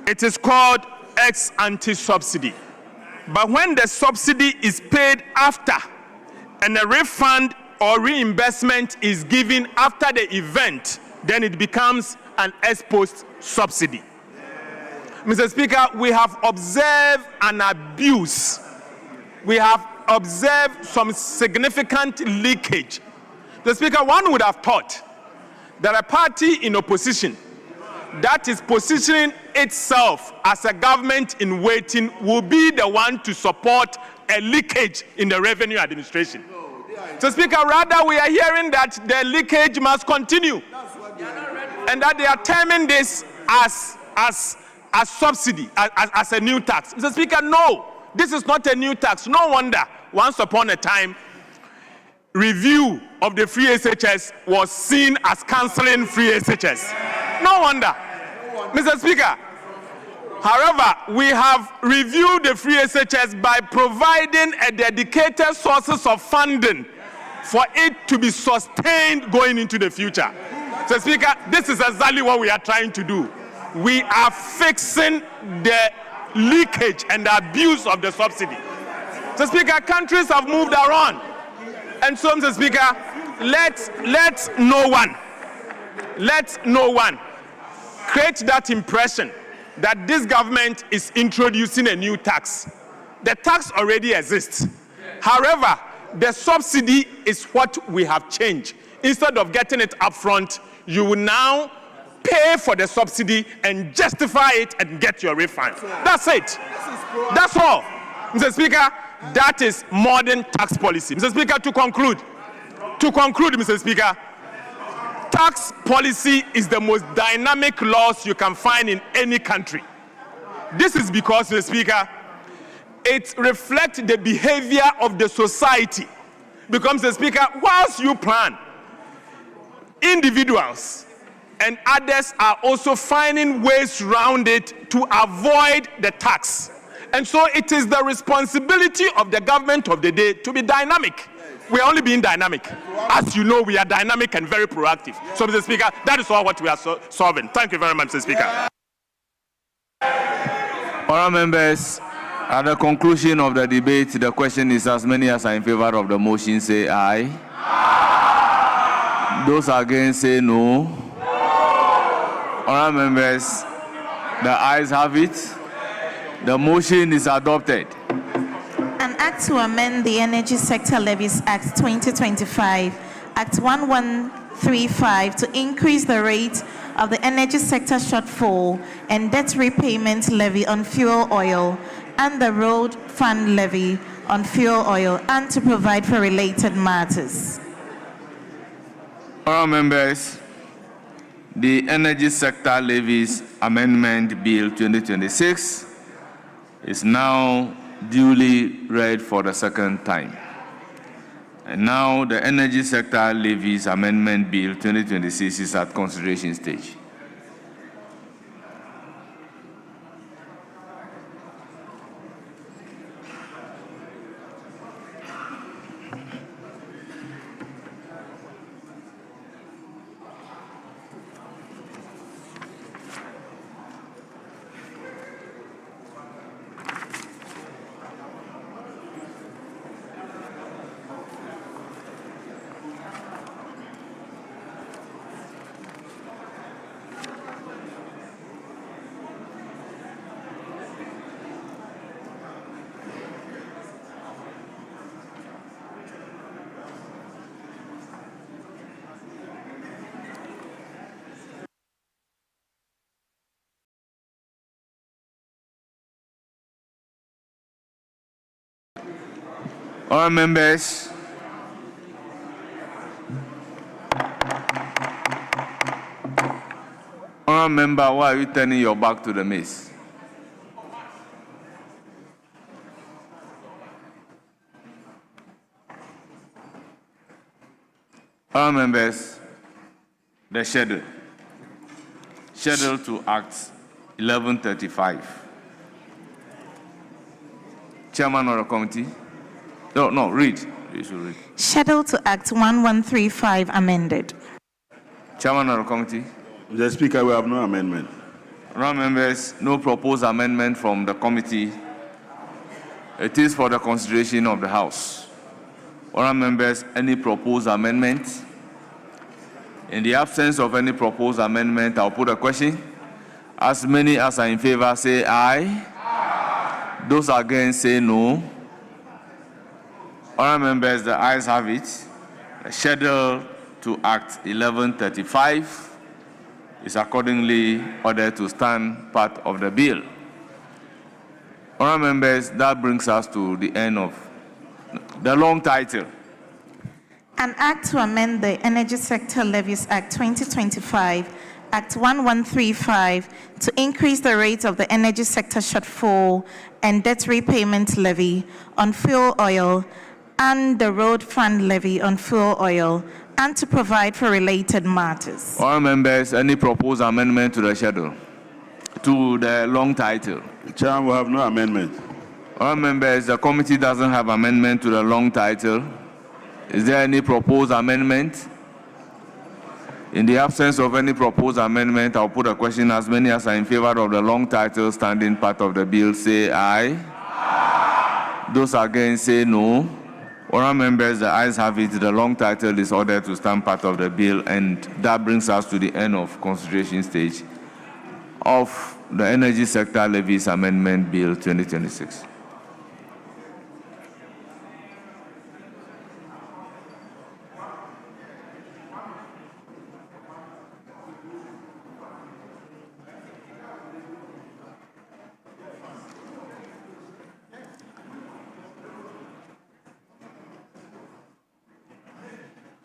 it is called ex-ante subsidy. But when the subsidy is paid after and a refund or reimbursement is given after the event, then it becomes an ex-post subsidy. Mr. Speaker, we have observed an abuse. We have observed some significant leakage. Mr. Speaker, one would have thought that a party in opposition that is positioning itself as a government in waiting will be the one to support a leakage in the revenue administration. So, Speaker, rather we are hearing that the leakage must continue and that they are terming this as subsidy, as a new tax. Mr. Speaker, no, this is not a new tax. No wonder once upon a time review of the free SHS was seen as cancelling free SHS. No wonder. Mr. Speaker, however, we have reviewed the free SHS by providing a dedicated sources of funding for it to be sustained going into the future. Mr. Speaker, this is exactly what we are trying to do. We are fixing the leakage and the abuse of the subsidy. Mr. Speaker, countries have moved around. And so, Mr. Speaker, let no one create that impression that this government is introducing a new tax. The tax already exists. However, the subsidy is what we have changed. Instead of getting it up front, you will now pay for the subsidy and justify it and get your refund. That's it. That's all. Mr. Speaker, that is modern tax policy. Mr. Speaker, to conclude, Mr. Speaker, tax policy is the most dynamic laws you can find in any country. This is because, Mr. Speaker, it reflects the behavior of the society. Because, Mr. Speaker, whilst you plan, individuals and others are also finding ways around it to avoid the tax. And so it is the responsibility of the government of the day to be dynamic. We are only being dynamic. As you know, we are dynamic and very proactive. So, Mr. Speaker, that is all what we are solving. Thank you very much, Mr. Speaker. Honourable members, at the conclusion of the debate, the question is as many as are in favor of the motion say aye. Those against say no. Honourable members, the ayes have it. The motion is adopted. An act to amend the Energy Sector Levies Act 2025, Act 1135, to increase the rate of the energy sector shortfall and debt repayment levy on fuel oil and the road fund levy on fuel oil, and to provide for related matters. Honourable members, the Energy Sector Levies Amendment Bill 2026 is now duly read for the second time. And now the Energy Sector Levies Amendment Bill 2026 is at consideration stage. All members, all member, why are you turning your back to the mace? All members, the schedule to act 11:35. Chairman of the committee. No, read. You should read. Schedule to Act 1135 amended. Chairman of the committee. Mr. Speaker, we have no amendment. Honourable members, no proposed amendment from the committee. It is for the consideration of the House. Honourable members, any proposed amendment? In the absence of any proposed amendment, I'll put a question. As many as are in favor say aye. Aye. Those against say no. Honourable members, the ayes have it. The schedule to Act 1135 is accordingly ordered to stand part of the bill. Honourable members, that brings us to the end of the long title. An Act to amend the Energy Sector Levies Act 2025, Act 1135, to increase the rate of the energy sector shortfall and debt repayment levy on fuel oil and the road fund levy on fuel oil, and to provide for related matters. All members, any proposed amendment to the schedule, to the long title? Chairman, we have no amendment. All members, the committee doesn't have amendment to the long title. Is there any proposed amendment? In the absence of any proposed amendment, I'll put a question. As many as are in favor of the long title standing part of the bill say aye. Aye. Those against say no. Honourable members, the ayes have it. The long title is ordered to stand part of the bill, and that brings us to the end of consideration stage of the Energy Sector Levies Amendment Bill 2026.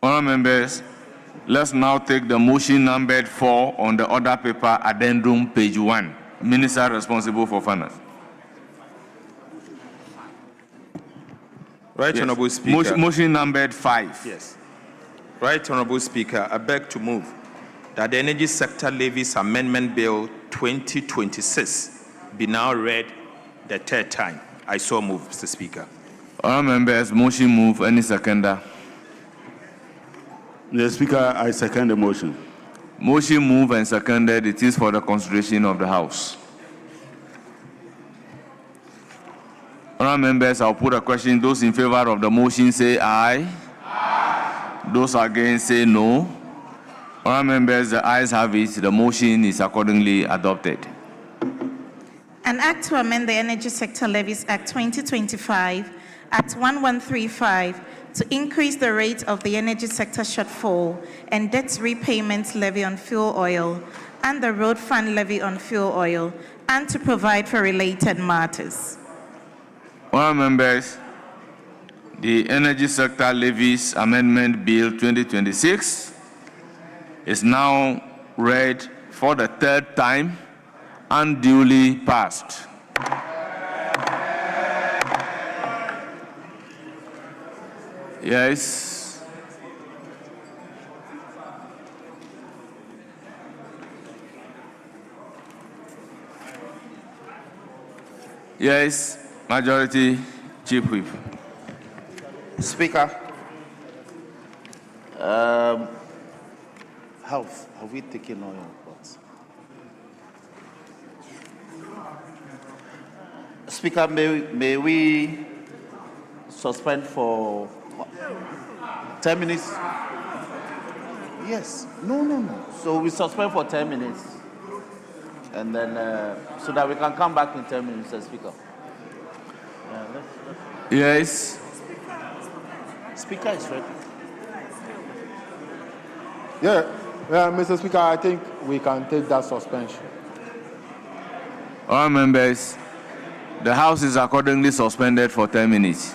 Honourable members, let's now take the motion numbered 4 on the order paper addendum page 1. Minister responsible for finance. Right, Yes. Honourable Speaker. Motion numbered 5. Yes. Right, Honourable Speaker, I beg to move that the Energy Sector Levies Amendment Bill 2026 be now read the third time. I so move, Mr. Speaker. Honourable members, motion move. Any seconder? Mr. Speaker, I second the motion. Motion moved and seconded. It is for the consideration of the House. Honourable members, I'll put a question. Those in favor of the motion say aye. Aye. Those against say no. Honourable members, the ayes have it. The motion is accordingly adopted. An act to amend the Energy Sector Levies Act 2025, Act 1135, to increase the rate of the energy sector shortfall and debt repayment levy on fuel oil and the road fund levy on fuel oil, and to provide for related matters. Honourable members, the Energy Sector Levies Amendment Bill 2026 is now read for the third time and duly passed. Yes. Yes, Majority Chief Whip. Speaker, have we taken all your reports? Speaker, may we suspend for 10 minutes? Yes. No. So we suspend for 10 minutes. And then, so that we can come back in 10 minutes, Speaker. Yes. Speaker is ready. Yeah, Mr. Speaker, I think we can take that suspension. All members, the House is accordingly suspended for 10 minutes.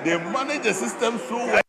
They manage the system so well.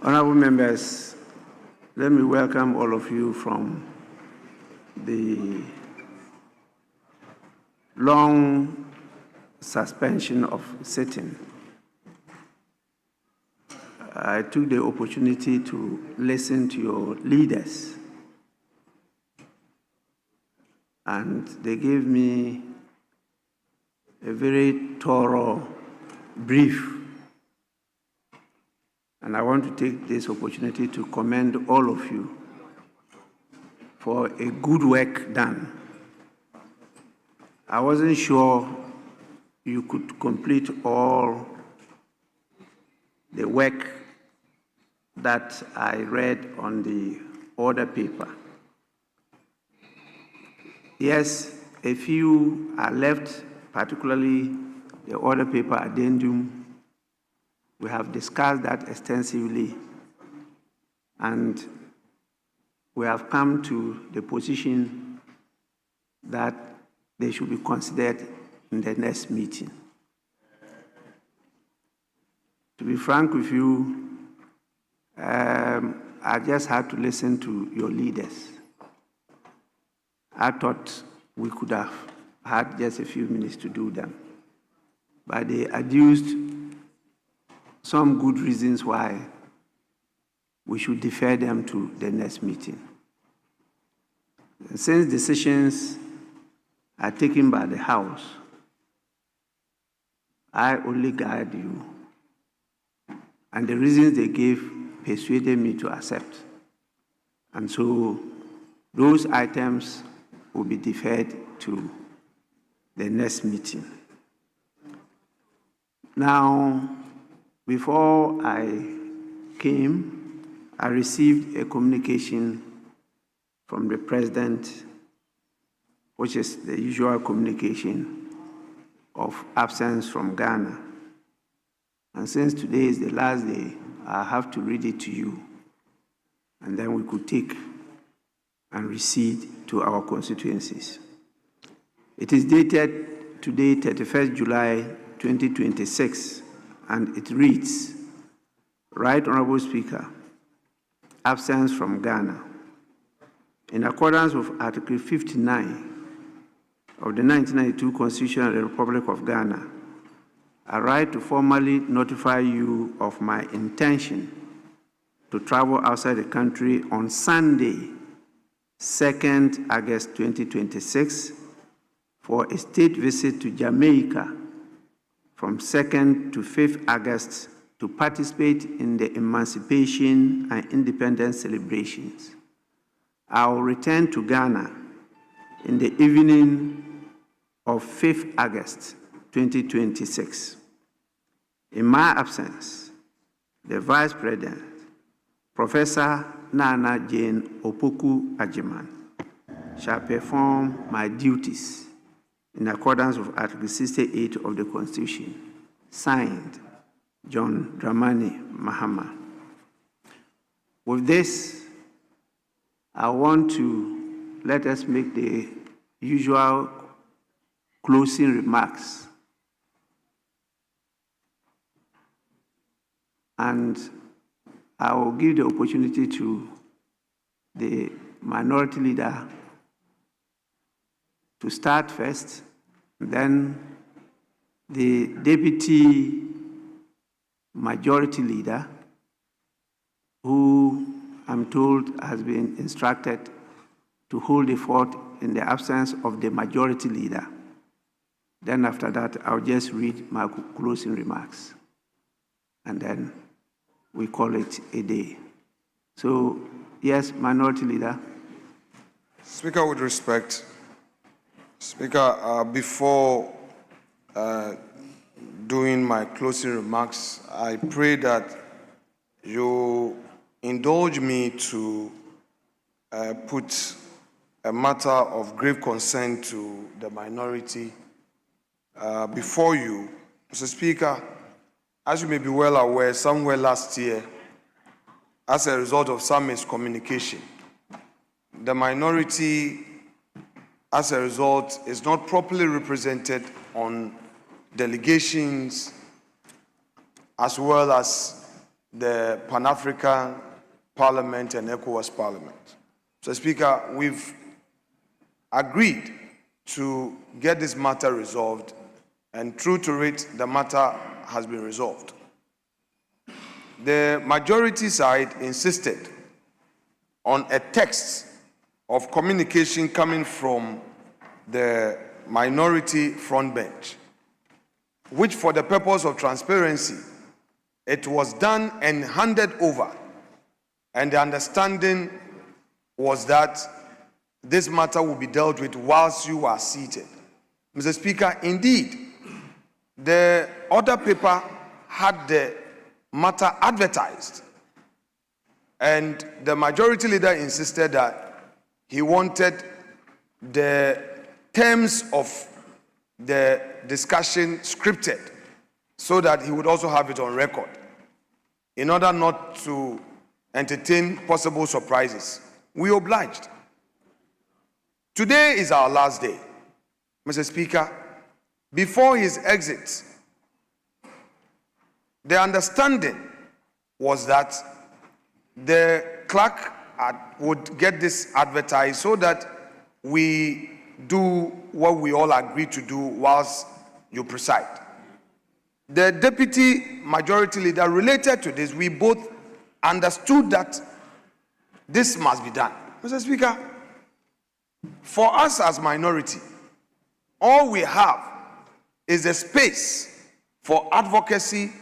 Honorable members, let me welcome all of you from the long suspension of sitting. I took the opportunity to listen to your leaders, and they gave me a very thorough brief. And I want to take this opportunity to commend all of you for a good work done. I wasn't sure you could complete all the work that I read on the order paper. Yes, a few are left, particularly the order paper addendum. We have discussed that extensively, and we have come to the position that they should be considered in the next meeting. To be frank with you, I just had to listen to your leaders. I thought we could have had just a few minutes to do them, but they adduced some good reasons why we should defer them to the next meeting. Since decisions are taken by the House, I only guide you, and the reasons they gave persuaded me to accept. And so those items will be deferred to the next meeting. Now, before I came, I received a communication from the President, which is the usual communication of absence from Ghana. And since today is the last day, I have to read it to you, and then we could take and recede to our constituencies. It is dated today, 31st July 2026, and it reads, Right Honorable Speaker, absence from Ghana. In accordance with Article 59 of the 1992 Constitution of the Republic of Ghana, I write to formally notify you of my intention to travel outside the country on Sunday, 2nd August 2026, for a state visit to Jamaica from 2nd to 5th August to participate in the Emancipation and Independence celebrations. I will return to Ghana in the evening of 5th August 2026. In my absence, the Vice President, Professor Nana Jane Opoku Ajiman, shall perform my duties in accordance with Article 68 of the Constitution. Signed, John Dramani Mahama. With this, I want to let us make the usual closing remarks. And I will give the opportunity to the minority leader to start first, then the deputy majority leader, who I'm told has been instructed to hold the fort in the absence of the majority leader. Then after that, I'll just read my closing remarks, and then we call it a day. So, yes, minority leader. Speaker, with respect, Speaker, before doing my closing remarks, I pray that you indulge me to put a matter of grave concern to the minority before you. Mr. Speaker, as you may be well aware, somewhere last year, as a result of some miscommunication, the minority, as a result, is not properly represented on delegations as well as the Pan-African Parliament and ECOWAS Parliament. So, Speaker, we've agreed to get this matter resolved, and true to it, the matter has been resolved. The majority side insisted on a text of communication coming from the minority front bench, which for the purpose of transparency, it was done and handed over. And the understanding was that this matter will be dealt with whilst you are seated. Mr. Speaker, indeed, the other paper had the matter advertised, and the majority leader insisted that he wanted the terms of the discussion scripted so that he would also have it on record in order not to entertain possible surprises. We obliged. Today is our last day. Mr. Speaker, before his exit, the understanding was that the clerk would get this advertised so that we do what we all agreed to do whilst you preside. The deputy majority leader related to this, we both understood that this must be done. Mr. Speaker, for us as minority, all we have is a space for advocacy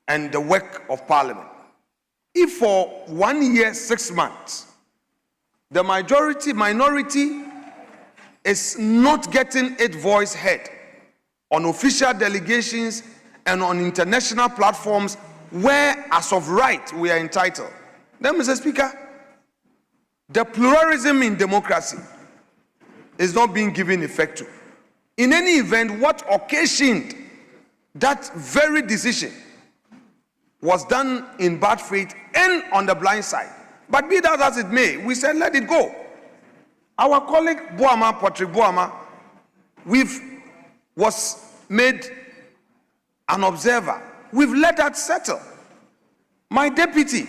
and the work of Parliament. If for 1 year, 6 months, the minority is not getting its voice heard on official delegations and on international platforms where, as of right, we are entitled, then, Mr. Speaker, the pluralism in democracy is not being given effect to. In any event, what occasioned that very decision was done in bad faith and on the blind side. But be that as it may, we said let it go. Our colleague Boama, Patrick Boama, was made an observer. We've let that settle. My deputy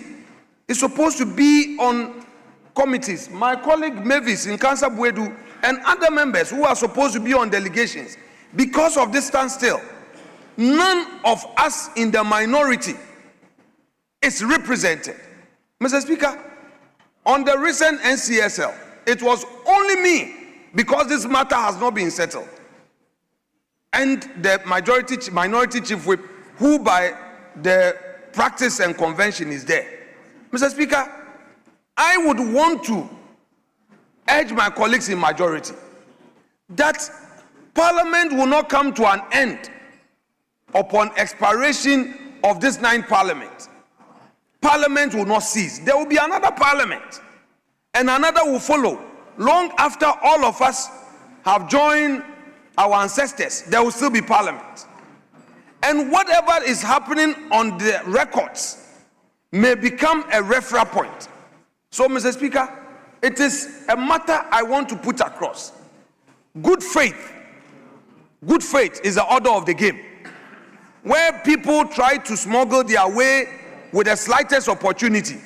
is supposed to be on committees. My colleague Mavis in Kansa Buedu and other members who are supposed to be on delegations. Because of this standstill, none of us in the minority is represented. Mr. Speaker, on the recent NCSL, it was only me, because this matter has not been settled, and the minority chief whip, who by the practice and convention is there. Mr. Speaker, I would want to urge my colleagues in majority that Parliament will not come to an end upon expiration of this 9th Parliament. Parliament will not cease. There will be another Parliament, and another will follow. Long after all of us have joined our ancestors, there will still be Parliament. And whatever is happening on the records may become a referral point. So, Mr. Speaker, it is a matter I want to put across. Good faith is the order of the game. Where people try to smuggle their way with the slightest opportunity,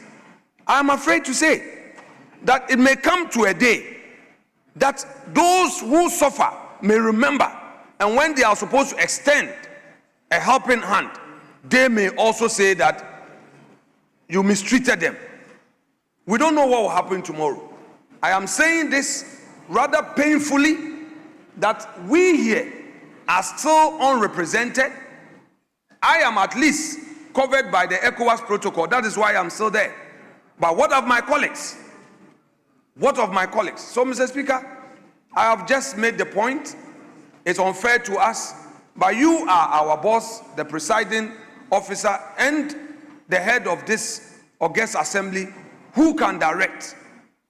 I am afraid to say that it may come to a day that those who suffer may remember, and when they are supposed to extend a helping hand, they may also say that you mistreated them. We don't know what will happen tomorrow. I am saying this rather painfully, that we here are still unrepresented. I am at least covered by the ECOWAS protocol. That is why I'm still there. But what of my colleagues? What of my colleagues? So, Mr. Speaker, I have just made the point. It's unfair to us, but you are our boss, the presiding officer, and the head of this august assembly, who can direct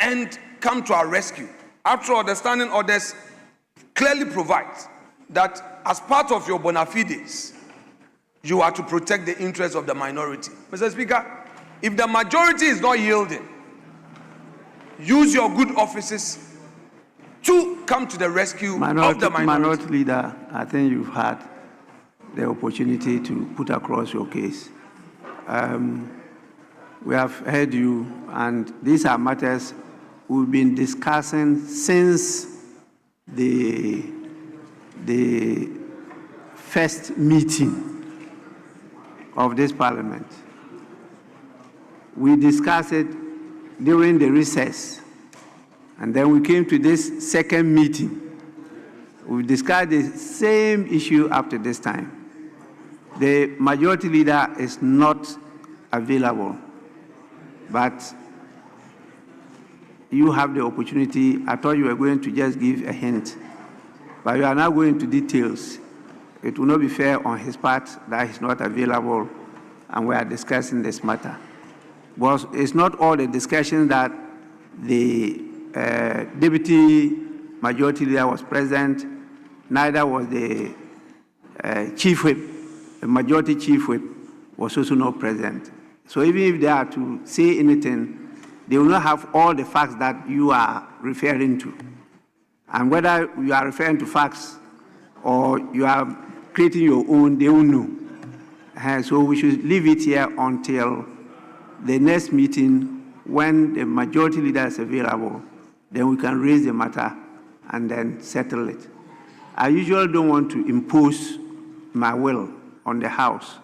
and come to our rescue. After all, the standing orders clearly provide that as part of your bona fides, you are to protect the interests of the minority. Mr. Speaker, if the majority is not yielding, use your good offices to come to the rescue of the minority. Minority leader, I think you've had the opportunity to put across your case. we have heard you, and these are matters we've been discussing since the first meeting of this parliament. We discussed it during the recess, and then we came to this second meeting. We discussed the same issue up to this time. The majority leader is not available, but you have the opportunity. I thought you were going to just give a hint, but you are now going into details. It will not be fair on his part that he's not available and we are discussing this matter. But it's not all the discussion that the deputy majority leader was present, neither was the chief whip. The majority chief whip was also not present. So even if they are to say anything, they will not have all the facts that you are referring to. And whether you are referring to facts or you are creating your own, they will know. So we should leave it here until the next meeting when the majority leader is available. Then we can raise the matter and then settle it. I usually don't want to impose my will on the House.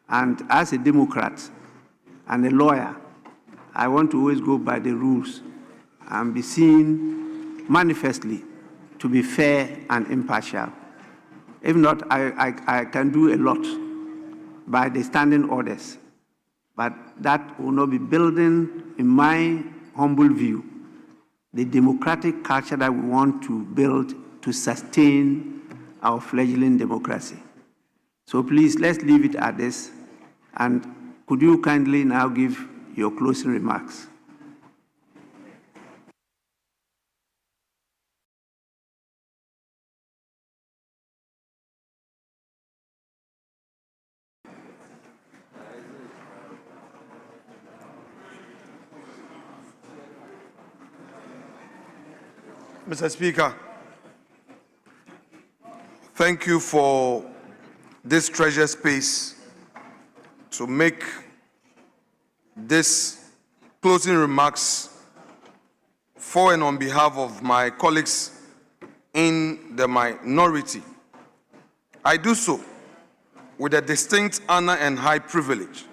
And as a Democrat and a lawyer, I want to always go by the rules and be seen manifestly to be fair and impartial. If not, I can do a lot by the standing orders, but that will not be building, in my humble view, the democratic culture that we want to build to sustain our fledgling democracy. So please, let's leave it at this. And could you kindly now give your closing remarks? Mr. Speaker, thank you for this treasure space to make this closing remarks for and on behalf of my colleagues in the minority. I do so with a distinct honor and high privilege.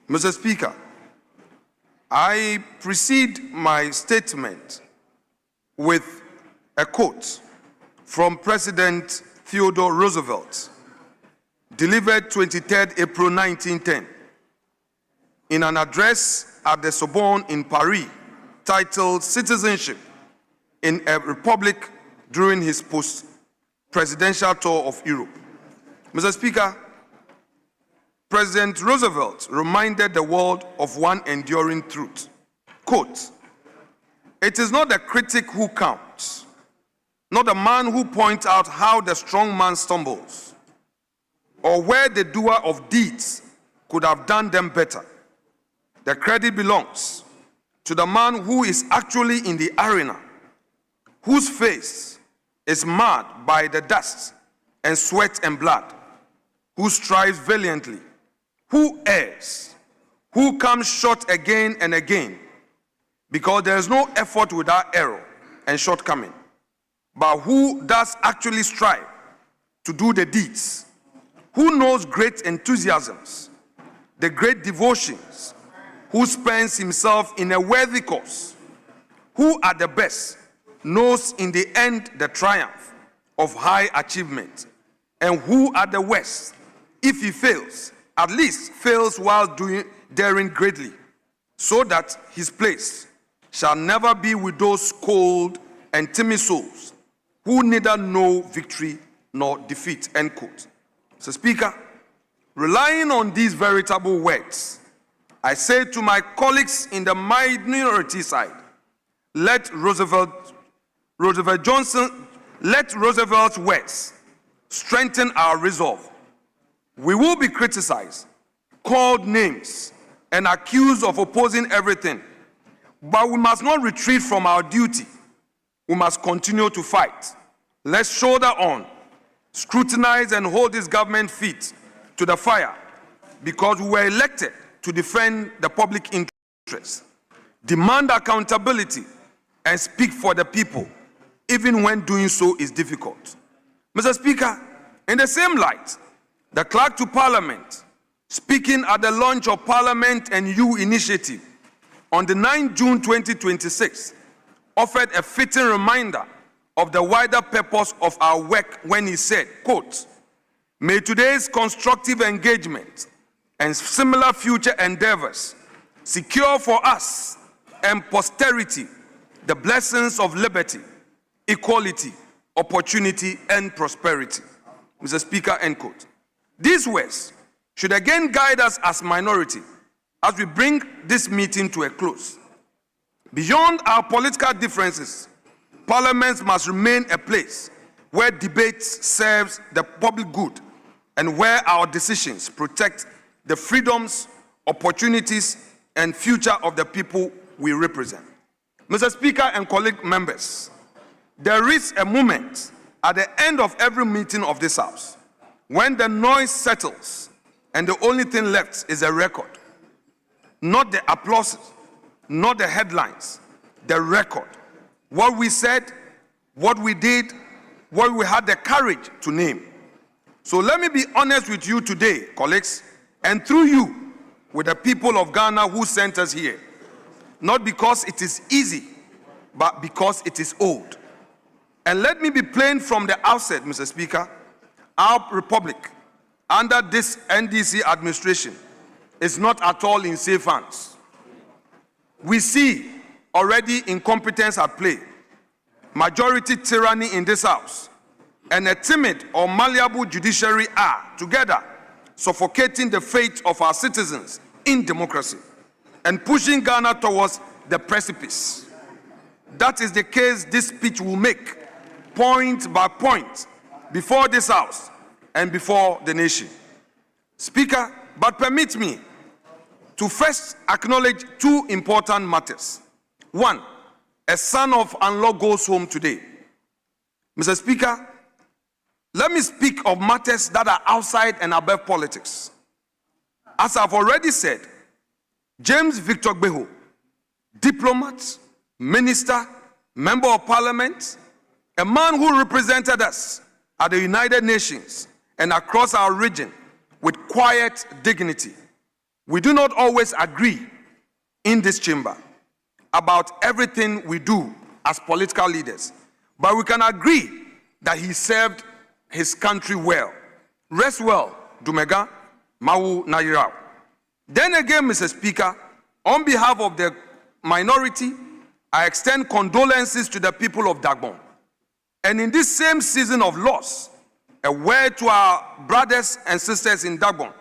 Mr. Speaker, I precede my statement with a quote from President Theodore Roosevelt, delivered 23rd April 1910, in an address at the Sorbonne in Paris, titled Citizenship in a Republic during his post-presidential tour of Europe. Mr. Speaker, President Roosevelt reminded the world of one enduring truth. Quote, "It is not the critic who counts, not the man who points out how the strong man stumbles, or where the doer of deeds could have done them better. The credit belongs to the man who is actually in the arena, whose face is marred by the dust and sweat and blood, who strives valiantly, who errs, who comes short again and again, because there is no effort without error and shortcoming, but who does actually strive to do the deeds, who knows great enthusiasms, the great devotions, who spends himself in a worthy cause, who at the best knows in the end the triumph of high achievement, and who at the worst, if he fails, at least fails while daring greatly, so that his place shall never be with those cold and timid souls who neither know victory nor defeat," end quote. So, Speaker, relying on these veritable words, I say to my colleagues in the minority side, let Roosevelt's words strengthen our resolve. We will be criticized, called names, and accused of opposing everything, but we must not retreat from our duty. We must continue to fight. Let's shoulder on, scrutinize and hold this government feet to the fire, because we were elected to defend the public interest, demand accountability, and speak for the people, even when doing so is difficult. Mr. Speaker, in the same light, the Clerk to Parliament, speaking at the launch of Parliament and You initiative on the 9th June 2026, offered a fitting reminder of the wider purpose of our work when he said, quote, "May today's constructive engagement and similar future endeavors secure for us and posterity the blessings of liberty, equality, opportunity, and prosperity." Mr. Speaker, end quote. These words should again guide us as minority as we bring this meeting to a close. Beyond our political differences, Parliament must remain a place where debate serves the public good and where our decisions protect the freedoms, opportunities, and future of the people we represent. Mr. Speaker and colleague members, there is a moment at the end of every meeting of this House when the noise settles and the only thing left is a record. Not the applause, not the headlines, the record. What we said, what we did, what we had the courage to name. So let me be honest with you today, colleagues, and through you, with the people of Ghana who sent us here. Not because it is easy, but because it is old. And let me be plain from the outset, Mr. Speaker, our republic, under this NDC administration, is not at all in safe hands. We see already incompetence at play, majority tyranny in this House, and a timid or malleable judiciary are, together, suffocating the fate of our citizens in democracy and pushing Ghana towards the precipice. That is the case this speech will make, point by point, before this House and before the nation. Speaker, but permit me to first acknowledge two important matters. One, a son of Anlo goes home today. Mr. Speaker, let me speak of matters that are outside and above politics. As I've already said, James Victor Gbeho, diplomat, minister, member of parliament, a man who represented us at the United Nations and across our region with quiet dignity. We do not always agree in this chamber about everything we do as political leaders, but we can agree that he served his country well. Rest well, Dumega, Mawu Nayirao. Then again, Mr. Speaker, on behalf of the minority, I extend condolences to the people of Dagbon. And in this same season of loss, a word to our brothers and sisters in Dagbon,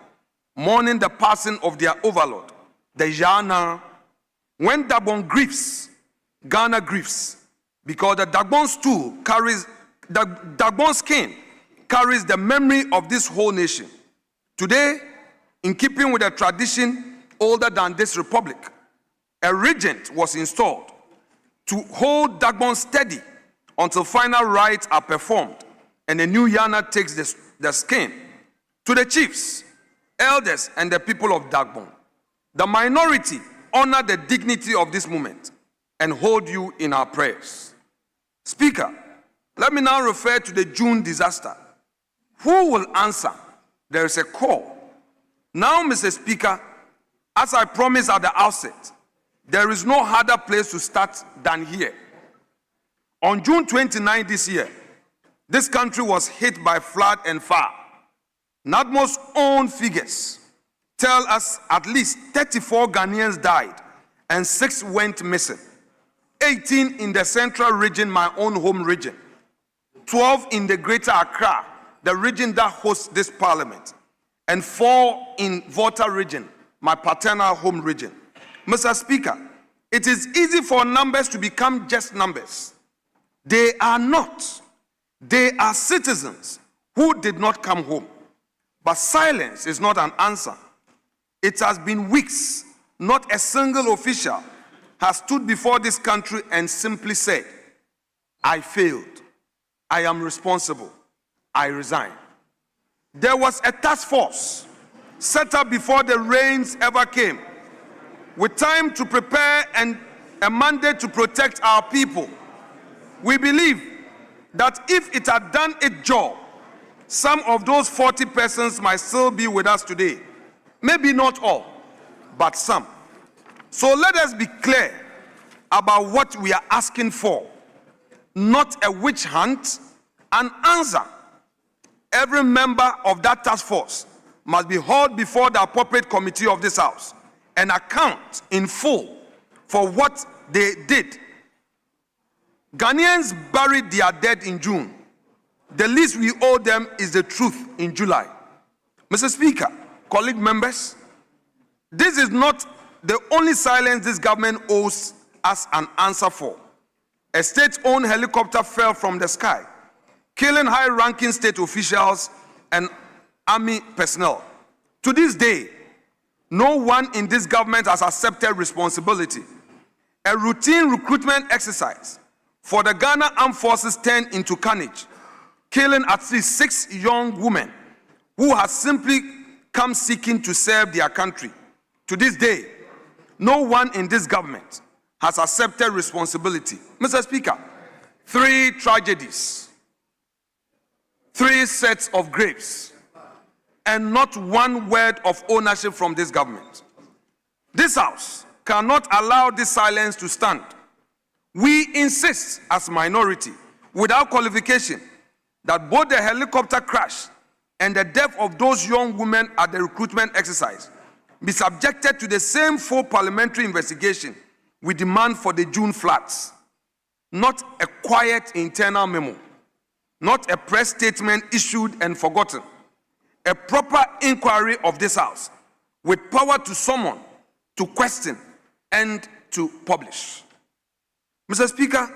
mourning the passing of their overlord, the Jana. When Dagbon grieves, Ghana grieves, because the Dagbon stool carries, the Dagbon skin carries the memory of this whole nation. Today, in keeping with a tradition older than this republic, a regent was installed to hold Dagbon steady until final rites are performed and a new Yana takes the skin. To the chiefs, elders, and the people of Dagbon, the minority honor the dignity of this moment and hold you in our prayers. Speaker, let me now refer to the June disaster. Who will answer? There is a call. Now, Mr. Speaker, as I promised at the outset, there is no harder place to start than here. On June 29 this year, this country was hit by flood and fire. NADMO's own figures tell us at least 34 Ghanaians died and 6 went missing. 18 in the central region, my own home region. 12 in the greater Accra, the region that hosts this parliament. And 4 in Volta region, my paternal home region. Mr. Speaker, it is easy for numbers to become just numbers. They are not. They are citizens who did not come home. But silence is not an answer. It has been weeks, not a single official has stood before this country and simply said, I failed, I am responsible, I resign. There was a task force set up before the rains ever came, with time to prepare and a mandate to protect our people. We believe that if it had done its job, some of those 40 persons might still be with us today. Maybe not all, but some. So let us be clear about what we are asking for. Not a witch hunt, an answer. Every member of that task force must be hauled before the appropriate committee of this House and account in full for what they did. Ghanaians buried their dead in June. The least we owe them is the truth in July. Mr. Speaker, colleague members, this is not the only silence this government owes us an answer for. A state-owned helicopter fell from the sky, killing high-ranking state officials and army personnel. To this day, no one in this government has accepted responsibility. A routine recruitment exercise for the Ghana Armed Forces turned into carnage, killing at least 6 young women who had simply come seeking to serve their country. To this day, no one in this government has accepted responsibility. Mr. Speaker, 3 tragedies, 3 sets of graves, and not one word of ownership from this government. This House cannot allow this silence to stand. We insist as minority, without qualification, that both the helicopter crash and the death of those young women at the recruitment exercise be subjected to the same full parliamentary investigation we demand for the June floods. Not a quiet internal memo, not a press statement issued and forgotten. A proper inquiry of this House with power to summon, to question, and to publish. Mr. Speaker,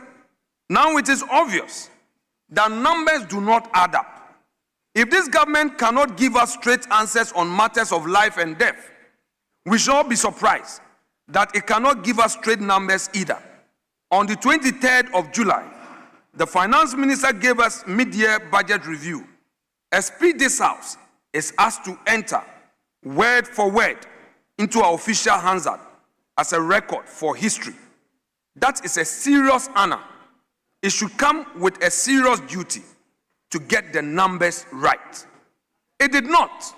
now it is obvious that numbers do not add up. If this government cannot give us straight answers on matters of life and death, we shall be surprised that it cannot give us straight numbers either. On the 23rd of July, the finance minister gave us mid-year budget review. A speech this House is asked to enter word for word into our official Hansard as a record for history. That is a serious honor. It should come with a serious duty to get the numbers right. It did not.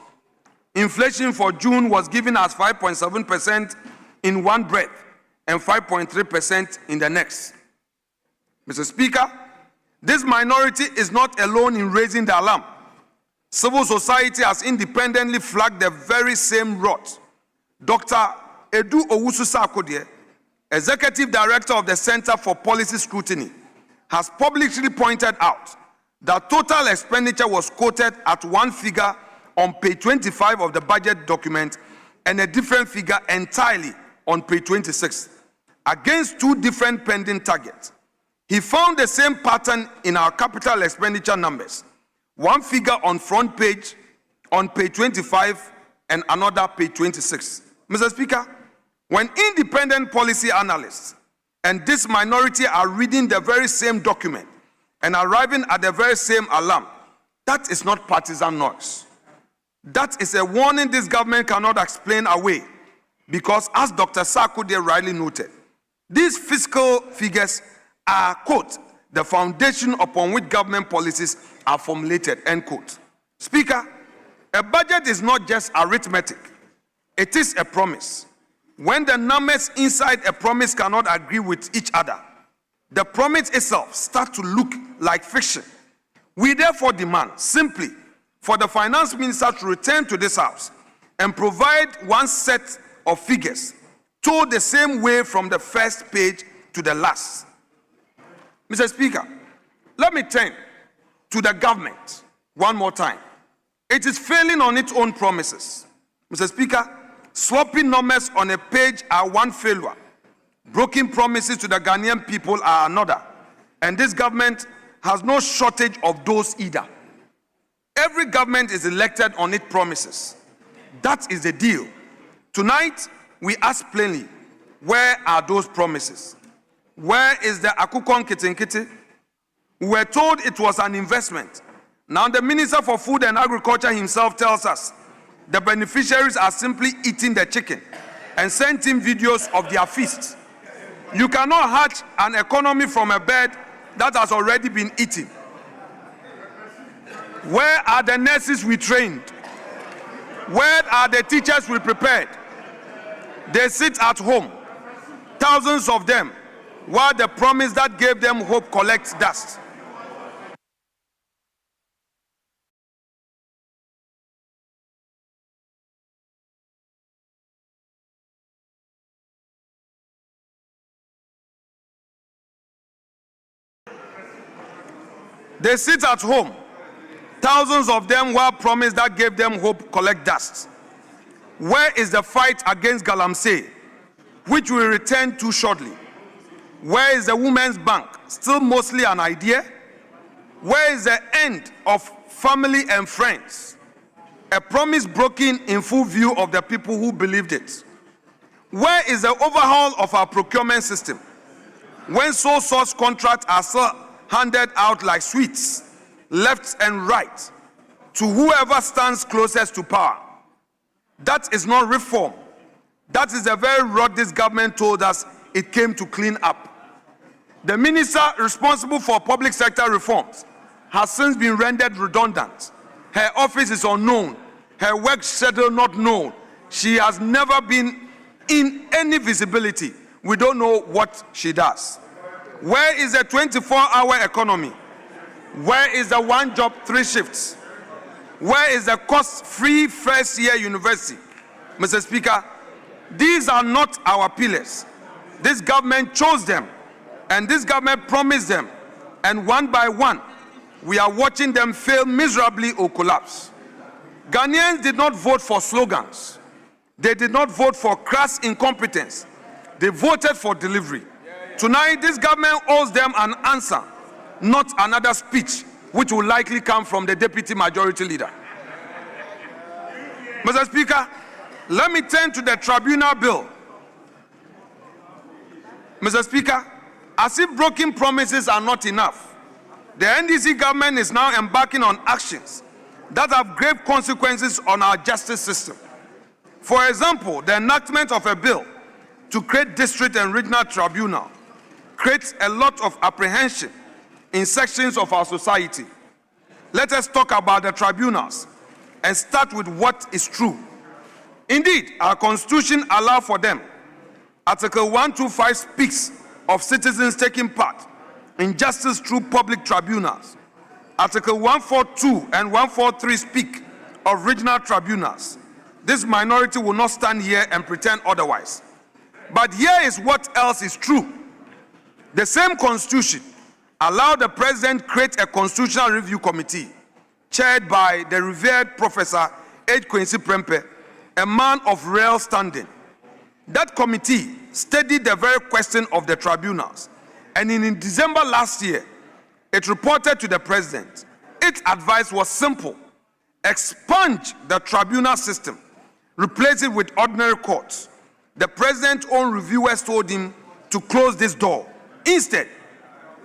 Inflation for June was given as 5.7% in one breath and 5.3% in the next. Mr. Speaker, this minority is not alone in raising the alarm. Civil society has independently flagged the very same rot. Dr. Edu Owusu-Sarkodie, Executive Director of the Center for Policy Scrutiny, has publicly pointed out that total expenditure was quoted at one figure on page 25 of the budget document and a different figure entirely on page 26, against 2 different pending targets. He found the same pattern in our capital expenditure numbers. One figure on front page on page 25 and another page 26. Mr. Speaker, when independent policy analysts and this minority are reading the very same document and arriving at the very same alarm, that is not partisan noise. That is a warning this government cannot explain away, because as Dr. Sarkodie rightly noted, these fiscal figures are, quote, the foundation upon which government policies are formulated, end quote. Speaker, a budget is not just arithmetic. It is a promise. When the numbers inside a promise cannot agree with each other, the promise itself starts to look like fiction. We therefore demand simply for the finance minister to return to this House and provide one set of figures told the same way from the first page to the last. Mr. Speaker, let me turn to the government one more time. It is failing on its own promises. Mr. Speaker, swapping numbers on a page are one failure. Broken promises to the Ghanaian people are another. And this government has no shortage of those either. Every government is elected on its promises. That is the deal. Tonight, we ask plainly, where are those promises? Where is the Akukon Kitinkiti? We were told it was an investment. Now the Minister for Food and Agriculture himself tells us the beneficiaries are simply eating the chicken and sent in videos of their feast. You cannot hatch an economy from a bird that has already been eaten. Where are the nurses we trained? Where are the teachers we prepared? They sit at home, thousands of them, while the promise that gave them hope collects dust. They sit at home, thousands of them, while promise that gave them hope collect dust. Where is the fight against Galamsey, which we return to shortly? Where is the Women's Bank, still mostly an idea? Where is the end of family and friends, a promise broken in full view of the people who believed it? Where is the overhaul of our procurement system, when sole source contracts are still handed out like sweets, left and right, to whoever stands closest to power? That is not reform. That is the very rot this government told us it came to clean up. The minister responsible for public sector reforms has since been rendered redundant. Her office is unknown, her work schedule not known. She has never been in any visibility. We don't know what she does. Where is the 24-hour economy? Where is the one job, 3 shifts? Where is the cost-free first-year university? Mr. Speaker, these are not our pillars. This government chose them, and this government promised them, and one by one, we are watching them fail miserably or collapse. Ghanaians did not vote for slogans. They did not vote for crass incompetence. They voted for delivery. Tonight, this government owes them an answer, not another speech, which will likely come from the deputy majority leader. Mr. Speaker, let me turn to the tribunal bill. Mr. Speaker, as if broken promises are not enough, the NDC government is now embarking on actions that have grave consequences on our justice system. For example, the enactment of a bill to create district and regional tribunal creates a lot of apprehension in sections of our society. Let us talk about the tribunals and start with what is true. Indeed, our constitution allows for them. Article 125 speaks of citizens taking part in justice through public tribunals. Article 142 and 143 speak of regional tribunals. This minority will not stand here and pretend otherwise. But here is what else is true. The same constitution allowed the president to create a constitutional review committee chaired by the revered Professor H. Quincy Prempeh, a man of rare standing. That committee studied the very question of the tribunals, and in December last year, it reported to the president. Its advice was simple: expunge the tribunal system, replace it with ordinary courts. The president's own reviewers told him to close this door. Instead,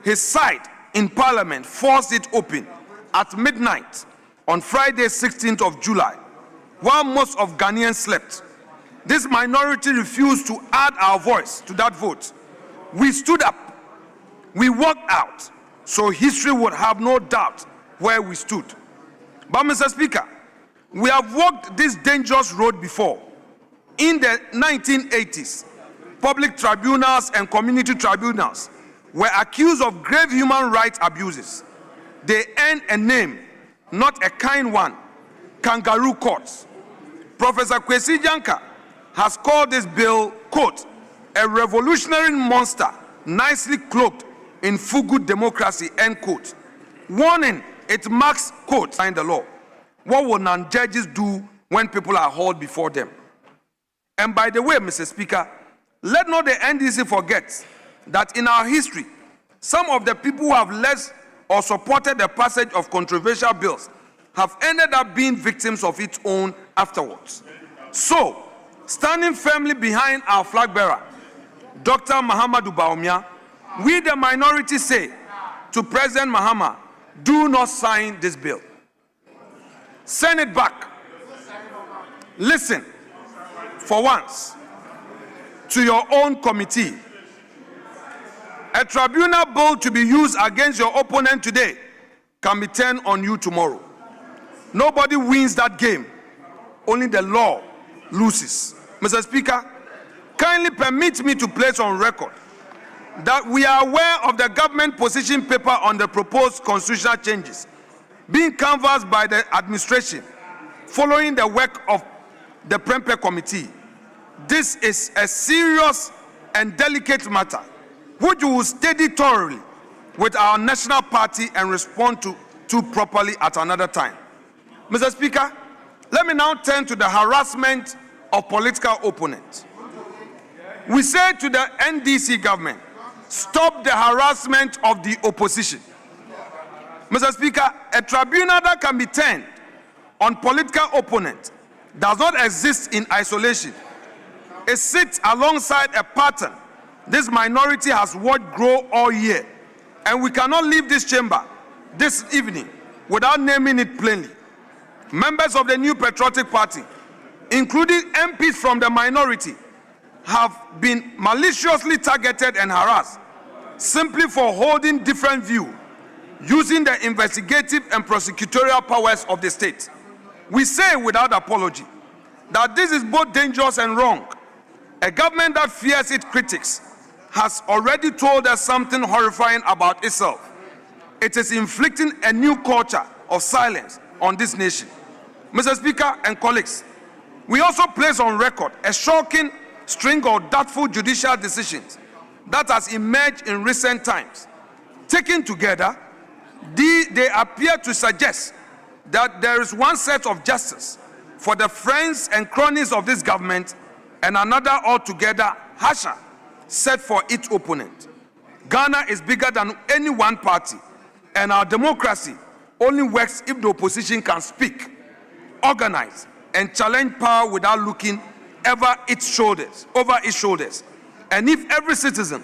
his side in Parliament forced it open at midnight on Friday, 16th of July, while most of Ghanaians slept. This minority refused to add our voice to that vote. We stood up, we walked out, so history would have no doubt where we stood. But Mr. Speaker, we have walked this dangerous road before. In the 1980s, public tribunals and community tribunals were accused of grave human rights abuses. They earned a name, not a kind one: kangaroo courts. Professor Kwesi Janka has called this bill, quote, a revolutionary monster nicely cloaked in fugu democracy, end quote, warning it marks, quote, sign the law. What will non-judges do when people are hauled before them? And by the way, Mr. Speaker, let not the NDC forget that in our history, some of the people who have led or supported the passage of controversial bills have ended up being victims of its own afterwards. So, standing firmly behind our flag bearer, Dr. Mahamudu Bawumia, we the minority say to President Mahama, do not sign this bill. Send it back. listen for once to your own committee. A tribunal bill to be used against your opponent today can be turned on you tomorrow. Nobody wins that game. Only the law loses. Mr. Speaker, kindly permit me to place on record that we are aware of the government position paper on the proposed constitutional changes being canvassed by the administration following the work of the Prempeh Committee. This is a serious and delicate matter which we will study thoroughly with our national party and respond to properly at another time. Mr. Speaker, let me now turn to the harassment of political opponents. We say to the NDC government, stop the harassment of the opposition. Mr. Speaker, a tribunal that can be turned on political opponents does not exist in isolation. It sits alongside a pattern this minority has watched grow all year, and we cannot leave this chamber this evening without naming it plainly. Members of the New Patriotic Party, including MPs from the minority, have been maliciously targeted and harassed simply for holding different views, using the investigative and prosecutorial powers of the state. We say without apology that this is both dangerous and wrong. A government that fears its critics has already told us something horrifying about itself. It is inflicting a new culture of silence on this nation. Mr. Speaker and colleagues, we also place on record a shocking string of doubtful judicial decisions that has emerged in recent times. Taken together, they appear to suggest that there is one set of justice for the friends and cronies of this government and another altogether harsher set for its opponent. Ghana is bigger than any one party, and our democracy only works if the opposition can speak, organize, and challenge power without looking over its shoulders. And if every citizen,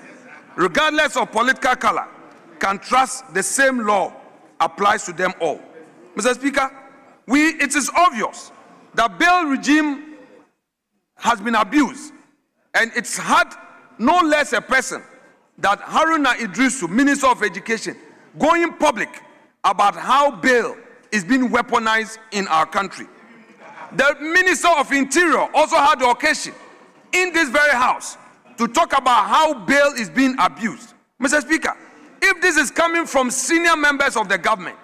regardless of political color, can trust the same law applies to them all. Mr. Speaker, it is obvious that bail regime has been abused, and it's had no less a person that Haruna Idrisu, Minister of Education, going public about how bail is being weaponized in our country. The Minister of Interior also had the occasion in this very house to talk about how bail is being abused. Mr. Speaker, if this is coming from senior members of the government,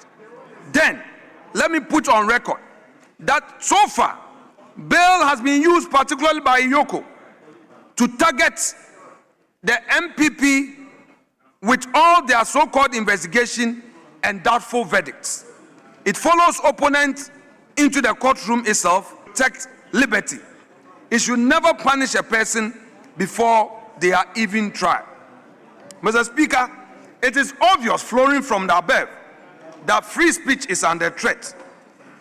then let me put on record that so far, bail has been used particularly by Yoko to target the MPP with all their so-called investigation and doubtful verdicts. It follows opponents into the courtroom itself, protect liberty. It should never punish a person before they are even tried. Mr. Speaker, it is obvious flowing from the above that free speech is under threat.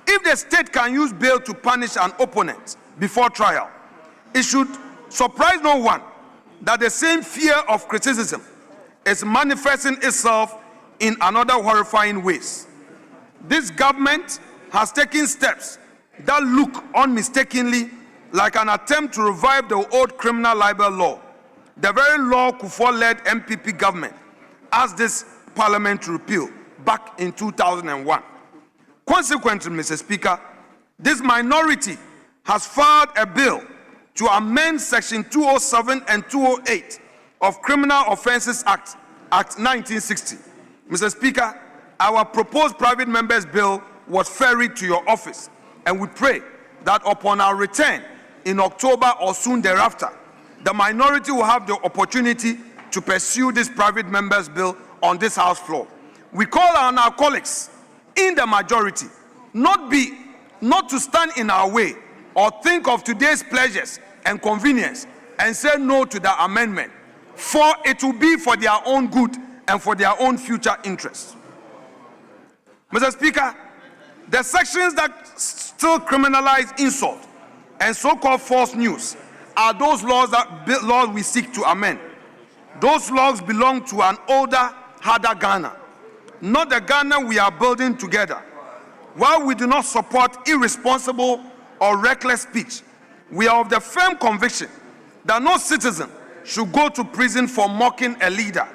If the state can use bail to punish an opponent before trial, it should surprise no one that the same fear of criticism is manifesting itself in another horrifying ways. This government has taken steps that look unmistakably like an attempt to revive the old criminal libel law, the very law Kufuor-led MPP government asked this parliament to repeal back in 2001. Consequently, Mr. Speaker, this minority has filed a bill to amend Section 207 and 208 of Criminal Offences Act 1960. Mr. Speaker, our proposed private members' bill was ferried to your office, and we pray that upon our return in October or soon thereafter, the minority will have the opportunity to pursue this private members' bill on this House floor. We call on our colleagues in the majority not to stand in our way or think of today's pleasures and convenience and say no to the amendment, for it will be for their own good and for their own future interests. Mr. Speaker, the sections that still criminalize insult and so-called false news are those laws we seek to amend. Those laws belong to an older, harder Ghana, not the Ghana we are building together. While we do not support irresponsible or reckless speech. We are of the firm conviction that no citizen should go to prison for mocking a leader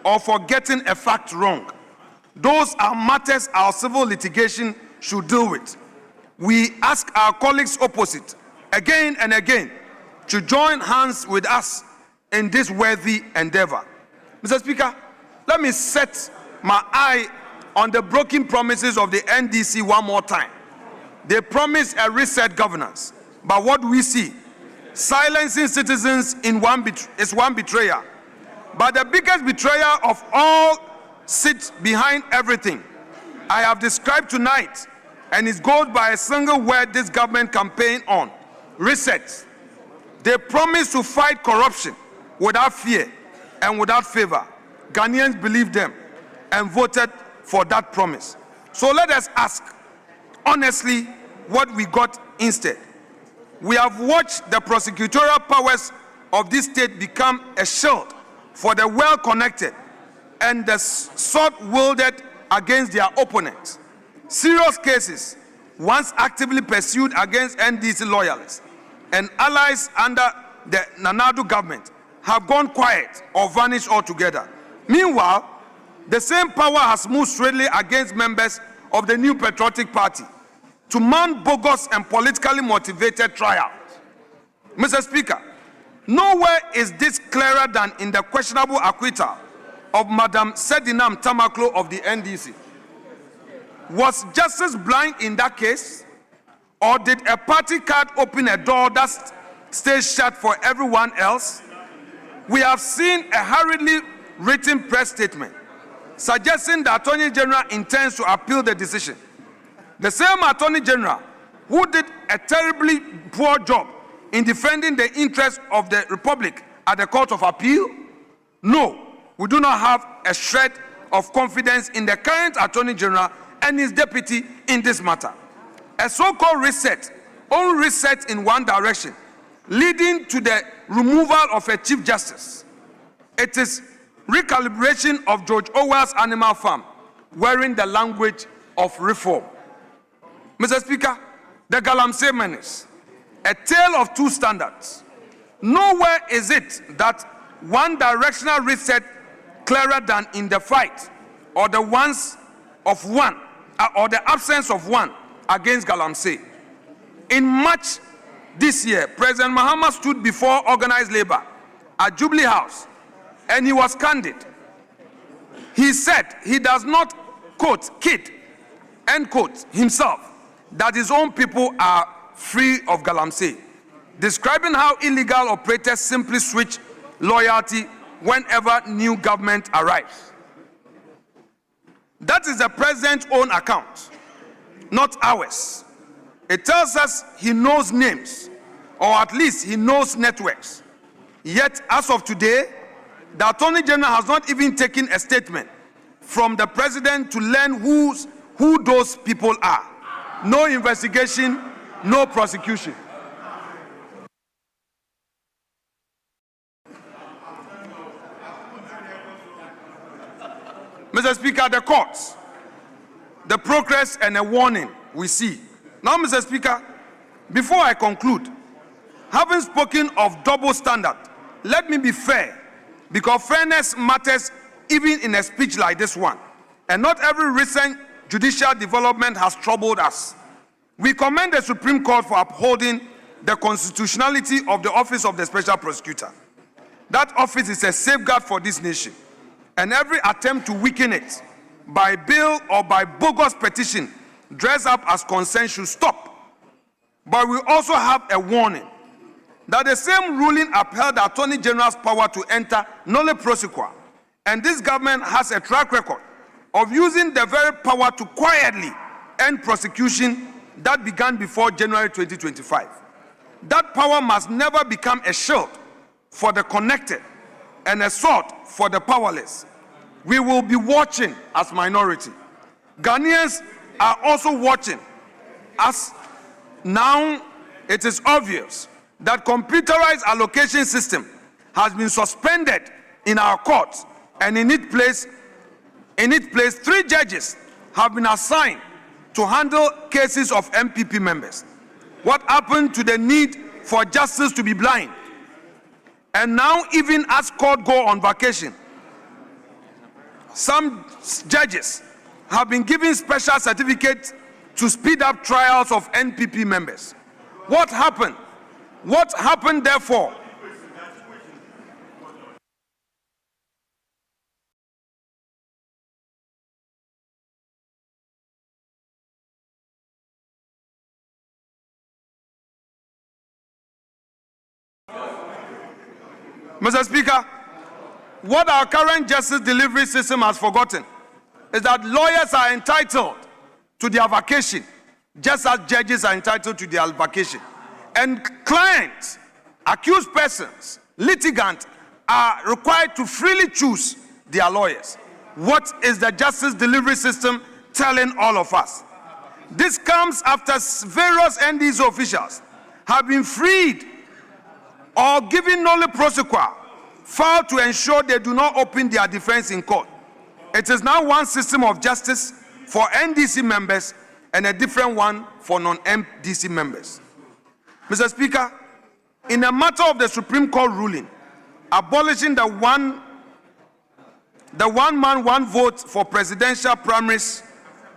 or for getting a fact wrong. Those are matters our civil litigation should deal with. We ask our colleagues opposite again and again to join hands with us in this worthy endeavor. Mr. Speaker, let me set my eye on the broken promises of the NDC one more time. They promise a reset governance, but what do we see? Silencing citizens is one betrayer. But the biggest betrayer of all sits behind everything I have described tonight, and it goes by a single word this government campaign on: reset. They promise to fight corruption without fear and without favor. Ghanaians believed them and voted for that promise. So let us ask honestly what we got instead. We have watched the prosecutorial powers of this state become a shield for the well-connected and the sword-wielded against their opponents. Serious cases, once actively pursued against NDC loyalists and allies under the Nanadu government, have gone quiet or vanished altogether. Meanwhile, the same power has moved straightly against members of the New Patriotic Party to mount bogus and politically motivated trials. Mr. Speaker, nowhere is this clearer than in the questionable acquittal of Madam Sedinam Tamaklo of the NDC. Was justice blind in that case, or did a party card open a door that stays shut for everyone else? We have seen a hurriedly written press statement suggesting the Attorney General intends to appeal the decision. The same Attorney General who did a terribly poor job in defending the interests of the Republic at the Court of Appeal? No, we do not have a shred of confidence in the current Attorney General and his deputy in this matter. A so-called reset, only reset in one direction, leading to the removal of a Chief Justice. It is recalibration of George Orwell's Animal Farm, wearing the language of reform. Mr. Speaker, the Galamsey menace, a tale of two standards. Nowhere is it that one directional reset clearer than in the fight or the absence of one against Galamsey. In March this year, President Mahama stood before organized labor at Jubilee House and he was candid. He said he does not, quote, kid, end quote, himself, that his own people are free of Galamsey, describing how illegal operators simply switch loyalty whenever new government arrives. That is the president's own account, not ours. It tells us he knows names, or at least he knows networks. Yet, as of today, the Attorney General has not even taken a statement from the president to learn who those people are. No investigation, no prosecution. Mr. Speaker, the courts, the progress and a warning we see. Now, Mr. Speaker, before I conclude, having spoken of double standard, let me be fair, because fairness matters even in a speech like this one. And not every recent judicial development has troubled us. We commend the Supreme Court for upholding the constitutionality of the Office of the Special Prosecutor. That office is a safeguard for this nation, and every attempt to weaken it by bill or by bogus petition dressed up as consent should stop. But we also have a warning that the same ruling upheld the Attorney General's power to enter nolle prosequi, and this government has a track record of using the very power to quietly end prosecution that began before January 2025. That power must never become a shield for the connected and a sword for the powerless. We will be watching as minority. Ghanaians are also watching, as now it is obvious that computerized allocation system has been suspended in our courts, and in its place 3 judges have been assigned to handle cases of MPP members. What happened to the need for justice to be blind? And now, even as court go on vacation, some judges have been given special certificates to speed up trials of NPP members. What happened? What happened, therefore? Mr. Speaker, what our current justice delivery system has forgotten is that lawyers are entitled to their vacation, just as judges are entitled to their vacation. And clients, accused persons, litigants are required to freely choose their lawyers. What is the justice delivery system telling all of us? This comes after various NDC officials have been freed or given nolle prosequi, filed to ensure they do not open their defense in court. It is now one system of justice for NDC members and a different one for non-NDC members. Mr. Speaker, in a matter of the Supreme Court ruling abolishing the one man, one vote for presidential primaries,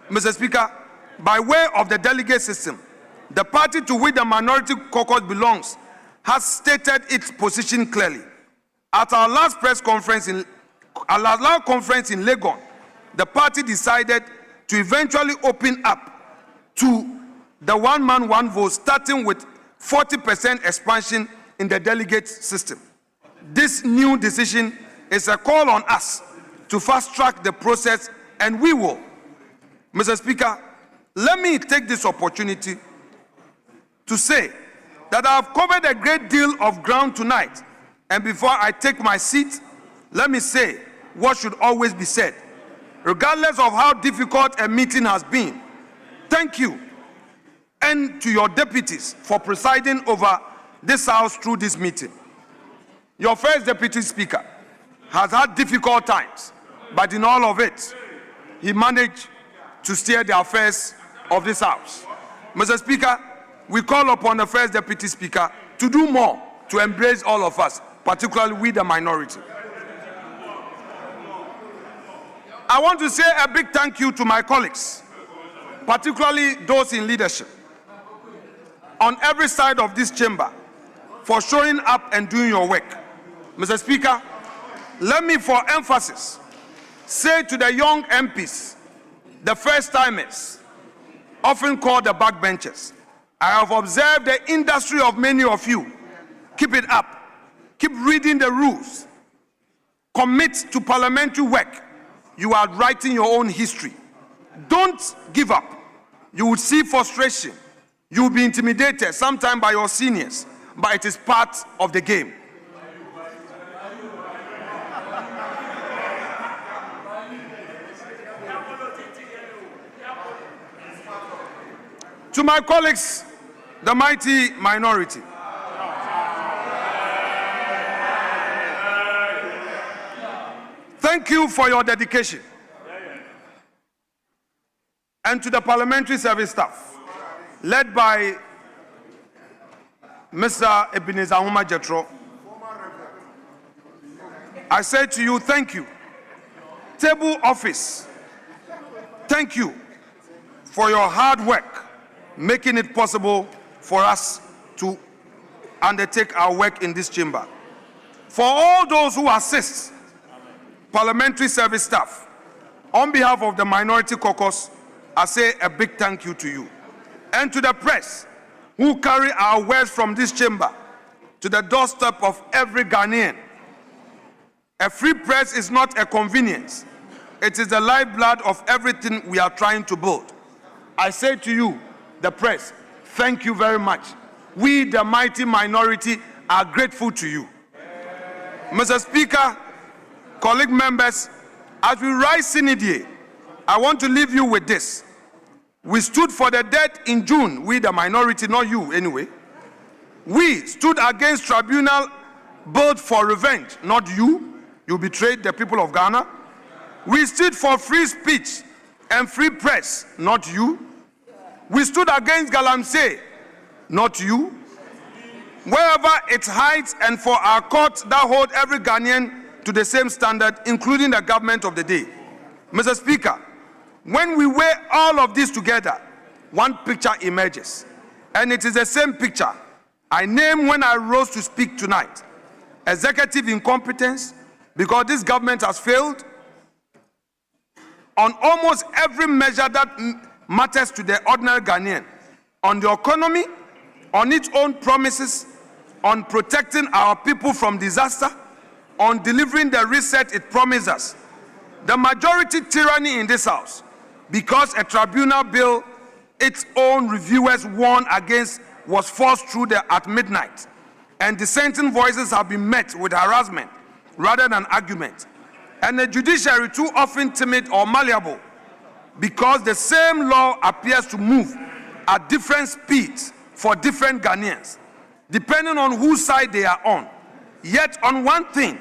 Mr. Speaker, by way of the delegate system, the party to which the minority caucus belongs has stated its position clearly. At our last press conference in Legon, the party decided to eventually open up to the one man, one vote, starting with 40% expansion in the delegate system. This new decision is a call on us to fast-track the process, and we will. Mr. Speaker, let me take this opportunity to say that I have covered a great deal of ground tonight, and before I take my seat, let me say what should always be said. Regardless of how difficult a meeting has been, thank you, and to your deputies for presiding over this House through this meeting. Your first Deputy Speaker has had difficult times, but in all of it, he managed to steer the affairs of this House. Mr. Speaker, we call upon the first Deputy Speaker to do more to embrace all of us, particularly we the minority. I want to say a big thank you to my colleagues, particularly those in leadership, on every side of this chamber, for showing up and doing your work. Mr. Speaker, let me, for emphasis, say to the young MPs, the first-timers, often called the backbenchers, I have observed the industry of many of you. Keep it up. Keep reading the rules. Commit to parliamentary work. You are writing your own history. Don't give up. You will see frustration. You will be intimidated, sometimes by your seniors, but it is part of the game. To my colleagues, the mighty minority, thank you for your dedication. And to the parliamentary service staff, led by Mr. Ebenezer Huma Jetro, I say to you, thank you. Table office, thank you for your hard work, making it possible for us to undertake our work in this chamber. For all those who assist, parliamentary service staff, on behalf of the minority caucus, I say a big thank you to you. And to the press, who carry our words from this chamber to the doorstep of every Ghanaian. A free press is not a convenience. It is the lifeblood of everything we are trying to build. I say to you, the press, thank you very much. We, the mighty minority, are grateful to you. Mr. Speaker, colleague members, as we rise sine die, I want to leave you with this. We stood for the dead in June, we the minority, not you anyway. We stood against tribunal built for revenge, not you. You betrayed the people of Ghana. We stood for free speech and free press, not you. We stood against Galamsey not you. Wherever it hides, and for our courts that hold every Ghanaian to the same standard, including the government of the day. Mr. Speaker, when we weigh all of this together, one picture emerges, and it is the same picture I named when I rose to speak tonight. Executive incompetence, because this government has failed on almost every measure that matters to the ordinary Ghanaian, on the economy, on its own promises, on protecting our people from disaster, on delivering the reset it promised us. The majority tyranny in this House, because a tribunal bill its own reviewers warned against was forced through at midnight, and dissenting voices have been met with harassment rather than argument, and the judiciary too often timid or malleable, because the same law appears to move at different speeds for different Ghanaians, depending on whose side they are on. Yet on one thing,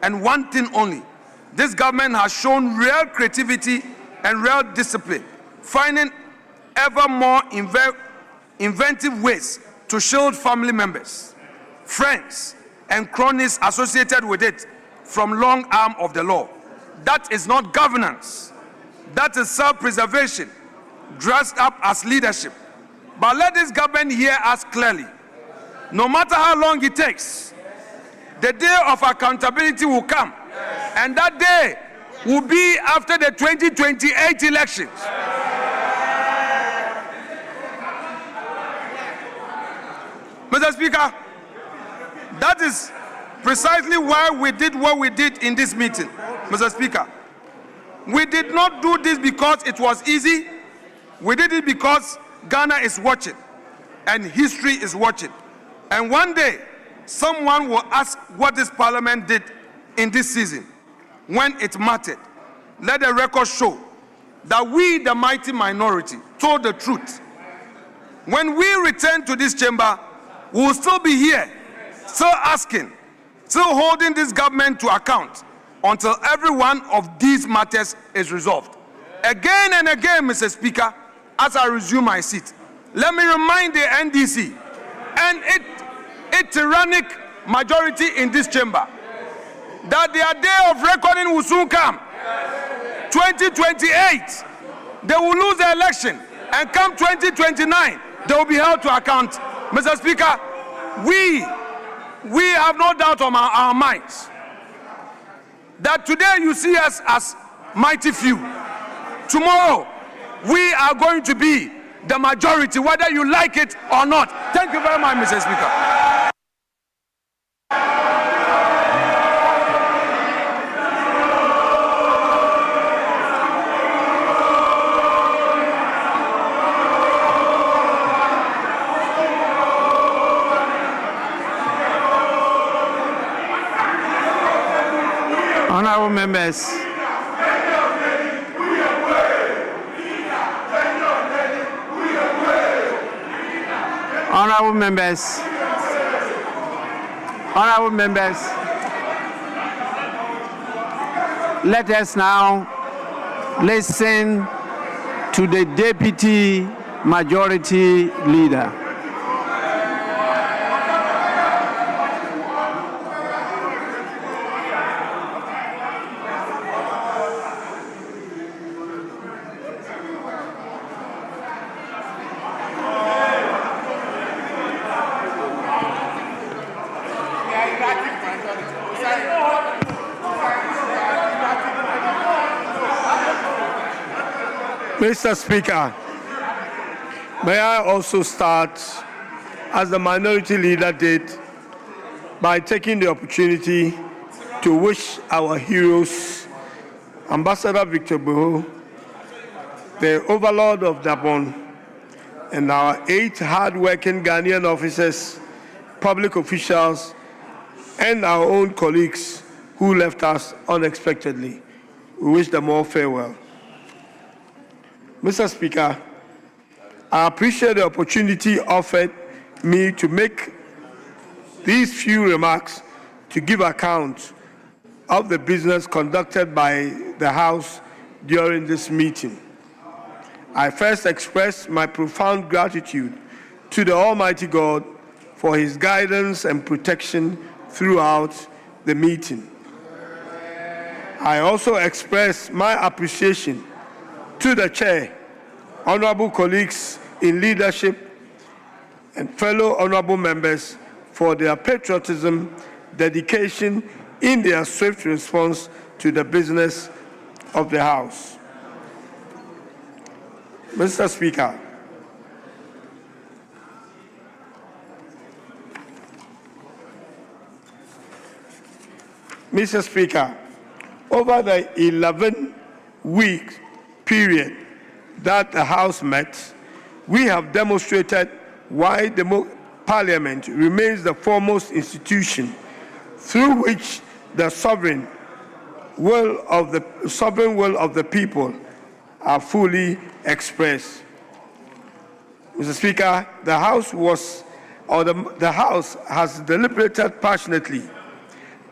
and one thing only, this government has shown real creativity and real discipline, finding ever more inventive ways to shield family members, friends, and cronies associated with it from long arm of the law. That is not governance. That is self-preservation, dressed up as leadership. But let this government hear us clearly. No matter how long it takes, the day of accountability will come. And that day will be after the 2028 elections. Mr. Speaker, that is precisely why we did what we did in this meeting. Mr. Speaker, we did not do this because it was easy. We did it because Ghana is watching and history is watching. And one day, someone will ask what this parliament did in this season when it mattered. Let the record show that we, the mighty minority, told the truth. When we return to this chamber, we will still be here, still asking, still holding this government to account until every one of these matters is resolved. Again and again, Mr. Speaker, as I resume my seat, let me remind the NDC and its tyrannic majority in this chamber that their day of reckoning will soon come. 2028, they will lose the election, and come 2029, they will be held to account. Mr. Speaker, we have no doubt on our minds that today you see us as mighty few. Tomorrow, we are going to be the majority, whether you like it or not. Thank you very much, Mr. Speaker. Honorable members, honorable members, honorable members, let us now listen to the Deputy Majority Leader. Mr. Speaker, may I also start, as the minority leader did, by taking the opportunity to wish our heroes, Ambassador Victor Boho, the overlord of Gabon, and our 8 hard-working Ghanaian officers, public officials, and our own colleagues who left us unexpectedly. We wish them all farewell. Mr. Speaker, I appreciate the opportunity offered me to make these few remarks to give account of the business conducted by the House during this meeting. I first express my profound gratitude to the Almighty God for his guidance and protection throughout the meeting. I also express my appreciation to the chair, honorable colleagues in leadership, and fellow honorable members for their patriotism, dedication in their swift response to the business of the House. Mr. Speaker, over the 11-week period that the House met, we have demonstrated why the Parliament remains the foremost institution through which the sovereign will of the people are fully expressed. Mr. Speaker, the House has deliberated passionately,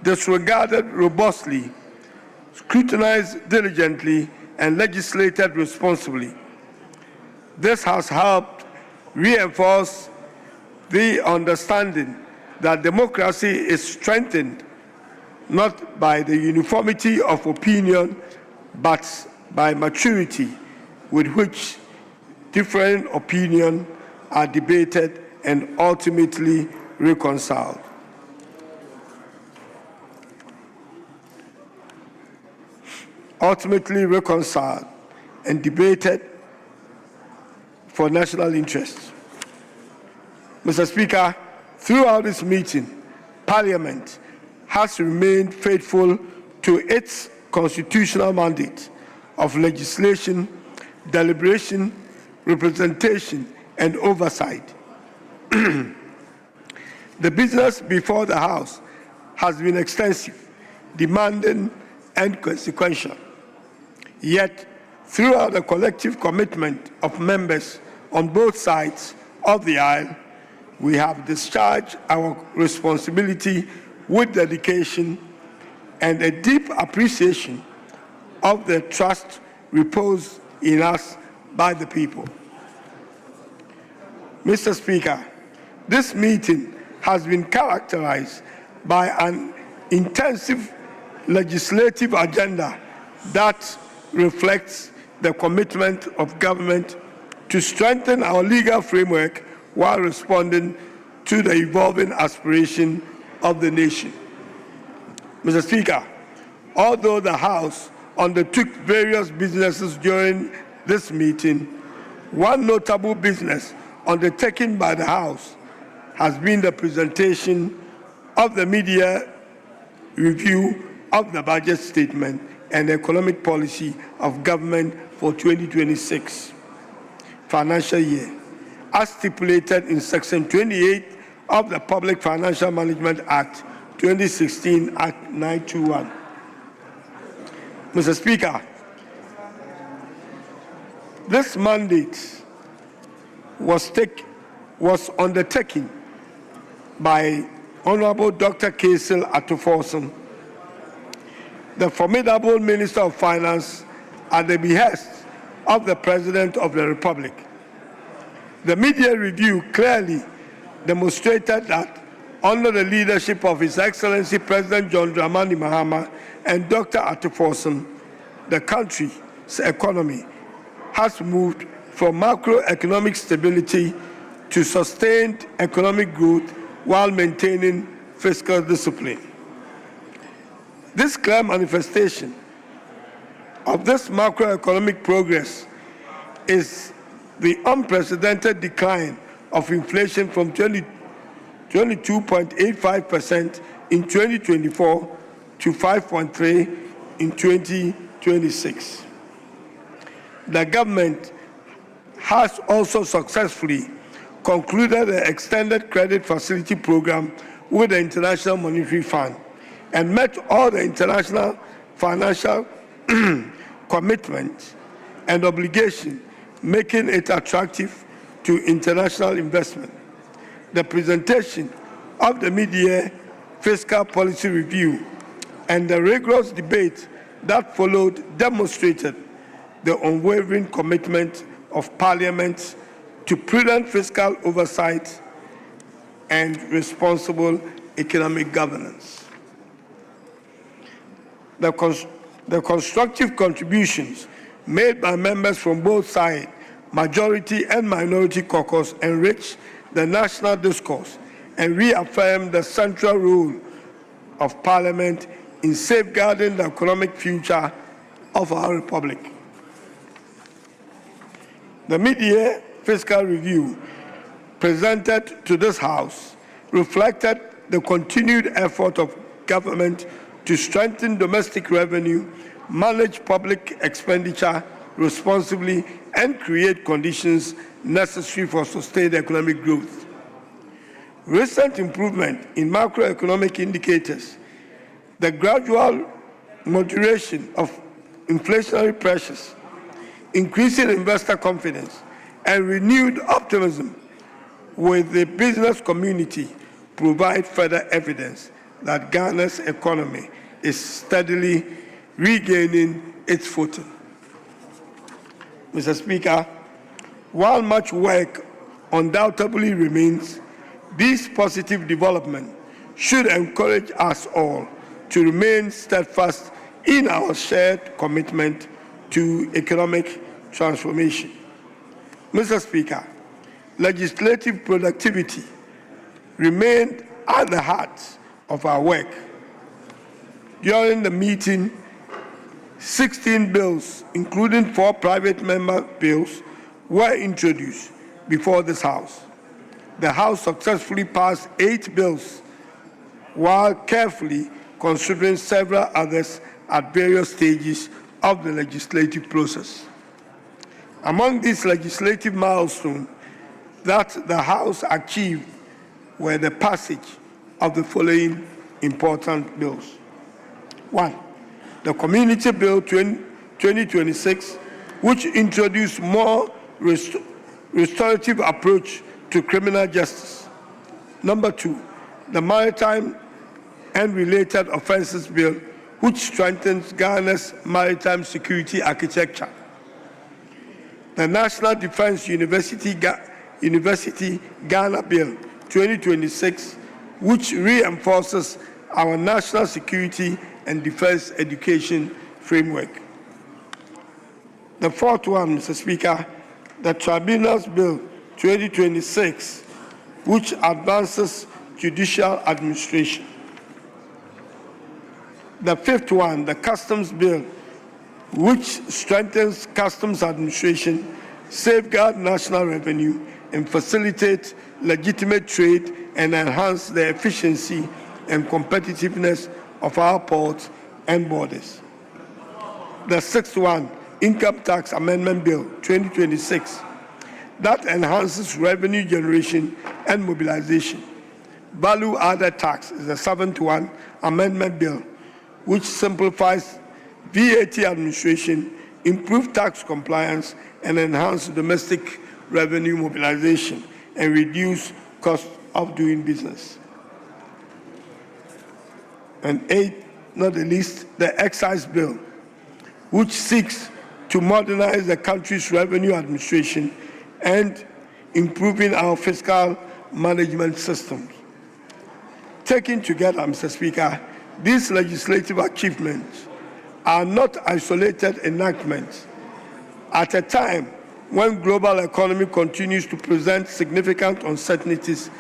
disregarded robustly, scrutinized diligently, and legislated responsibly. This has helped reinforce the understanding that democracy is strengthened not by the uniformity of opinion, but by maturity with which different opinions are debated and ultimately reconciled. And debated for national interests. Mr. Speaker, throughout this meeting, Parliament has remained faithful to its constitutional mandate of legislation, deliberation, representation, and oversight. The business before the House has been extensive, demanding, and consequential. Yet, throughout the collective commitment of members on both sides of the aisle, we have discharged our responsibility with dedication and a deep appreciation of the trust reposed in us by the people. Mr. Speaker, this meeting has been characterized by an intensive legislative agenda that reflects the commitment of government to strengthen our legal framework while responding to the evolving aspiration of the nation. Mr. Speaker, although the House undertook various businesses during this meeting, one notable business undertaken by the House has been the presentation of the media review of the budget statement and economic policy of government for 2026 financial year, as stipulated in Section 28 of the Public Financial Management Act 2016, Act 921. Mr. Speaker, this mandate was undertaken by Honorable Dr. Kasil Atuforson, the formidable Minister of Finance, at the behest of the President of the Republic. The media review clearly demonstrated that under the leadership of His Excellency President John Dramani Mahama and Dr. Atuforson, the country's economy has moved from macroeconomic stability to sustained economic growth while maintaining fiscal discipline. This clear manifestation of this macroeconomic progress is the unprecedented decline of inflation from 22.85% in 2024 to 5.3% in 2026. The government has also successfully concluded the extended credit facility program with the International Monetary Fund and met all the international financial commitments and obligations, making it attractive to international investment. The presentation of the mid-year fiscal policy review and the rigorous debate that followed demonstrated the unwavering commitment of Parliament to prudent fiscal oversight and responsible economic governance. The constructive contributions made by members from both sides, majority and minority caucus, enriched the national discourse and reaffirmed the central role of Parliament in safeguarding the economic future of our republic. The mid-year fiscal review presented to this House reflected the continued effort of government to strengthen domestic revenue, manage public expenditure responsibly, and create conditions necessary for sustained economic growth. Recent improvement in macroeconomic indicators, the gradual moderation of inflationary pressures, increasing investor confidence, and renewed optimism with the business community provide further evidence that Ghana's economy is steadily regaining its footing. Mr. Speaker, while much work undoubtedly remains, these positive developments should encourage us all to remain steadfast in our shared commitment to economic transformation. Mr. Speaker, legislative productivity remained at the heart of our work. During the meeting, 16 bills, including 4 private member bills, were introduced before this House. The House successfully passed 8 bills while carefully considering several others at various stages of the legislative process. Among these legislative milestones that the House achieved were the passage of the following important bills. 1. The Community Bill 2026, which introduced more restorative approach to criminal justice. Number 2, the Maritime and Related Offences Bill, which strengthens Ghana's maritime security architecture. The National Defense University Ghana Bill 2026, which reinforces our national security and defense education framework. The 4th one, Mr. Speaker, the Tribunals Bill 2026, which advances judicial administration. The 5th one, the Customs Bill, which strengthens customs administration, safeguard national revenue, and facilitate legitimate trade and enhance the efficiency and competitiveness of our ports and borders. The 6th one, Income Tax Amendment Bill 2026, that enhances revenue generation and mobilization. Value Added Tax is the 7th one, Amendment Bill, which simplifies VAT administration, improve tax compliance, and enhance domestic revenue mobilization and reduce cost of doing business. And 8th, not the least, the Excise Bill, which seeks to modernize the country's revenue administration and improving our fiscal management systems. Taken together, Mr. Speaker, these legislative achievements are not isolated enactments. At a time when global economy continues to present significant uncertainties,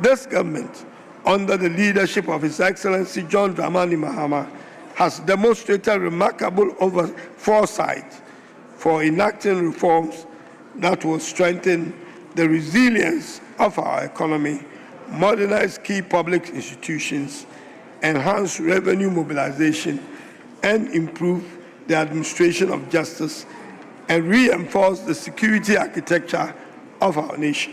this government, under the leadership of His Excellency John Dramani Mahama, has demonstrated remarkable foresight for enacting reforms that will strengthen the resilience of our economy, modernize key public institutions, enhance revenue mobilization, and improve the administration of justice, and reinforce the security architecture of our nation.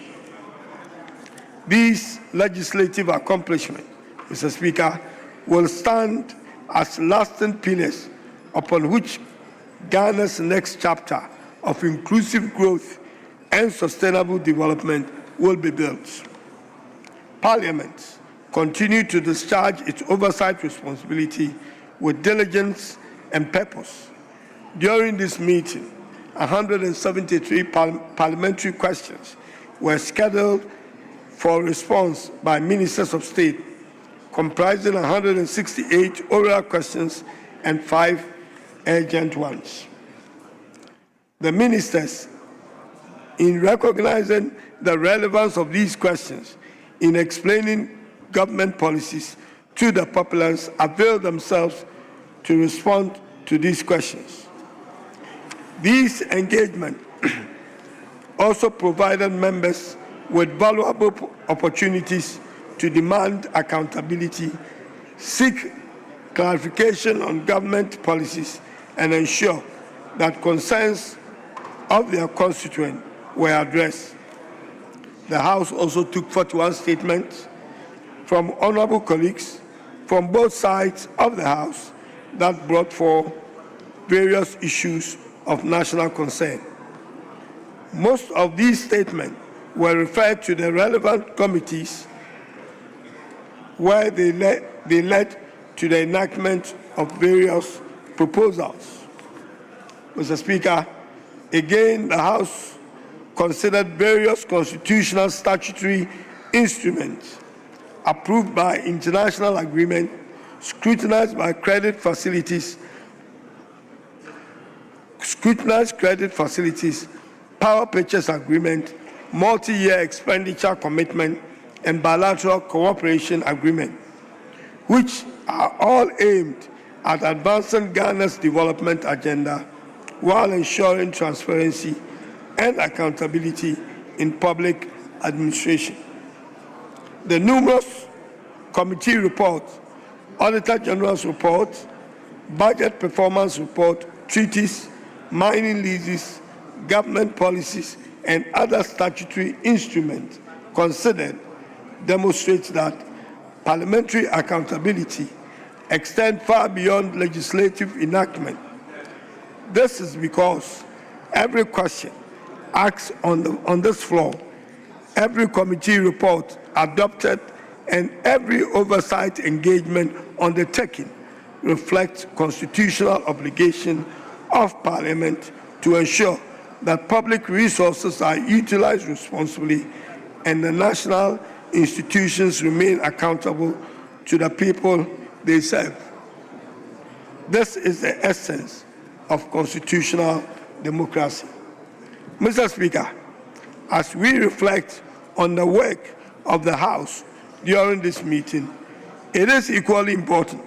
These legislative accomplishments, Mr. Speaker, will stand as lasting pillars upon which Ghana's next chapter of inclusive growth and sustainable development will be built. Parliament continue to discharge its oversight responsibility with diligence and purpose. During this meeting, 173 parliamentary questions, were scheduled for response by ministers of state, comprising 168 oral questions and 5 urgent ones. The ministers, in recognizing the relevance of these questions in explaining government policies to the populace, availed themselves to respond to these questions. These engagements also provided members with valuable opportunities to demand accountability, seek clarification on government policies, and ensure that concerns of their constituents were addressed. The House also took 41 statements from honorable colleagues from both sides of the House that brought forth various issues of national concern. Most of these statements were referred to the relevant committees where they led to the enactment of various proposals. Mr. Speaker, again, the House considered various constitutional statutory instruments approved by international agreement, scrutinized credit facilities, power purchase agreement, multi-year expenditure commitment, and bilateral cooperation agreement, which are all aimed at advancing Ghana's development agenda while ensuring transparency and accountability in public administration. The numerous committee reports, Auditor General's report, budget performance report, treaties, mining leases, government policies, and other statutory instruments considered demonstrates that parliamentary accountability extends far beyond legislative enactment. This is because every question asked on this floor, every committee report adopted, and every oversight engagement undertaken reflects constitutional obligation of Parliament to ensure that public resources are utilized responsibly and the national institutions remain accountable to the people they serve. This is the essence of constitutional democracy. Mr. Speaker, as we reflect on the work of the House during this meeting, it is equally important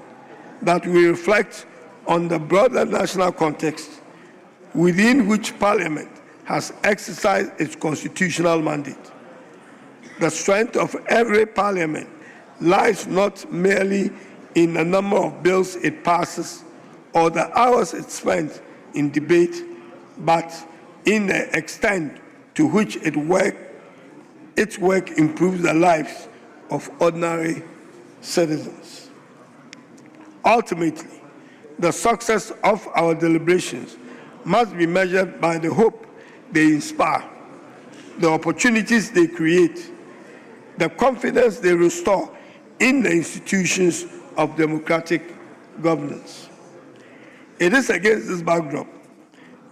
that we reflect on the broader national context within which Parliament has exercised its constitutional mandate. The strength of every Parliament lies not merely in the number of bills it passes or the hours it spends in debate, but in the extent to which its work improves the lives of ordinary citizens. Ultimately, the success of our deliberations must be measured by the hope they inspire, the opportunities they create, the confidence they restore in the institutions of democratic governance. It is against this backdrop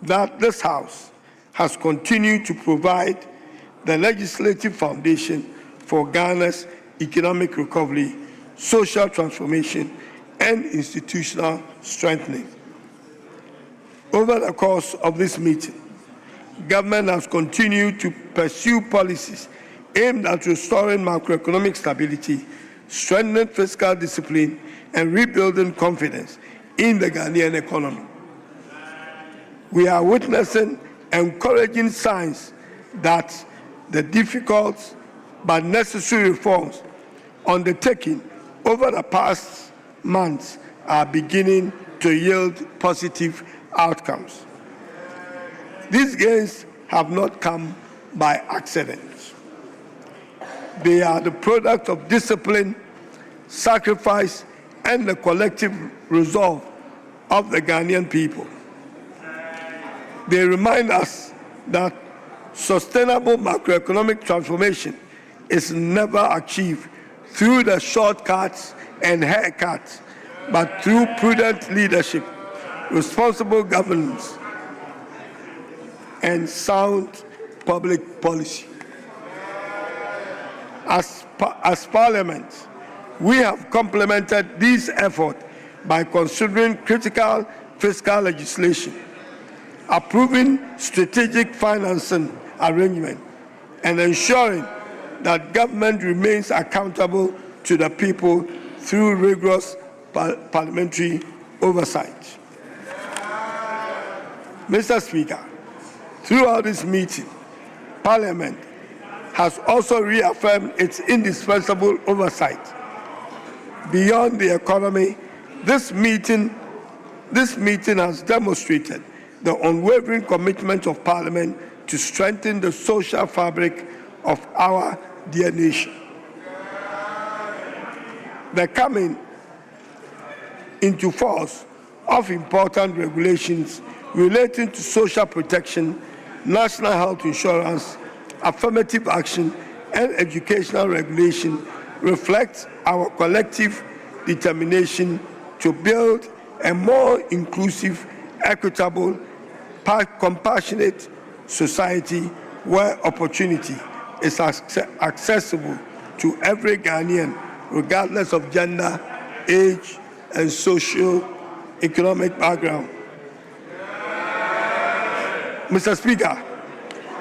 that this House has continued to provide the legislative foundation for Ghana's economic recovery, social transformation, and institutional strengthening. Over the course of this meeting, government has continued to pursue policies aimed at restoring macroeconomic stability, strengthening fiscal discipline, and rebuilding confidence in the Ghanaian economy. We are witnessing encouraging signs that the difficult but necessary reforms undertaken over the past months are beginning to yield positive outcomes. These gains have not come by accident. They are the product of discipline, sacrifice, and the collective resolve of the Ghanaian people. They remind us that sustainable macroeconomic transformation is never achieved through the shortcuts and haircuts, but through prudent leadership, responsible governance, and sound public policy. As Parliament, we have complemented this effort by considering critical fiscal legislation, approving strategic financing arrangements, and ensuring that government remains accountable to the people through rigorous parliamentary oversight. Mr. Speaker, throughout this meeting, Parliament has also reaffirmed its indispensable oversight. Beyond the economy, this meeting has demonstrated the unwavering commitment of Parliament to strengthen the social fabric of our dear nation. The coming into force of important regulations relating to social protection, national health insurance, affirmative action, and educational regulation reflects our collective determination to build a more inclusive, equitable, compassionate society where opportunity is accessible to every Ghanaian, regardless of gender, age, and socio-economic background. Mr. Speaker,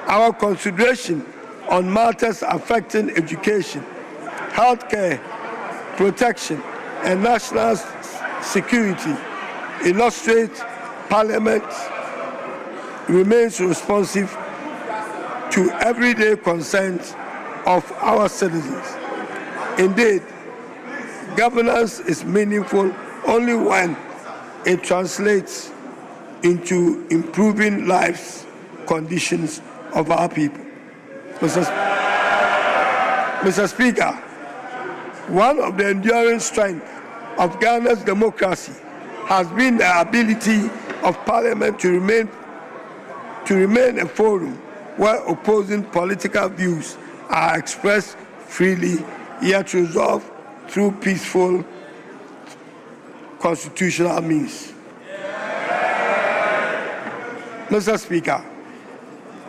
our consideration on matters affecting education, healthcare, protection, and national security illustrates Parliament remains responsive to everyday concerns of our citizens. Indeed, governance is meaningful only when it translates into improving lives conditions of our people. Mr. Speaker, one of the enduring strengths of Ghana's democracy has been the ability of Parliament to remain a forum where opposing political views are expressed freely, yet resolved through peaceful constitutional means. Mr. Speaker,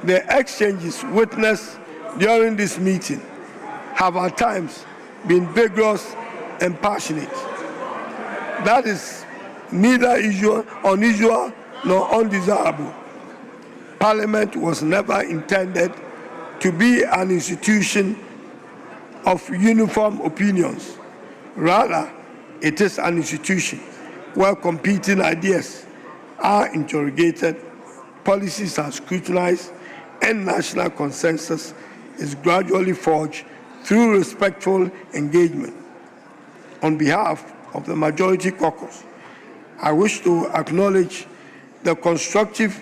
the exchanges witnessed during this meeting have at times been vigorous and passionate. That is neither unusual nor undesirable. Parliament was never intended to be an institution of uniform opinions. Rather, it is an institution where competing ideas are interrogated, policies are scrutinized, and national consensus is gradually forged through respectful engagement. On behalf of the Majority Caucus, I wish to acknowledge the constructive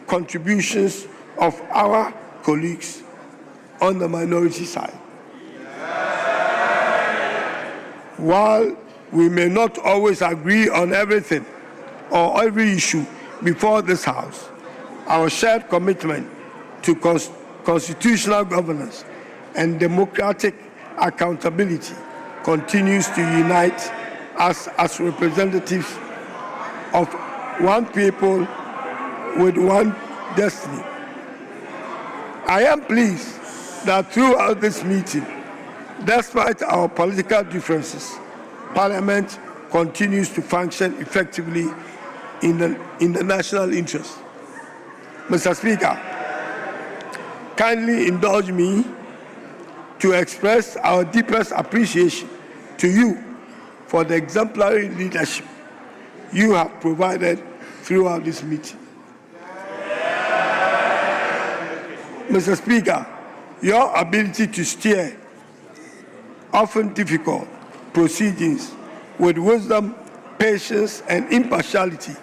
contributions of our colleagues on the minority side. While we may not always agree on everything or every issue before this House, our shared commitment to constitutional governance and democratic accountability continues to unite us as representatives of one people with one destiny. I am pleased that throughout this meeting, despite our political differences, Parliament continues to function effectively in the national interest. Mr. Speaker, kindly indulge me to express our deepest appreciation to you for the exemplary leadership you have provided throughout this meeting. Mr. Speaker, your ability to steer often difficult proceedings with wisdom, patience, and impartiality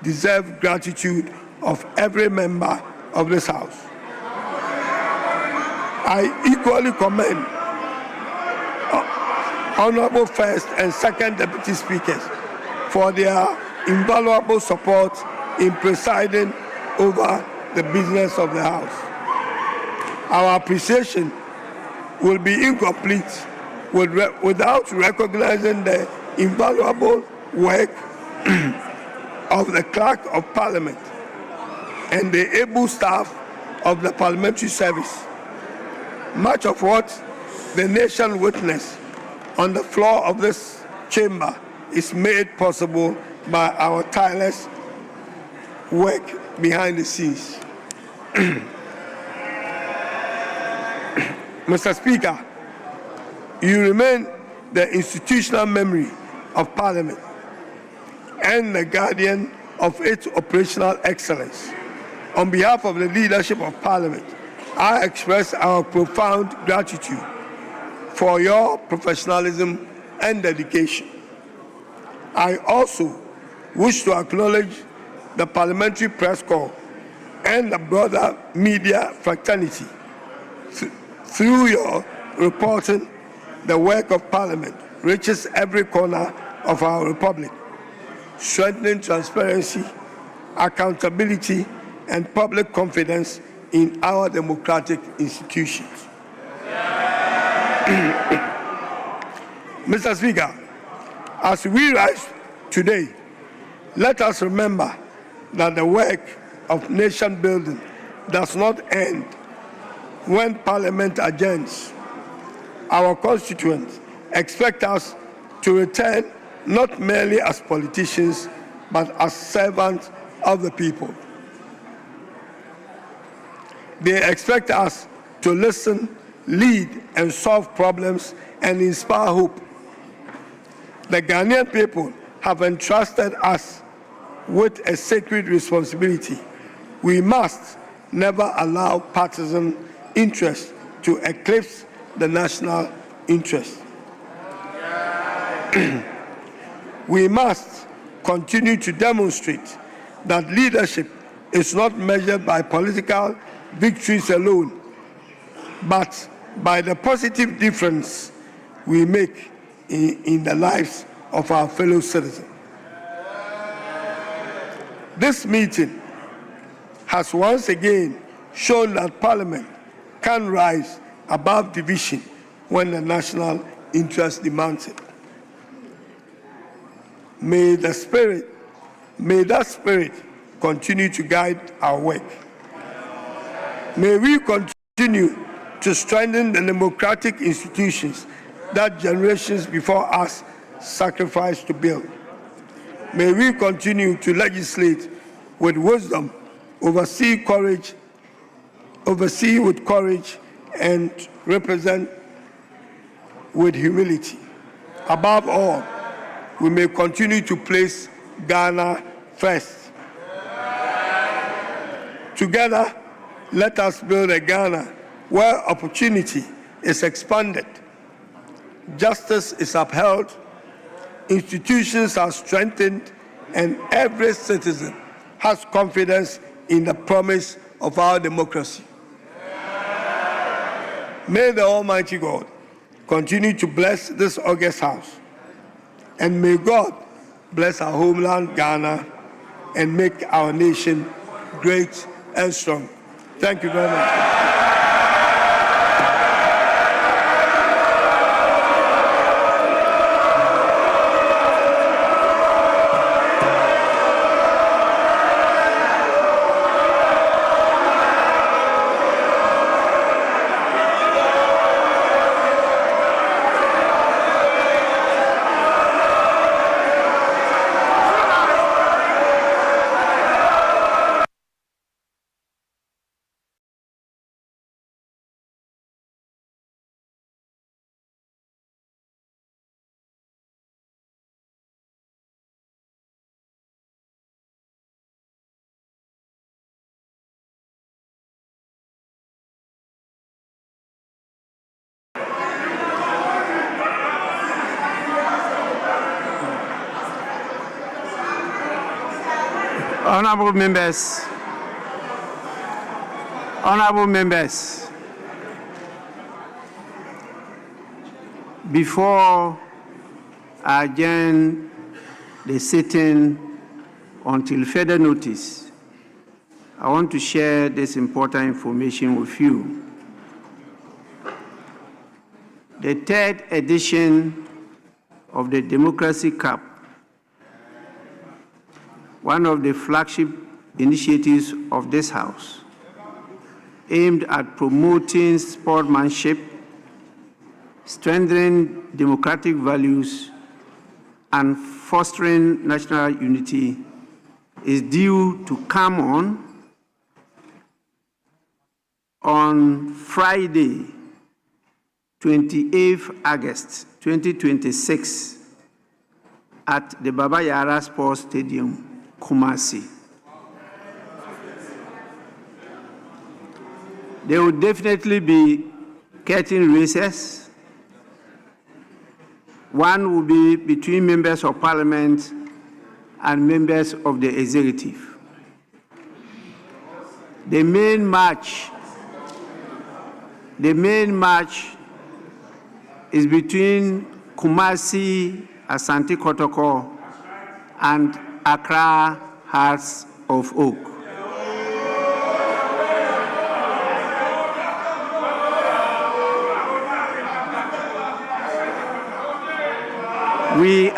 deserve gratitude of every member of this House. I equally commend Honorable First and Second Deputy Speakers for their invaluable support in presiding over the business of the House. Our appreciation will be incomplete without recognizing the invaluable work of the Clerk of Parliament and the able staff of the Parliamentary Service. Much of what the nation witnessed on the floor of this chamber is made possible by our tireless work behind the scenes. Mr. Speaker, you remain the institutional memory of Parliament and the guardian of its operational excellence. On behalf of the leadership of Parliament, I express our profound gratitude for your professionalism and dedication. I also wish to acknowledge the Parliamentary Press Corps and the broader media fraternity. Through your reporting, the work of Parliament reaches every corner of our republic, strengthening transparency, accountability, and public confidence in our democratic institutions. Mr. Speaker, as we rise today, let us remember that the work of nation building does not end when Parliament adjourns. Our constituents expect us to return not merely as politicians, but as servants of the people. They expect us to listen, lead, and solve problems and inspire hope. The Ghanaian people have entrusted us with a sacred responsibility. We must never allow partisan interest to eclipse the national interest. We must continue to demonstrate that leadership is not measured by political victories alone, but by the positive difference we make in the lives of our fellow citizens. This meeting has once again shown that Parliament can rise above division when the national interest demands it. May that spirit continue to guide our work. May we continue to strengthen the democratic institutions that generations before us sacrificed to build. May we continue to legislate with wisdom, oversee with courage, and represent with humility. Above all, we may continue to place Ghana first. Together, let us build a Ghana where opportunity is expanded, justice is upheld, institutions are strengthened, and every citizen has confidence in the promise of our democracy. May the Almighty God continue to bless this august house, and may God bless our homeland, Ghana, and make our nation great and strong. Thank you very much. Honorable members, before I adjourn the sitting until further notice, I want to share this important information with you. The third edition of the Democracy Cup, one of the flagship initiatives of this House, aimed at promoting sportsmanship, strengthening democratic values, and fostering national unity is due to come on Friday, 28th August 2026 at the Baba Yara Sports Stadium, Kumasi. There will definitely be curtain races. One will be between members of parliament and members of the executive. The main match is between Kumasi, Asante Kotoko, and Accra Hearts of Oak. We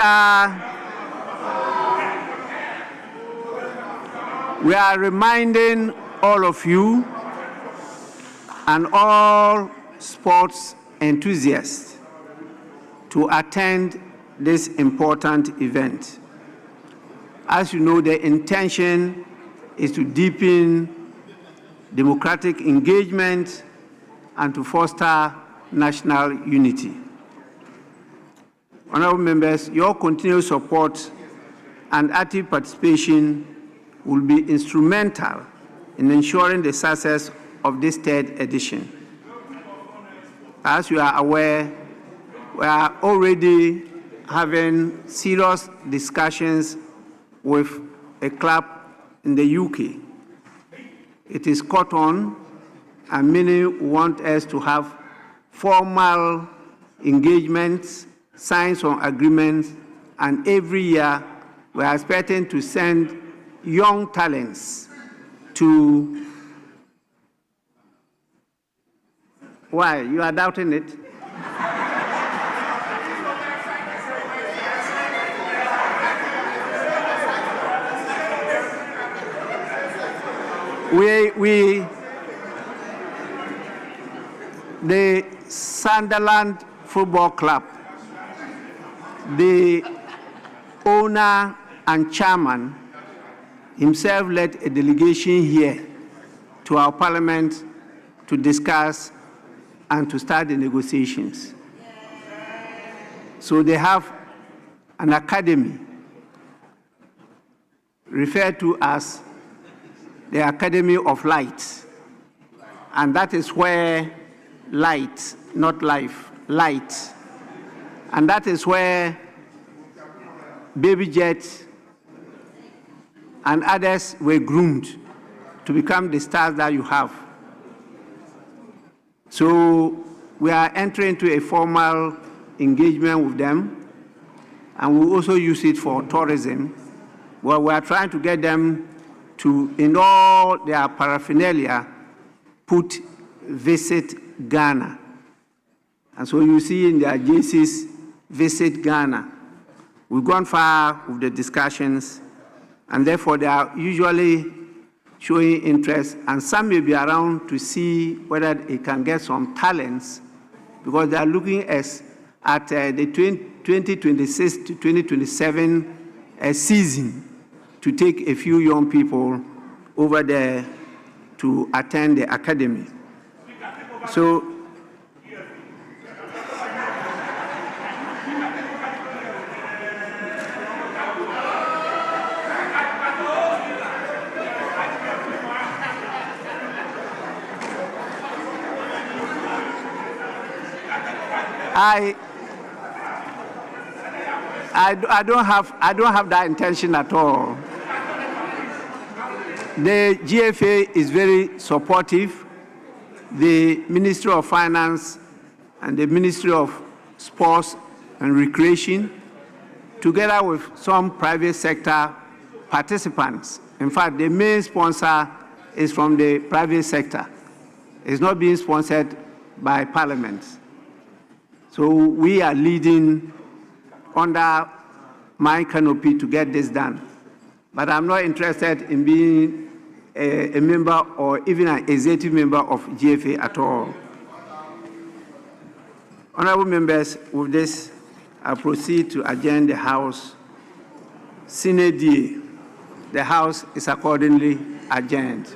are reminding all of you and all sports enthusiasts to attend this important event. As you know, the intention is to deepen democratic engagement and to foster national unity. Honorable members, your continued support and active participation will be instrumental in ensuring the success of this third edition. As you are aware, we are already having serious discussions with a club in the UK. It is Cotton, and many want us to have formal engagements, signs on agreements, and every year we are expecting to send young talents to. Why? You are doubting it? The Sunderland Football Club, the owner and chairman himself led a delegation here to our parliament to discuss and to start the negotiations. So they have an academy referred to as the Academy of Light. And that is where light, not life, light. And that is where Baby Jet and others were groomed to become the stars that you have. So we are entering into a formal engagement with them, and we also use it for tourism, where we are trying to get them to, in all their paraphernalia, put Visit Ghana. And so you see in their jerseys, Visit Ghana. We've gone far with the discussions, and therefore they are usually showing interest, and some may be around to see whether they can get some talents, because they are looking at the 2026 to 2027 season to take a few young people over there to attend the academy. So I don't have that intention at all. The GFA is very supportive. The Ministry of Finance and the Ministry of Sports and Recreation, together with some private sector participants. In fact, the main sponsor is from the private sector. It's not being sponsored by Parliament. So we are leading under my canopy to get this done. But I'm not interested in being a member or even an executive member of GFA at all. Honorable members, with this, I proceed to adjourn the House sine die. The House is accordingly adjourned.